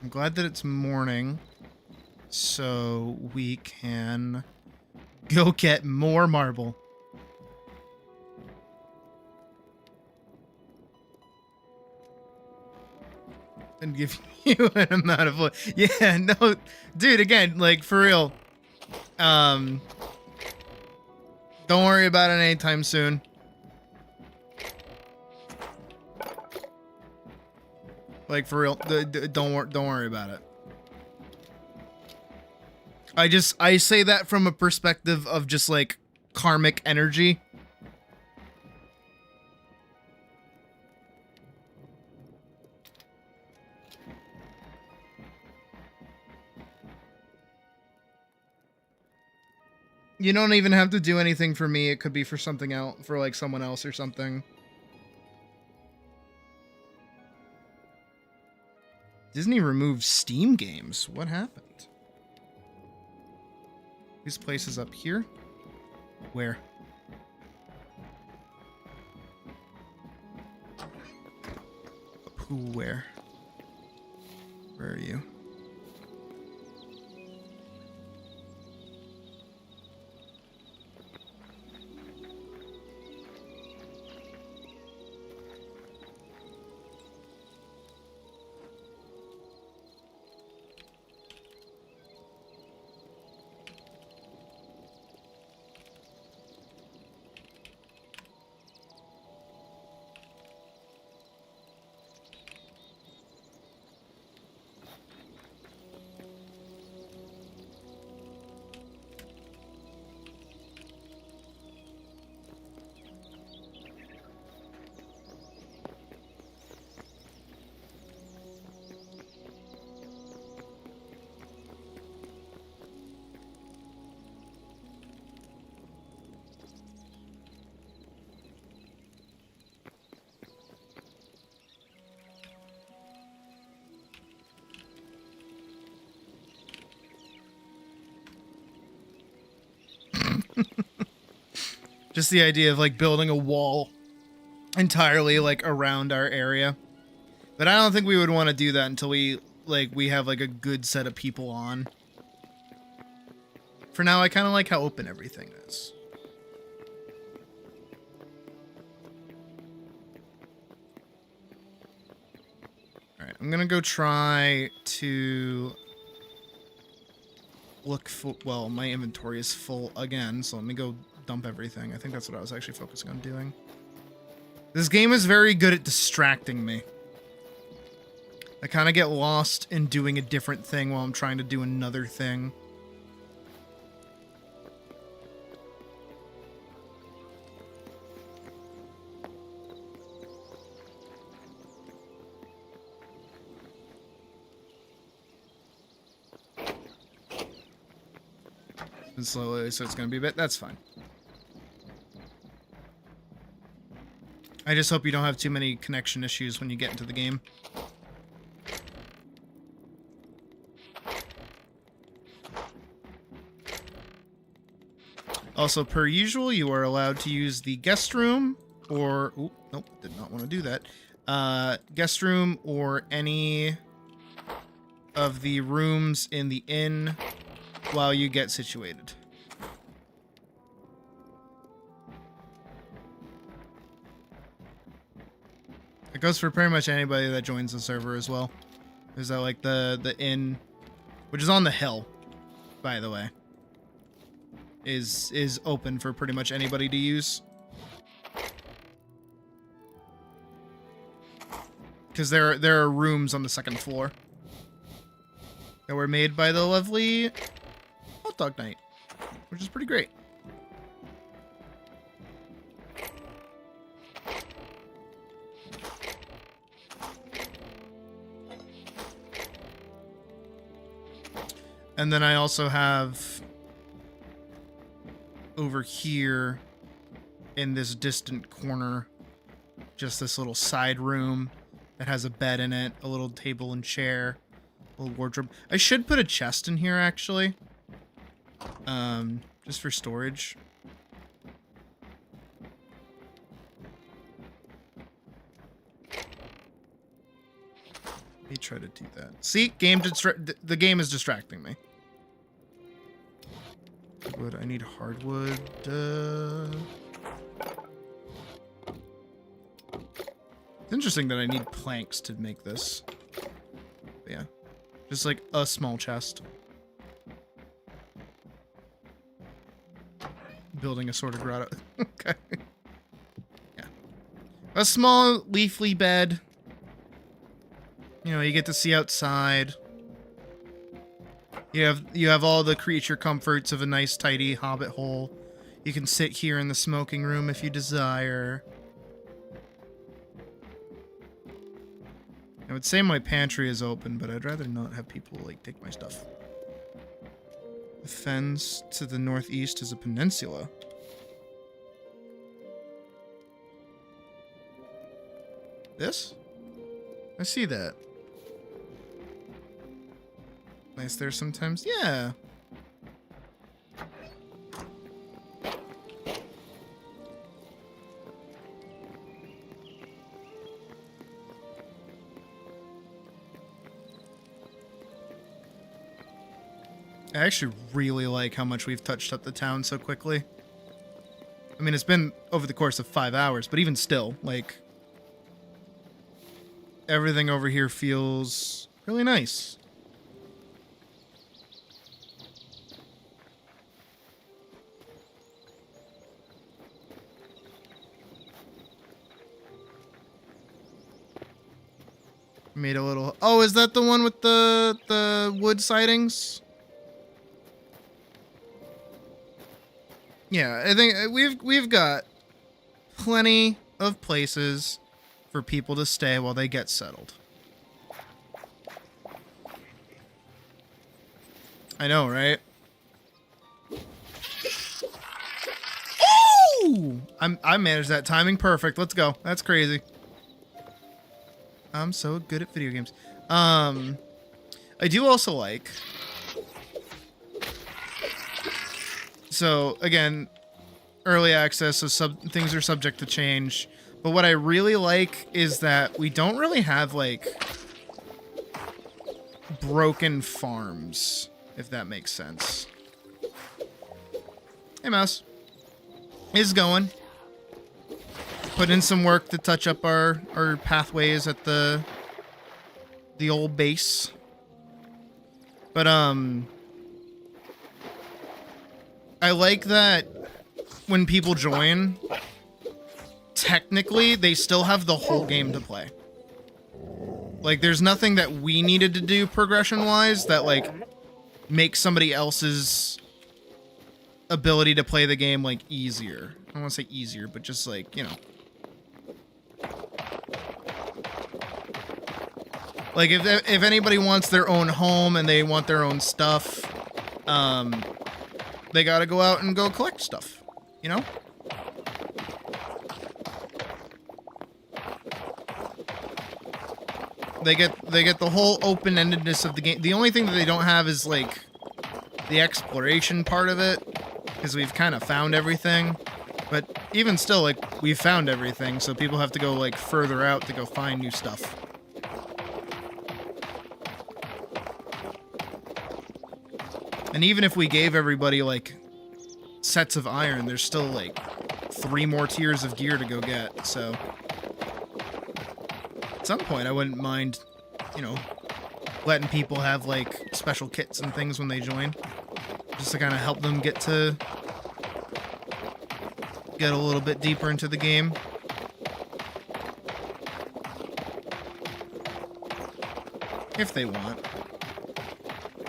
I'm glad that it's morning, so we can go get more marble. And give you an amount of wood. Yeah, no, dude, again, like, for real. Don't worry about it anytime soon. Like, for real, don't worry about it. I say that from a perspective of just like karmic energy. You don't even have to do anything for me. It could be for something else, for like someone else or something. Disney removed Steam games. What happened? This place is up here. Where? Who? Where? Where are you? Just the idea of like building a wall entirely like around our area. But I don't think we would want to do that until we have like a good set of people on. For now, I kind of like how open everything is. Alright, I'm gonna go try to look for... Well, my inventory is full again, so let me go dump everything. I think that's what I was actually focusing on doing. This game is very good at distracting me. I kind of get lost in doing a different thing while I'm trying to do another thing. And slowly, so it's going to be a bit. That's fine. I just hope you don't have too many connection issues when you get into the game. Also, per usual, you are allowed to use the guest room or... Oop, nope, did not want to do that. Guest room or any of the rooms in the inn while you get situated. It goes for pretty much anybody that joins the server as well. Is that like the inn, which is on the hill, by the way, is open for pretty much anybody to use. Because there are rooms on the second floor that were made by the lovely Hot Dog Night, which is pretty great. And then I also have over here in this distant corner just this little side room that has a bed in it, a little table and chair, a little wardrobe. I should put a chest in here actually, just for storage. Let me try to do that. See, the game is distracting me. Wood, I need hardwood. It's interesting that I need planks to make this. But yeah, just like a small chest. Building a sort of grotto. Okay. Yeah. A small leafy bed. You know, you get to see outside. You have all the creature comforts of a nice tidy hobbit hole. You can sit here in the smoking room if you desire. I would say my pantry is open, but I'd rather not have people like take my stuff. The fens to the northeast is a peninsula. This? I see that. Nice there sometimes. Yeah. I actually really like how much we've touched up the town so quickly. I mean, it's been over the course of 5 hours, but even still, like, everything over here feels really nice. Made a little... Oh, is that the one with the wood sidings? Yeah, I think we've got plenty of places for people to stay while they get settled. I know, right? Oh! I managed that timing perfect. Let's go. That's crazy. I'm so good at video games. I do also like... So, again, early access, so things are subject to change. But what I really like is that we don't really have, like, broken farms, if that makes sense. Hey, Mouse. Is going. Put in some work to touch up our pathways at the old base. But, I like that when people join, technically, they still have the whole game to play. Like, there's nothing that we needed to do progression-wise that, like, makes somebody else's ability to play the game, like, easier. I don't want to say easier, but just, like, you know. Like, if anybody wants their own home and they want their own stuff, they gotta go out and go collect stuff, you know? They get the whole open-endedness of the game. The only thing that they don't have is, like, the exploration part of it, because we've kind of found everything. But even still, like, we've found everything, so people have to go, like, further out to go find new stuff. And even if we gave everybody, like, sets of iron, there's still, like, 3 more tiers of gear to go get, so... At some point, I wouldn't mind, you know, letting people have, like, special kits and things when they join. Just to kind of help them get a little bit deeper into the game. If they want.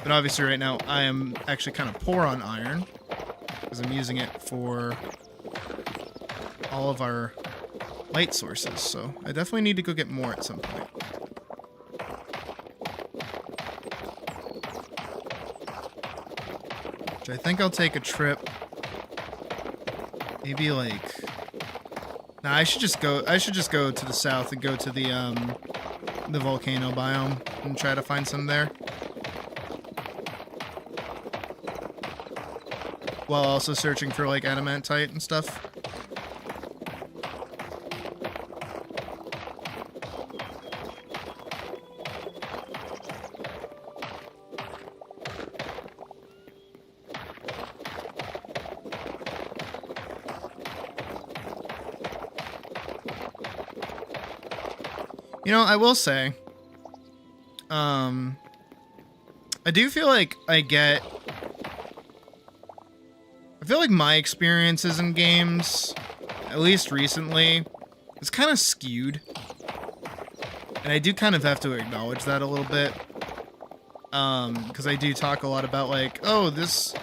But obviously right now, I am actually kind of poor on iron. Because I'm using it for all of our light sources, so I definitely need to go get more at some point. Which I think I'll take a trip. Maybe like... Nah, I should just go to the south and go to the volcano biome and try to find some there. While also searching for like adamantite and stuff. You know, I will say, I do feel like I feel like my experiences in games, at least recently, is kind of skewed. And I do kind of have to acknowledge that a little bit. Because I do talk a lot about like, oh, this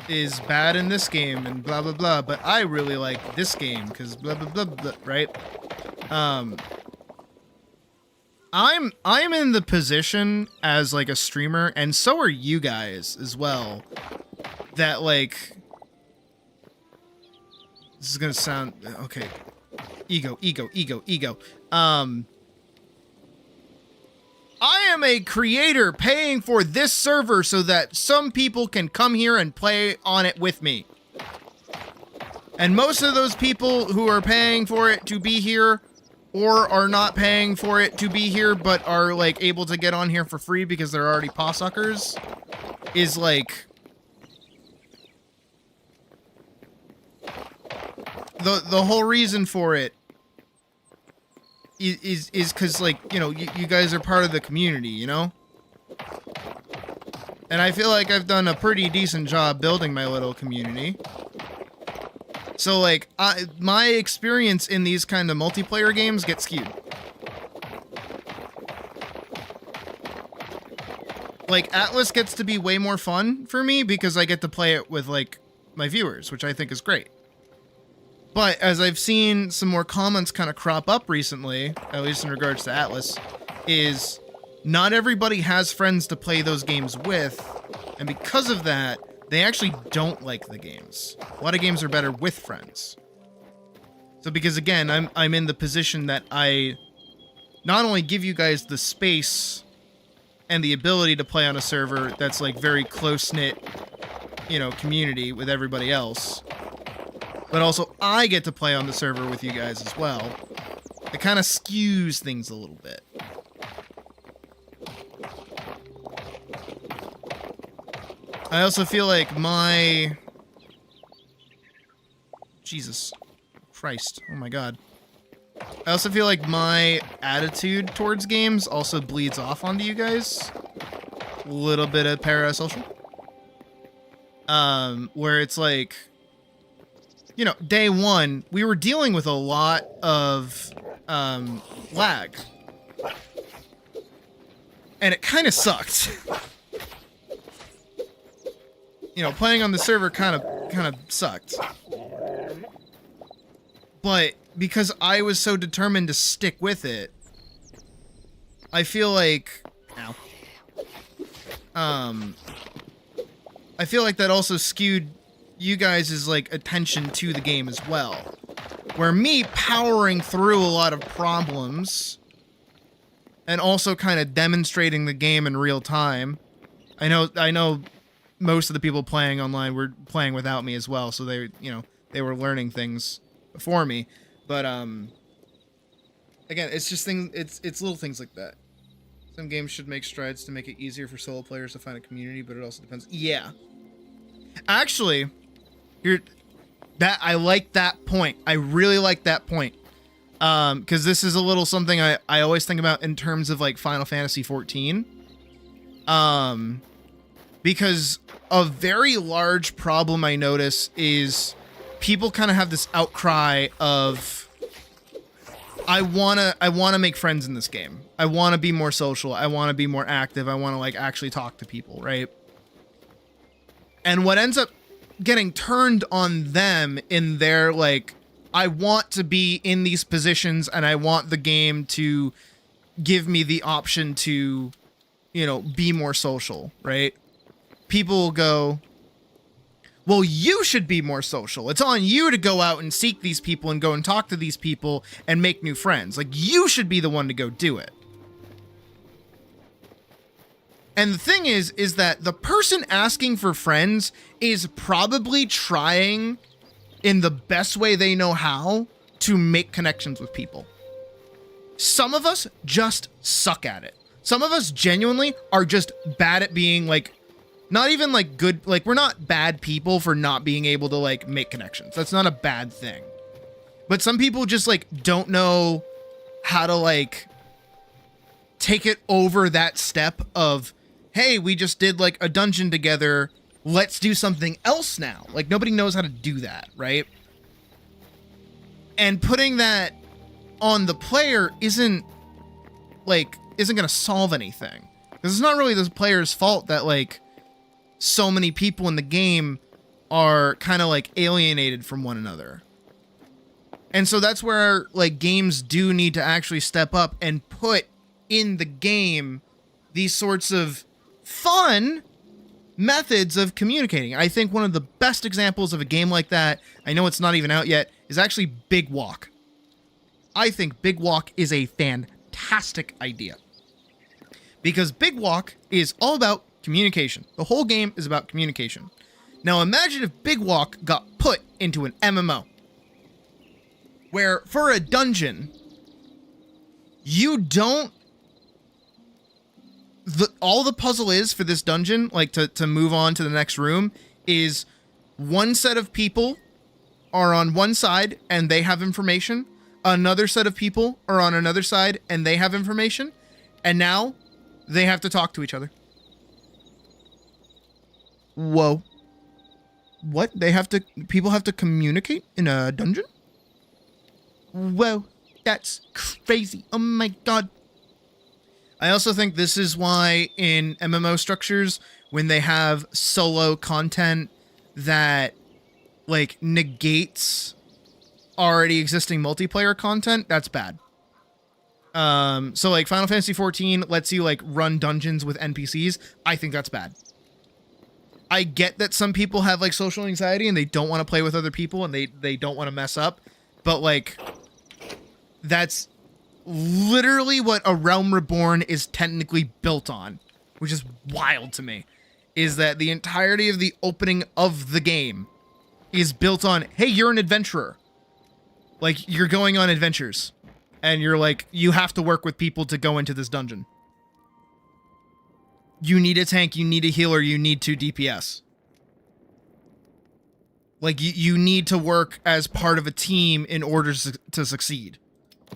is bad in this game and blah, blah, blah. But I really like this game because blah, blah, blah, blah, right? I'm in the position as like a streamer, and so are you guys as well, that like, this is gonna sound, okay, ego. I am a creator paying for this server so that some people can come here and play on it with me. And most of those people who are paying for it to be here or are not paying for it to be here but are like able to get on here for free because they're already paw suckers is like the whole reason for it is because, like, you know, you guys are part of the community, you know? And I feel like I've done a pretty decent job building my little community. So, like, my experience in these kind of multiplayer games gets skewed. Like, Atlas gets to be way more fun for me because I get to play it with, like, my viewers, which I think is great. But as I've seen some more comments kind of crop up recently, at least in regards to Atlas, is not everybody has friends to play those games with, and because of that, they actually don't like the games. A lot of games are better with friends. So because again, I'm in the position that I not only give you guys the space and the ability to play on a server that's like very close-knit, you know, community with everybody else, but also I get to play on the server with you guys as well. It kind of skews things a little bit. I also feel like my... Jesus Christ. Oh my god. I also feel like my attitude towards games also bleeds off onto you guys. A little bit of parasocial. Where it's like, you know, day one, we were dealing with a lot of lag. And it kind of sucked. You know, playing on the server kind of sucked. But because I was so determined to stick with it, I feel like, I feel like that also skewed you guys' like attention to the game as well. Where me powering through a lot of problems and also kind of demonstrating the game in real time. I know most of the people playing online were playing without me as well, so they, you know, they were learning things before me. But again, it's just it's little things like that. Some games should make strides to make it easier for solo players to find a community, but it also depends. Yeah. Actually, I like that point. I really like that point. Because this is a little something I always think about in terms of like Final Fantasy 14. Because a very large problem I notice is people kind of have this outcry of, I wanna make friends in this game. I wanna be more social. I wanna be more active. I wanna like actually talk to people, right? And what ends up getting turned on them in their like, I want to be in these positions and I want the game to give me the option to, you know, be more social, right? People will go, well, you should be more social. It's on you to go out and seek these people and go and talk to these people and make new friends. Like, you should be the one to go do it. And the thing is that the person asking for friends is probably trying in the best way they know how to make connections with people. Some of us just suck at it. Some of us genuinely are just bad at being like, not even like good, like we're not bad people for not being able to like make connections. That's not a bad thing. But some people just like don't know how to like take it over that step of, hey, we just did like a dungeon together. Let's do something else now. Like nobody knows how to do that, right? And putting that on the player isn't going to solve anything. Because it's not really the player's fault that like so many people in the game are kind of like alienated from one another. And so that's where like games do need to actually step up and put in the game these sorts of fun methods of communicating. I think one of the best examples of a game like that, I know it's not even out yet, is actually Big Walk. I think Big Walk is a fantastic idea. Because Big Walk is all about communication. The whole game is about communication. Now imagine if Big Walk got put into an MMO. Where for a dungeon, you don't... all the puzzle is for this dungeon, like to move on to the next room, is one set of people are on one side and they have information. Another set of people are on another side and they have information. And now they have to talk to each other. Whoa. What? People have to communicate in a dungeon? Whoa. That's crazy. Oh my god. I also think this is why in MMO structures, when they have solo content that like negates already existing multiplayer content, that's bad. So like Final Fantasy 14 lets you like run dungeons with NPCs. I think that's bad. I get that some people have like social anxiety and they don't want to play with other people and they don't want to mess up, but like that's literally what A Realm Reborn is technically built on, which is wild to me, is that the entirety of the opening of the game is built on, hey, you're an adventurer. Like, you're going on adventures. And you're like, you have to work with people to go into this dungeon. You need a tank, you need a healer, you need 2 DPS. Like, you need to work as part of a team in order to succeed.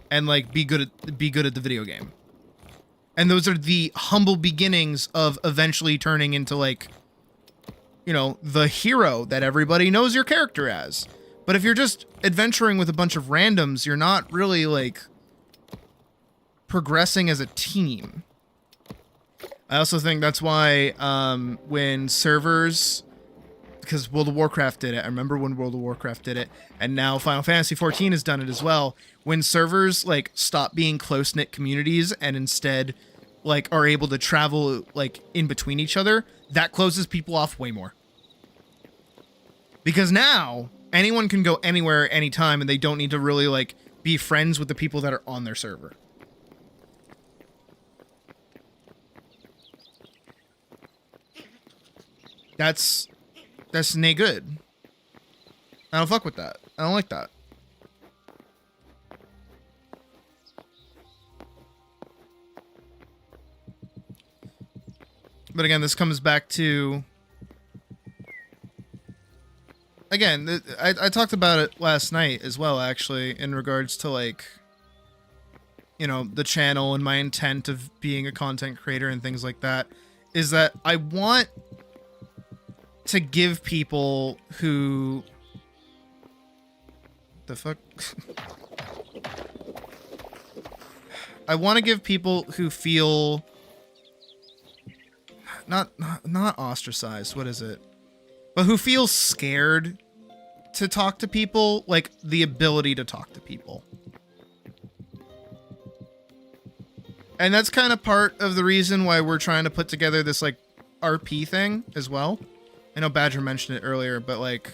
And, like, be good at the video game. And those are the humble beginnings of eventually turning into, like, you know, the hero that everybody knows your character as. But if you're just adventuring with a bunch of randoms, you're not really, like, progressing as a team. I also think that's why when servers, because World of Warcraft did it, I remember when World of Warcraft did it, and now Final Fantasy XIV has done it as well, when servers, like, stop being close-knit communities and instead, like, are able to travel, like, in between each other, that closes people off way more. Because now, anyone can go anywhere, anytime, and they don't need to really, like, be friends with the people that are on their server. That's nay good. I don't fuck with that. I don't like that. But again, this comes back to... Again, I talked about it last night as well, actually, in regards to, like, you know, the channel and my intent of being a content creator and things like that, is that I want to give people who... The fuck? I want to give people who feel... Not ostracized, what is it? But who feel scared to talk to people, like, the ability to talk to people. And that's kind of part of the reason why we're trying to put together this, like, RP thing as well. I know Badger mentioned it earlier, but, like,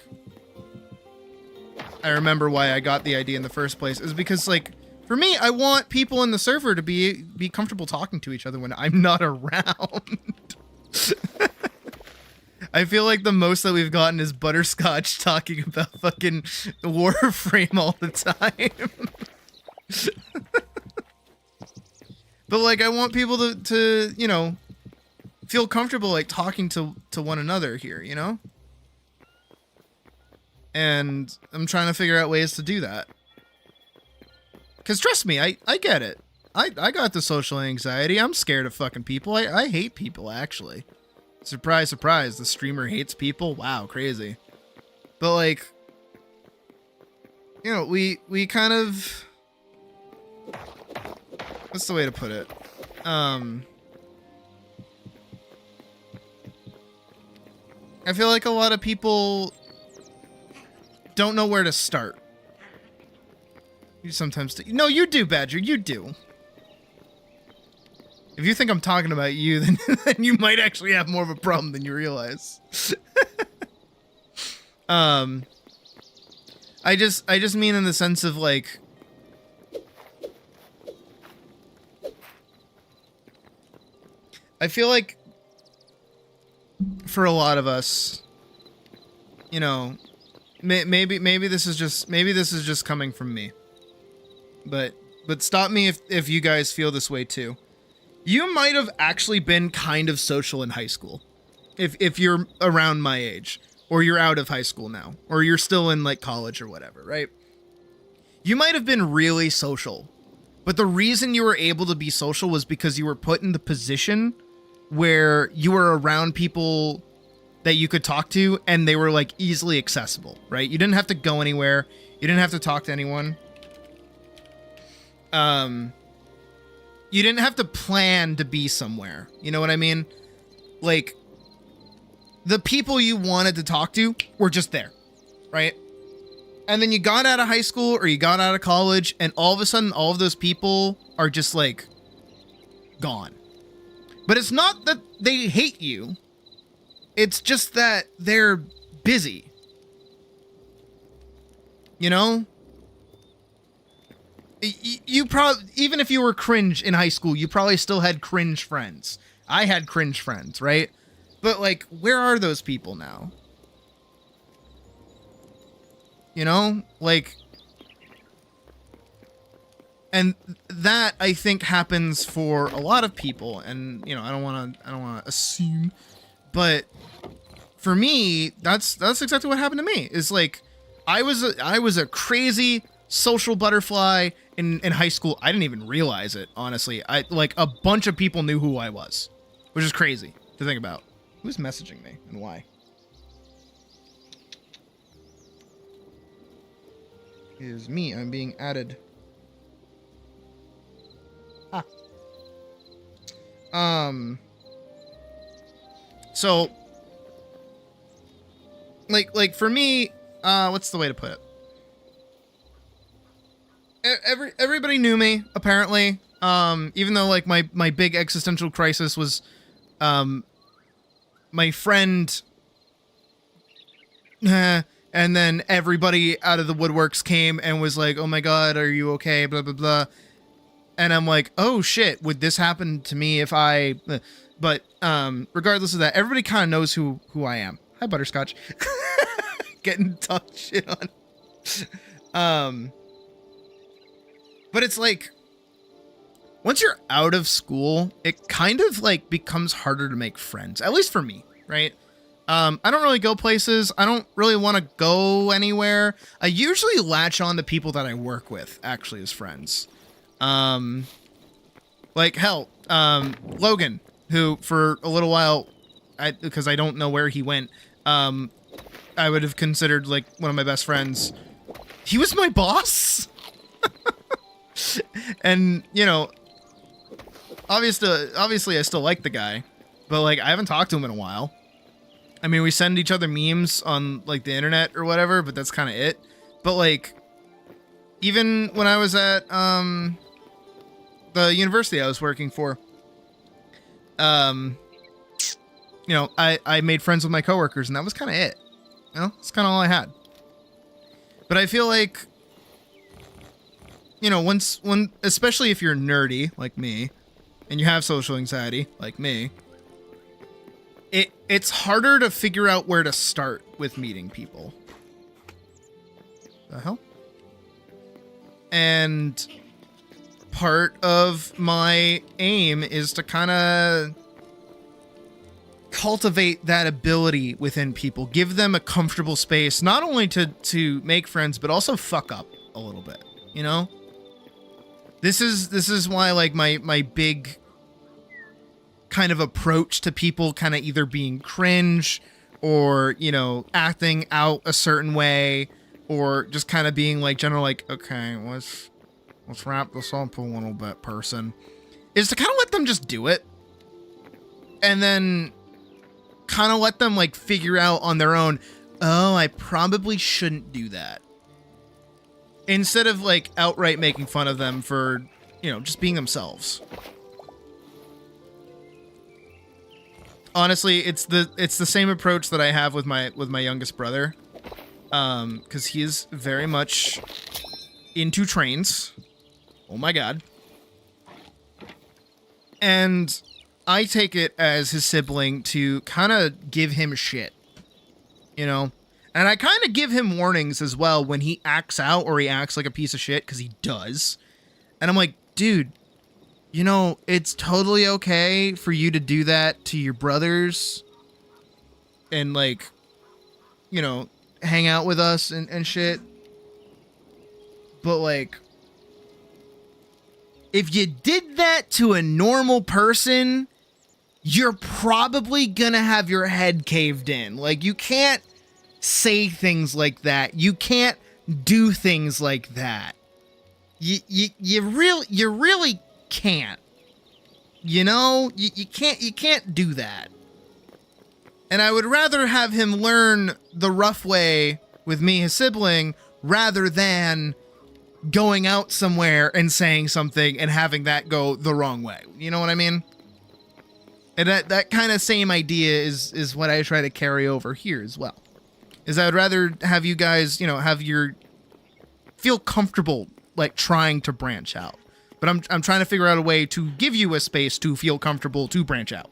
I remember why I got the idea in the first place is because, like, for me, I want people in the server to be comfortable talking to each other when I'm not around. I feel like the most that we've gotten is Butterscotch talking about fucking Warframe all the time. But, like, I want people to, you know, feel comfortable, like, talking to one another here, you know? And I'm trying to figure out ways to do that. Because trust me, I get it. I got the social anxiety. I'm scared of fucking people. I hate people, actually. Surprise, surprise. The streamer hates people. Wow, crazy. But, like, you know, we kind of... What's the way to put it? I feel like a lot of people don't know where to start. You sometimes do. No, you do, Badger. You do. If you think I'm talking about you, then you might actually have more of a problem than you realize. I just mean in the sense of, like, I feel like for a lot of us, you know, maybe this is just coming from me. But stop me if you guys feel this way too. You might have actually been kind of social in high school. If you're around my age, or you're out of high school now, or you're still in, like, college or whatever, right? You might have been really social. But the reason you were able to be social was because you were put in the position where you were around people that you could talk to and they were, like, easily accessible, right? You didn't have to go anywhere. You didn't have to talk to anyone. You didn't have to plan to be somewhere. You know what I mean? Like, the people you wanted to talk to were just there, right? And then you got out of high school or you got out of college and all of a sudden all of those people are just, like, gone. But it's not that they hate you. It's just that they're busy. You know? You probably, even if you were cringe in high school, you probably still had cringe friends. I had cringe friends, right? But, like, where are those people now? you know? Like, and that I think happens for a lot of people, and you know, I don't want to assume, but for me, that's exactly what happened to me. Is like, I was a crazy social butterfly in high school. I didn't even realize it, honestly. I like a bunch of people knew who I was, which is crazy to think about. Who's messaging me and why? It is me. I'm being added. So like for me, what's the way to put it? Everybody knew me, apparently. Even though like my big existential crisis was my friend, and then everybody out of the woodworks came and was like, "Oh my god, are you okay?" Blah blah blah. And I'm like, "Oh shit, would this happen to me if I?" But regardless of that, everybody kind of knows who I am. Hi, Butterscotch. Getting talked shit on. But it's like, once you're out of school, it kind of like becomes harder to make friends. At least for me, right? I don't really go places. I don't really want to go anywhere. I usually latch on to people that I work with, actually, as friends. Like hell, Logan, who for a little while, because I don't know where he went, I would have considered like one of my best friends. He was my boss. And you know, obviously I still like the guy, but like I haven't talked to him in a while. I mean, we send each other memes on like the internet or whatever, but that's kind of it. But like, even when I was at the university I was working for, you know, I made friends with my coworkers, and that was kind of it. You know, it's kind of all I had. But I feel like, you know, especially if you're nerdy like me, and you have social anxiety like me, it's harder to figure out where to start with meeting people. The hell? And part of my aim is to kind of cultivate that ability within people, give them a comfortable space, not only to make friends, but also fuck up a little bit, you know? This is why like my big kind of approach to people kind of either being cringe or, you know, acting out a certain way, or just kind of being like general like, okay, let's wrap this up a little bit, person, is to kind of let them just do it. And then kind of let them like figure out on their own, oh, I probably shouldn't do that. Instead of like outright making fun of them for, you know, just being themselves. Honestly, it's the same approach that I have with my youngest brother. Because he is very much into trains. Oh my god. And I take it as his sibling to kind of give him shit. You know? And I kind of give him warnings as well when he acts out or he acts like a piece of shit, because he does. And I'm like, dude, you know, it's totally okay for you to do that to your brothers. And like, you know, hang out with us and shit. But like, if you did that to a normal person, you're probably gonna have your head caved in. Like, you can't say things like that. You can't do things like that. You really can't. You know, you can't do that. And I would rather have him learn the rough way with me, his sibling, rather than going out somewhere and saying something and having that go the wrong way. You know what I mean? And that kind of same idea is what I try to carry over here as well. Is I would rather have you guys, you know, feel comfortable like trying to branch out. But I'm trying to figure out a way to give you a space to feel comfortable to branch out.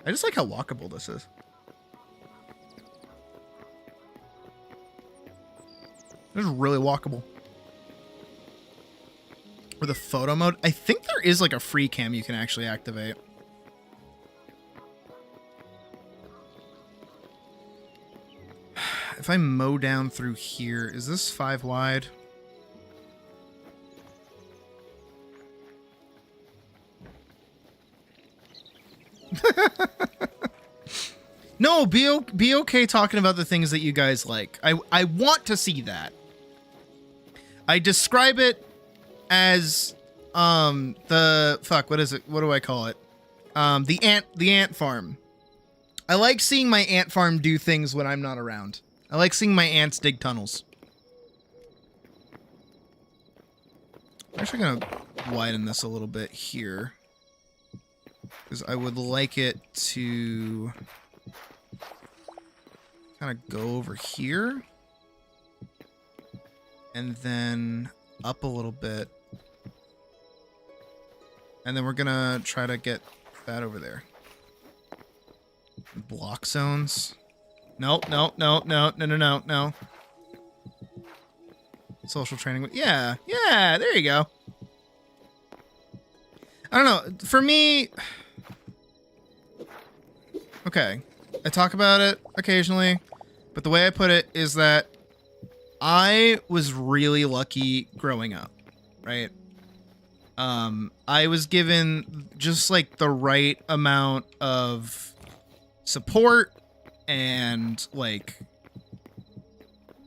I just like how walkable this is. It's really walkable. Or the photo mode. I think there is like a free cam you can actually activate. If I mow down through here, is this 5 wide? No, be okay talking about the things that you guys like. I want to see that. I describe it as the fuck, what is it? What do I call it? The ant farm. I like seeing my ant farm do things when I'm not around. I like seeing my ants dig tunnels. I'm actually gonna widen this a little bit here, because I would like it to kind of go over here and then up a little bit, and then we're gonna try to get that over there. Block zones. Nope, no. Social training. Yeah, there you go. I don't know. For me, okay, I talk about it occasionally, but the way I put it is that I was really lucky growing up, right? I was given just like the right amount of support and, like,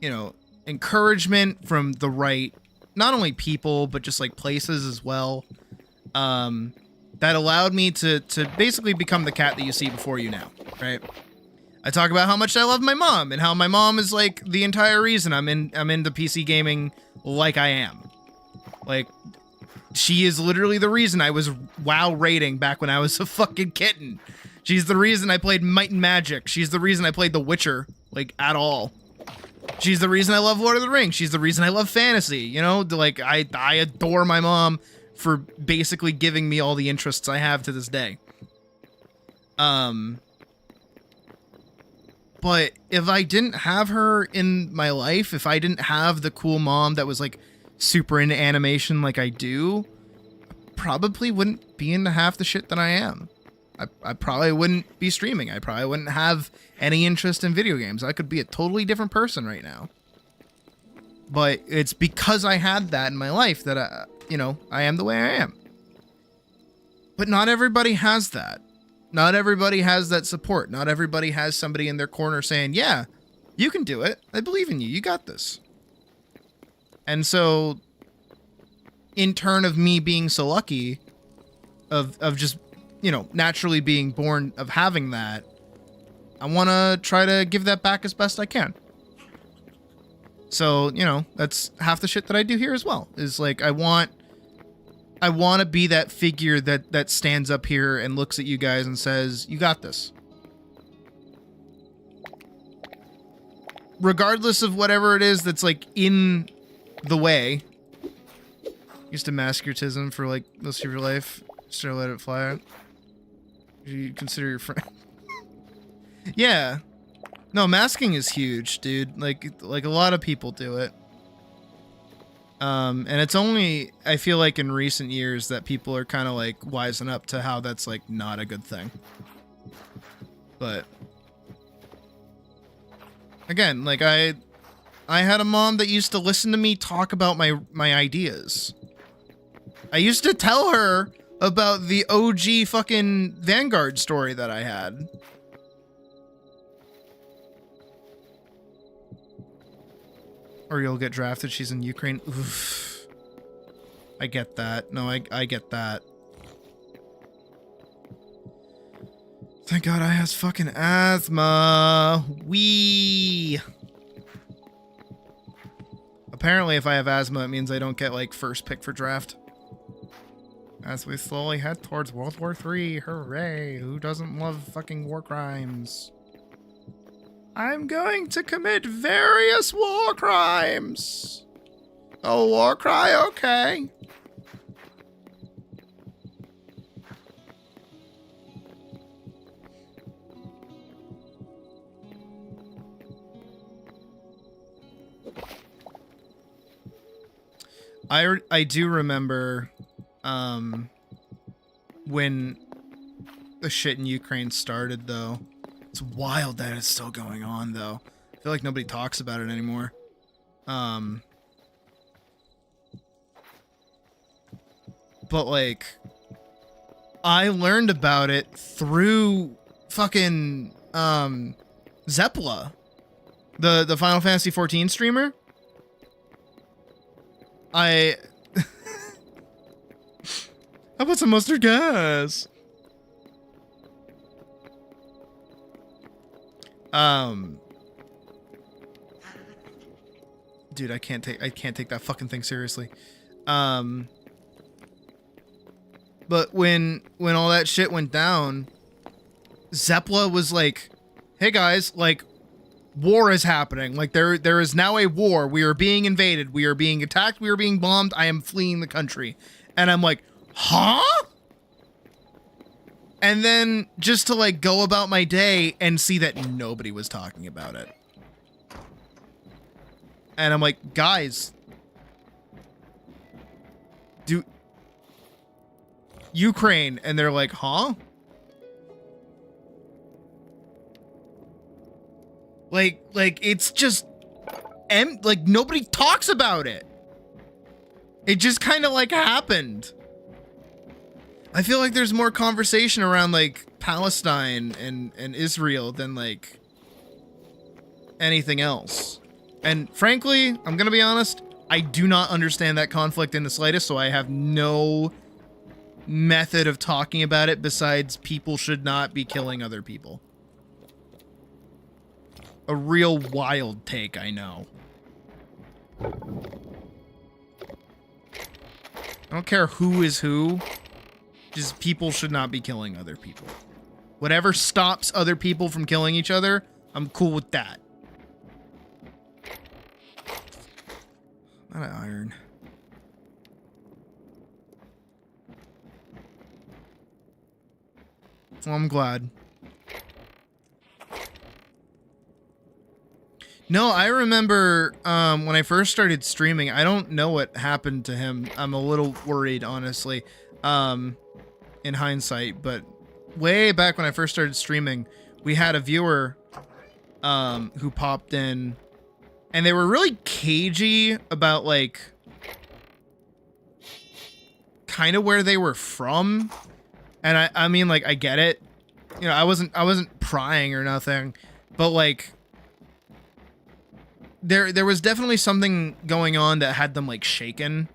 you know, encouragement from the right, not only people, but just like places as well, that allowed me to basically become the cat that you see before you now, right? I talk about how much I love my mom and how my mom is like the entire reason I'm into PC gaming like I am. Like, she is literally the reason I was WoW raiding back when I was a fucking kitten. She's the reason I played Might and Magic. She's the reason I played The Witcher, like, at all. She's the reason I love Lord of the Rings. She's the reason I love fantasy, you know? Like, I adore my mom for basically giving me all the interests I have to this day. But if I didn't have her in my life, if I didn't have the cool mom that was, like, super into animation like I do, I probably wouldn't be into half the shit that I am. I probably wouldn't be streaming. I probably wouldn't have any interest in video games. I could be a totally different person right now. But it's because I had that in my life that I am the way I am. But not everybody has that. Not everybody has that support. Not everybody has somebody in their corner saying, yeah, you can do it. I believe in you. You got this. And so, in turn of me being so lucky, of just, you know, naturally being born of having that, I want to try to give that back as best I can. So, you know, that's half the shit that I do here as well. Is like, I want to be that figure that stands up here and looks at you guys and says, you got this. Regardless of whatever it is that's like in the way. Used to masochism for like most of your life. Just to let it fly out. You consider your friend. Yeah. No, masking is huge, dude. Like a lot of people do it. And it's only, I feel like in recent years that people are kind of like wising up to how that's like not a good thing. But again, like I had a mom that used to listen to me talk about my ideas. I used to tell her about the OG fucking Vanguard story that I had. Or you'll get drafted. She's in Ukraine. Oof. I get that. No, I get that. Thank God I has fucking asthma. Wee. Apparently, if I have asthma, it means I don't get, like, first pick for draft. As we slowly head towards World War III. Hooray. Who doesn't love fucking war crimes? I'm going to commit various war crimes. Oh, war cry? Okay. I do remember when the shit in Ukraine started, though. It's wild that it's still going on, though. I feel like nobody talks about it anymore. But like, I learned about it through fucking Zeppla, the Final Fantasy 14 streamer. How about some mustard gas? Dude, I can't take that fucking thing seriously. But when all that shit went down, Zeppla was like, "Hey guys, like, war is happening. Like, there is now a war. We are being invaded. We are being attacked. We are being bombed. I am fleeing the country." And I'm like, "Huh?" And then just to like go about my day and see that nobody was talking about it. And I'm like, "Guys, do Ukraine," and they're like, "Huh?" Like it's just like nobody talks about it. It just kind of like happened. I feel like there's more conversation around like Palestine and Israel than like anything else. And frankly, I'm gonna be honest, I do not understand that conflict in the slightest, so I have no method of talking about it besides people should not be killing other people. A real wild take, I know. I don't care who is who. Just people should not be killing other people. Whatever stops other people from killing each other, I'm cool with that. Not an iron. Well, I'm glad. No, I remember when I first started streaming, I don't know what happened to him. I'm a little worried, honestly, in hindsight. But way back when I first started streaming, we had a viewer who popped in, and they were really cagey about, like, kind of where they were from. And I mean, like, I get it. You know, I wasn't prying or nothing, but, like, there was definitely something going on that had them like shaken.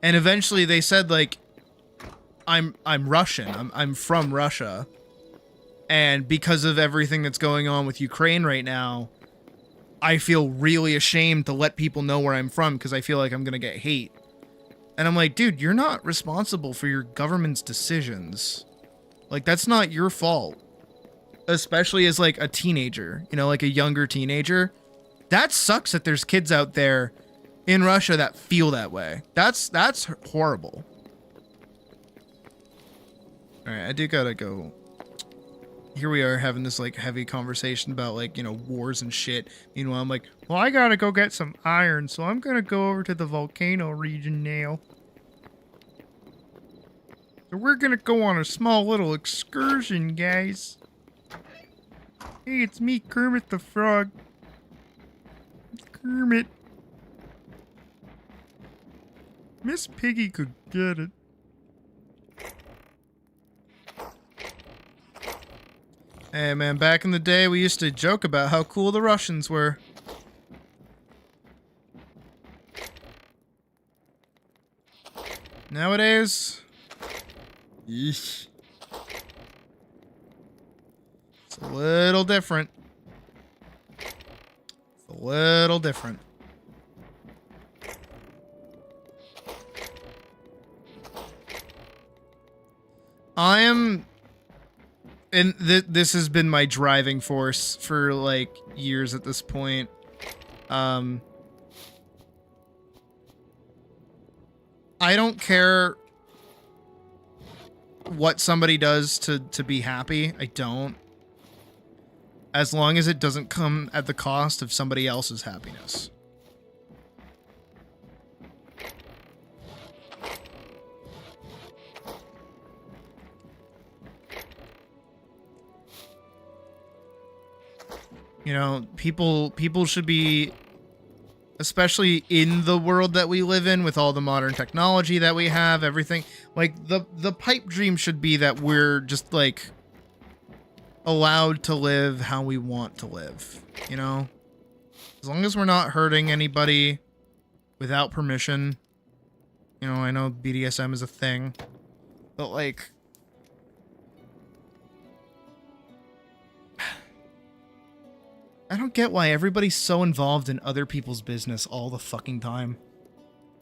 And eventually they said like, I'm Russian. I'm from Russia. And because of everything that's going on with Ukraine right now, I feel really ashamed to let people know where I'm from because I feel like I'm going to get hate. And I'm like, dude, you're not responsible for your government's decisions. Like, that's not your fault. Especially as like a teenager, you know, like a younger teenager. That sucks that there's kids out there in Russia that feel that way. That's horrible. All right, I do gotta go. Here we are having this like heavy conversation about like, you know, wars and shit. Meanwhile, I'm like, well, I gotta go get some iron, so I'm gonna go over to the volcano region now. So we're gonna go on a small little excursion, guys. Hey, it's me, Kermit the Frog. Kermit. Miss Piggy could get it. Hey man, back in the day we used to joke about how cool the Russians were. Nowadays, yeesh. It's a little different. A little different. I am, and this has been my driving force for like years at this point. I don't care what somebody does to be happy. I don't. As long as it doesn't come at the cost of somebody else's happiness. You know, people should be, especially in the world that we live in with all the modern technology that we have, everything, like the pipe dream should be that we're just like allowed to live how we want to live, you know? As long as we're not hurting anybody without permission. You know, I know BDSM is a thing, but like, I don't get why everybody's so involved in other people's business all the fucking time.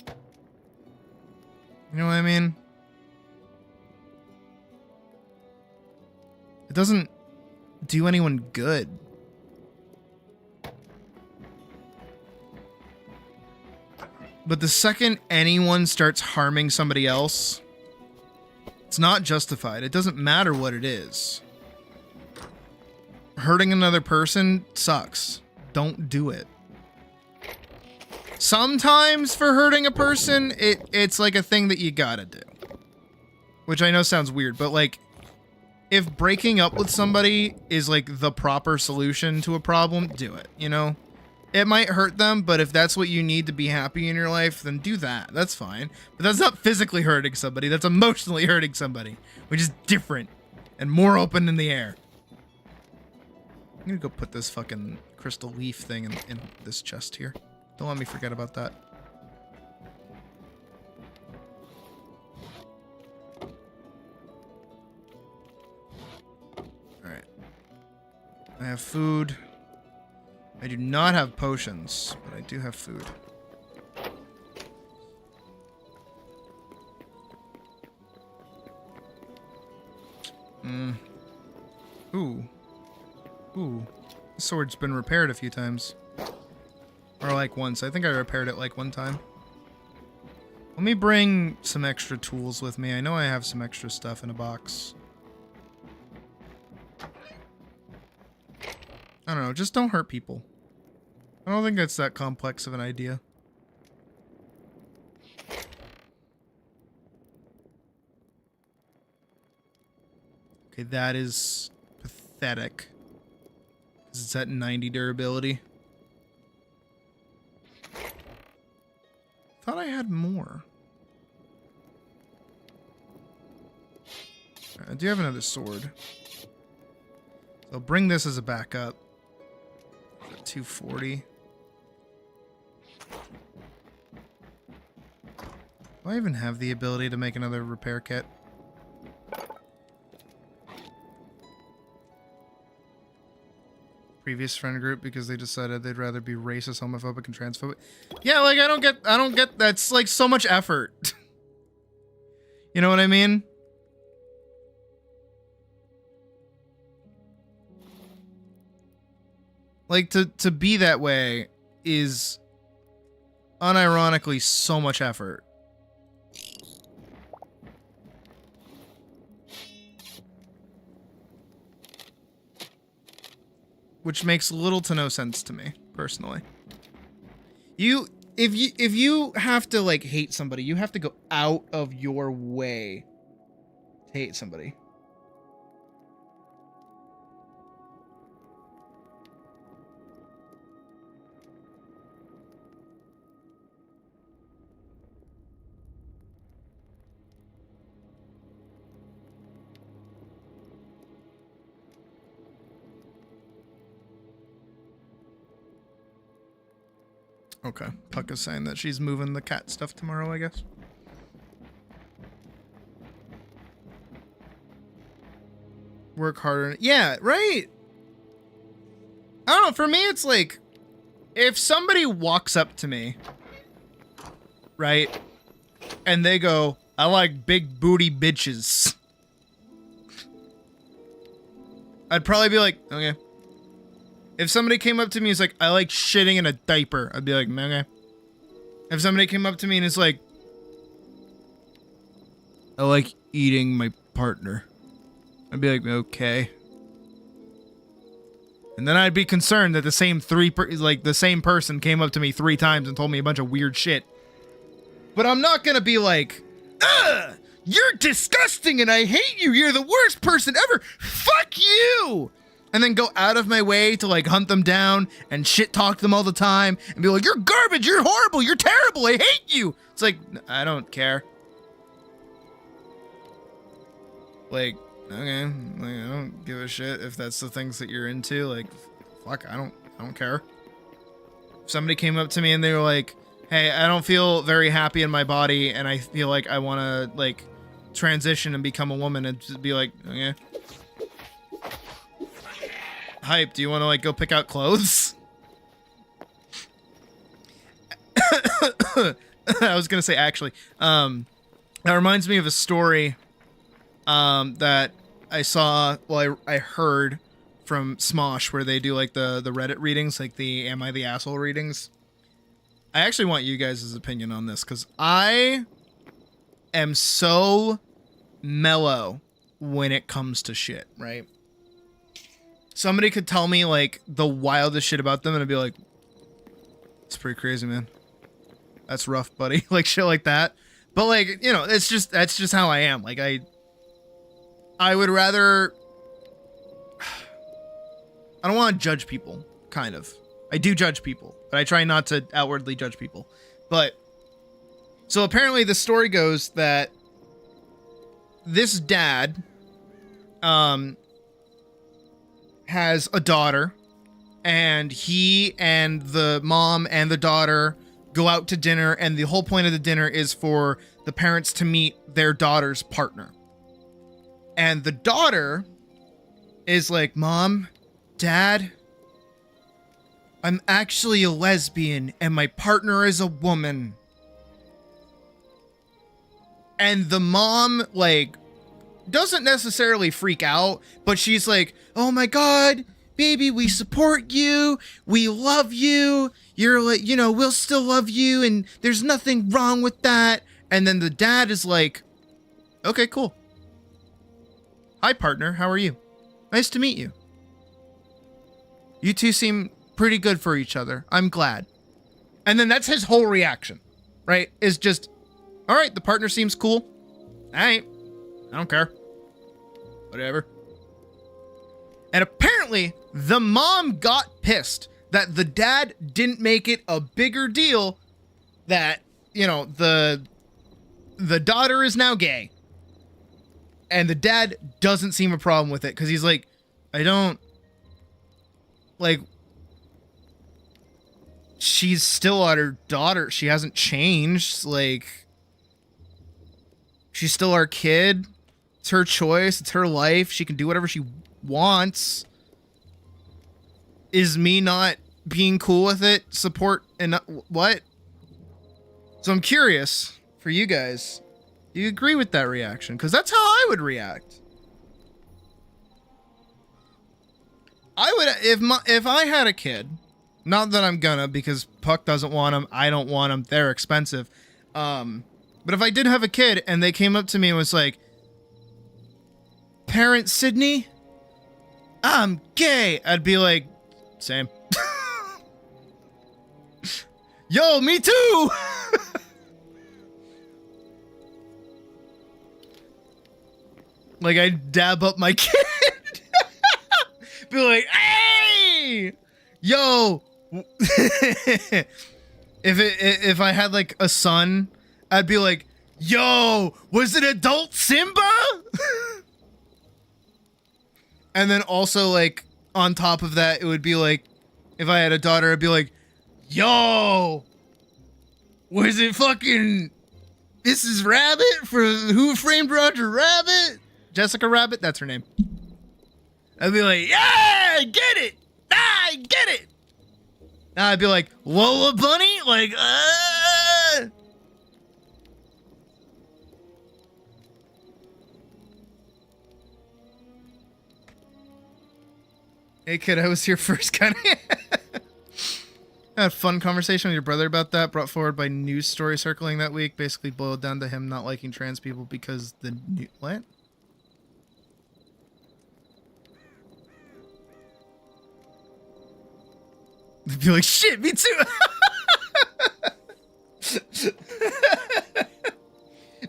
You know what I mean? It doesn't do anyone good. But the second anyone starts harming somebody else, it's not justified. It doesn't matter what it is. Hurting another person sucks. Don't do it. Sometimes for hurting a person, it's like a thing that you gotta do. Which I know sounds weird, but like, if breaking up with somebody is like the proper solution to a problem, do it, you know? It might hurt them, but if that's what you need to be happy in your life, then do that. That's fine. But that's not physically hurting somebody. That's emotionally hurting somebody, which is different and more open in the air. I'm gonna go put this fucking crystal leaf thing in this chest here. Don't let me forget about that. Alright. I have food. I do not have potions, but I do have food. Ooh. Ooh. This sword's been repaired a few times. Or like once. I think I repaired it like one time. Let me bring some extra tools with me. I know I have some extra stuff in a box. I don't know. Just don't hurt people. I don't think that's that complex of an idea. Okay, that is pathetic. Because it's at 90 durability. Thought I had more. Right, I do have another sword. So I'll bring this as a backup. 240. Do I even have the ability to make another repair kit? Previous friend group because they decided they'd rather be racist, homophobic, and transphobic. Yeah, like I don't get that's like so much effort. You know what I mean? Like to be that way is unironically so much effort. Which makes little to no sense to me, personally. If you have to like hate somebody, you have to go out of your way to hate somebody. Okay, Puck is saying that she's moving the cat stuff tomorrow, I guess. Work harder. Yeah, right? I don't know, for me it's like, if somebody walks up to me, right, and they go, I like big booty bitches, I'd probably be like, okay. If somebody came up to me and is like, I like shitting in a diaper, I'd be like, okay. If somebody came up to me and is like, I like eating my partner, I'd be like, okay. And then I'd be concerned that the same the same person came up to me 3 times and told me a bunch of weird shit. But I'm not gonna be like, ugh, you're disgusting and I hate you, you're the worst person ever, fuck you! and then go out of my way to like hunt them down and shit talk them all the time and be like, you're garbage, you're horrible, you're terrible, I hate you. It's like, I don't care. Like, okay, like, I don't give a shit if that's the things that you're into. Like, fuck, I don't care. If somebody came up to me and they were like, hey, I don't feel very happy in my body and I feel like I want to like transition and become a woman, and just be like, okay. Hype, do you want to like go pick out clothes? I was gonna say actually, that reminds me of a story that I saw, well, I heard from Smosh, where they do like the Reddit readings, like the Am I the Asshole readings. I actually want you guys' opinion on this, because I am so mellow when it comes to shit, right? Somebody could tell me like the wildest shit about them and I'd be like, it's pretty crazy, man. That's rough, buddy. Like shit like that. But like, you know, that's just how I am. Like I would rather, I don't want to judge people, kind of. I do judge people, but I try not to outwardly judge people. But so apparently the story goes that this dad has a daughter, and he and the mom and the daughter go out to dinner, and the whole point of the dinner is for the parents to meet their daughter's partner. And the daughter is like, Mom, Dad, I'm actually a lesbian and my partner is a woman. And the mom, like, doesn't necessarily freak out, but she's like, oh my God, baby, we support you. We love you. You're like, you know, we'll still love you. And there's nothing wrong with that. And then the dad is like, okay, cool. Hi, partner. How are you? Nice to meet you. You two seem pretty good for each other. I'm glad. And then that's his whole reaction, right? Is just, all right, the partner seems cool. All right. I don't care. Whatever. And apparently, the mom got pissed that the dad didn't make it a bigger deal that, you know, the daughter is now gay. And the dad doesn't seem a problem with it because he's like, I don't, like, she's still our daughter. She hasn't changed. Like, she's still our kid. It's her choice. It's her life. She can do whatever she wants. Is me not being cool with it support and what? So I'm curious for you guys. Do you agree with that reaction? Because that's how I would react. I would, if I had a kid, not that I'm gonna, because Puck doesn't want them, I don't want them, they're expensive. But if I did have a kid and they came up to me and was like, Parent Sydney, I'm gay, I'd be like, same. Yo, me too! Like, I'd dab up my kid. Be like, hey! Yo! If I had, like, a son, I'd be like, yo! Was it adult Simba? And then also, like, on top of that, it would be like, if I had a daughter, I'd be like, yo! Was it fucking Mrs. Rabbit for Who Framed Roger Rabbit? Jessica Rabbit? That's her name. I'd be like, yeah, I get it! Ah, I get it! Now I'd be like, Lola Bunny? Like, Hey kid, I was here first, kind of. I had a fun conversation with your brother about that, brought forward by news story circling that week. Basically boiled down to him not liking trans people because the new... What? They'd be like, shit, me too!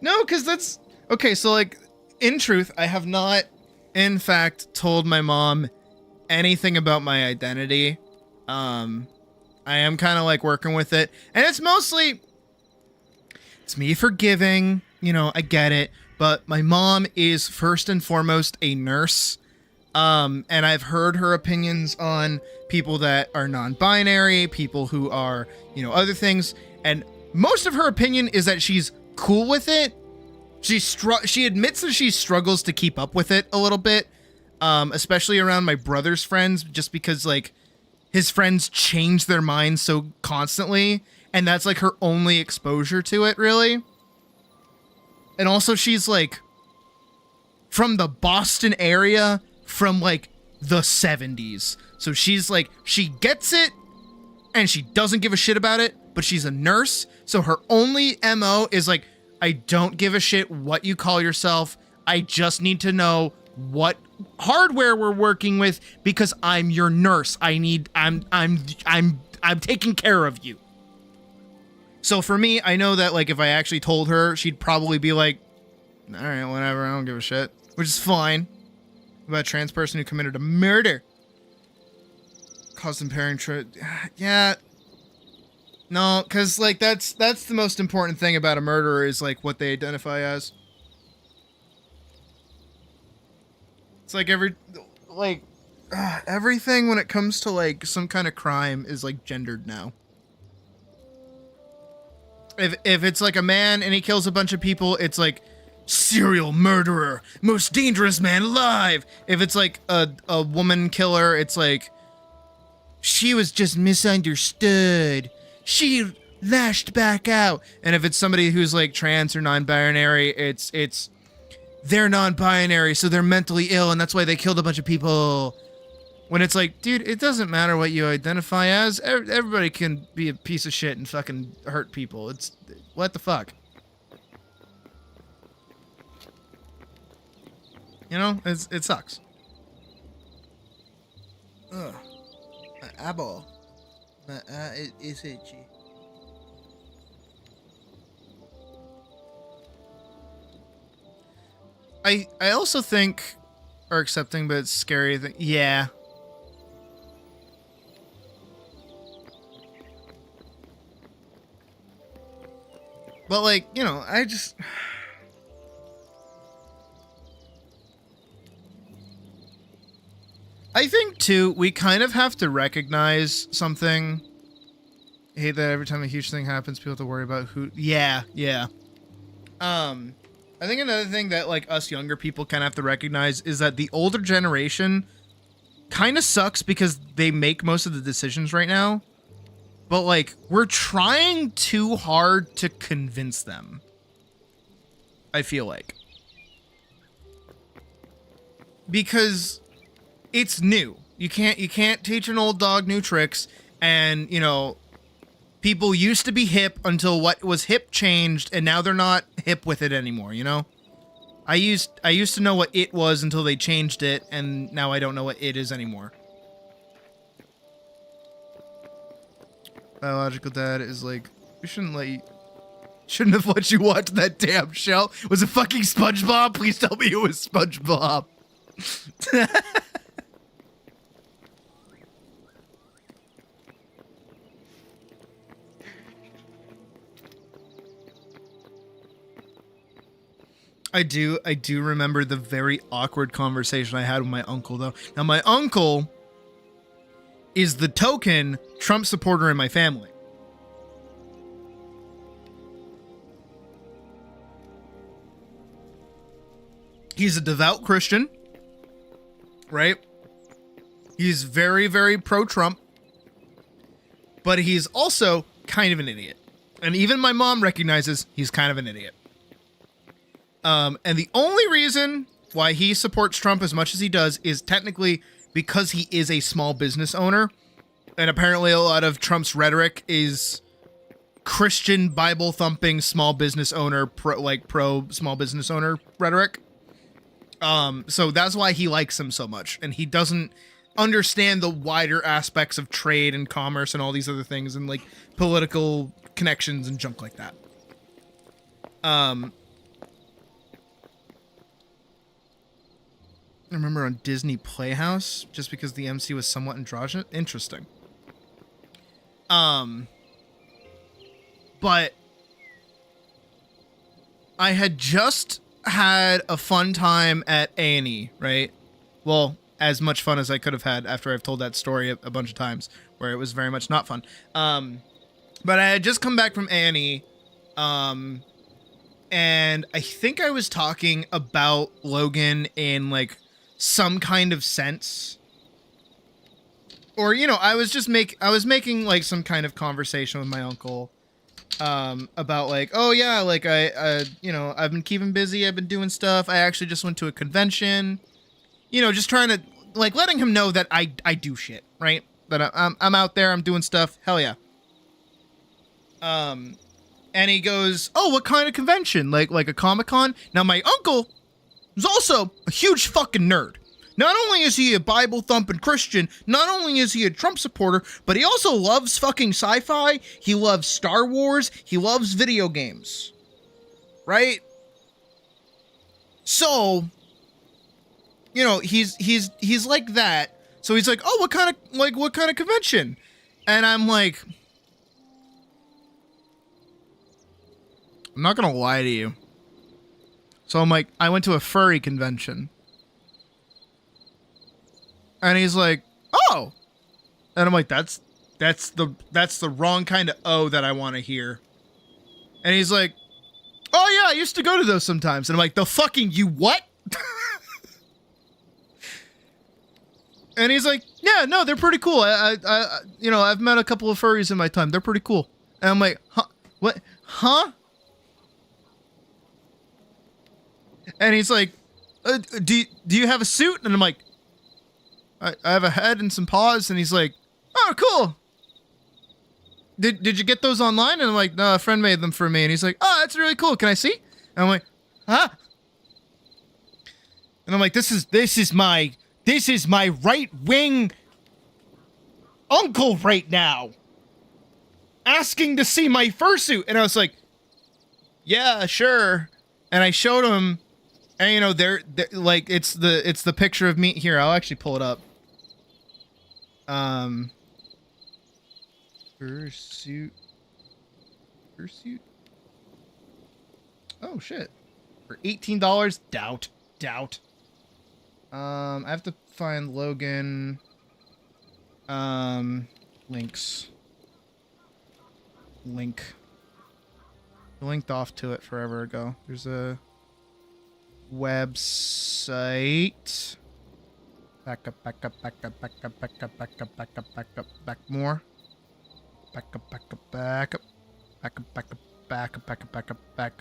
No, because that's... Okay, so, like, in truth, I have not, in fact, told my mom anything about my identity. I am kind of like working with it, and it's mostly, it's me forgiving, you know, I get it, but my mom is first and foremost a nurse. And I've heard her opinions on people that are non-binary, people who are, you know, other things, and most of her opinion is that she's cool with it. She admits that she struggles to keep up with it a little bit, especially around my brother's friends, just because, like, his friends change their minds so constantly, and that's, like, her only exposure to it, really. And also, she's, like, from the Boston area from, like, the 70s. So she's, like, she gets it, and she doesn't give a shit about it, but she's a nurse, so her only MO is, like, I don't give a shit what you call yourself. I just need to know what hardware we're working with because I'm your nurse. I'm taking care of you. So for me, I know that, like, if I actually told her, she'd probably be like, all right, whatever, I don't give a shit, which is fine. About a trans person who committed a murder. Caused impairing yeah. No, because, like, that's the most important thing about a murderer is, like, what they identify as. It's like everything when it comes to, like, some kind of crime is, like, gendered now. If it's, like, a man and he kills a bunch of people, it's, like, serial murderer, most dangerous man alive. If it's, like, a woman killer, it's, like, she was just misunderstood. She lashed back out. And if it's somebody who's, like, trans or non-binary, it's they're non-binary, so they're mentally ill, and that's why they killed a bunch of people. When it's like, dude, it doesn't matter what you identify as. Everybody can be a piece of shit and fucking hurt people. It's, what the fuck? You know, it sucks. Ugh. My eyeball. My eye is itchy. I also think, or accepting, but it's scary that, yeah. But, like, you know, I think, too, we kind of have to recognize something. I hate that every time a huge thing happens, people have to worry about who... Yeah. I think another thing that, like, us younger people kind of have to recognize is that the older generation kind of sucks because they make most of the decisions right now. But, like, we're trying too hard to convince them. I feel like. Because it's new. You can't teach an old dog new tricks, and, you know, people used to be hip until what was hip changed, and now they're not hip with it anymore, you know? I used to know what it was until they changed it, and now I don't know what it is anymore. Biological dad is like, we shouldn't have let you watch that damn show. Was it fucking SpongeBob? Please tell me it was SpongeBob. I do remember the very awkward conversation I had with my uncle, though. Now, my uncle is the token Trump supporter in my family. He's a devout Christian, right? He's very, very pro-Trump, but he's also kind of an idiot. And even my mom recognizes he's kind of an idiot. And the only reason why he supports Trump as much as he does is technically because he is a small business owner. And apparently a lot of Trump's rhetoric is Christian Bible thumping small business owner, pro small business owner rhetoric. So that's why he likes him so much. And he doesn't understand the wider aspects of trade and commerce and all these other things and, like, political connections and junk like that. I remember on Disney Playhouse, just because the MC was somewhat androgynous. Interesting. But I had just had a fun time at A&E, right? Well, as much fun as I could have had after I've told that story a bunch of times, where it was very much not fun. But I had just come back from A&E, and I think I was talking about Logan in like some kind of sense, or you know, I was making like some kind of conversation with my uncle, about like, oh yeah, like I you know, I've been keeping busy, I've been doing stuff. I actually just went to a convention, you know, just trying to like letting him know that I do shit, right? That I'm out there, I'm doing stuff. Hell yeah. And he goes, oh, what kind of convention? Like a Comic-Con? Now, my uncle is also a huge fucking nerd. Not only is he a Bible-thumping Christian, not only is he a Trump supporter, but he also loves fucking sci-fi, he loves Star Wars, he loves video games. Right? So, you know, he's like that. So he's like, oh, what kind of convention? And I'm like, I'm not gonna lie to you. So I'm like, I went to a furry convention. And he's like, oh. And I'm like, that's the wrong kind of oh that I want to hear. And he's like, oh yeah, I used to go to those sometimes. And I'm like, the fucking you what? And he's like, yeah, no, they're pretty cool. I you know, I've met a couple of furries in my time. They're pretty cool. And I'm like, huh? What? Huh? And he's like, do you have a suit? And I'm like, I have a head and some paws. And he's like, oh, cool. Did you get those online? And I'm like, no, a friend made them for me. And he's like, oh, that's really cool. Can I see? And I'm like, huh? And I'm like, this is my right-wing uncle right now asking to see my fursuit. And I was like, yeah, sure. And I showed him, and you know, they're like, it's the picture of me here. I'll actually pull it up. Fursuit. Oh shit. For $18? Doubt. I have to find Logan. Links. Link. I linked off to it forever ago. There's a website. Back up. More. Back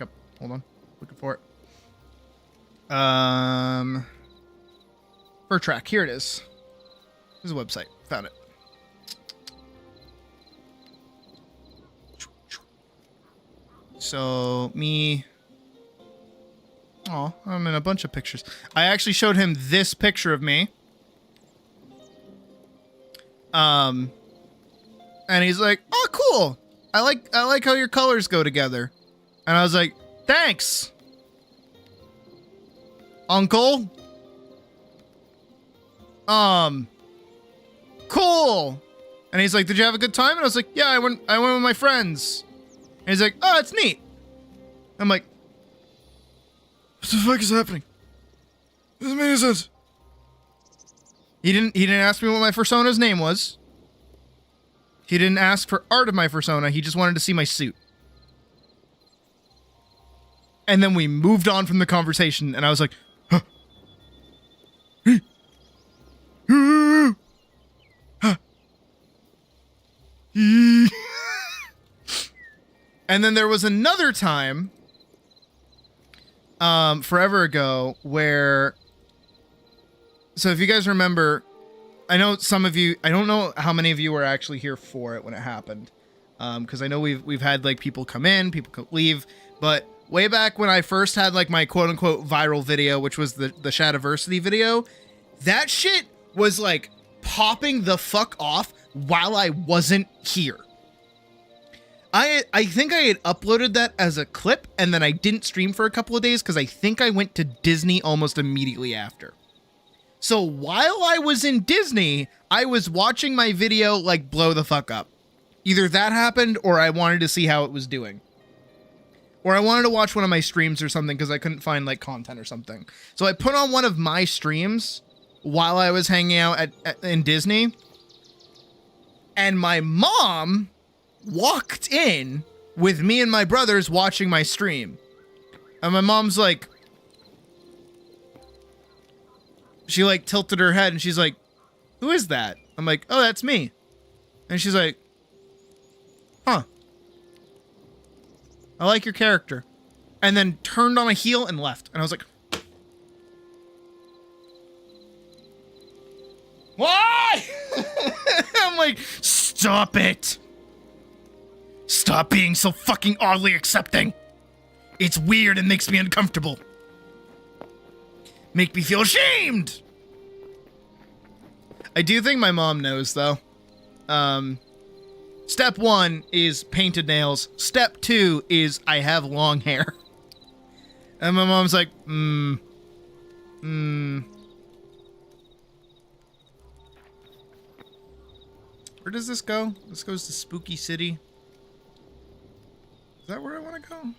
up. Hold on. Looking for it. Fur track. Here it is. There's a website. Found it. So me. Oh, I'm in a bunch of pictures. I actually showed him this picture of me. And he's like, "Oh, cool. I like how your colors go together." And I was like, "Thanks, Uncle." Cool. And he's like, "Did you have a good time?" And I was like, "Yeah, I went with my friends." And he's like, "Oh, it's neat." I'm like, what the fuck is happening? This doesn't make any sense. He didn't ask me what my persona's name was. He didn't ask for art of my persona. He just wanted to see my suit. And then we moved on from the conversation, and I was like, huh. And then there was another time, forever ago, where, so if you guys remember, I know some of you, I don't know how many of you were actually here for it when it happened, because I know we've had like people come in, people could leave, but way back when I first had like my quote unquote viral video, which was the Shadiversity video, that shit was like popping the fuck off while I wasn't here. I think I had uploaded that as a clip, and then I didn't stream for a couple of days because I think I went to Disney almost immediately after. So while I was in Disney, I was watching my video like blow the fuck up. Either that happened or I wanted to see how it was doing. Or I wanted to watch one of my streams or something because I couldn't find like content or something. So I put on one of my streams while I was hanging out in Disney. And my mom walked in with me and my brothers watching my stream. And my mom's like, she like tilted her head and she's like, who is that? I'm like, oh, that's me. And she's like, huh. I like your character. And then turned on a heel and left. And I was like, why? I'm like, stop it. Stop being so fucking oddly accepting. It's weird and makes me uncomfortable. Make me feel ashamed. I do think my mom knows, though. Step 1 is painted nails. Step 2 is I have long hair. And my mom's like, Where does this go? This goes to Spooky City. Is that where I want to go? Oh,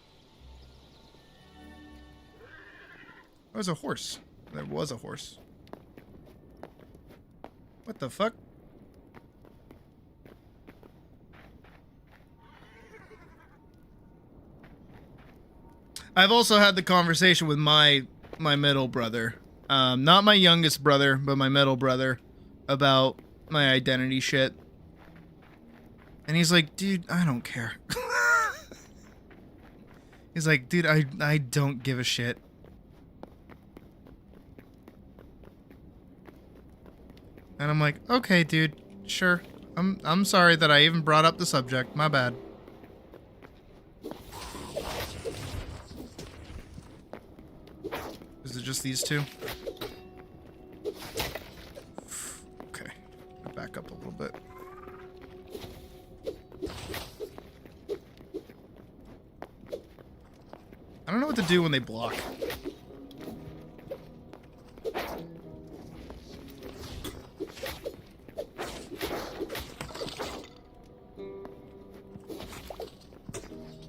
there's a horse. There was a horse. What the fuck? I've also had the conversation with my middle brother. Not my youngest brother, but my middle brother about my identity shit. And he's like, dude, I don't care. He's like, dude, I don't give a shit. And I'm like, okay, dude, sure. I'm sorry that I even brought up the subject. My bad. Is it just these two? Okay. Back up a little bit. I don't know what to do when they block.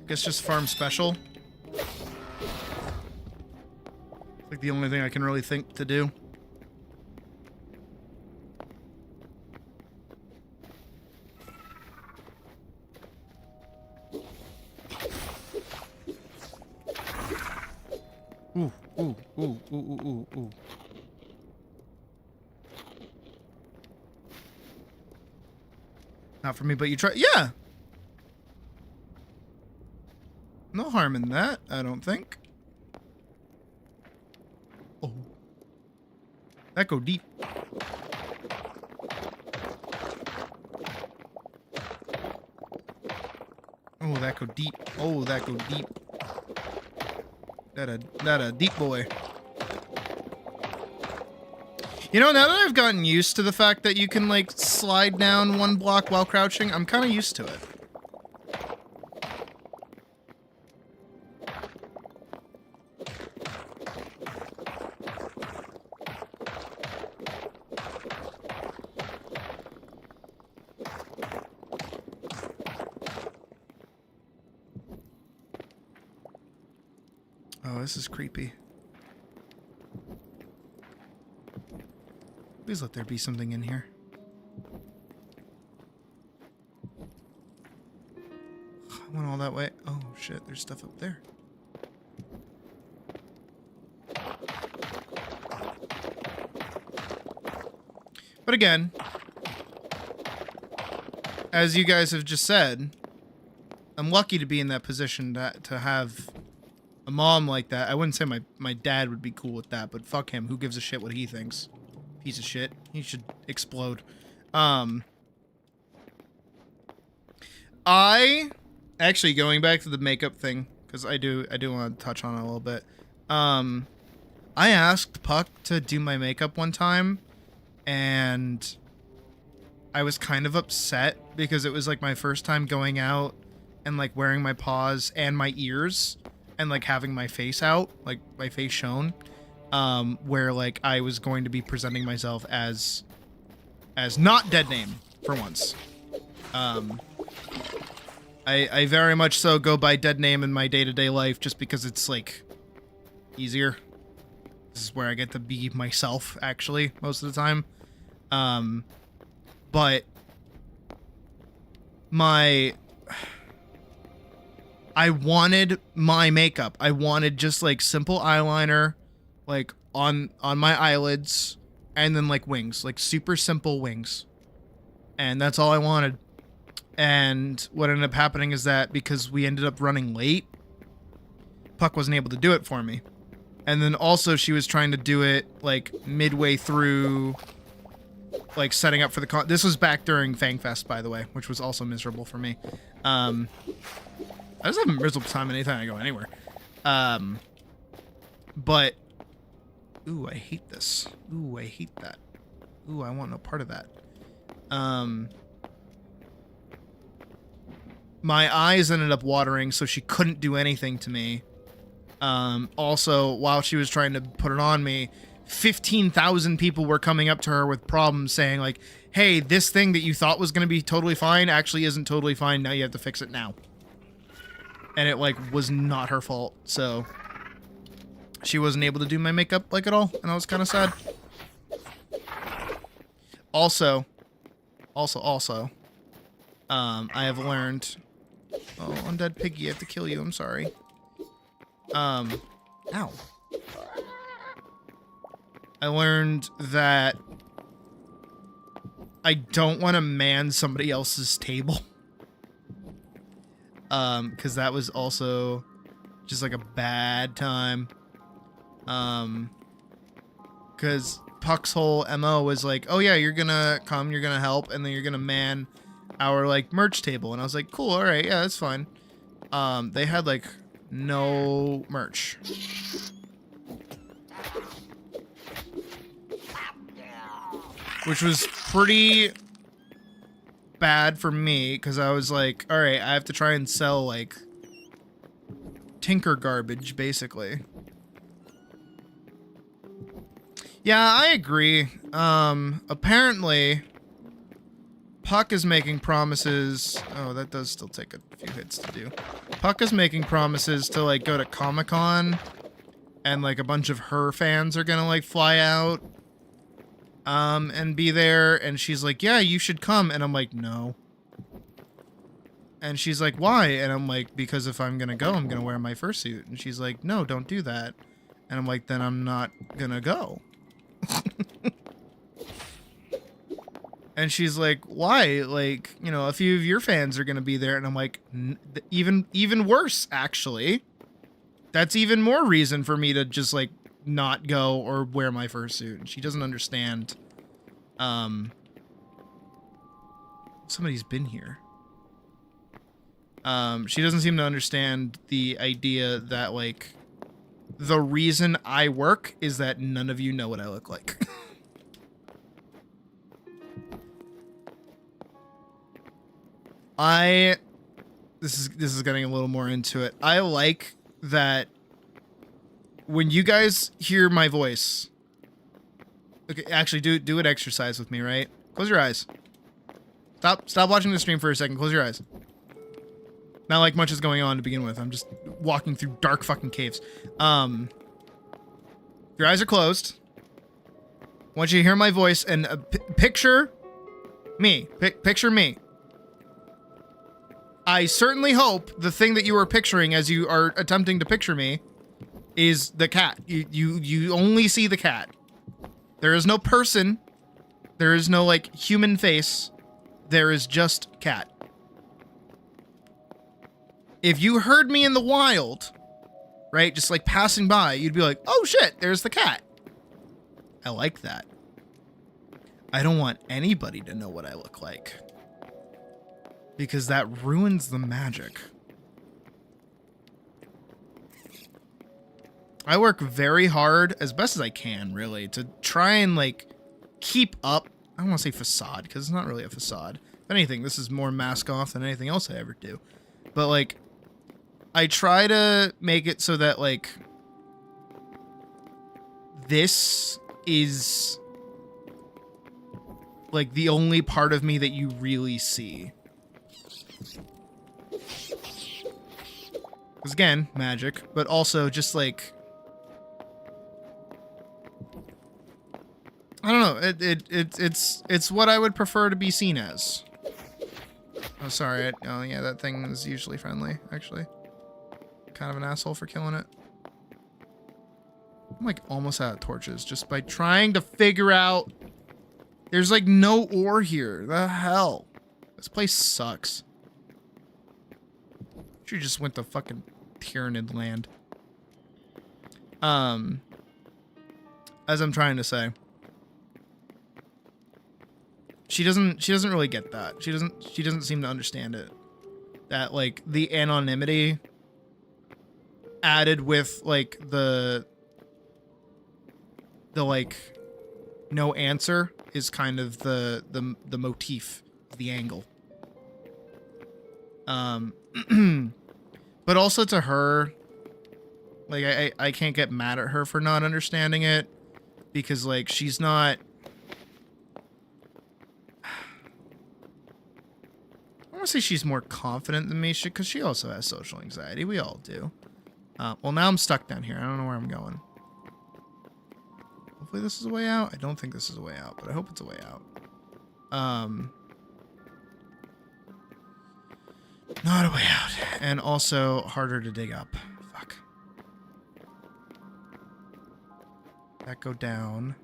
Guess just farm special. Like the only thing I can really think to do. Ooh, ooh, ooh, ooh, ooh, ooh, ooh. Not for me, but you try. Yeah. No harm in that, I don't think. Oh. That go deep. Oh, that go deep. Oh, that go deep. That a deep boy. You know, now that I've gotten used to the fact that you can, like, slide down one block while crouching, I'm kind of used to it. Oh, this is creepy. Please let there be something in here. I went all that way. Oh shit, there's stuff up there. But again, as you guys have just said, I'm lucky to be in that position to have a mom like that. I wouldn't say my dad would be cool with that, but fuck him. Who gives a shit what he thinks? Piece of shit. He should explode. I actually, going back to the makeup thing, because I do want to touch on it a little bit. I asked Puck to do my makeup one time, and I was kind of upset because it was like my first time going out and like wearing my paws and my ears and like having my face out, like my face shown. where like I was going to be presenting myself as not dead name for once. I very much so go by dead name in my day-to-day life just because it's like easier. This is where I get to be myself actually most of the time. But I wanted my makeup. I wanted just like simple eyeliner, like on my eyelids, and then like wings, like super simple wings. And that's all I wanted. And what ended up happening is that because we ended up running late, Puck wasn't able to do it for me. And then also she was trying to do it like midway through, like setting up for the this was back during FangFest, by the way, which was also miserable for me. I just have a miserable time anytime I go anywhere. But ooh, I hate this. Ooh, I hate that. Ooh, I want no part of that. My eyes ended up watering, so she couldn't do anything to me. Also, while she was trying to put it on me, 15,000 people were coming up to her with problems saying like, hey, this thing that you thought was going to be totally fine actually isn't totally fine. Now you have to fix it now. And it like was not her fault. So she wasn't able to do my makeup like at all. And I was kind of sad. Also, I have learned, oh, undead piggy, I have to kill you. I'm sorry. Ow. I learned that I don't want to man somebody else's table. Because that was also just like a bad time. Because Puck's whole MO was like, oh yeah, you're gonna come, you're gonna help, and then you're gonna man our like merch table. And I was like, cool, alright, yeah, that's fine. They had like no merch. Which was pretty bad for me, because I was like, alright, I have to try and sell, like, tinker garbage, basically. Yeah, I agree. Apparently, Puck is making promises... Oh, that does still take a few hits to do. Puck is making promises to, like, go to Comic-Con, and, like, a bunch of her fans are gonna, like, fly out. And be there, and she's like, yeah, you should come, and I'm like, no. And she's like, why? And I'm like, because if I'm gonna go, I'm gonna wear my fursuit. And she's like, no, don't do that. And I'm like, then I'm not gonna go. And she's like, why? Like, you know, a few of your fans are gonna be there. And I'm like, even worse, actually. That's even more reason for me to just, like, not go or wear my fursuit. And she doesn't understand. Somebody's been here. She doesn't seem to understand the idea that, like, the reason I work is that none of you know what I look like. This is getting a little more into it. I like that when you guys hear my voice, okay, actually do an exercise with me, right? Close your eyes. Stop watching the stream for a second. Close your eyes. Not like much is going on to begin with. I'm just walking through dark fucking caves. Your eyes are closed. I want you to hear my voice and picture me. Picture me. I certainly hope the thing that you are picturing as you are attempting to picture me is the cat. You only see the cat. There is no person. There is no, like, human face. There is just cat. If you heard me in the wild, right, just, like, passing by, you'd be like, oh, shit, there's the cat. I like that. I don't want anybody to know what I look like. Because that ruins the magic. I work very hard, as best as I can, really, to try and, like, keep up. I don't want to say facade, because it's not really a facade. If anything, this is more mask off than anything else I ever do. But, like, I try to make it so that, like, this is like the only part of me that you really see. Because again, magic, but also just like, I don't know. It's what I would prefer to be seen as. Oh, sorry. Oh, yeah, that thing is usually friendly, actually. Kind of an asshole for killing it. I'm like almost out of torches just by trying to figure out. There's like no ore here. The hell? This place sucks. She just went to fucking Tyranid land. As I'm trying to say. She doesn't really get that. She doesn't seem to understand it. That like the anonymity added with like the like no answer is kind of the motif, the angle. But also to her, like I can't get mad at her for not understanding it, because like she's not, I want to say she's more confident than me, because she also has social anxiety. We all do. Well, now I'm stuck down here. I don't know where I'm going. Hopefully this is a way out. I don't think this is a way out, but I hope it's a way out. Not a way out. And also harder to dig up. Fuck. That go down.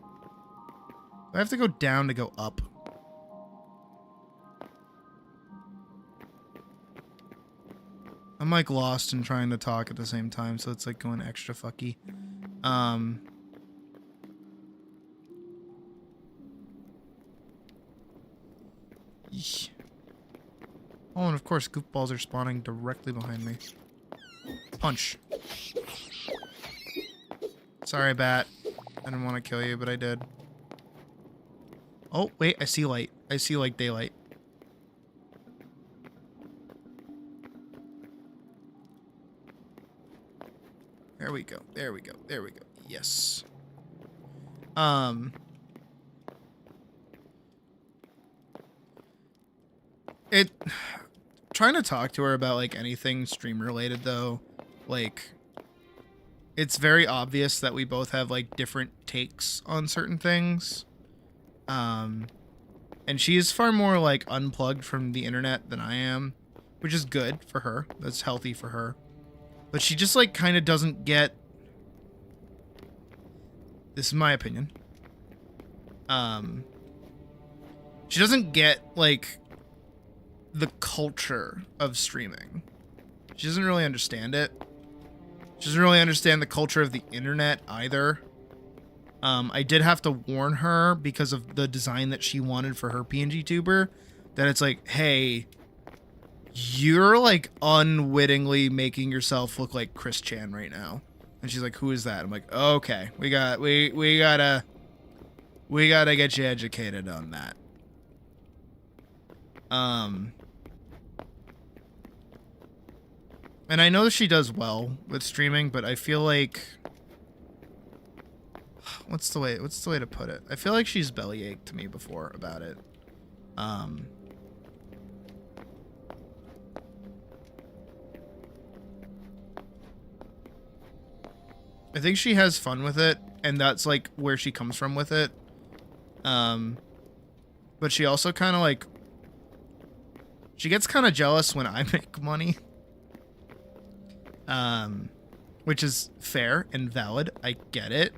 Do I have to go down to go up? I'm like lost and trying to talk at the same time, so it's like going extra fucky. Yeesh. Oh, and of course, goofballs are spawning directly behind me. Punch. Sorry, bat. I didn't want to kill you, but I did. Oh, wait, I see light. I see, like, daylight. There we go. There we go. There we go. Yes. Trying to talk to her about like anything stream related though, like it's very obvious that we both have like different takes on certain things. And she's far more like unplugged from the internet than I am, which is good for her. That's healthy for her. But she just like kind of doesn't get, this is my opinion. She doesn't get like the culture of streaming. She doesn't really understand it. She doesn't really understand the culture of the internet either. I did have to warn her because of the design that she wanted for her PNG tuber, that it's like, hey, you're like unwittingly making yourself look like Chris Chan right now. And she's like, who is that? I'm like, okay, we gotta get you educated on that. And I know she does well with streaming, but I feel like, what's the way to put it? I feel like she's bellyached to me before about it. I think she has fun with it, and that's like where she comes from with it. But she also kind of like, she gets kind of jealous when I make money. Which is fair and valid. I get it.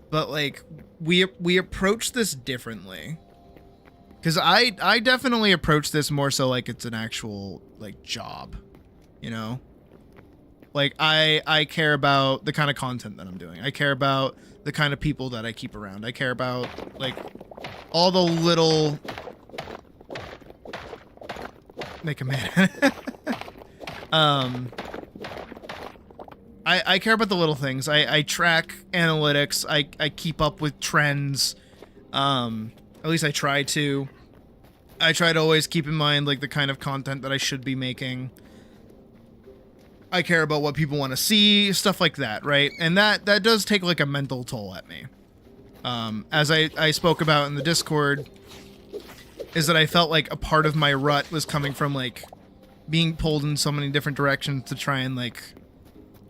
But like, we approach this differently. Because I definitely approach this more so like it's an actual like job, you know? Like I care about the kind of content that I'm doing. I care about the kind of people that I keep around. I care about like all the little, make a man. I care about the little things. I track analytics. I keep up with trends. At least I try to. I try to always keep in mind like the kind of content that I should be making. I care about what people want to see, stuff like that, right? And that does take like a mental toll at me. As I spoke about in the Discord, is that I felt like a part of my rut was coming from like being pulled in so many different directions to try and like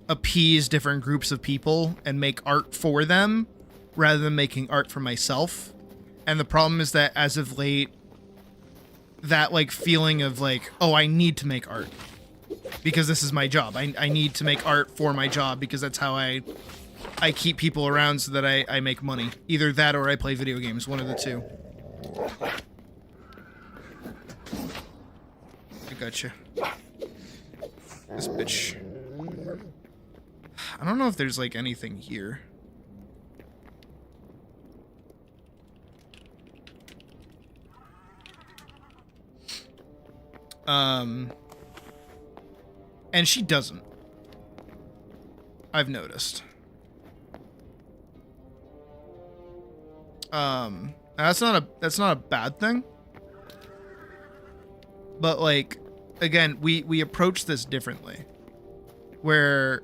appease different groups of people and make art for them rather than making art for myself. And the problem is that as of late, that like feeling of like, oh, I need to make art because this is my job. I need to make art for my job because that's how I keep people around so that I make money. Either that or I play video games, one of the two. I gotcha. This bitch. I don't know if there's like anything here. And she doesn't. I've noticed. That's not a bad thing. But like, again, we approach this differently. Where,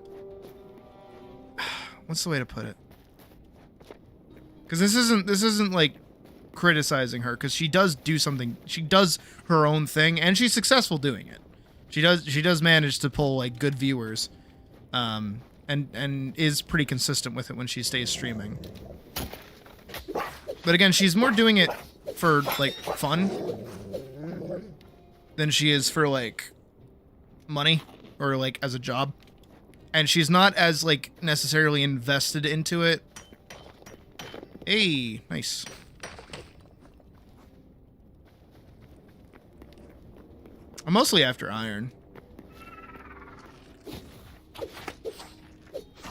what's the way to put it? Because this isn't like criticizing her, because she does do something. She does her own thing, and she's successful doing it. She does manage to pull like good viewers, and is pretty consistent with it when she stays streaming. But again, she's more doing it for like fun than she is for like money or like as a job. And she's not as like necessarily invested into it. Hey, nice. I'm mostly after iron.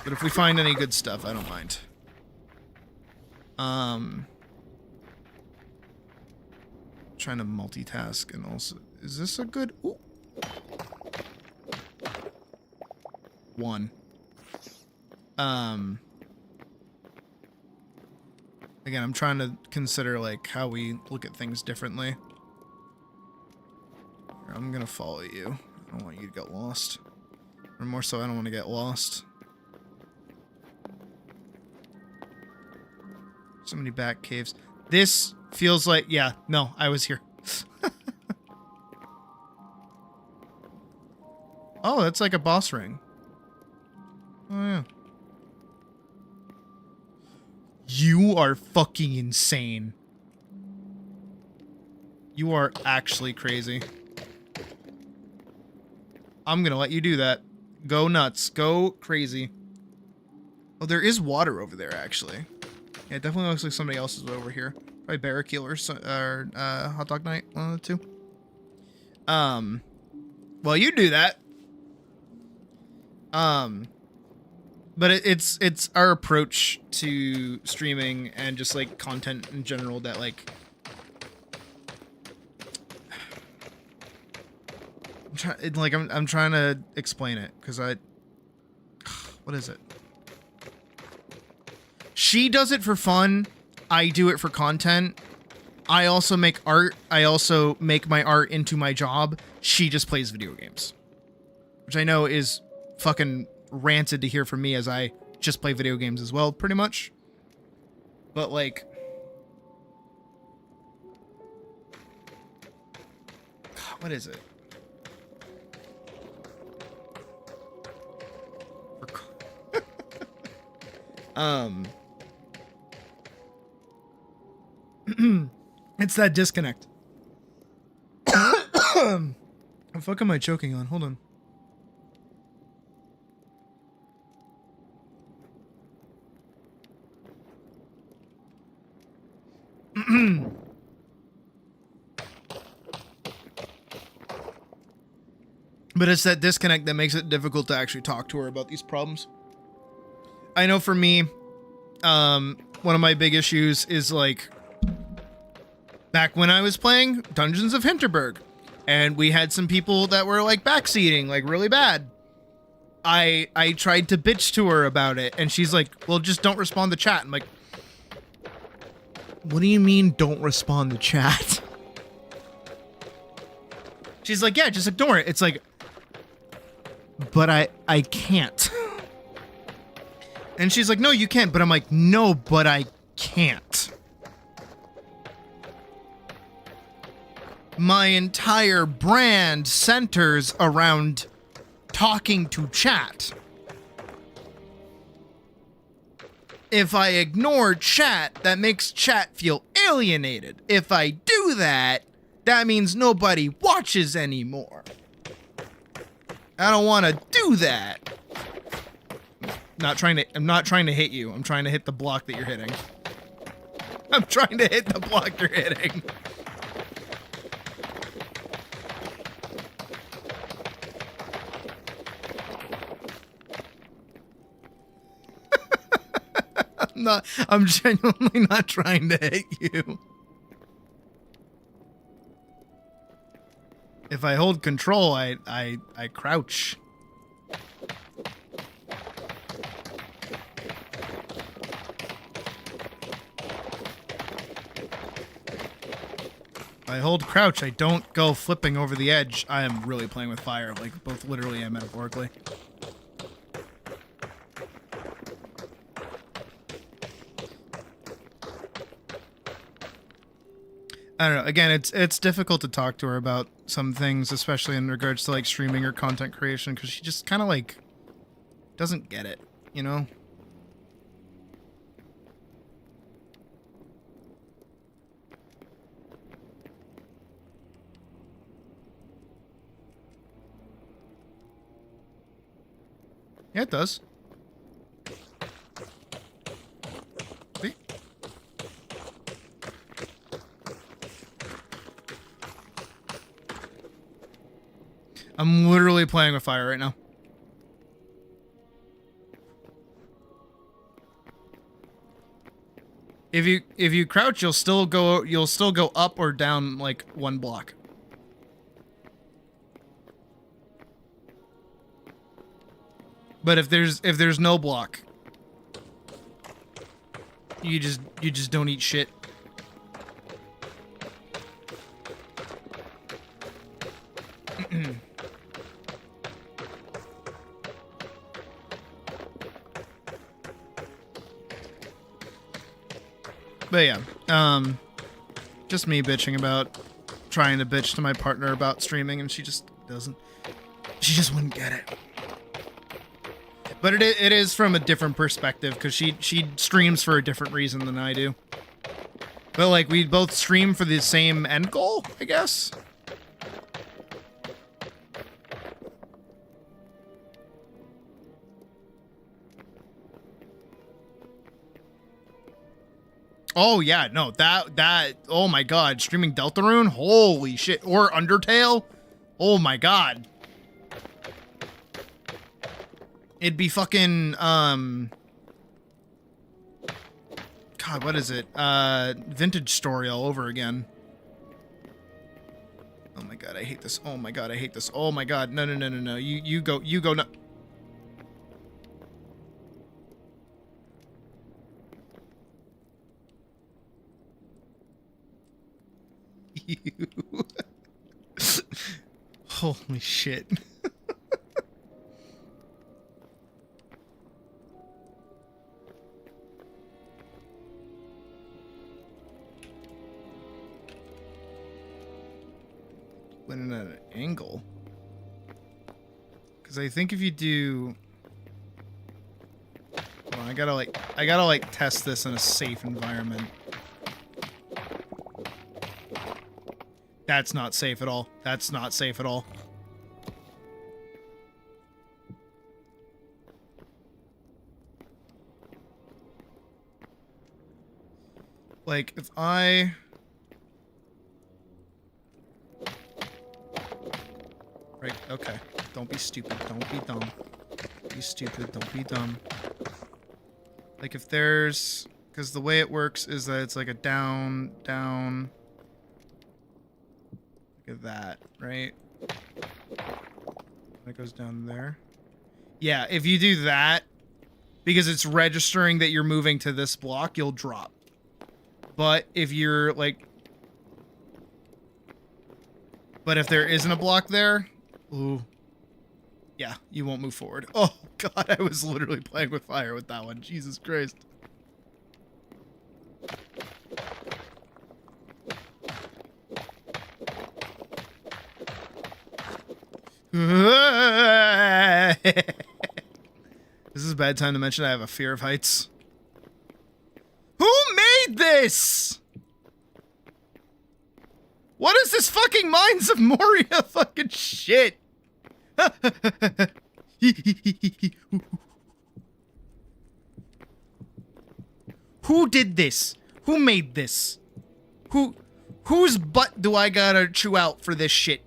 But if we find any good stuff, I don't mind. Trying to multitask and also... Is this a good... Ooh. One. Again, I'm trying to consider, like, how we look at things differently. I'm gonna follow you. I don't want you to get lost. Or more so, I don't want to get lost. So many back caves. This feels like... Yeah, no, I was here. Oh, that's like a boss ring. Oh, yeah. You are fucking insane. You are actually crazy. I'm gonna let you do that. Go nuts. Go crazy. Oh, there is water over there, actually. Yeah, it definitely looks like somebody else is over here. Probably Barracuda or Hot Dog Night, one of the two. Well, you do that. But it's our approach to streaming and just like content in general that like I'm trying to explain it because what is it? She does it for fun. I do it for content. I also make art. I also make my art into my job. She just plays video games, which I know is fucking rancid to hear from me as I just play video games as well, pretty much. But like, what is it? It's that disconnect. What the fuck am I choking on? Hold on. But it's that disconnect that makes it difficult to actually talk to her about these problems. I know for me, one of my big issues is like back when I was playing Dungeons of Hinterberg and we had some people that were like backseating like really bad. I tried to bitch to her about it and she's like, well, just don't respond to chat. I'm like, what do you mean don't respond to chat? She's like, yeah, just ignore it. It's like, but I can't. And she's like, no, you can't. But I'm like, no, but I can't. My entire brand centers around talking to chat. If I ignore chat, that makes chat feel alienated. If I do that, that means nobody watches anymore. I don't want to do that. I'm not trying to hit you. I'm trying to hit the block that you're hitting. I'm trying to hit the block you're hitting. I'm genuinely not trying to hit you. If I hold control, I crouch. If I hold crouch, I don't go flipping over the edge. I am really playing with fire, like both literally and metaphorically. I don't know. Again, it's difficult to talk to her about some things, especially in regards to like streaming or content creation, because she just kind of like doesn't get it, you know? Yeah, it does. See? I'm literally playing with fire right now. If you crouch, you'll still go up or down like one block. But if there's no block, you just don't eat shit. But yeah, just me bitching about trying to bitch to my partner about streaming, and she just wouldn't get it. But it is from a different perspective, because she streams for a different reason than I do. But like, we both stream for the same end goal, I guess. Oh yeah, no, that oh my god, streaming Deltarune, holy shit, or Undertale, oh my god. It'd be fucking God, what is it? Vintage Story all over again. Oh my god, I hate this. Oh my god, I hate this. Oh my god, no. You go no. Holy shit. Went at an angle. Because I think if you do... Hold on, I gotta like test this in a safe environment. That's not safe at all. That's not safe at all. Like, if I... Right, okay. Don't be stupid. Don't be dumb. Don't be stupid. Don't be dumb. Like, if there's... Because the way it works is that it's like a down, down... Look at that, right? That goes down there. Yeah, if you do that, because it's registering that you're moving to this block, you'll drop. But if you're like... But if there isn't a block there... Ooh. Yeah, you won't move forward. Oh, God, I was literally playing with fire with that one. Jesus Christ. This is a bad time to mention I have a fear of heights. Who made this? What is this fucking Mines of Moria fucking shit? Who did this? Who made this? Whose butt do I gotta chew out for this shit?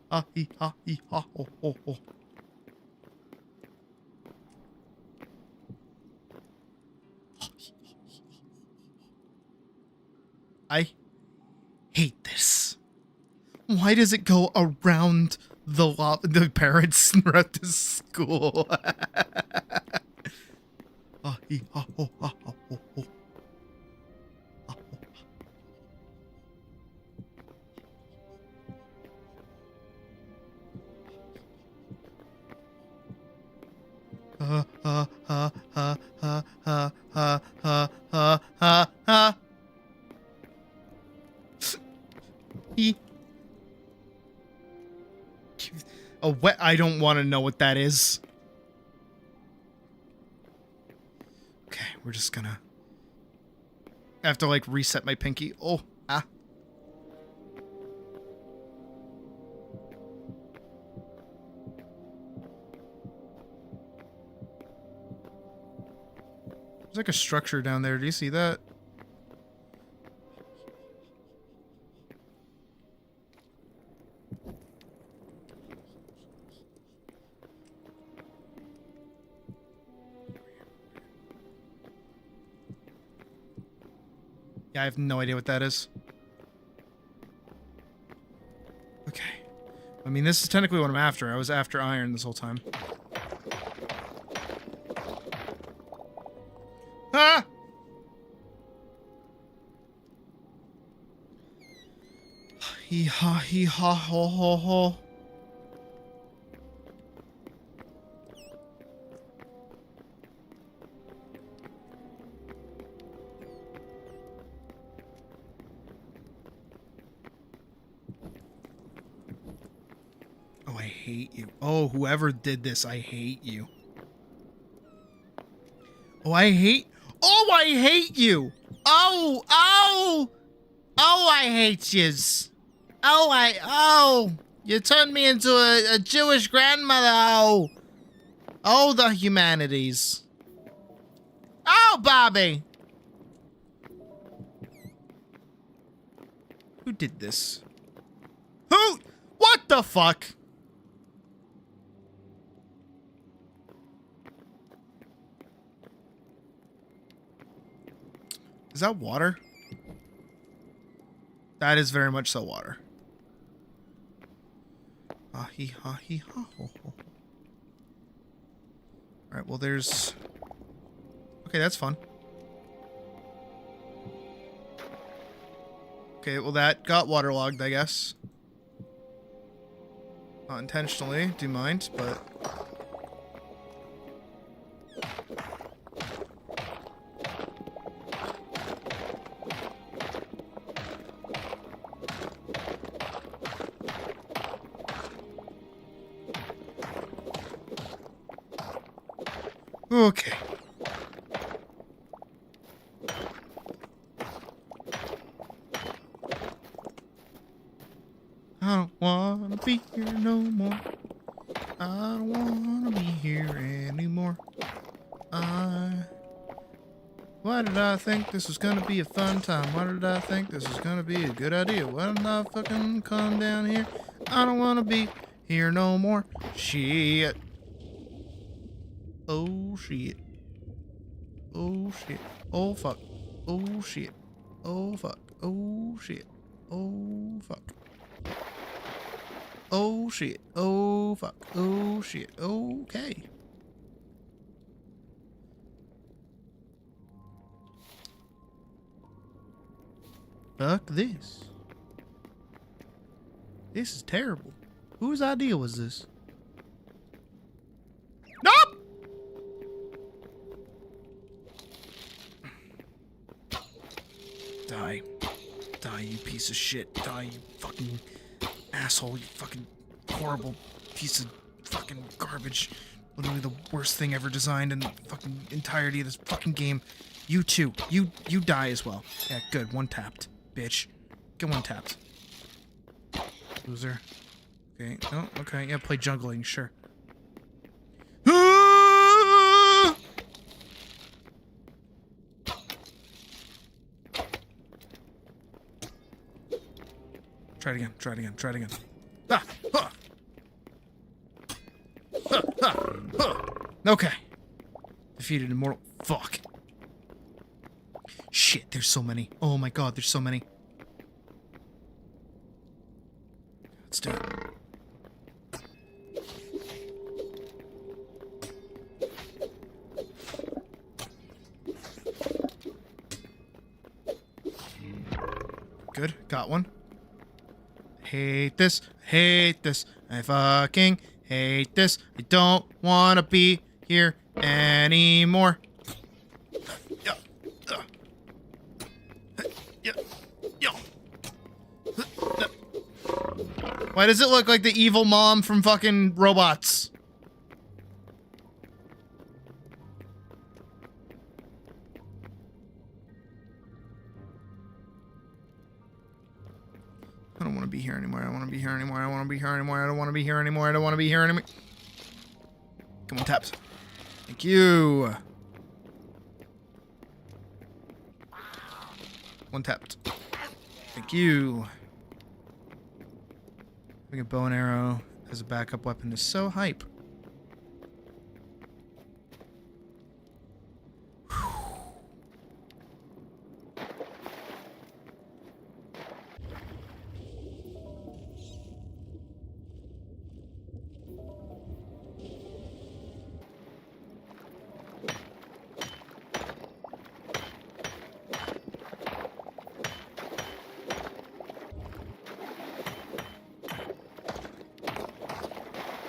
Ha hee ha hee ha ho ho ho. I hate this. Why does it go around the parents throughout the school? Ha hee ha ho ha ho ho ho. Ha ha ha ha ha ha ha ha ha ha ha. A wet. I don't want to know what that is. Okay, we're just gonna I have to like reset my pinky. Oh, ah. There's like a structure down there. Do you see that? Yeah, I have no idea what that is. Okay. I mean, this is technically what I'm after. I was after iron this whole time. Ah! Hee ha ho ho ho. Oh, I hate you. Oh, whoever did this, I hate you. Oh, I hate you. Oh, oh, oh, I hate yous. Oh, you turned me into a Jewish grandmother. Oh, the humanities. Oh, Bobby. Who did this? Who? What the fuck? Is that water? That is very much so water. Ah hee ha hee ha ho ho. Alright, well there's... Okay, that's fun. Okay, well that got waterlogged, I guess. Not intentionally, do you mind, but... Okay. I don't wanna be here no more. I don't wanna be here anymore. Why did I think this was gonna be a fun time? Why did I think this was gonna be a good idea? Why didn't I fucking come down here? I don't wanna be here no more. Shit. Oh shit. Oh shit. Oh fuck. Oh shit. Oh fuck. Oh shit. Oh fuck. Oh shit. Oh fuck. Oh shit. Okay. Fuck this. This is terrible. Whose idea was this? Nope! Die. Die, you piece of shit. Die, you fucking asshole. You fucking horrible piece of fucking garbage. Literally the worst thing ever designed in the fucking entirety of this fucking game. You too. You die as well. Yeah, good. One tapped. Bitch. Get one tapped. Loser. Okay. No, okay. Yeah, play juggling, sure. Try it again. Try it again. Try it again. Ah! Ah! Ah! Ah! Ah! Okay. Defeated immortal. Fuck. Shit, there's so many. Oh my god, there's so many. Let's do it. Good, got one. Hate this, hate this. I fucking hate this. I don't wanna be here anymore. Why does it look like the evil mom from fucking Robots? I don't want to be here anymore. I don't want to be here anymore. I don't want to be here anymore. I don't want to be here anymore. I don't want to be here anymore. Come on, taps. Thank you. One tapped. Thank you. Having a bow and arrow as a backup weapon is so hype.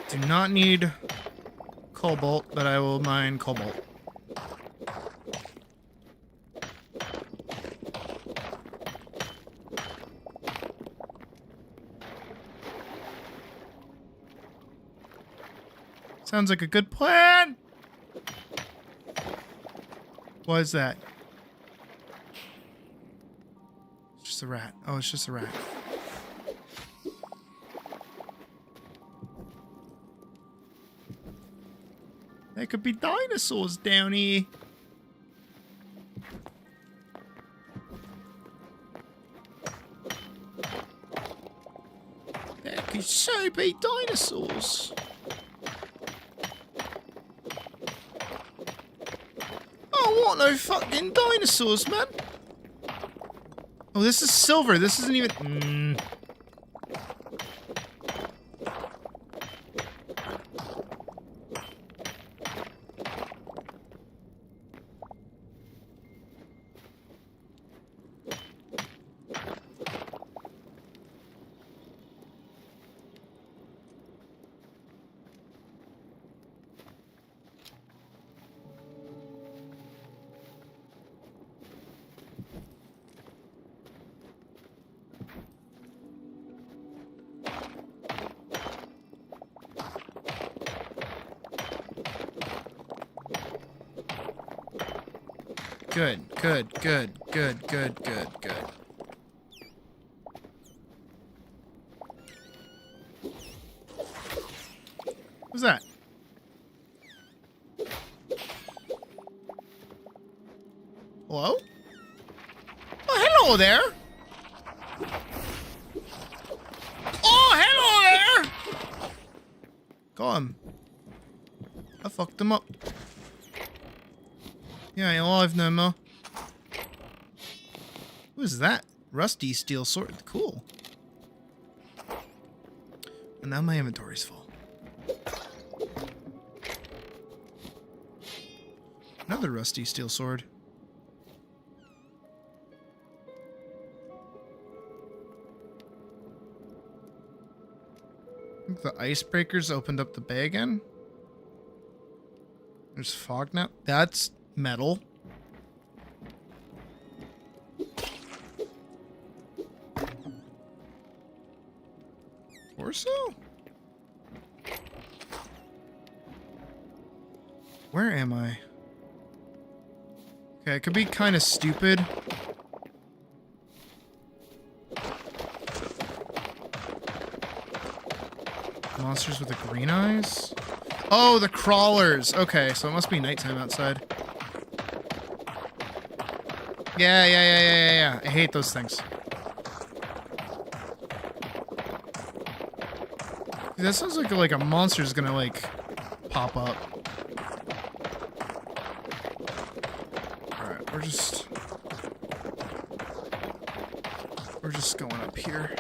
Do not need cobalt, but I will mine cobalt. Sounds like a good plan. What is that? It's just a rat. Oh, it's just a rat. There could be dinosaurs down here. There could so be dinosaurs. I don't want no fucking dinosaurs, man. Oh, this is silver. This isn't even... Good, good, good, good, good, good, good. What's that? Hello? Oh, hello there! Oh, hello there! Got him. I fucked him up. Yeah, ain't alive no more. Who is that? Rusty steel sword. Cool. And now my inventory's full. Another rusty steel sword. The icebreakers opened up the bay again. There's fog now. That's metal. Torso? Where am I? Okay, it could be kind of stupid. Monsters with the green eyes? Oh, the crawlers. Okay, so it must be nighttime outside. Yeah. I hate those things. That sounds like a monster's gonna, like, pop up. Alright, we're just going up here.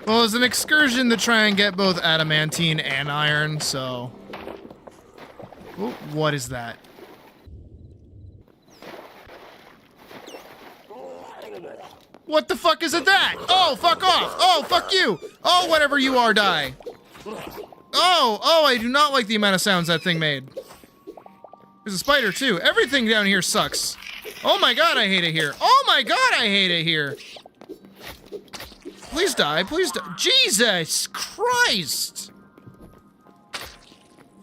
Well, it's an excursion to try and get both adamantine and iron, so... Ooh, what is that? What the fuck is it that? Oh, fuck off! Oh, fuck you! Oh, whatever you are, die! Oh, I do not like the amount of sounds that thing made. There's a spider, too. Everything down here sucks. Oh my god, I hate it here. Oh my god, I hate it here. Please die, please die. Jesus Christ!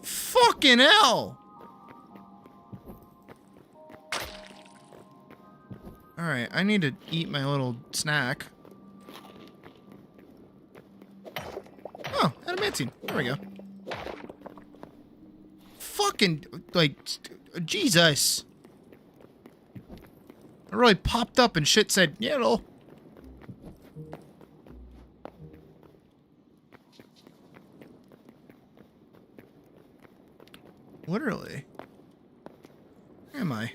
Fucking hell! Alright, I need to eat my little snack. Oh, adamantine. There we go. Fucking, like, Jesus. It really popped up and shit said, yeah, it'll... Literally. Where am I?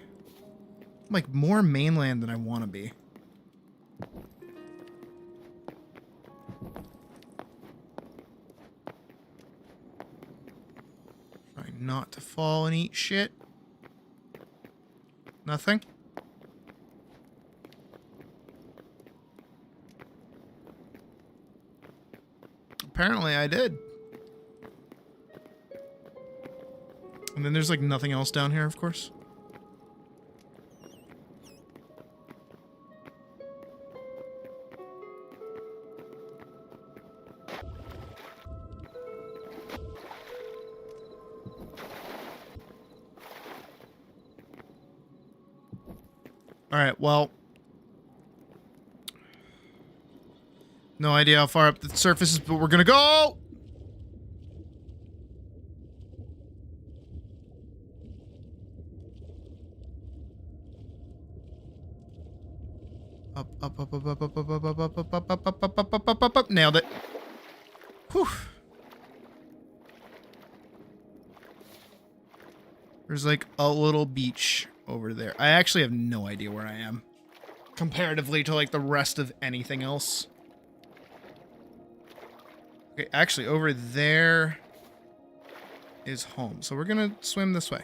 I'm like more mainland than I want to be. Try not to fall and eat shit. Nothing? Apparently I did. And then there's like nothing else down here, of course. Alright, well. No idea how far up the surface is, but we're gonna go! Up. Nailed it. Whew. There's like a little beach over there. I actually have no idea where I am. Comparatively to like the rest of anything else. Okay, actually over there is home. So we're gonna swim this way.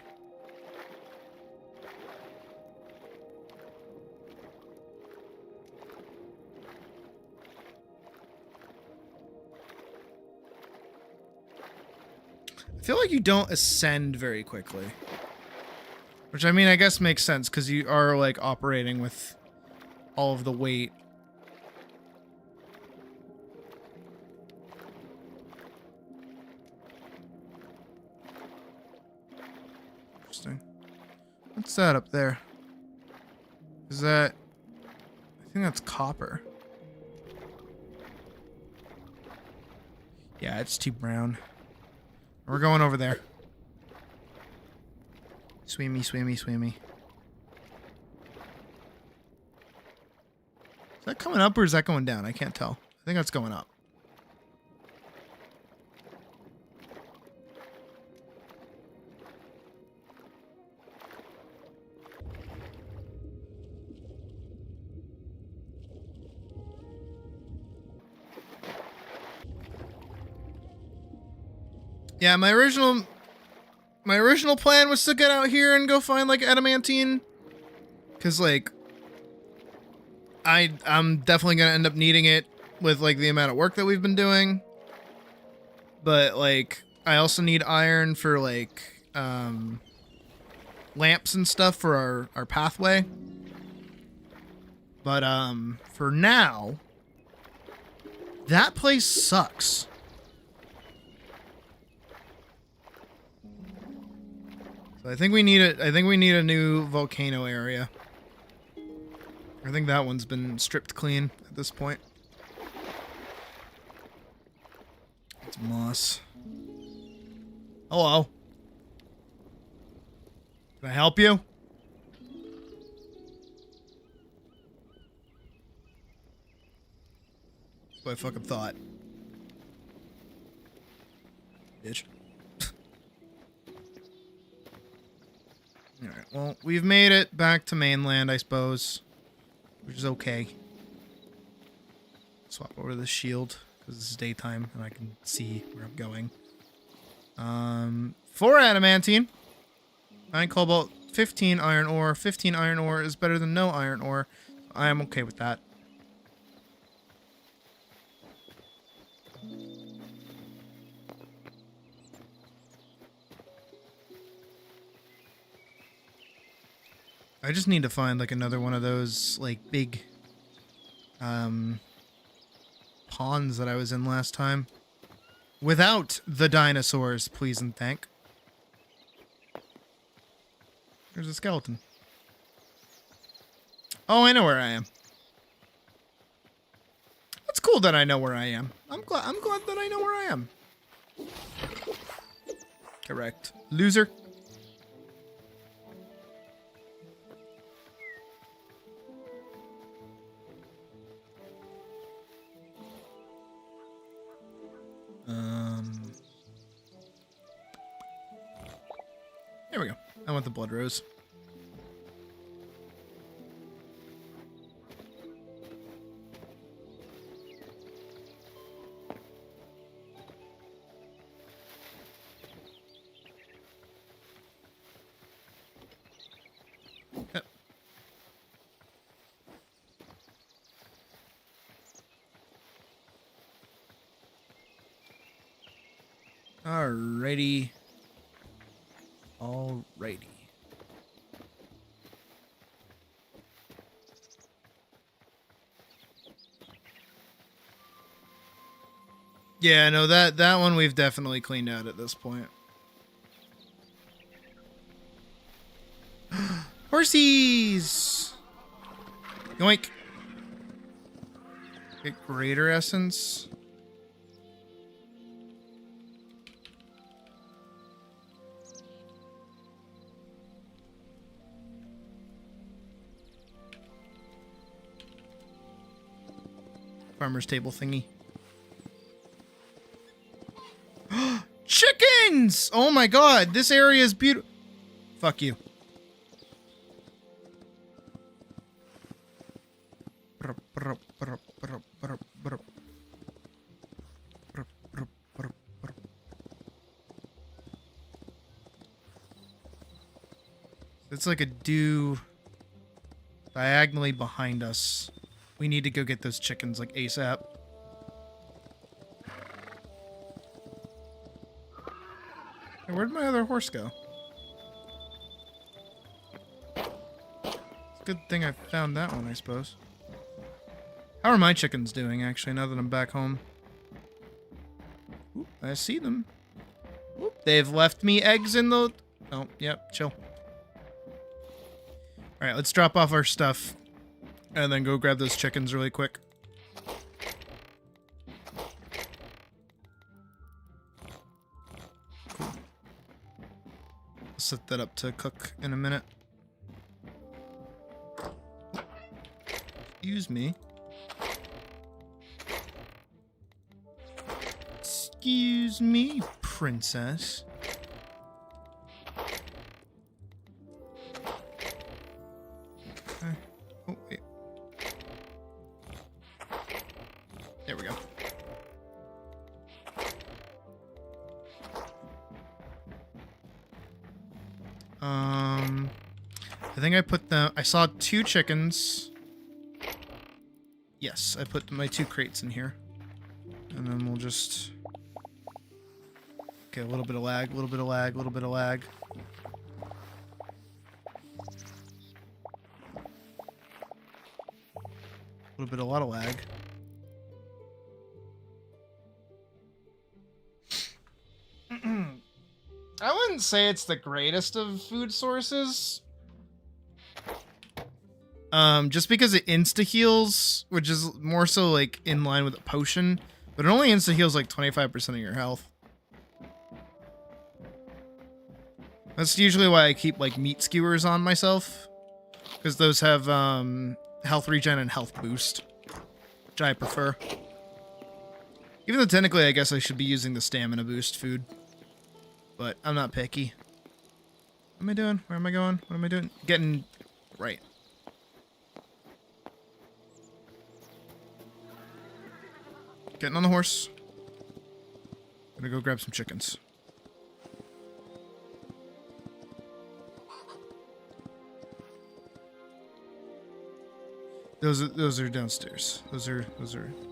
I feel like you don't ascend very quickly. Which, I mean, I guess makes sense, because you are, like, operating with all of the weight. Interesting. What's that up there? Is that... I think that's copper. Yeah, it's too brown. We're going over there. Swimmy. Is that coming up or is that going down? I can't tell. I think that's going up. Yeah, my original plan was to get out here and go find like adamantine, cause like I'm definitely gonna end up needing it with like the amount of work that we've been doing. But like I also need iron for like lamps and stuff for our pathway. But for now, that place sucks. So I think we need a new volcano area. I think that one's been stripped clean at this point. It's moss. Hello. Can I help you? That's what I fucking thought. Bitch. Alright, well, we've made it back to mainland, I suppose. Which is okay. Swap over the shield, because this is daytime, and I can see where I'm going. 4 adamantine. 9 cobalt, 15 iron ore. 15 iron ore is better than no iron ore. I am okay with that. I just need to find like another one of those like big ponds that I was in last time. Without the dinosaurs, please and thank. There's a skeleton. Oh, I know where I am. That's cool that I know where I am. I'm glad that I know where I am. Correct. Loser. There we go. I want the blood rose. Yep. Alrighty. Alrighty. Yeah, no, that one we've definitely cleaned out at this point. Horsies! Yoink. Get greater essence. Farmer's table thingy. Chickens! Oh my god, this area is beautiful. Fuck you. It's like a dew diagonally behind us. We need to go get those chickens like ASAP. Hey, where'd my other horse go? It's a good thing I found that one, I suppose. How are my chickens doing, actually, now that I'm back home? Oop, I see them. Oop, they've left me eggs in the... Oh, yep, chill. Alright, let's drop off our stuff. And then go grab those chickens really quick. Cool. I'll set that up to cook in a minute. Excuse me. Excuse me, princess. Okay. Oh, wait. There we go. I think I put them... I saw 2 chickens. Yes, I put my 2 crates in here. And then we'll just... Okay, a little bit of lag, a little bit of lag, a little bit of lag. A little bit, a lot of lag. I wouldn't say it's the greatest of food sources. Just because it insta-heals, which is more so like in line with a potion, but it only insta-heals like 25% of your health. That's usually why I keep like meat skewers on myself, because those have health regen and health boost, which I prefer. Even though technically I guess I should be using the stamina boost food, but I'm not picky. What am I doing? Where am I going? What am I doing? Getting right. Getting on the horse. Gonna go grab some chickens. Those are downstairs. Those are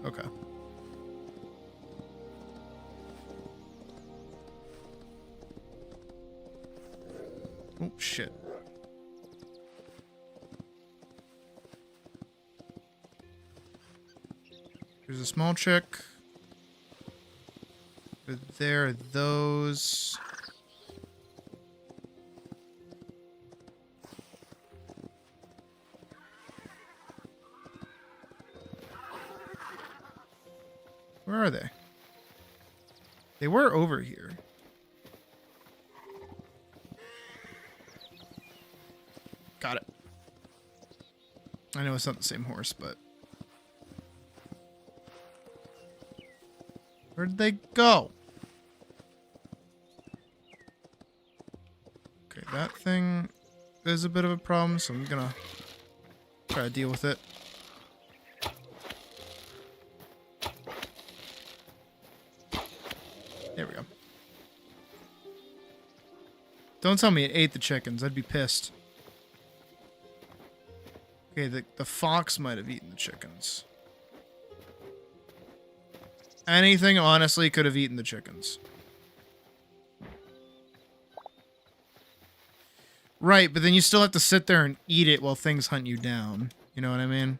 okay. Oh shit. There's a small chick. There are those. Where are they? They were over here. Got it. I know it's not the same horse, but... Where'd they go? Okay, that thing is a bit of a problem, so I'm gonna try to deal with it. There we go. Don't tell me it ate the chickens. I'd be pissed. Okay, the fox might have eaten the chickens. Anything, honestly, could have eaten the chickens. Right, but then you still have to sit there and eat it while things hunt you down. You know what I mean?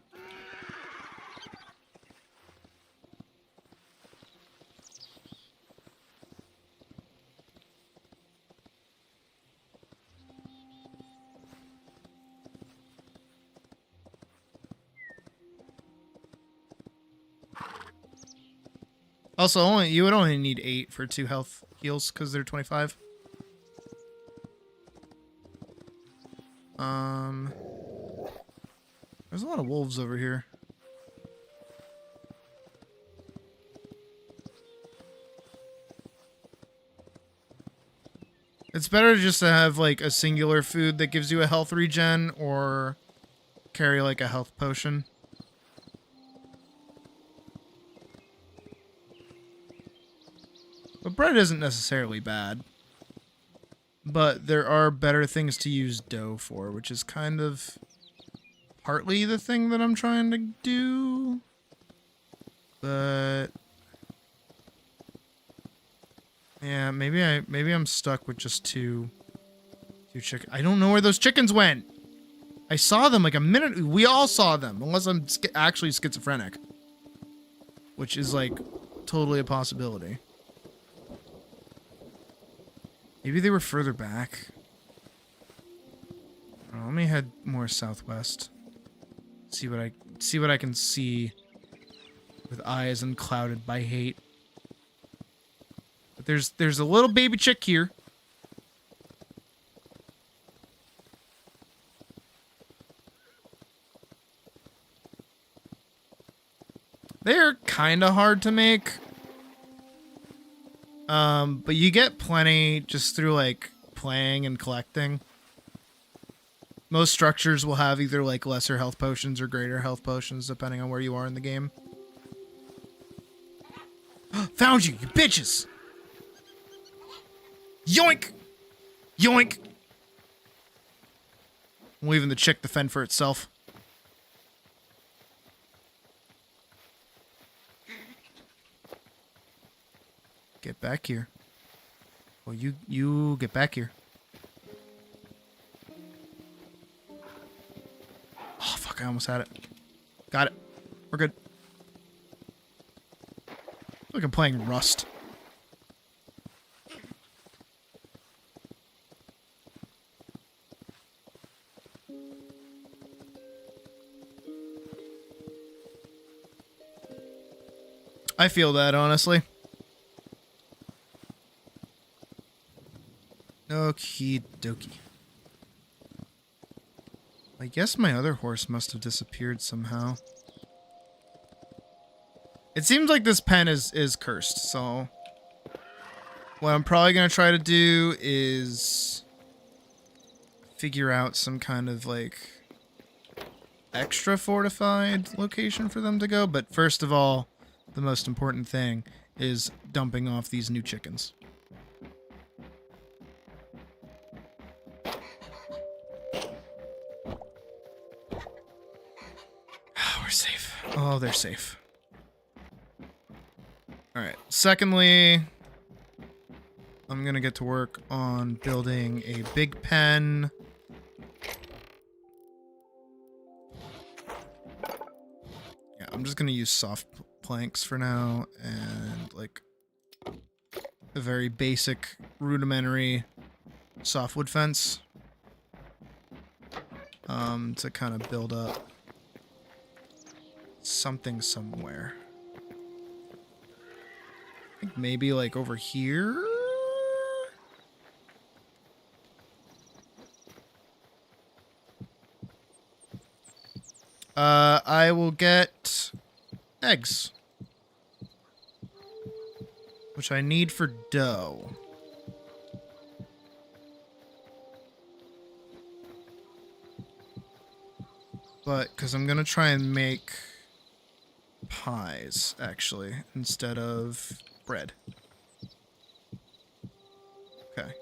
Also, you would only need 8 for 2 health heals because they're 25. There's a lot of wolves over here. It's better just to have like a singular food that gives you a health regen or carry like a health potion. But bread isn't necessarily bad. But there are better things to use dough for, which is kind of partly the thing that I'm trying to do. But yeah, maybe I'm stuck with just two chickens. I don't know where those chickens went. I saw them like a minute. We all saw them, unless I'm actually schizophrenic, which is like totally a possibility. Maybe they were further back. Oh, let me head more southwest. See what I can see with eyes unclouded by hate. But there's a little baby chick here. They're kind of hard to make. But you get plenty just through, like, playing and collecting. Most structures will have either, like, lesser health potions or greater health potions, depending on where you are in the game. Found you bitches! Yoink! Yoink! I'm leaving the chick to fend for itself. Get back here. Oh, you get back here. Oh, fuck, I almost had it. Got it. We're good. I feel like I'm playing Rust. I feel that, honestly. Okie dokie. I guess my other horse must have disappeared somehow. It seems like this pen is cursed, so what I'm probably going to try to do is figure out some kind of, like, extra fortified location for them to go. But first of all, the most important thing is dumping off these new chickens. We're safe. Oh, they're safe. Alright. Secondly, I'm gonna get to work on building a big pen. Yeah, I'm just gonna use soft planks for now and like a very basic rudimentary softwood fence to kind of build up something somewhere. I think maybe like over here. I will get eggs, which I need for dough. But, because I'm going to try and make pies, actually, instead of bread. Okay.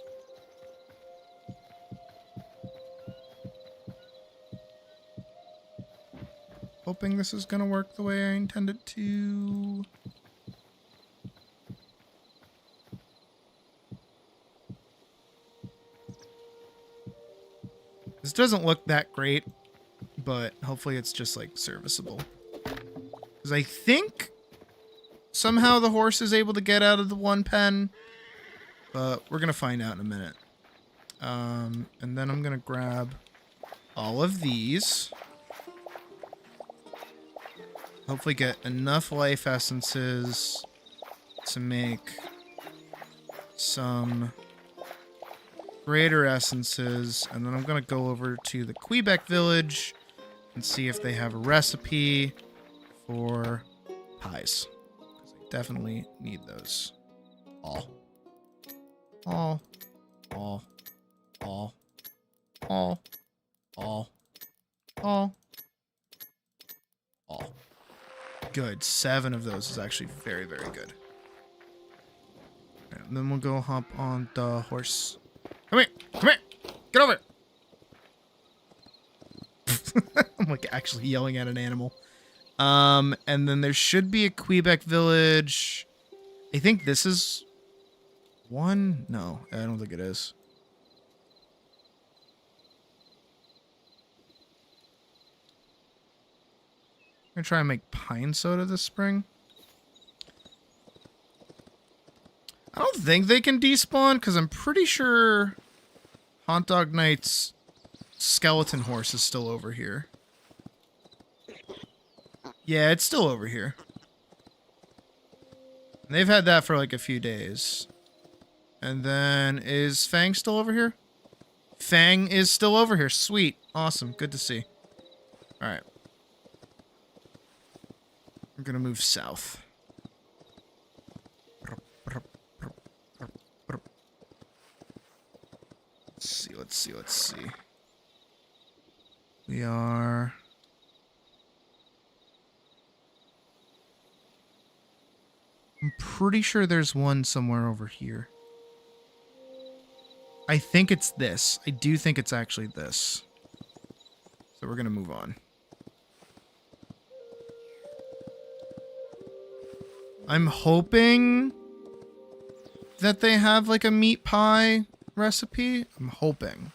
Hoping this is going to work the way I intend it to. This doesn't look that great, but hopefully it's just, like, serviceable. Because I think somehow the horse is able to get out of the one pen, but we're going to find out in a minute. And then I'm going to grab all of these. Hopefully get enough life essences to make some greater essences, and then I'm going to go over to the Quebec village and see if they have a recipe for pies. Because I definitely need those. All. All. All. All. All. All. All. All. Good. 7 of those is actually very, very good. Right, and then we'll go hop on the horse. Come here! Come here! Get over! I'm like actually yelling at an animal. And then there should be a Quebec village. I think this is one. No, I don't think it is. I'm gonna try and make pine soda this spring. I don't think they can despawn because I'm pretty sure Haunt Dog Knight's skeleton horse is still over here. Yeah, it's still over here. And they've had that for like a few days. And then is Fang still over here? Fang is still over here. Sweet. Awesome. Good to see. Alright. I'm gonna move south. Let's see. We are... I'm pretty sure there's one somewhere over here. I think it's this. I do think it's actually this. So we're gonna move on. I'm hoping that they have like a meat pie recipe. I'm hoping.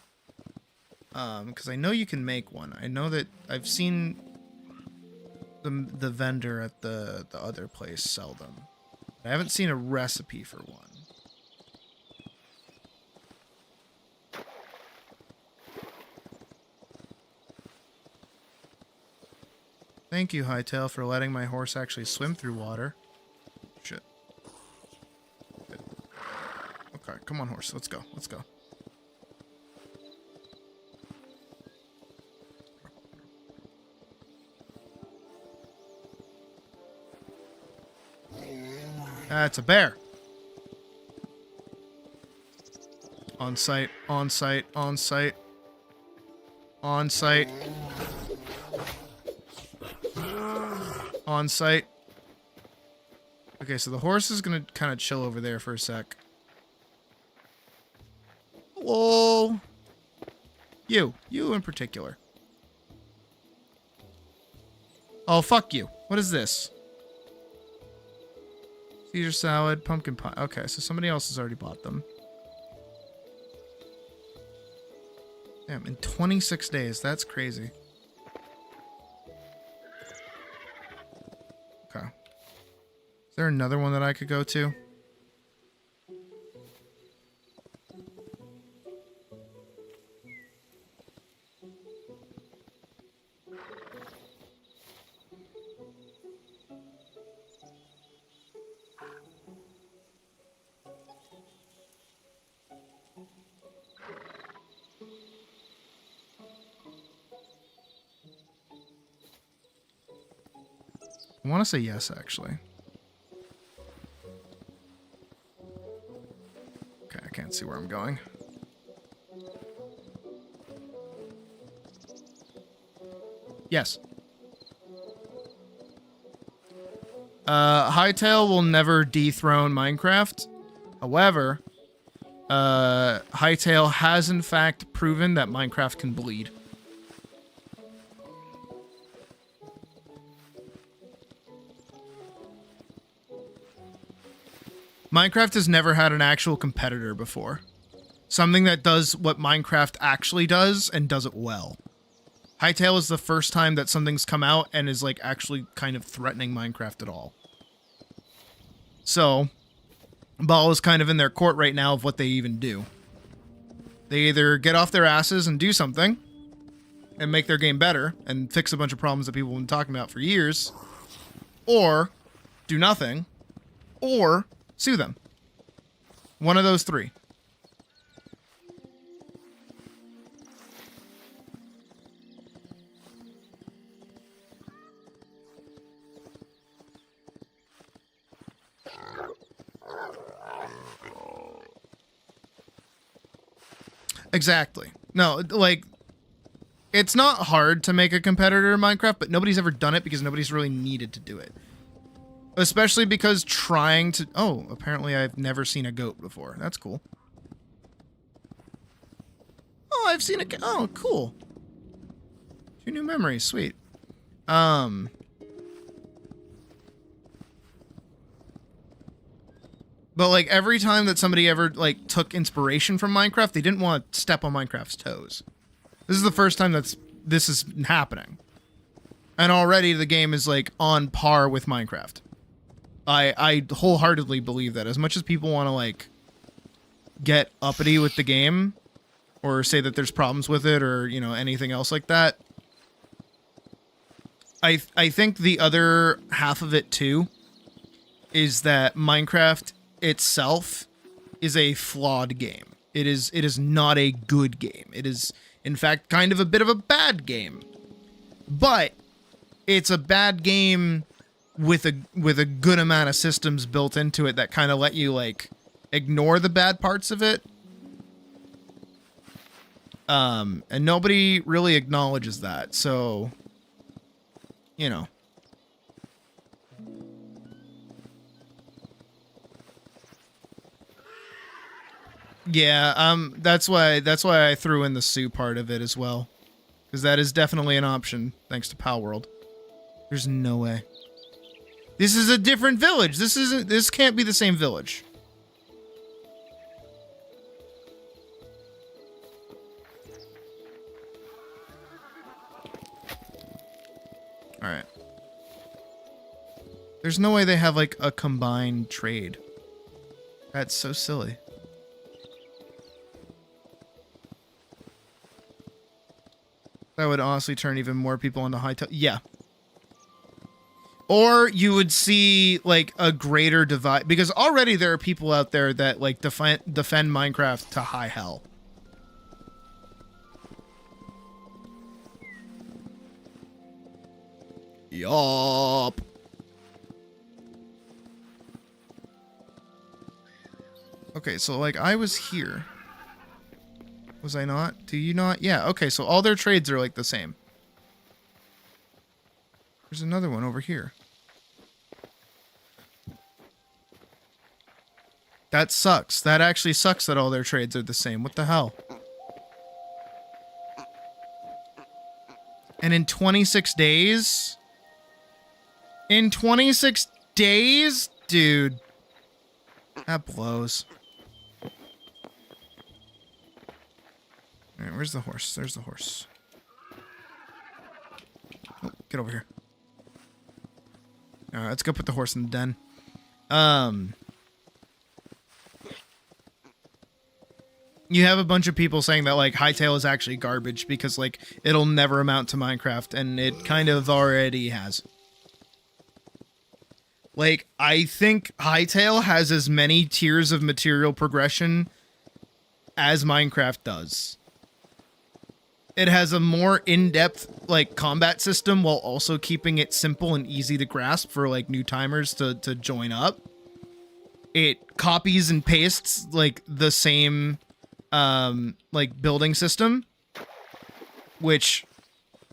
Because I know you can make one. I know that I've seen the vendor at the other place sell them. I haven't seen a recipe for one. Thank you, Hytale, for letting my horse actually swim through water. Shit. Good. Okay, come on, horse. Let's go. Let's go. It's a bear. On site, on site, on site. On site. On site. Okay, so the horse is gonna kind of chill over there for a sec. Hello. You in particular. Oh, fuck you. What is this? Caesar salad, pumpkin pie. Okay, so somebody else has already bought them. Damn, in 26 days. That's crazy. Okay. Is there another one that I could go to? I want to say yes, actually. Okay, I can't see where I'm going. Yes. Hytale will never dethrone Minecraft. However, Hytale has in fact proven that Minecraft can bleed. Minecraft has never had an actual competitor before. Something that does what Minecraft actually does and does it well. Hytale is the first time that something's come out and is like actually kind of threatening Minecraft at all. So, ball is kind of in their court right now of what they even do. They either get off their asses and do something and make their game better and fix a bunch of problems that people have been talking about for years, or do nothing, or sue them. One of those three. Exactly. No, like, it's not hard to make a competitor in Minecraft, but nobody's ever done it because nobody's really needed to do it. Especially because trying to... Oh, apparently I've never seen a goat before. That's cool. Oh, I've seen a... Oh, cool. 2 new memories. Sweet. But, like, every time that somebody ever, like, took inspiration from Minecraft, they didn't want to step on Minecraft's toes. This is the first time this is happening. And already the game is, like, on par with Minecraft. I wholeheartedly believe that. As much as people want to, like, get uppity with the game, or say that there's problems with it, or, you know, anything else like that, I think the other half of it, too, is that Minecraft itself is a flawed game. It is not a good game. It is, in fact, kind of a bit of a bad game. But it's a bad game with a good amount of systems built into it that kind of let you, like, ignore the bad parts of it. And nobody really acknowledges that. So, you know. Yeah, that's why I threw in the sue part of it as well. Because that is definitely an option, thanks to Palworld. There's no way. This is a different village. This can't be the same village. Alright. There's no way they have, like, a combined trade. That's so silly. That would honestly turn even more people into Hytale. Yeah. Or you would see, like, a greater divide. Because already there are people out there that, like, defend Minecraft to high hell. Yup. Okay, so, like, I was here. Was I not? Do you not? Yeah, okay, so all their trades are, like, the same. There's another one over here. That sucks. That actually sucks that all their trades are the same. What the hell? And in 26 days? In 26 days? Dude. That blows. Alright, where's the horse? There's the horse. Oh, get over here. Alright, let's go put the horse in the den. You have a bunch of people saying that, like, Hytale is actually garbage because, like, it'll never amount to Minecraft, and it kind of already has. Like, I think Hytale has as many tiers of material progression as Minecraft does. It has a more in-depth, like, combat system while also keeping it simple and easy to grasp for, like, new timers to join up. It copies and pastes, like, the same, like, building system, which,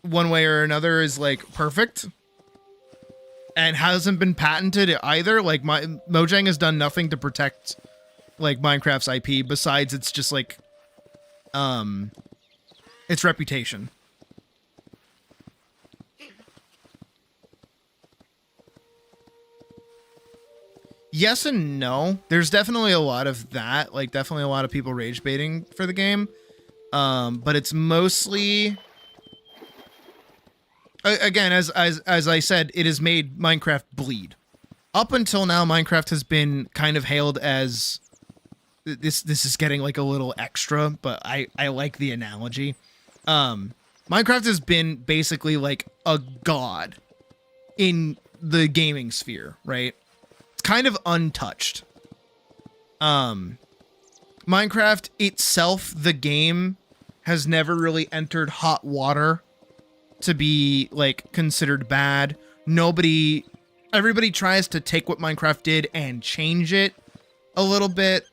one way or another, is, like, perfect. And hasn't been patented either. Like, Mojang has done nothing to protect, like, Minecraft's IP, besides it's just, like, its reputation. Yes and no. There's definitely a lot of that. Like, definitely a lot of people rage baiting for the game. But it's mostly... Again, as I said, it has made Minecraft bleed. Up until now, Minecraft has been kind of hailed as... This is getting, like, a little extra, but I like the analogy. Minecraft has been basically, like, a god in the gaming sphere, right? It's kind of untouched. Minecraft itself, the game, has never really entered hot water to be, like, considered bad. Everybody tries to take what Minecraft did and change it a little bit.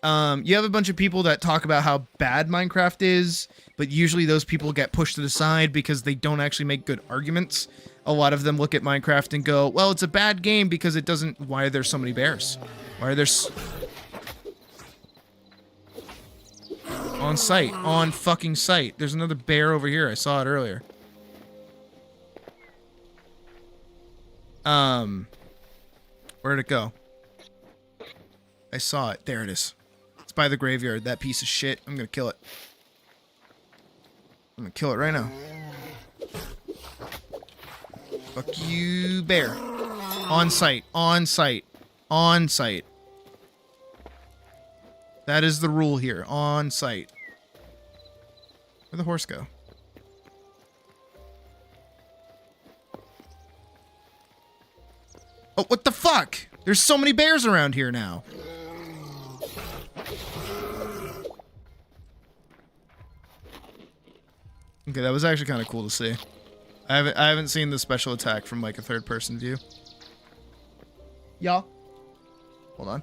You have a bunch of people that talk about how bad Minecraft is, but usually those people get pushed to the side because they don't actually make good arguments. A lot of them look at Minecraft and go, well, it's a bad game because it doesn't... Why are there so many bears? Why are there... On site. On fucking site. There's another bear over here. I saw it earlier. Where'd it go? I saw it. There it is. It's by the graveyard. That piece of shit. I'm gonna kill it. I'm gonna kill it right now. Fuck you, bear. On site. On site. On site. That is the rule here. On site. Where'd the horse go? Oh, what the fuck? There's so many bears around here now. Okay, that was actually kind of cool to see. I haven't seen the special attack from, like, a third-person view. Yeah. Hold on.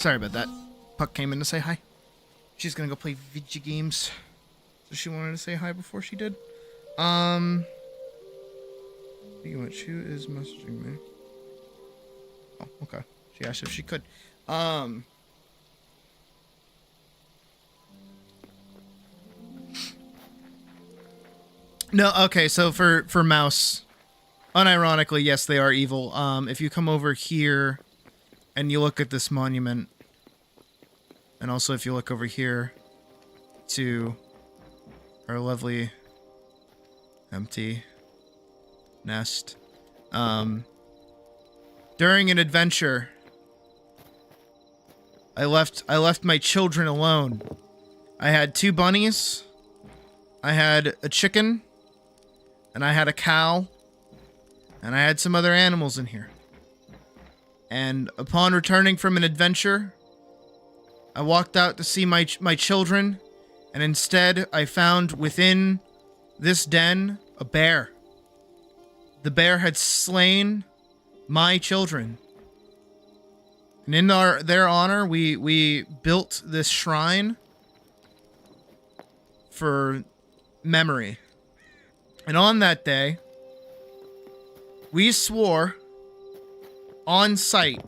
Sorry about that. Puck came in to say hi. She's gonna go play video games. So she wanted to say hi before she did. Speaking of which, who is messaging me? Oh, okay. She asked if she could. No, okay, so for mouse, unironically, yes, they are evil. If you come over here and you look at this monument, and also if you look over here to our lovely empty nest, during an adventure, I left my children alone. I had 2 bunnies, I had a chicken, and I had a cow, and I had some other animals in here. And upon returning from an adventure, I walked out to see my children, and instead I found within this den a bear. The bear had slain my children. And in their honor, we built this shrine for memory. And on that day, we swore on sight,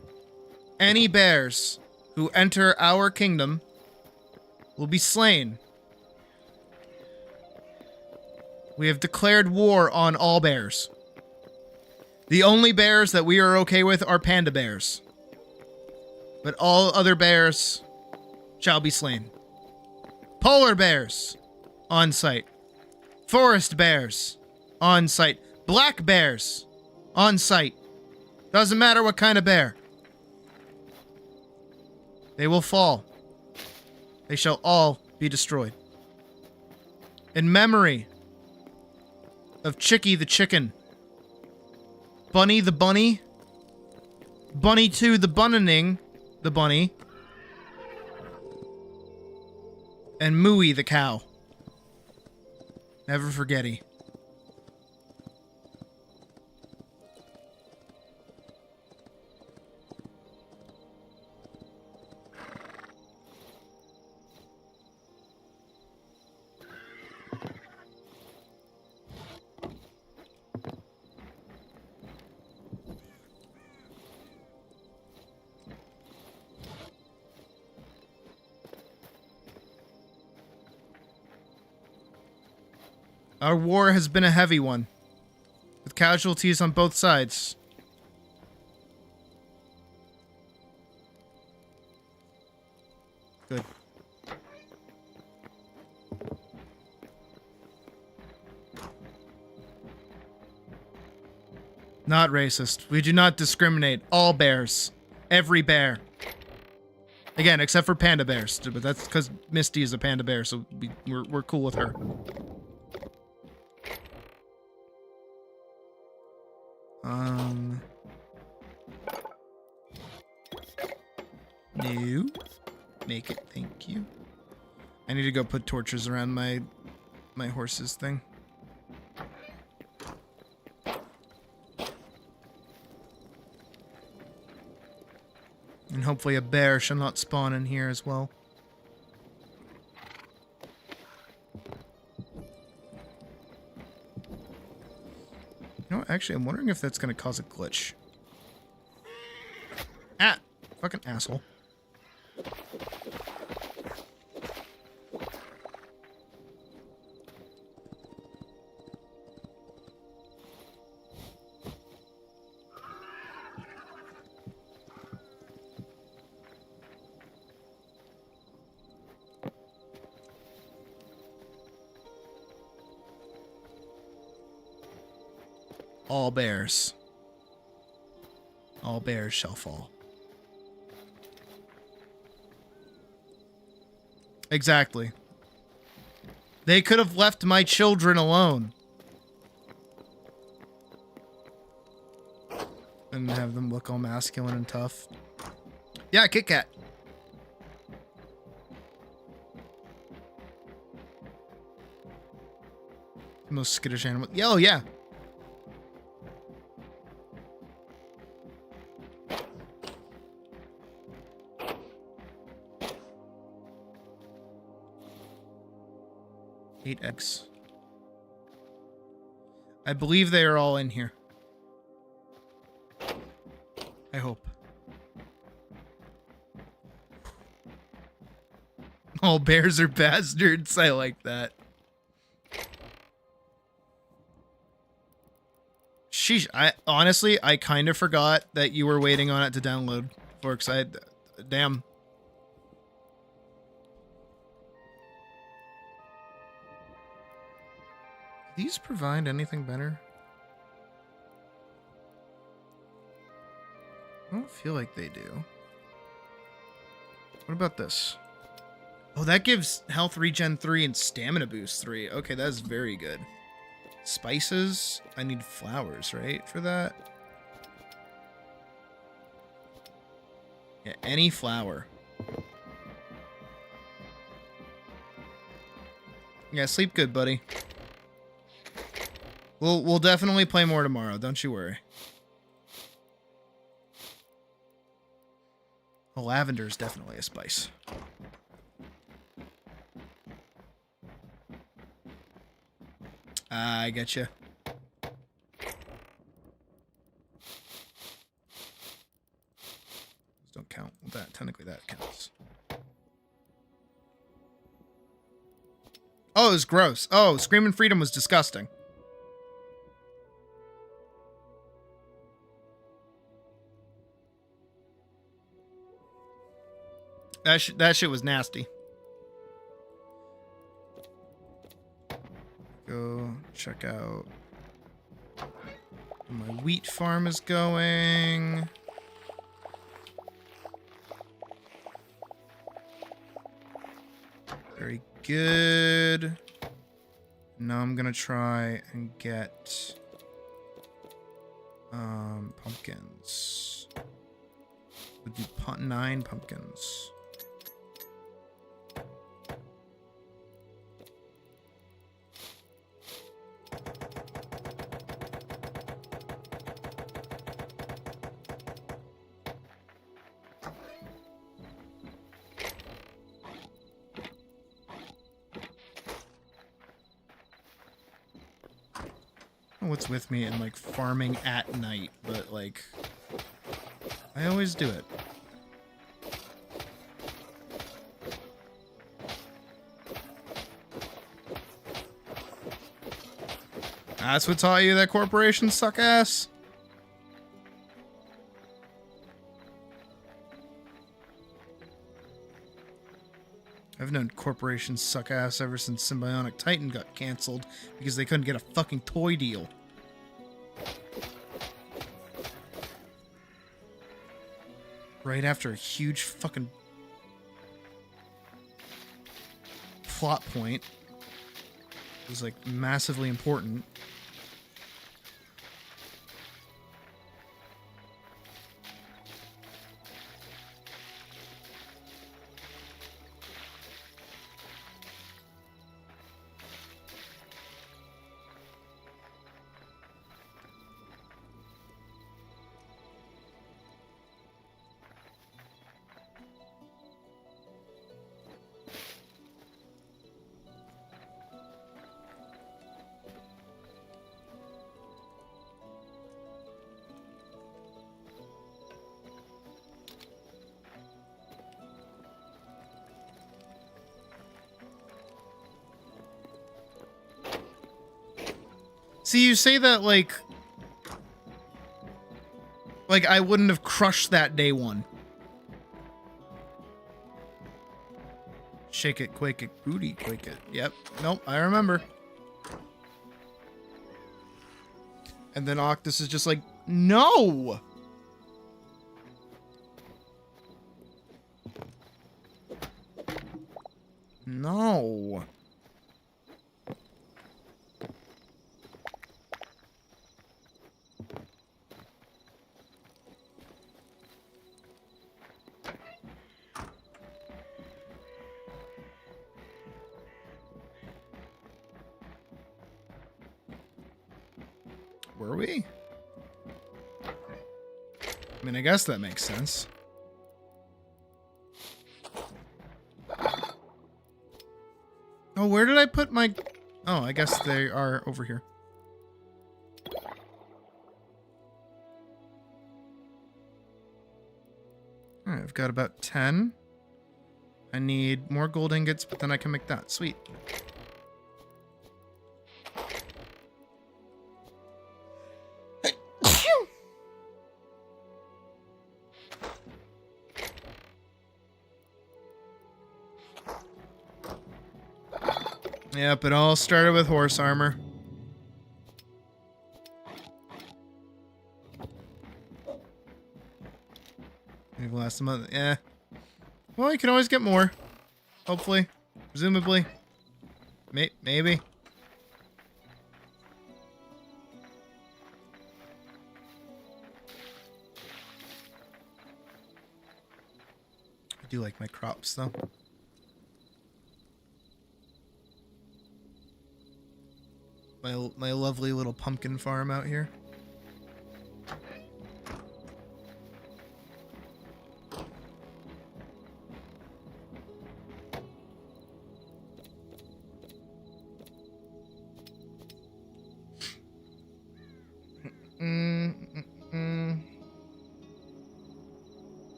any bears who enter our kingdom will be slain. We have declared war on all bears. The only bears that we are okay with are panda bears. But all other bears shall be slain. Polar bears, on sight. Forest bears, on sight. Black bears, on sight. Doesn't matter what kind of bear. They will fall. They shall all be destroyed. In memory of Chicky the chicken, Bunny the bunny, Bunny 2 the bunning, the bunny, and Mooey the cow. Never forgetty. Our war has been a heavy one, with casualties on both sides. Good. Not racist. We do not discriminate. All bears. Every bear. Again, except for panda bears, but that's because Misty is a panda bear, so we're cool with her. No. Make it, thank you. I need to go put torches around my horse's thing. And hopefully a bear shall not spawn in here as well. You know what? Actually, I'm wondering if that's going to cause a glitch. Ah! Fucking asshole. All bears. All bears shall fall. Exactly. They could have left my children alone. And have them look all masculine and tough. Yeah, Kit Kat. Most skittish animal. Yeah, oh, yeah. 8 eggs. I believe they are all in here. I hope. All bears are bastards. I like that. Sheesh. Honestly, I kind of forgot that you were waiting on it to download. Forks, damn. These provide anything better? I don't feel like they do. What about this? Oh, that gives health regen 3 and stamina boost 3. Okay, that's very good. Spices? I need flowers, right, for that? Yeah, any flower. Yeah, sleep good, buddy. We'll definitely play more tomorrow, don't you worry. Well, lavender is definitely a spice. I get you. Don't count that. Technically, that counts. Oh, it was gross. Oh, Screaming Freedom was disgusting. That shit was nasty. Go check out how my wheat farm is going. Very good. Now I'm gonna try and get pumpkins. We'll do 9 pumpkins. What's with me and like farming at night, but like I always do it. That's what taught you that corporations suck ass? I've known corporations suck ass ever since Symbionic Titan got canceled because they couldn't get a fucking toy deal. Right after a huge fucking plot point. It was like massively important. See, you say that like I wouldn't have crushed that day one. Shake it, quake it, booty, quake it. Yep. Nope, I remember. And then Octus is just like, no! No. Were we? I mean, I guess that makes sense. Oh, where did I put my... Oh, I guess they are over here. Alright, I've got about 10. I need more gold ingots, but then I can make that. Sweet. Yep, it all started with horse armor. Maybe last month. Yeah. Well, you can always get more. Hopefully. Presumably. Maybe. I do like my crops, though. My lovely little pumpkin farm out here.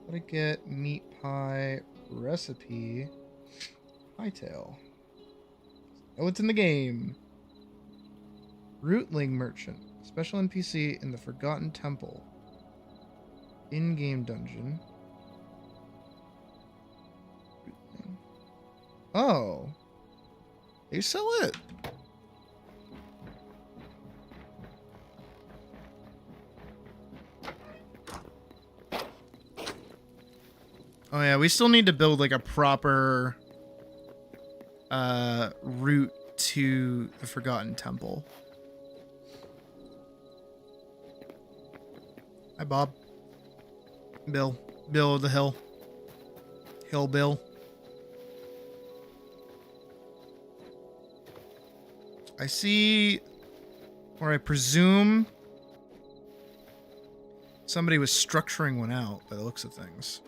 How to get meat pie recipe. Hytale. Oh, it's in the game. Rootling Merchant. Special NPC in the Forgotten Temple. In-game dungeon. Oh. They sell it. Oh yeah, we still need to build like a proper route to the Forgotten Temple. Hi, Bob. Bill. Bill of the Hill. Hill Bill. I see, or I presume, somebody was structuring one out by the looks of things.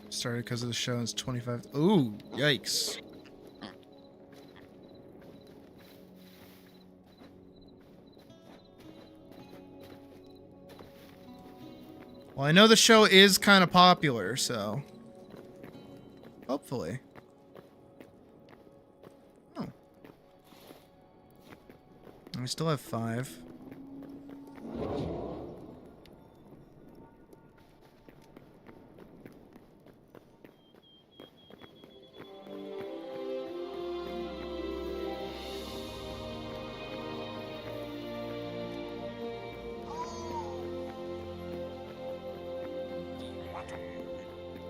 Started because of the show. It's 25. Ooh, yikes. Well, I know the show is kind of popular, so hopefully. Oh. We still have 5.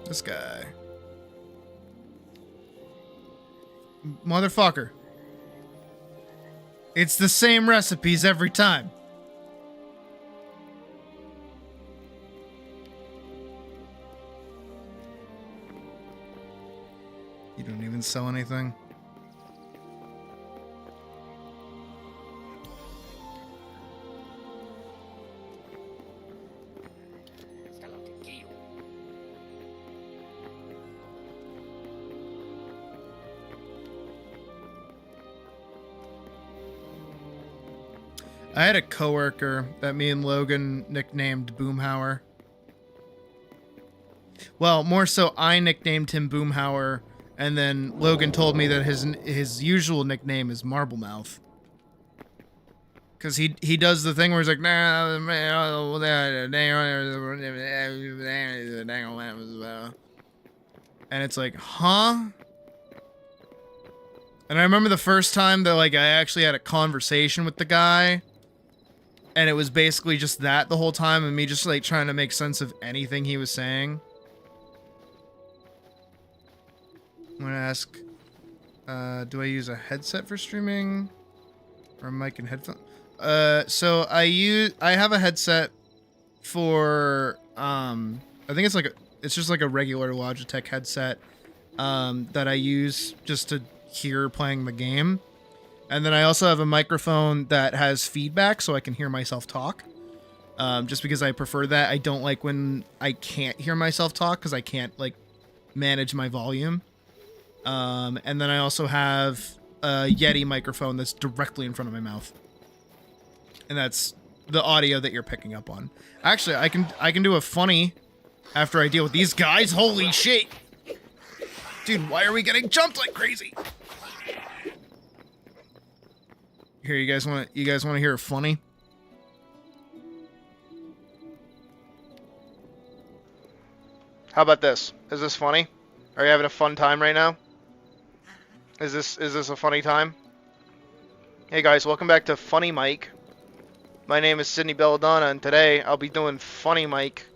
This guy. Motherfucker. It's the same recipes every time. You don't even sell anything. I had a coworker that me and Logan nicknamed Boomhauer. Well, more so I nicknamed him Boomhauer, and then Logan told me that his usual nickname is Marblemouth. Because he does the thing where he's like, nah, and it's like, huh? And I remember the first time that like I actually had a conversation with the guy. And it was basically just that the whole time, and me just like trying to make sense of anything he was saying. I'm gonna ask, do I use a headset for streaming? Or a mic and headphone? So I have a headset for, I think it's just like a regular Logitech headset, that I use just to hear playing the game. And then I also have a microphone that has feedback so I can hear myself talk. Just because I prefer that. I don't like when I can't hear myself talk because I can't like manage my volume. And then I also have a Yeti microphone that's directly in front of my mouth. And that's the audio that you're picking up on. Actually, I can do a funny after I deal with these guys. Holy shit. Dude, why are we getting jumped like crazy? Here, you guys want to hear a funny? How about this? Is this funny? Are you having a fun time right now? Is this a funny time? Hey guys, welcome back to Funny Mike. My name is Sydney Belladonna, and today I'll be doing Funny Mike.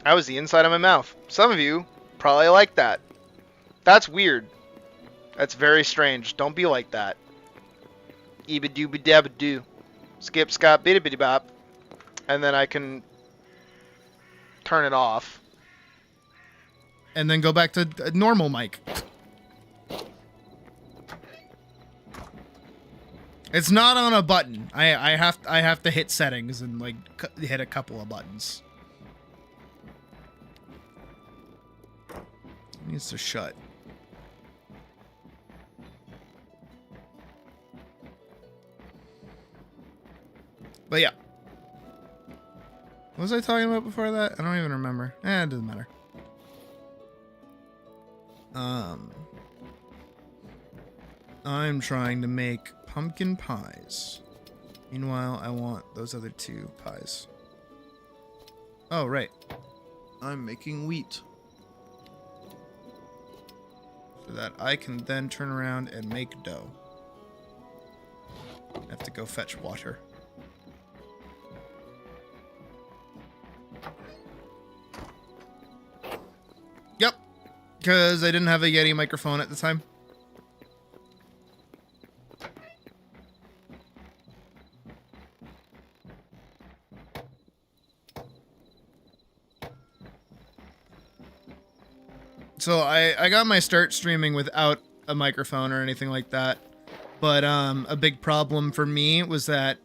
That was the inside of my mouth. Some of you probably like that. That's weird. That's very strange. Don't be like that. Eeba dooba dabba doo. Skip scop bitty bitty bop. And then I can turn it off. And then go back to normal mic. It's not on a button. I have to hit settings and like hit a couple of buttons. It needs to shut. But yeah. What was I talking about before that? I don't even remember. It doesn't matter. I'm trying to make pumpkin pies. Meanwhile, I want those other two pies. Oh, right. I'm making wheat. So that I can then turn around and make dough. I have to go fetch water. Yep. Because I didn't have a Yeti microphone at the time. So I got my start streaming without a microphone or anything like that. But a big problem for me was that,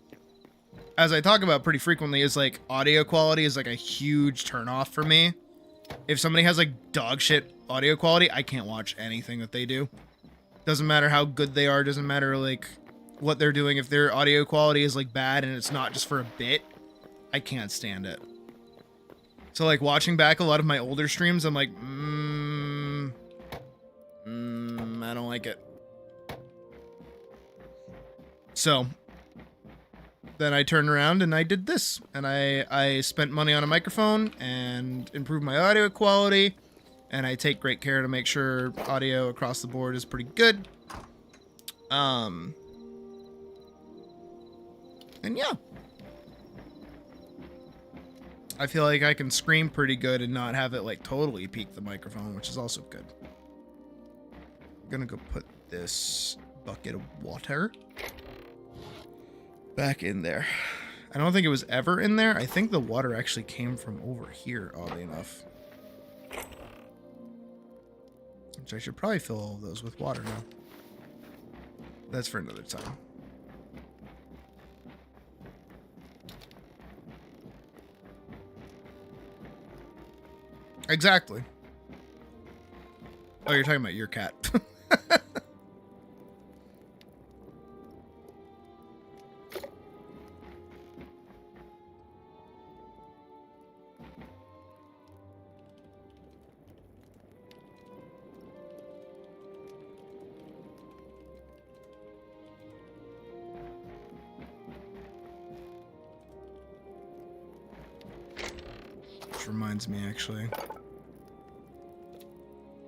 as I talk about pretty frequently, is like audio quality is like a huge turnoff for me. If somebody has like dog shit audio quality, I can't watch anything that they do. Doesn't matter how good they are, doesn't matter like what they're doing. If their audio quality is like bad and it's not just for a bit, I can't stand it. So like watching back a lot of my older streams, I'm like, I don't like it. So then I turned around and I did this, and I spent money on a microphone and improved my audio quality, and I take great care to make sure audio across the board is pretty good. And yeah. I feel like I can scream pretty good and not have it like totally peak the microphone, which is also good. I'm gonna go put this bucket of water back in there. I don't think it was ever in there. I think the water actually came from over here, oddly enough. Which I should probably fill all of those with water now. That's for another time. Exactly. Oh, you're talking about your cat. Which reminds me, actually.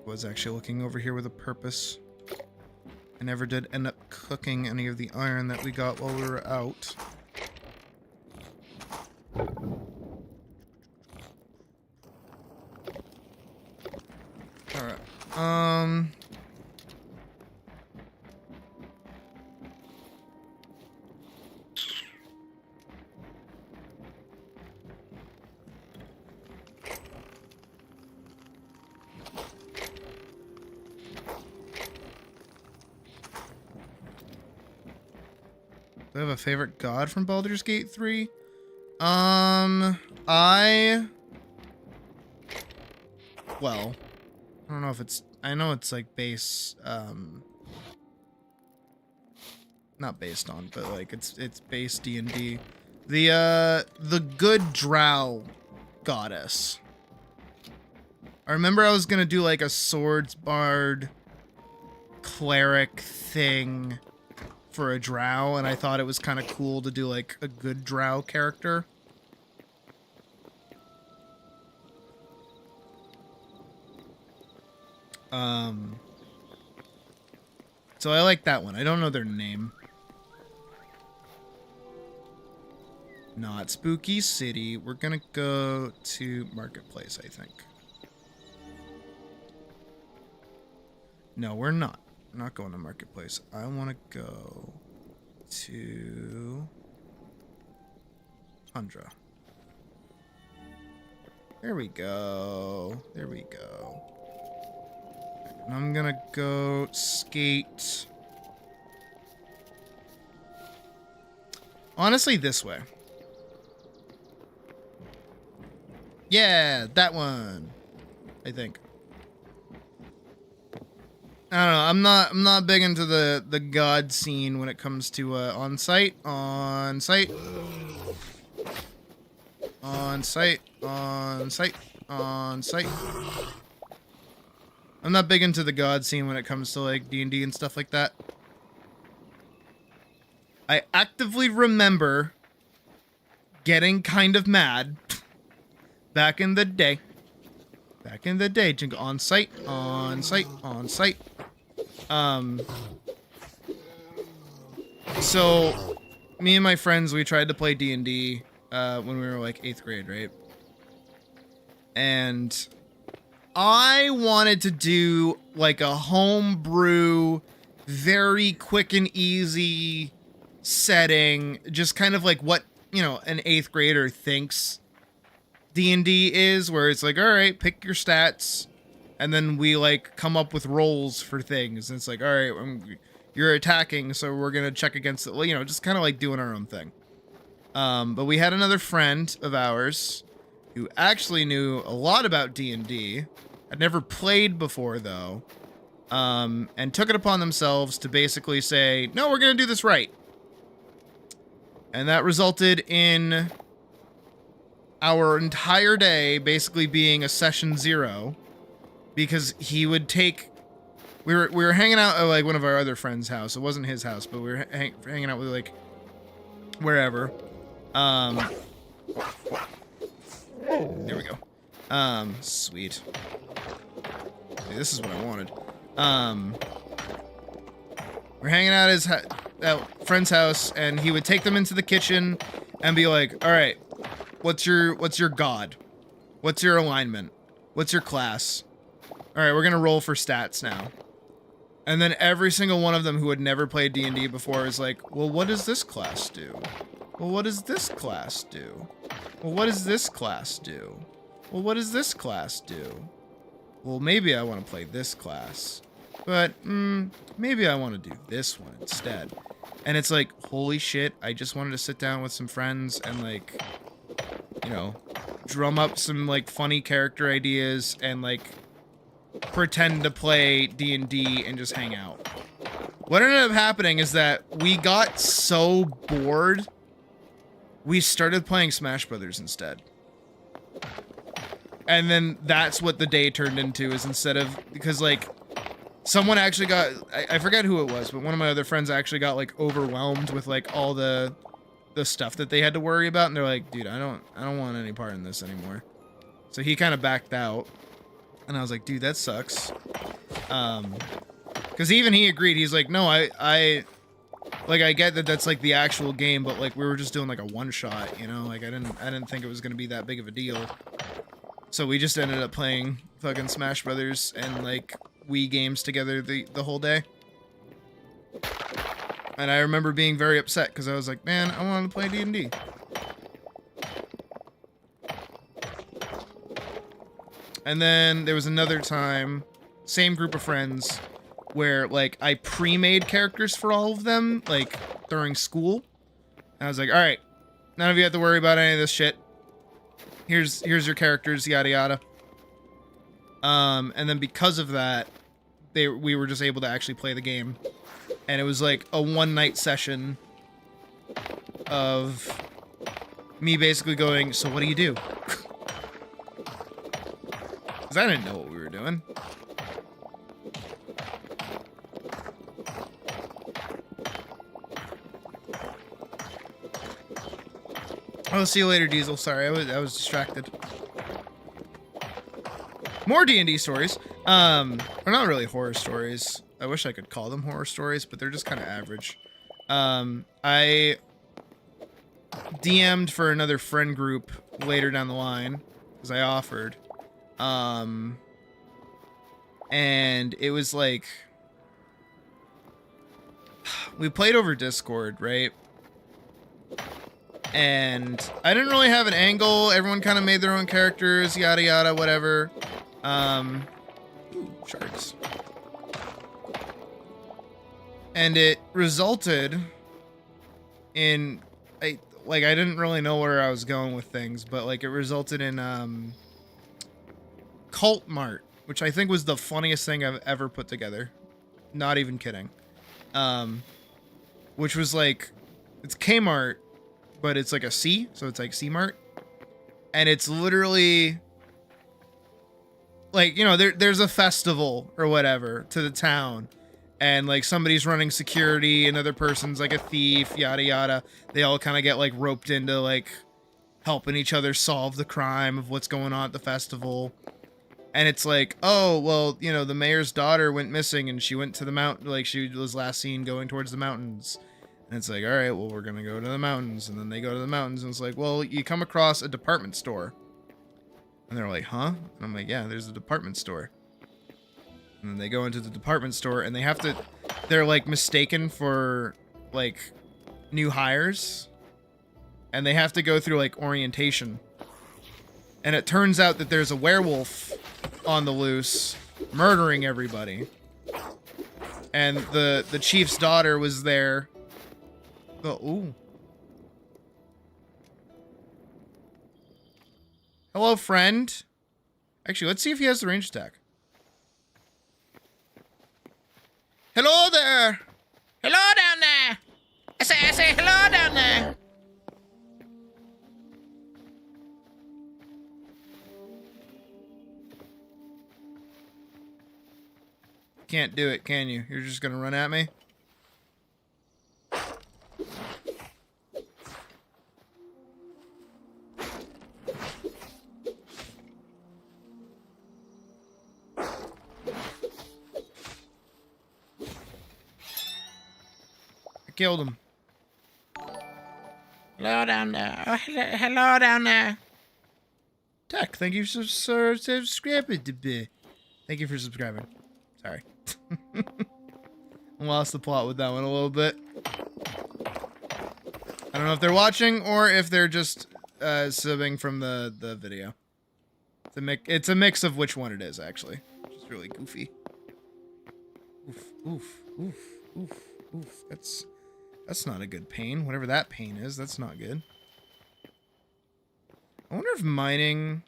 Was actually looking over here with a purpose. I never did end up cooking any of the iron that we got while we were out. Alright. Do I have a favorite god from Baldur's Gate 3? Well, I don't know if it's, I know it's like base, not based on, but like it's base D&D. The good drow goddess. I remember I was gonna do like a swords bard cleric thing for a drow, and I thought it was kind of cool to do like a good drow character. So I like that one. I don't know their name. Not Spooky City. We're gonna go to Marketplace, I think. No, we're not. We're not going to Marketplace. I want to go to Tundra. There we go. There we go. And I'm gonna go skate. Honestly, this way. Yeah, that one. I think. I don't know. I'm not big into the god scene when it comes to on site. I'm not big into the god scene when it comes to like D&D and stuff like that. I actively remember getting kind of mad back in the day. On site. So me and my friends, we tried to play D&D when we were like 8th grade, right? And I wanted to do like a homebrew, very quick and easy setting, just kind of like what, you know, an 8th grader thinks D&D is, where it's like, all right, pick your stats, and then we like come up with rolls for things. And it's like, all right, you're attacking, so we're gonna check against it, you know, just kind of like doing our own thing. But we had another friend of ours who actually knew a lot about D&D. I'd never played before though, and took it upon themselves to basically say, no, we're gonna do this right. And that resulted in our entire day basically being a session 0, because he would take, we were hanging out at like one of our other friends' house. It wasn't his house, but we were hanging out with like wherever. There we go. Sweet. Okay, this is what I wanted. We're hanging out at his friend's house, and he would take them into the kitchen and be like, all right, what's your god? What's your alignment? What's your class? All right, we're gonna roll for stats now. And then every single one of them who had never played D&D before is like, well, what does this class do? Well, what does this class do? Well, what does this class do? Well, what does this class do? Well, maybe I want to play this class, but maybe I want to do this one instead. And it's like, holy shit, I just wanted to sit down with some friends and like, you know, drum up some like funny character ideas and like pretend to play D&D and just hang out. What ended up happening is that we got so bored, we started playing Smash Brothers instead. And then that's what the day turned into, is instead of, because like someone actually got, I forget who it was, but one of my other friends actually got like overwhelmed with like all the stuff that they had to worry about, and they're like, dude, I don't want any part in this anymore. So he kind of backed out, and I was like, dude, that sucks. Because even he agreed. He's like, no, I get that that's like the actual game, but like we were just doing like a one shot, you know, like I didn't think it was gonna be that big of a deal. So we just ended up playing fucking Smash Brothers and like Wii games together the whole day. And I remember being very upset because I was like, man, I wanted to play D&D. And then there was another time, same group of friends, where like I pre-made characters for all of them, like during school. And I was like, all right, none of you have to worry about any of this shit. Here's your characters, yada yada. And then because of that, we were just able to actually play the game. And it was like a one-night session of me basically going, so what do you do? Because I didn't know what we were doing. Oh, see you later, Diesel. Sorry, I was distracted. More D&D stories. They're not really horror stories. I wish I could call them horror stories, but they're just kind of average. I DM'd for another friend group later down the line, because I offered. And it was like... We played over Discord, right? And I didn't really have an angle. Everyone kind of made their own characters, yada yada, whatever. Ooh, sharks. And it resulted in, I didn't really know where I was going with things, but like it resulted in Cult Mart, which I think was the funniest thing I've ever put together. Not even kidding. Which was like, it's Kmart, but it's like a C, so it's like C-Mart. And it's literally like, you know, there's a festival or whatever to the town, and like somebody's running security, another person's like a thief, yada yada. They all kind of get like roped into like helping each other solve the crime of what's going on at the festival. And it's like, oh, well, you know, the mayor's daughter went missing and she went to the mountain, like she was last seen going towards the mountains. And it's like, all right, well, we're going to go to the mountains. And then they go to the mountains and it's like, well, you come across a department store. And they're like, huh? And I'm like, yeah, there's a department store. And then they go into the department store and they're like mistaken for like new hires. And they have to go through like orientation. And it turns out that there's a werewolf on the loose murdering everybody. And the chief's daughter was there. Oh, ooh. Hello, friend. Actually, let's see if he has the range attack. Hello there. Hello down there. I say hello down there. Can't do it, can you? You're just gonna run at me? I killed him. Hello down there. Oh, hello down there. Tech, thank you for subscribing to me. Thank you for subscribing. Sorry. I lost the plot with that one a little bit. I don't know if they're watching or if they're just subbing from the video. It's a mix of which one it is, actually. It's really goofy. Oof, oof, oof, oof, oof. That's not a good pain. Whatever that pain is, that's not good. I wonder if mining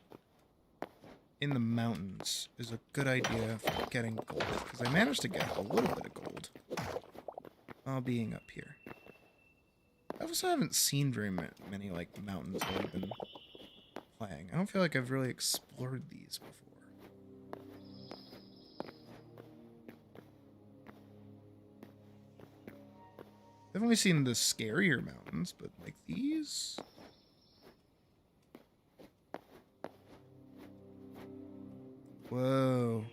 in the mountains is a good idea for getting gold, because I managed to get a little bit of gold while being up here. I also haven't seen very many like mountains while I've been playing. I don't feel like I've really explored these before. I've only seen the scarier mountains, but like these... Whoa.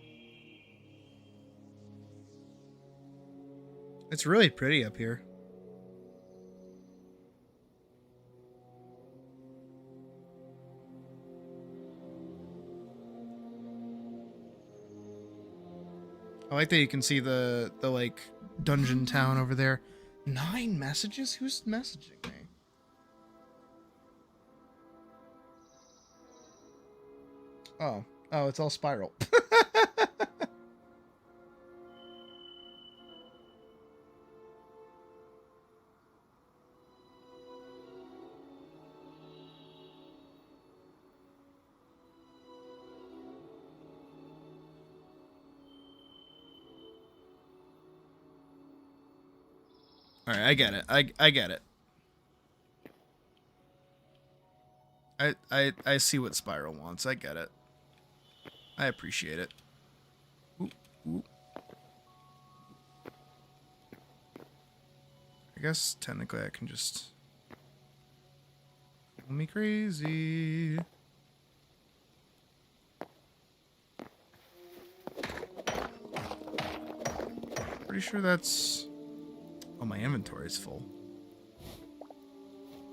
It's really pretty up here. I like that you can see the like dungeon town over there. 9 messages? Who's messaging me? Oh, it's all Spiral. All right, I get it. I get it. I see what Spiral wants. I get it. I appreciate it. Ooh, ooh. I guess technically I can just call me crazy. Pretty sure that's... Oh, my inventory is full.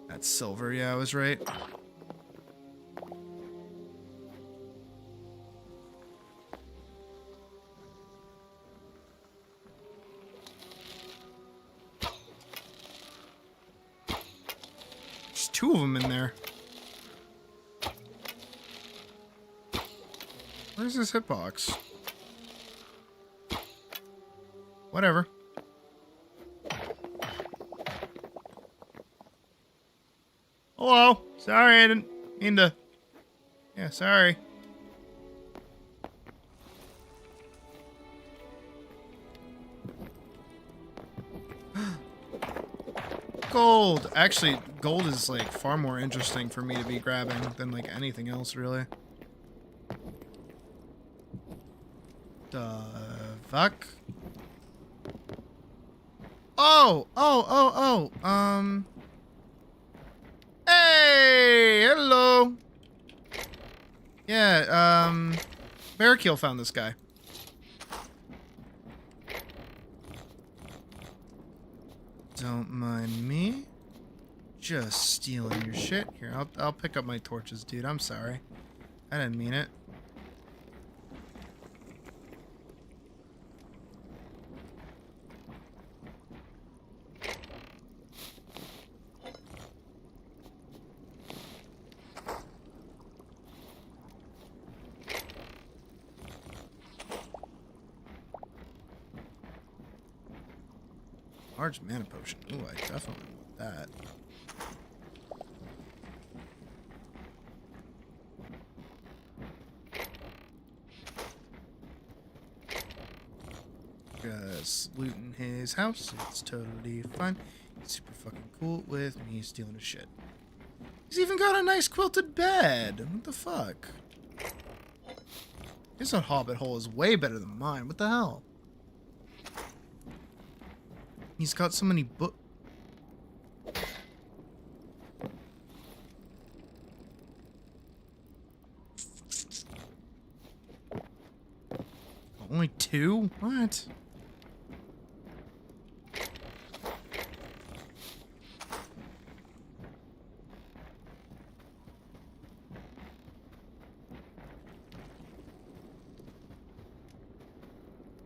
That's silver. Yeah, I was right. There's 2 of them in there. Where's this hitbox? Whatever. Hello. Sorry, I didn't mean to. Yeah, sorry. Gold. Actually, gold is like far more interesting for me to be grabbing than like anything else, really. The fuck? Oh, hey, hello. Yeah, Bearkill found this guy. Don't mind me. Just stealing your shit. Here, I'll pick up my torches, dude. I'm sorry. I didn't mean it. Large mana potion. Ooh, I definitely want that. Just looting his house. It's totally fine. He's super fucking cool with me stealing his shit. He's even got a nice quilted bed. What the fuck? His hobbit hole is way better than mine. What the hell? He's got so many book. Only 2? What?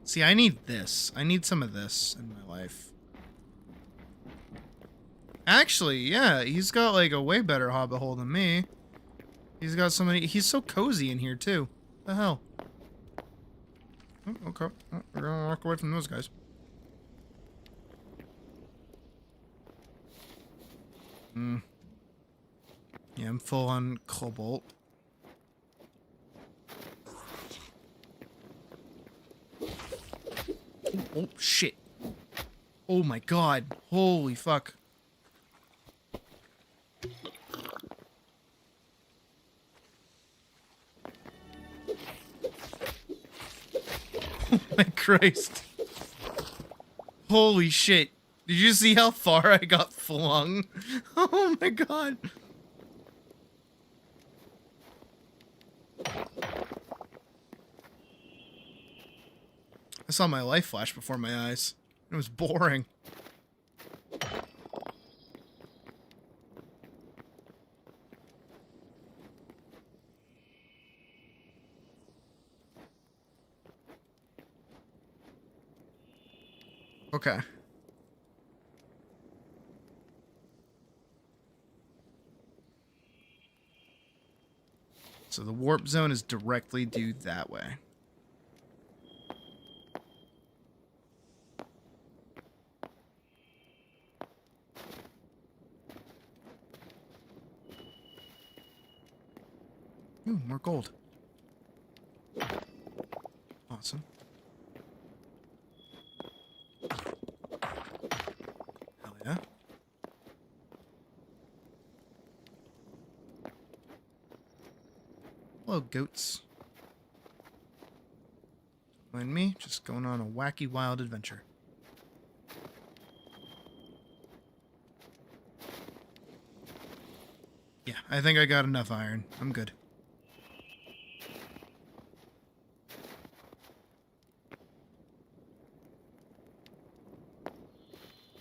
See, I need this. I need some of this in my life. Actually, yeah, he's got like a way better hobbit hole than me. He's got so many. He's so cozy in here too. The hell? Oh, okay, oh, we're gonna walk away from those guys. Yeah, I'm full on cobalt. Oh shit! Oh my god! Holy fuck! Oh my Christ. Holy shit. Did you see how far I got flung? Oh my god. I saw my life flash before my eyes. It was boring. Okay. So the warp zone is directly due that way. Ooh, more gold. Awesome. Hello, goats. Mind me, just going on a wacky, wild adventure. Yeah, I think I got enough iron. I'm good.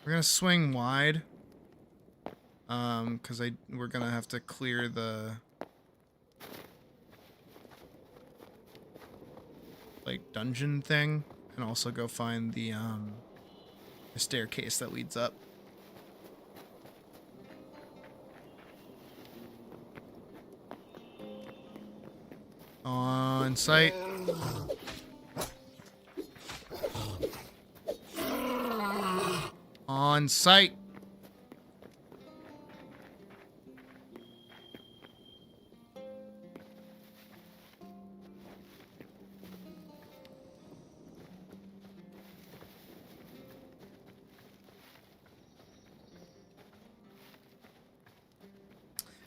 We're gonna swing wide. Because we're gonna have to clear the like dungeon thing, and also go find the staircase that leads up. On site. On site.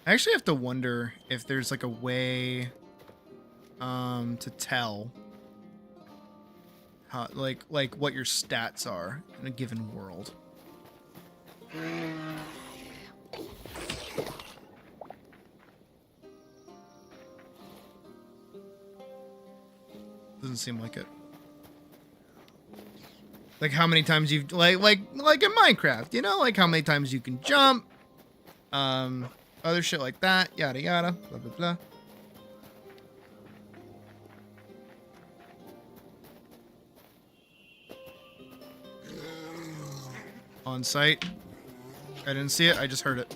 I actually have to wonder if there's like a way to tell how like what your stats are in a given world. Doesn't seem like it. Like how many times you've like in Minecraft, you know, like how many times you can jump, other shit like that, yada yada, blah blah blah. On site. I didn't see it, I just heard it.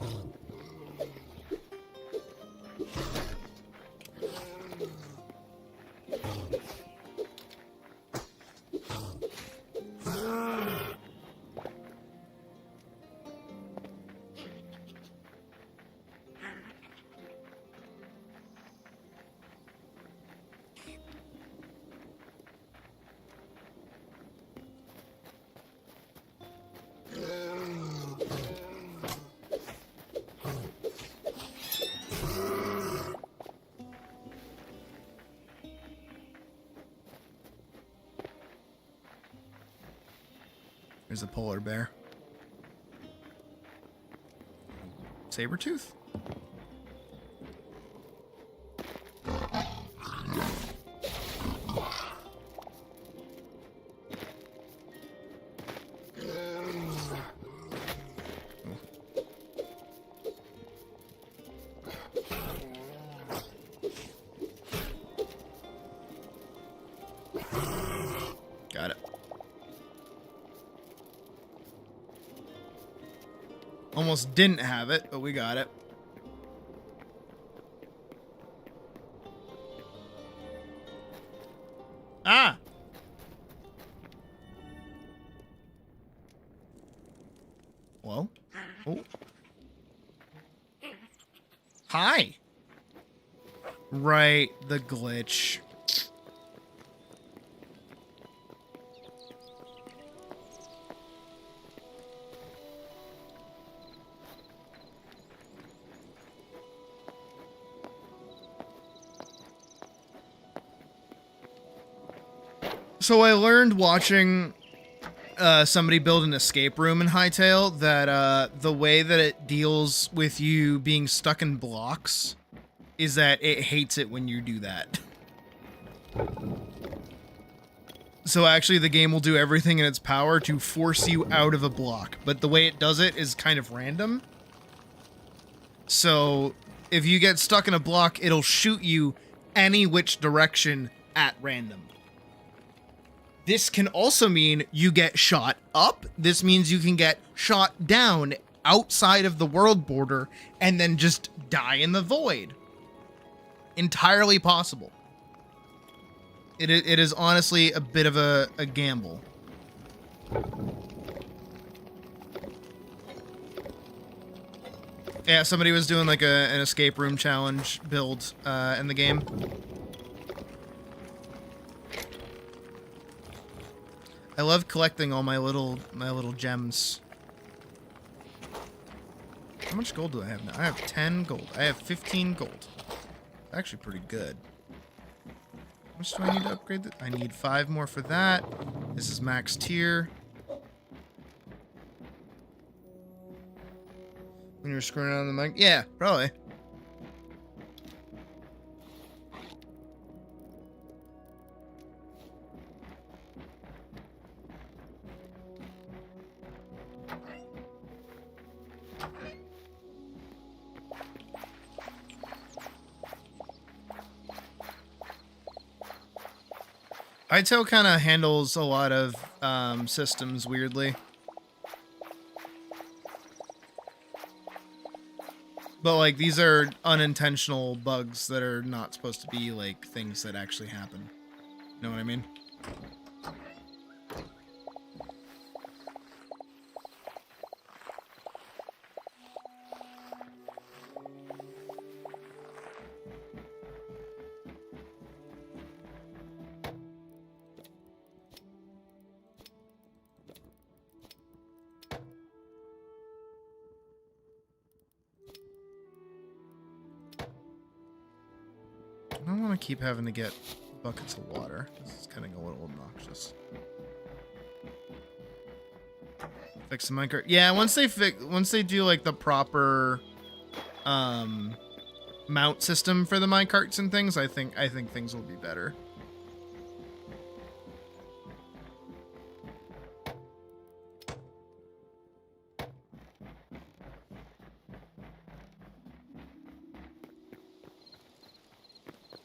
There's a polar bear. Saber-tooth? Got it. Almost didn't have it, but we got it. Ah! Hello? Oh. Hi! Right, the glitch. So I learned watching somebody build an escape room in Hytale that the way that it deals with you being stuck in blocks is that it hates it when you do that. So actually the game will do everything in its power to force you out of a block, but the way it does it is kind of random. So if you get stuck in a block, it'll shoot you any which direction at random. This can also mean you get shot up. This means you can get shot down outside of the world border and then just die in the void. Entirely possible. It is honestly a bit of a gamble. Yeah, somebody was doing like an escape room challenge build in the game. I love collecting all my little gems. How much gold do I have now? I have 10 gold. I have 15 gold. Actually pretty good. much do I need to upgrade this? I need 5 more for that. This is max tier. When you're screwing on the mic? Yeah, probably. Hytale kind of handles a lot of systems weirdly. But, like, these are unintentional bugs that are not supposed to be, like, things that actually happen. You know what I mean? I don't want to keep having to get buckets of water. This is getting a little obnoxious. Fix the minecart. Yeah, once they do like the proper mount system for the minecarts and things, I think things will be better.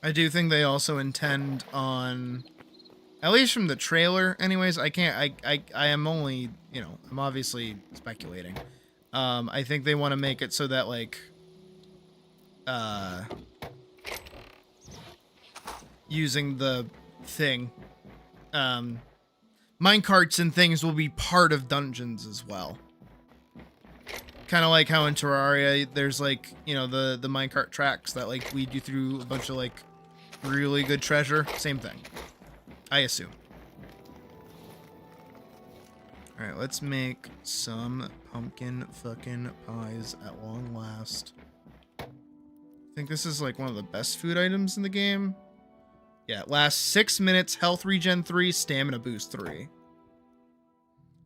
I do think they also intend on, at least from the trailer anyways, I am only, you know, I'm obviously speculating. I think they want to make it so that, like, using the thing, minecarts and things will be part of dungeons as well. Kind of like how in Terraria, there's, like, you know, the minecart tracks that, like, lead you through a bunch of, like, really good treasure. Same thing, I assume. Alright, let's make some pumpkin fucking pies at long last. I think this is like one of the best food items in the game. Yeah, it lasts 6 minutes, health regen 3, stamina boost 3.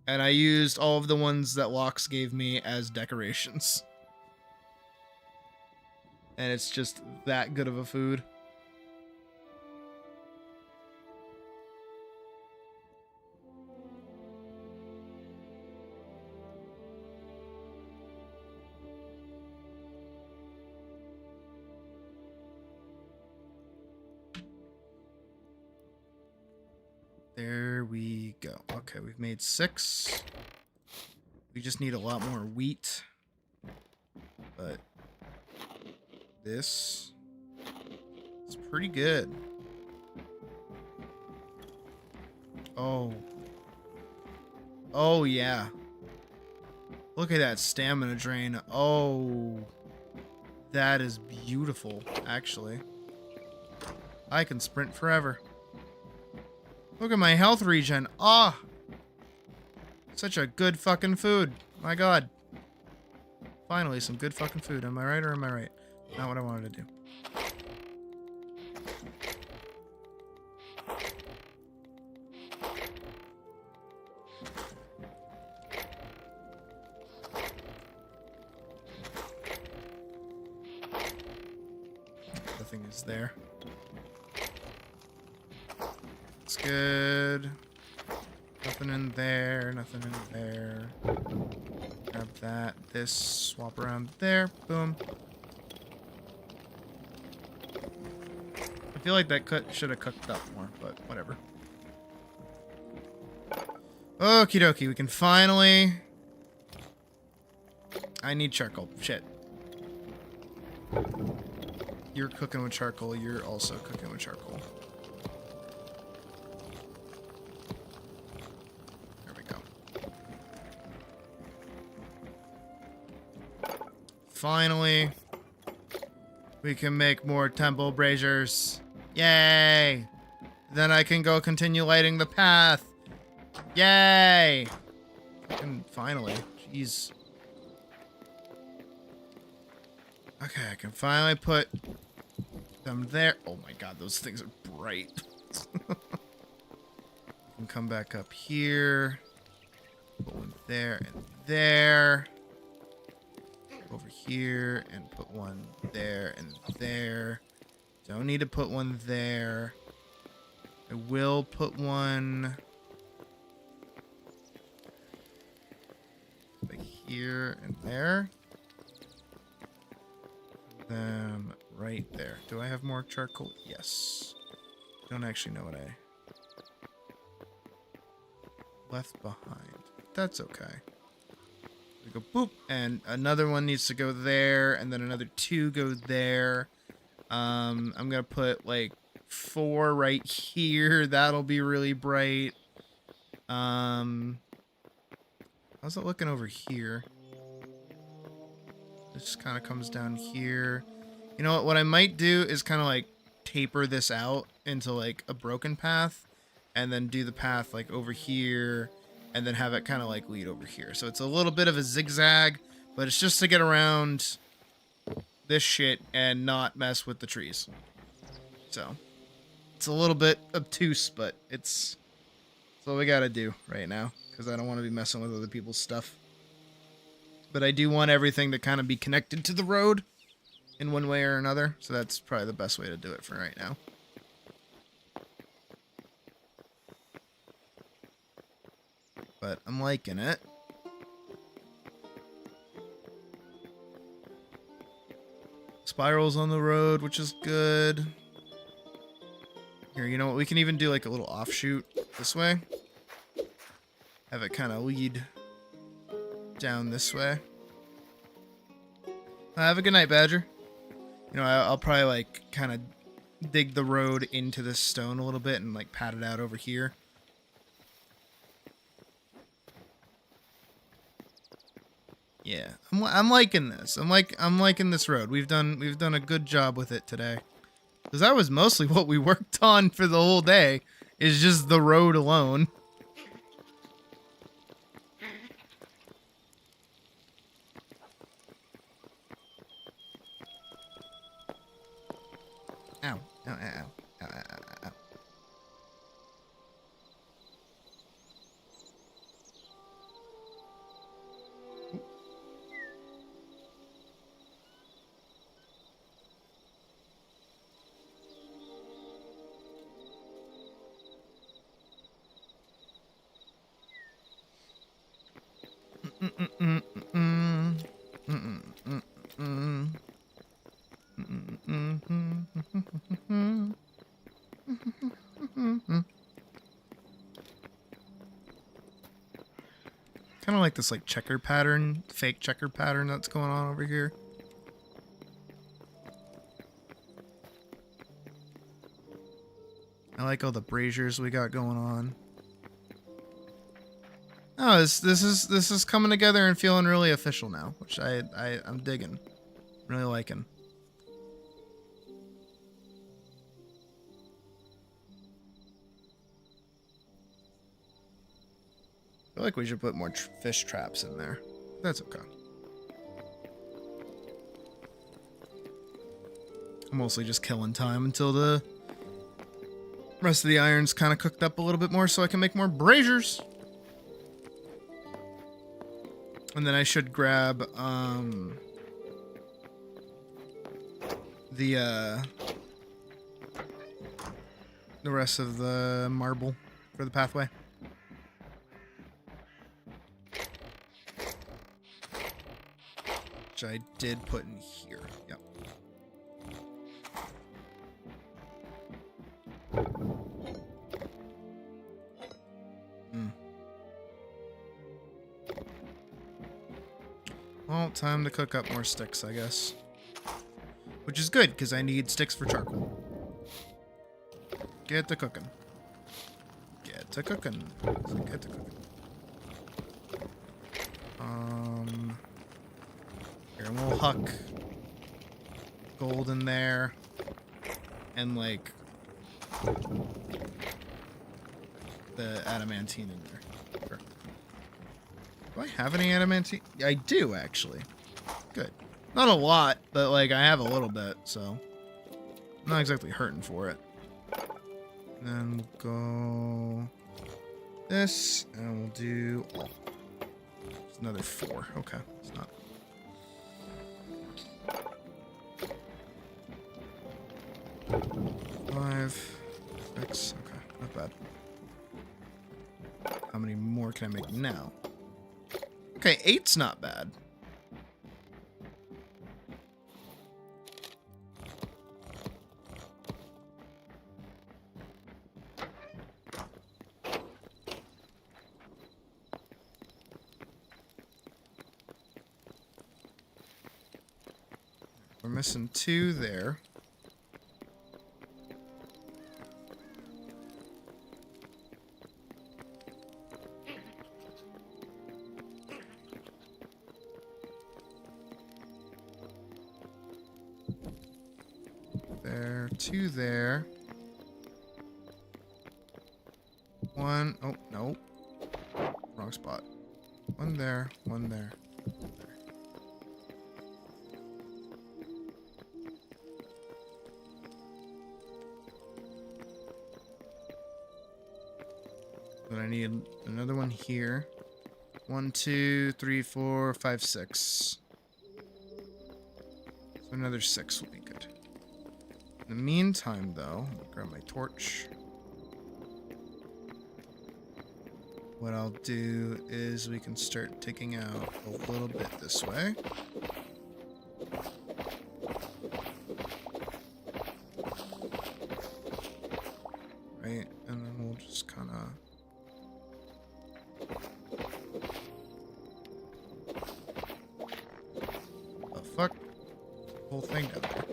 And I used all of the ones that Lox gave me as decorations. And it's just that good of a food. There we go. Okay, we've made 6. We just need a lot more wheat. But this is pretty good. Oh. Oh, yeah. Look at that stamina drain. Oh. That is beautiful, actually. I can sprint forever. Look at my health regen. Ah! Such a good fucking food. My god. Finally, some good fucking food. Am I right or am I right? Not what I wanted to do. Nothing is there. It's good. Nothing in there. Nothing in there. Grab that. This. Swap around there. Boom. I feel like that should have cooked up more, but whatever. Okie dokie. We can finally... I need charcoal. Shit. You're cooking with charcoal. You're also cooking with charcoal. Finally, we can make more temple braziers. Yay! Then I can go continue lighting the path. Yay! And finally, jeez. Okay, I can finally put them there. Oh my god, those things are bright. And come back up here. Put one there and there. Over here and put one there and there. Don't need to put one there. I will put one like here and there. Then right there. Do I have more charcoal? Yes. Don't actually know what I left behind. That's okay. We go boop, and another one needs to go there, and then another 2 go there. I'm gonna put like 4 right here. That'll be really bright. How's it looking over here? It just kind of comes down here. You know what? What I might do is kind of like taper this out into like a broken path, and then do the path like over here, and then have it kind of like lead over here. So it's a little bit of a zigzag, but it's just to get around this shit and not mess with the trees. So it's a little bit obtuse, but it's what we gotta do right now, because I don't want to be messing with other people's stuff. But I do want everything to kind of be connected to the road in one way or another, so that's probably the best way to do it for right now. But I'm liking it. Spirals on the road, which is good. Here, you know what? We can even do like a little offshoot this way. Have it kind of lead down this way. Have a good night, Badger. You know, I'll probably like kind of dig the road into this stone a little bit and like pat it out over here. Yeah, I'm liking this. I'm liking this road. We've done a good job with it today. Because that was mostly what we worked on for the whole day, is just the road alone. Ow. Ow, ow, ow. Ow, ow, ow, ow. Kind of like this like checker pattern, fake checker pattern that's going on over here. I like all the braziers we got going on. Oh, this is coming together and feeling really official now, which I'm digging. Really liking. I feel like we should put more fish traps in there. That's okay. I'm mostly just killing time until the rest of the iron's kind of cooked up a little bit more so I can make more braziers. And then I should grab the rest of the marble for the pathway. Which I did put in here. Yep. Well, time to cook up more sticks, I guess. Which is good, because I need sticks for charcoal. Get to cooking. Get to cooking. Get to cooking. Here, and we'll huck gold in there. And, like, the adamantine in there. Sure. Do I have any adamantine? I do, actually. Good. Not a lot, but, like, I have a little bit, so I'm not exactly hurting for it. then we'll go this, and we'll do all. It's another 4. Okay, it's not. Five, 6. Okay, not bad. How many more can I make now? Okay, 8's not bad. We're missing 2 there. There, 2 there. 1. Oh, no. Wrong spot. 1 there, 1 there. Then I need another one here. 1, 2, 3, 4, 5, 6. So another 6 will be good. In the meantime, though, I'm gonna grab my torch. What I'll do is we can start taking out a little bit this way. Right, and then we'll just kind of... The fuck? Whole thing down there.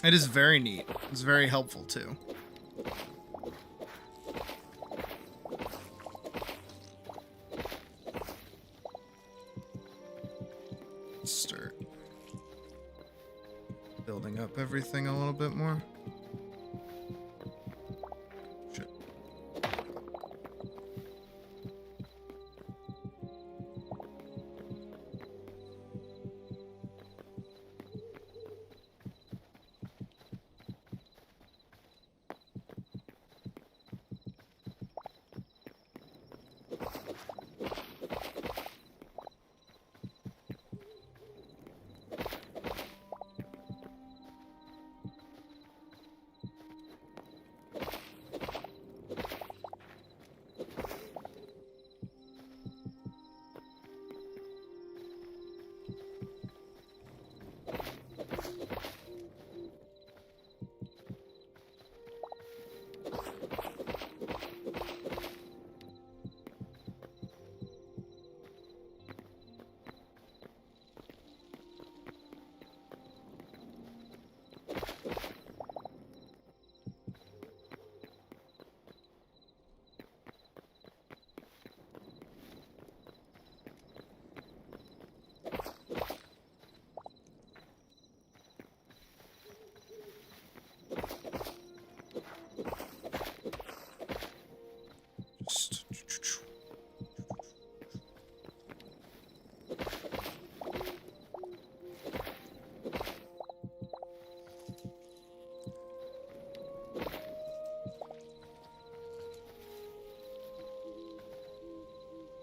It is very neat. It's very helpful too. Start building up everything a little bit more. Shit.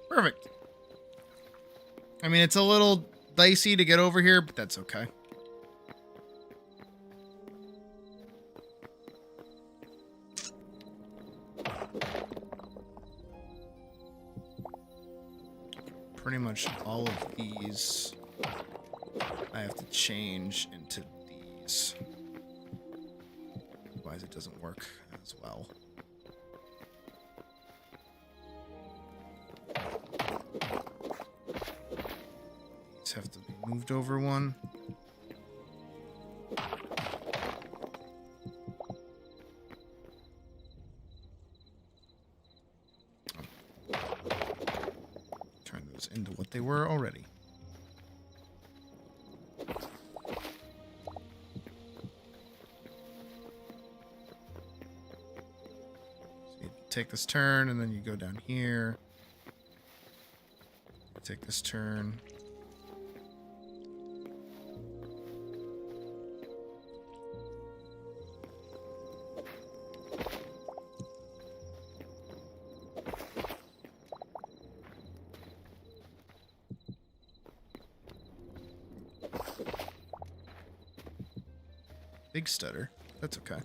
Perfect. I mean, it's a little dicey to get over here, but that's okay. Pretty much all of these I have to change into these. Otherwise it doesn't work as well. These have to be moved over one. Turn those into what they were already. take this turn, and then you go down here. Take this turn. Big stutter. That's okay.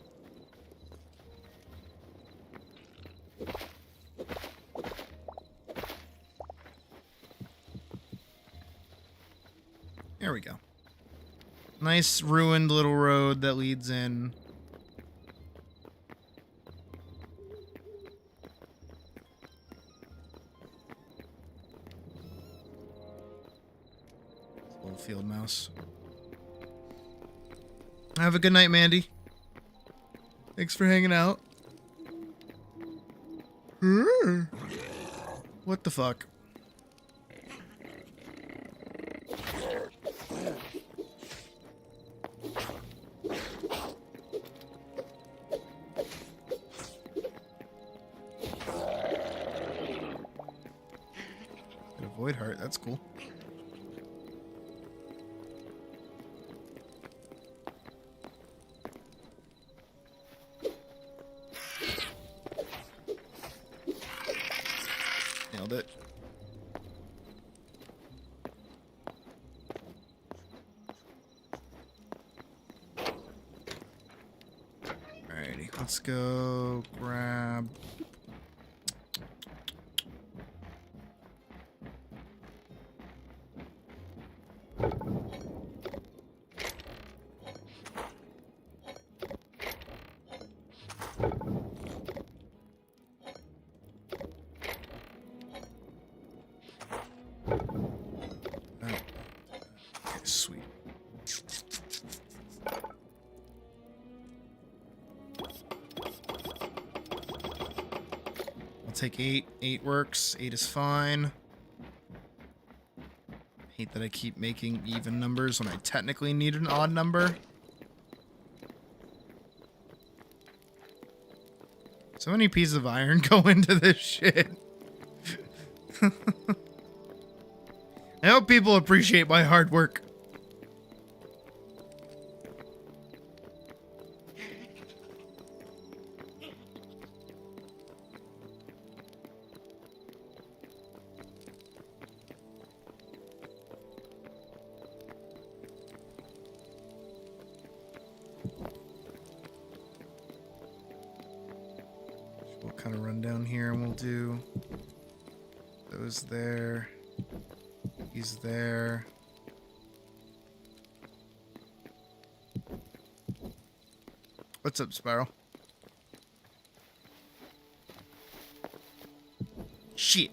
There we go. Nice ruined little road that leads in. Little field mouse. Have a good night, Mandy. Thanks for hanging out. What the fuck? Void heart, that's cool. Nailed it. Alrighty, let's go grab. Sweet. I'll take 8. 8 works. 8 is fine. Hate that I keep making even numbers when I technically need an odd number. So many pieces of iron go into this shit. I hope people appreciate my hard work. We'll kind of run down here and we'll do those there. He's there. What's up, Spiral? Shit.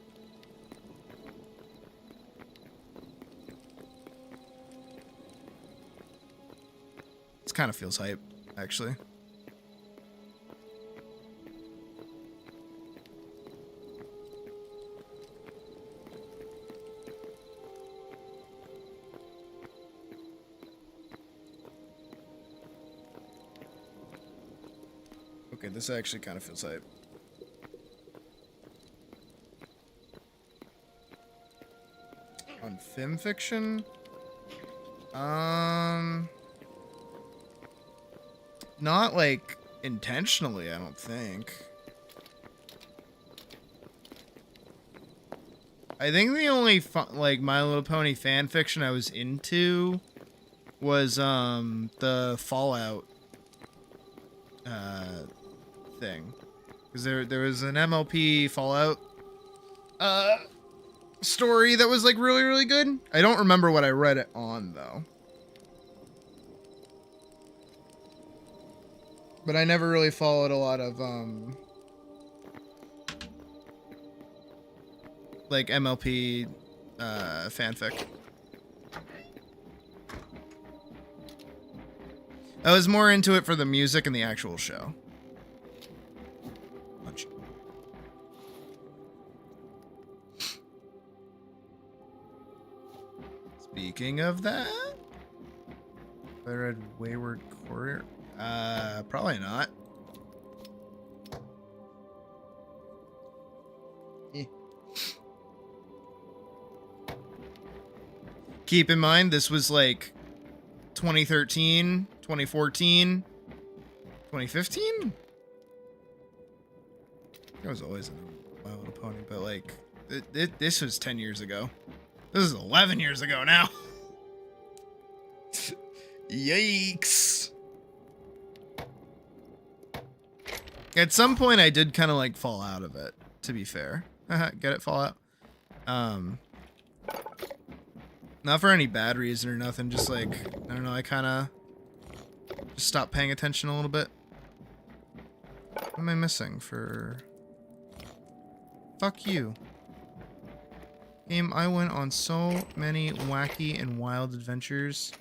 This kind of feels hype, actually. Okay, this actually kind of feels hype. On film fiction? Not like intentionally, I don't think. I think the only like My Little Pony fan fiction I was into was the Fallout thing, because there was an MLP Fallout story that was like really good. I don't remember what I read it on though, but I never really followed a lot of like MLP fanfic. I was more into it for the music and the actual show. Speaking of that, I read Wayward Courier. Probably not. Keep in mind, this was like 2013, 2014, 2015? I was always in a My Little Pony, but like, this was 10 years ago. This is 11 years ago now. Yikes. At some point, I did kind of like fall out of it, to be fair. Get it, Fallout? Not for any bad reason or nothing, just like, I don't know, I kind of just stopped paying attention a little bit. What am I missing for... Fuck you. Game, I went on so many wacky and wild adventures.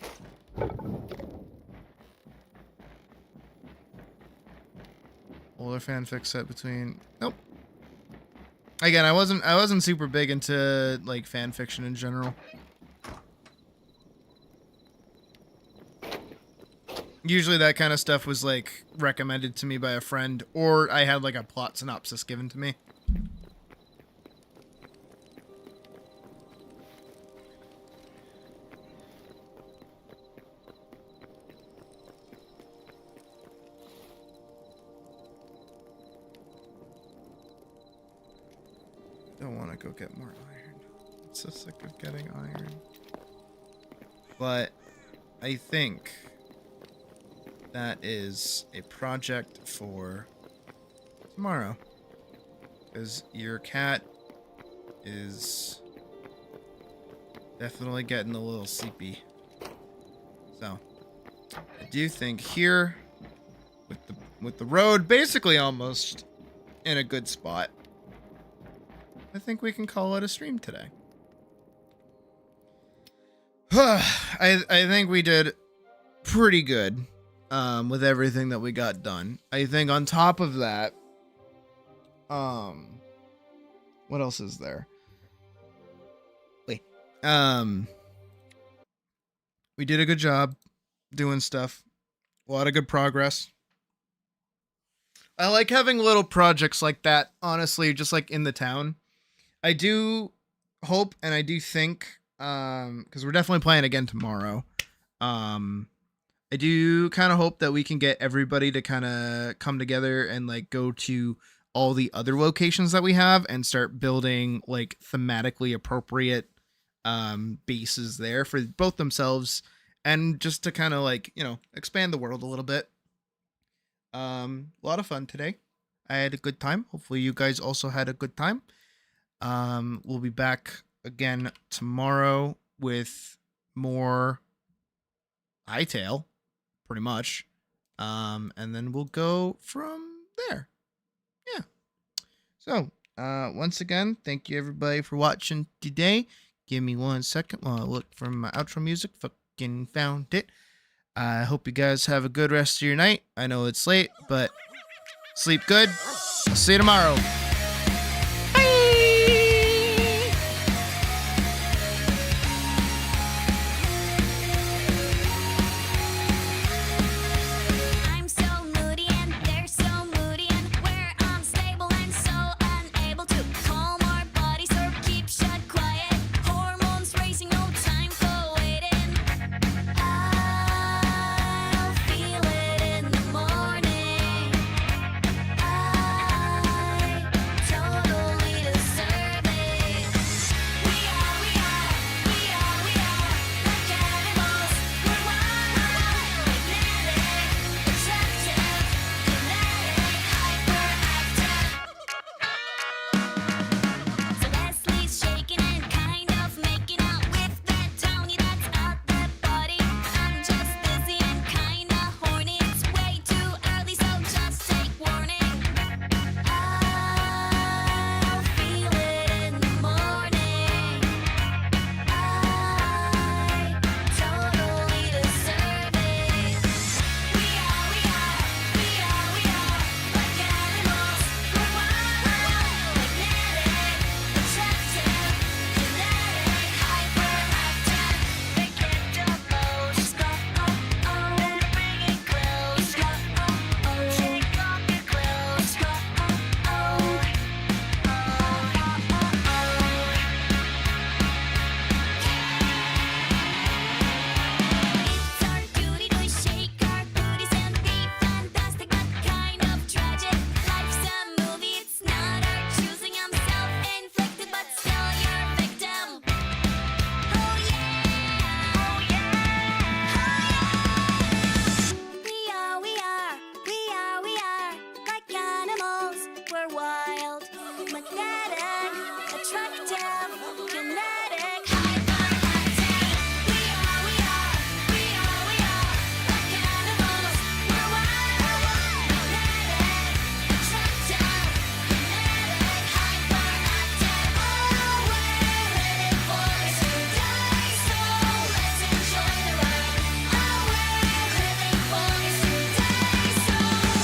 Older fanfic set between... Nope. Again, I wasn't super big into, like, fan fiction in general. Usually that kind of stuff was, like, recommended to me by a friend, or I had, like, a plot synopsis given to me. Don't want to go get more iron. I'm so sick of getting iron. But I think that is a project for tomorrow. Because your cat is definitely getting a little sleepy. So I do think here with the road basically almost in a good spot, I think we can call it a stream today. I think we did pretty good with everything that we got done. I think on top of that, what else is there? Wait. We did a good job doing stuff. A lot of good progress. I like having little projects like that, honestly, just like in the town. I do hope and I do think, because we're definitely playing again tomorrow. I do kind of hope that we can get everybody to kind of come together and like go to all the other locations that we have and start building like thematically appropriate bases there for both themselves and just to kind of like, you know, expand the world a little bit. A lot of fun today. I had a good time. Hopefully you guys also had a good time. We'll be back again tomorrow with more Hytale, pretty much. And then we'll go from there. Yeah. So, once again, thank you everybody for watching today. Give me 1 second while I look for my outro music. Fucking found it. I hope you guys have a good rest of your night. I know it's late, but sleep good. I'll see you tomorrow. I'm so moody and they're so moody and we're unstable and so unable to calm our bodies or keep shut quiet. Hormones racing, no time for waiting. I'll feel it in the morning. I attracted.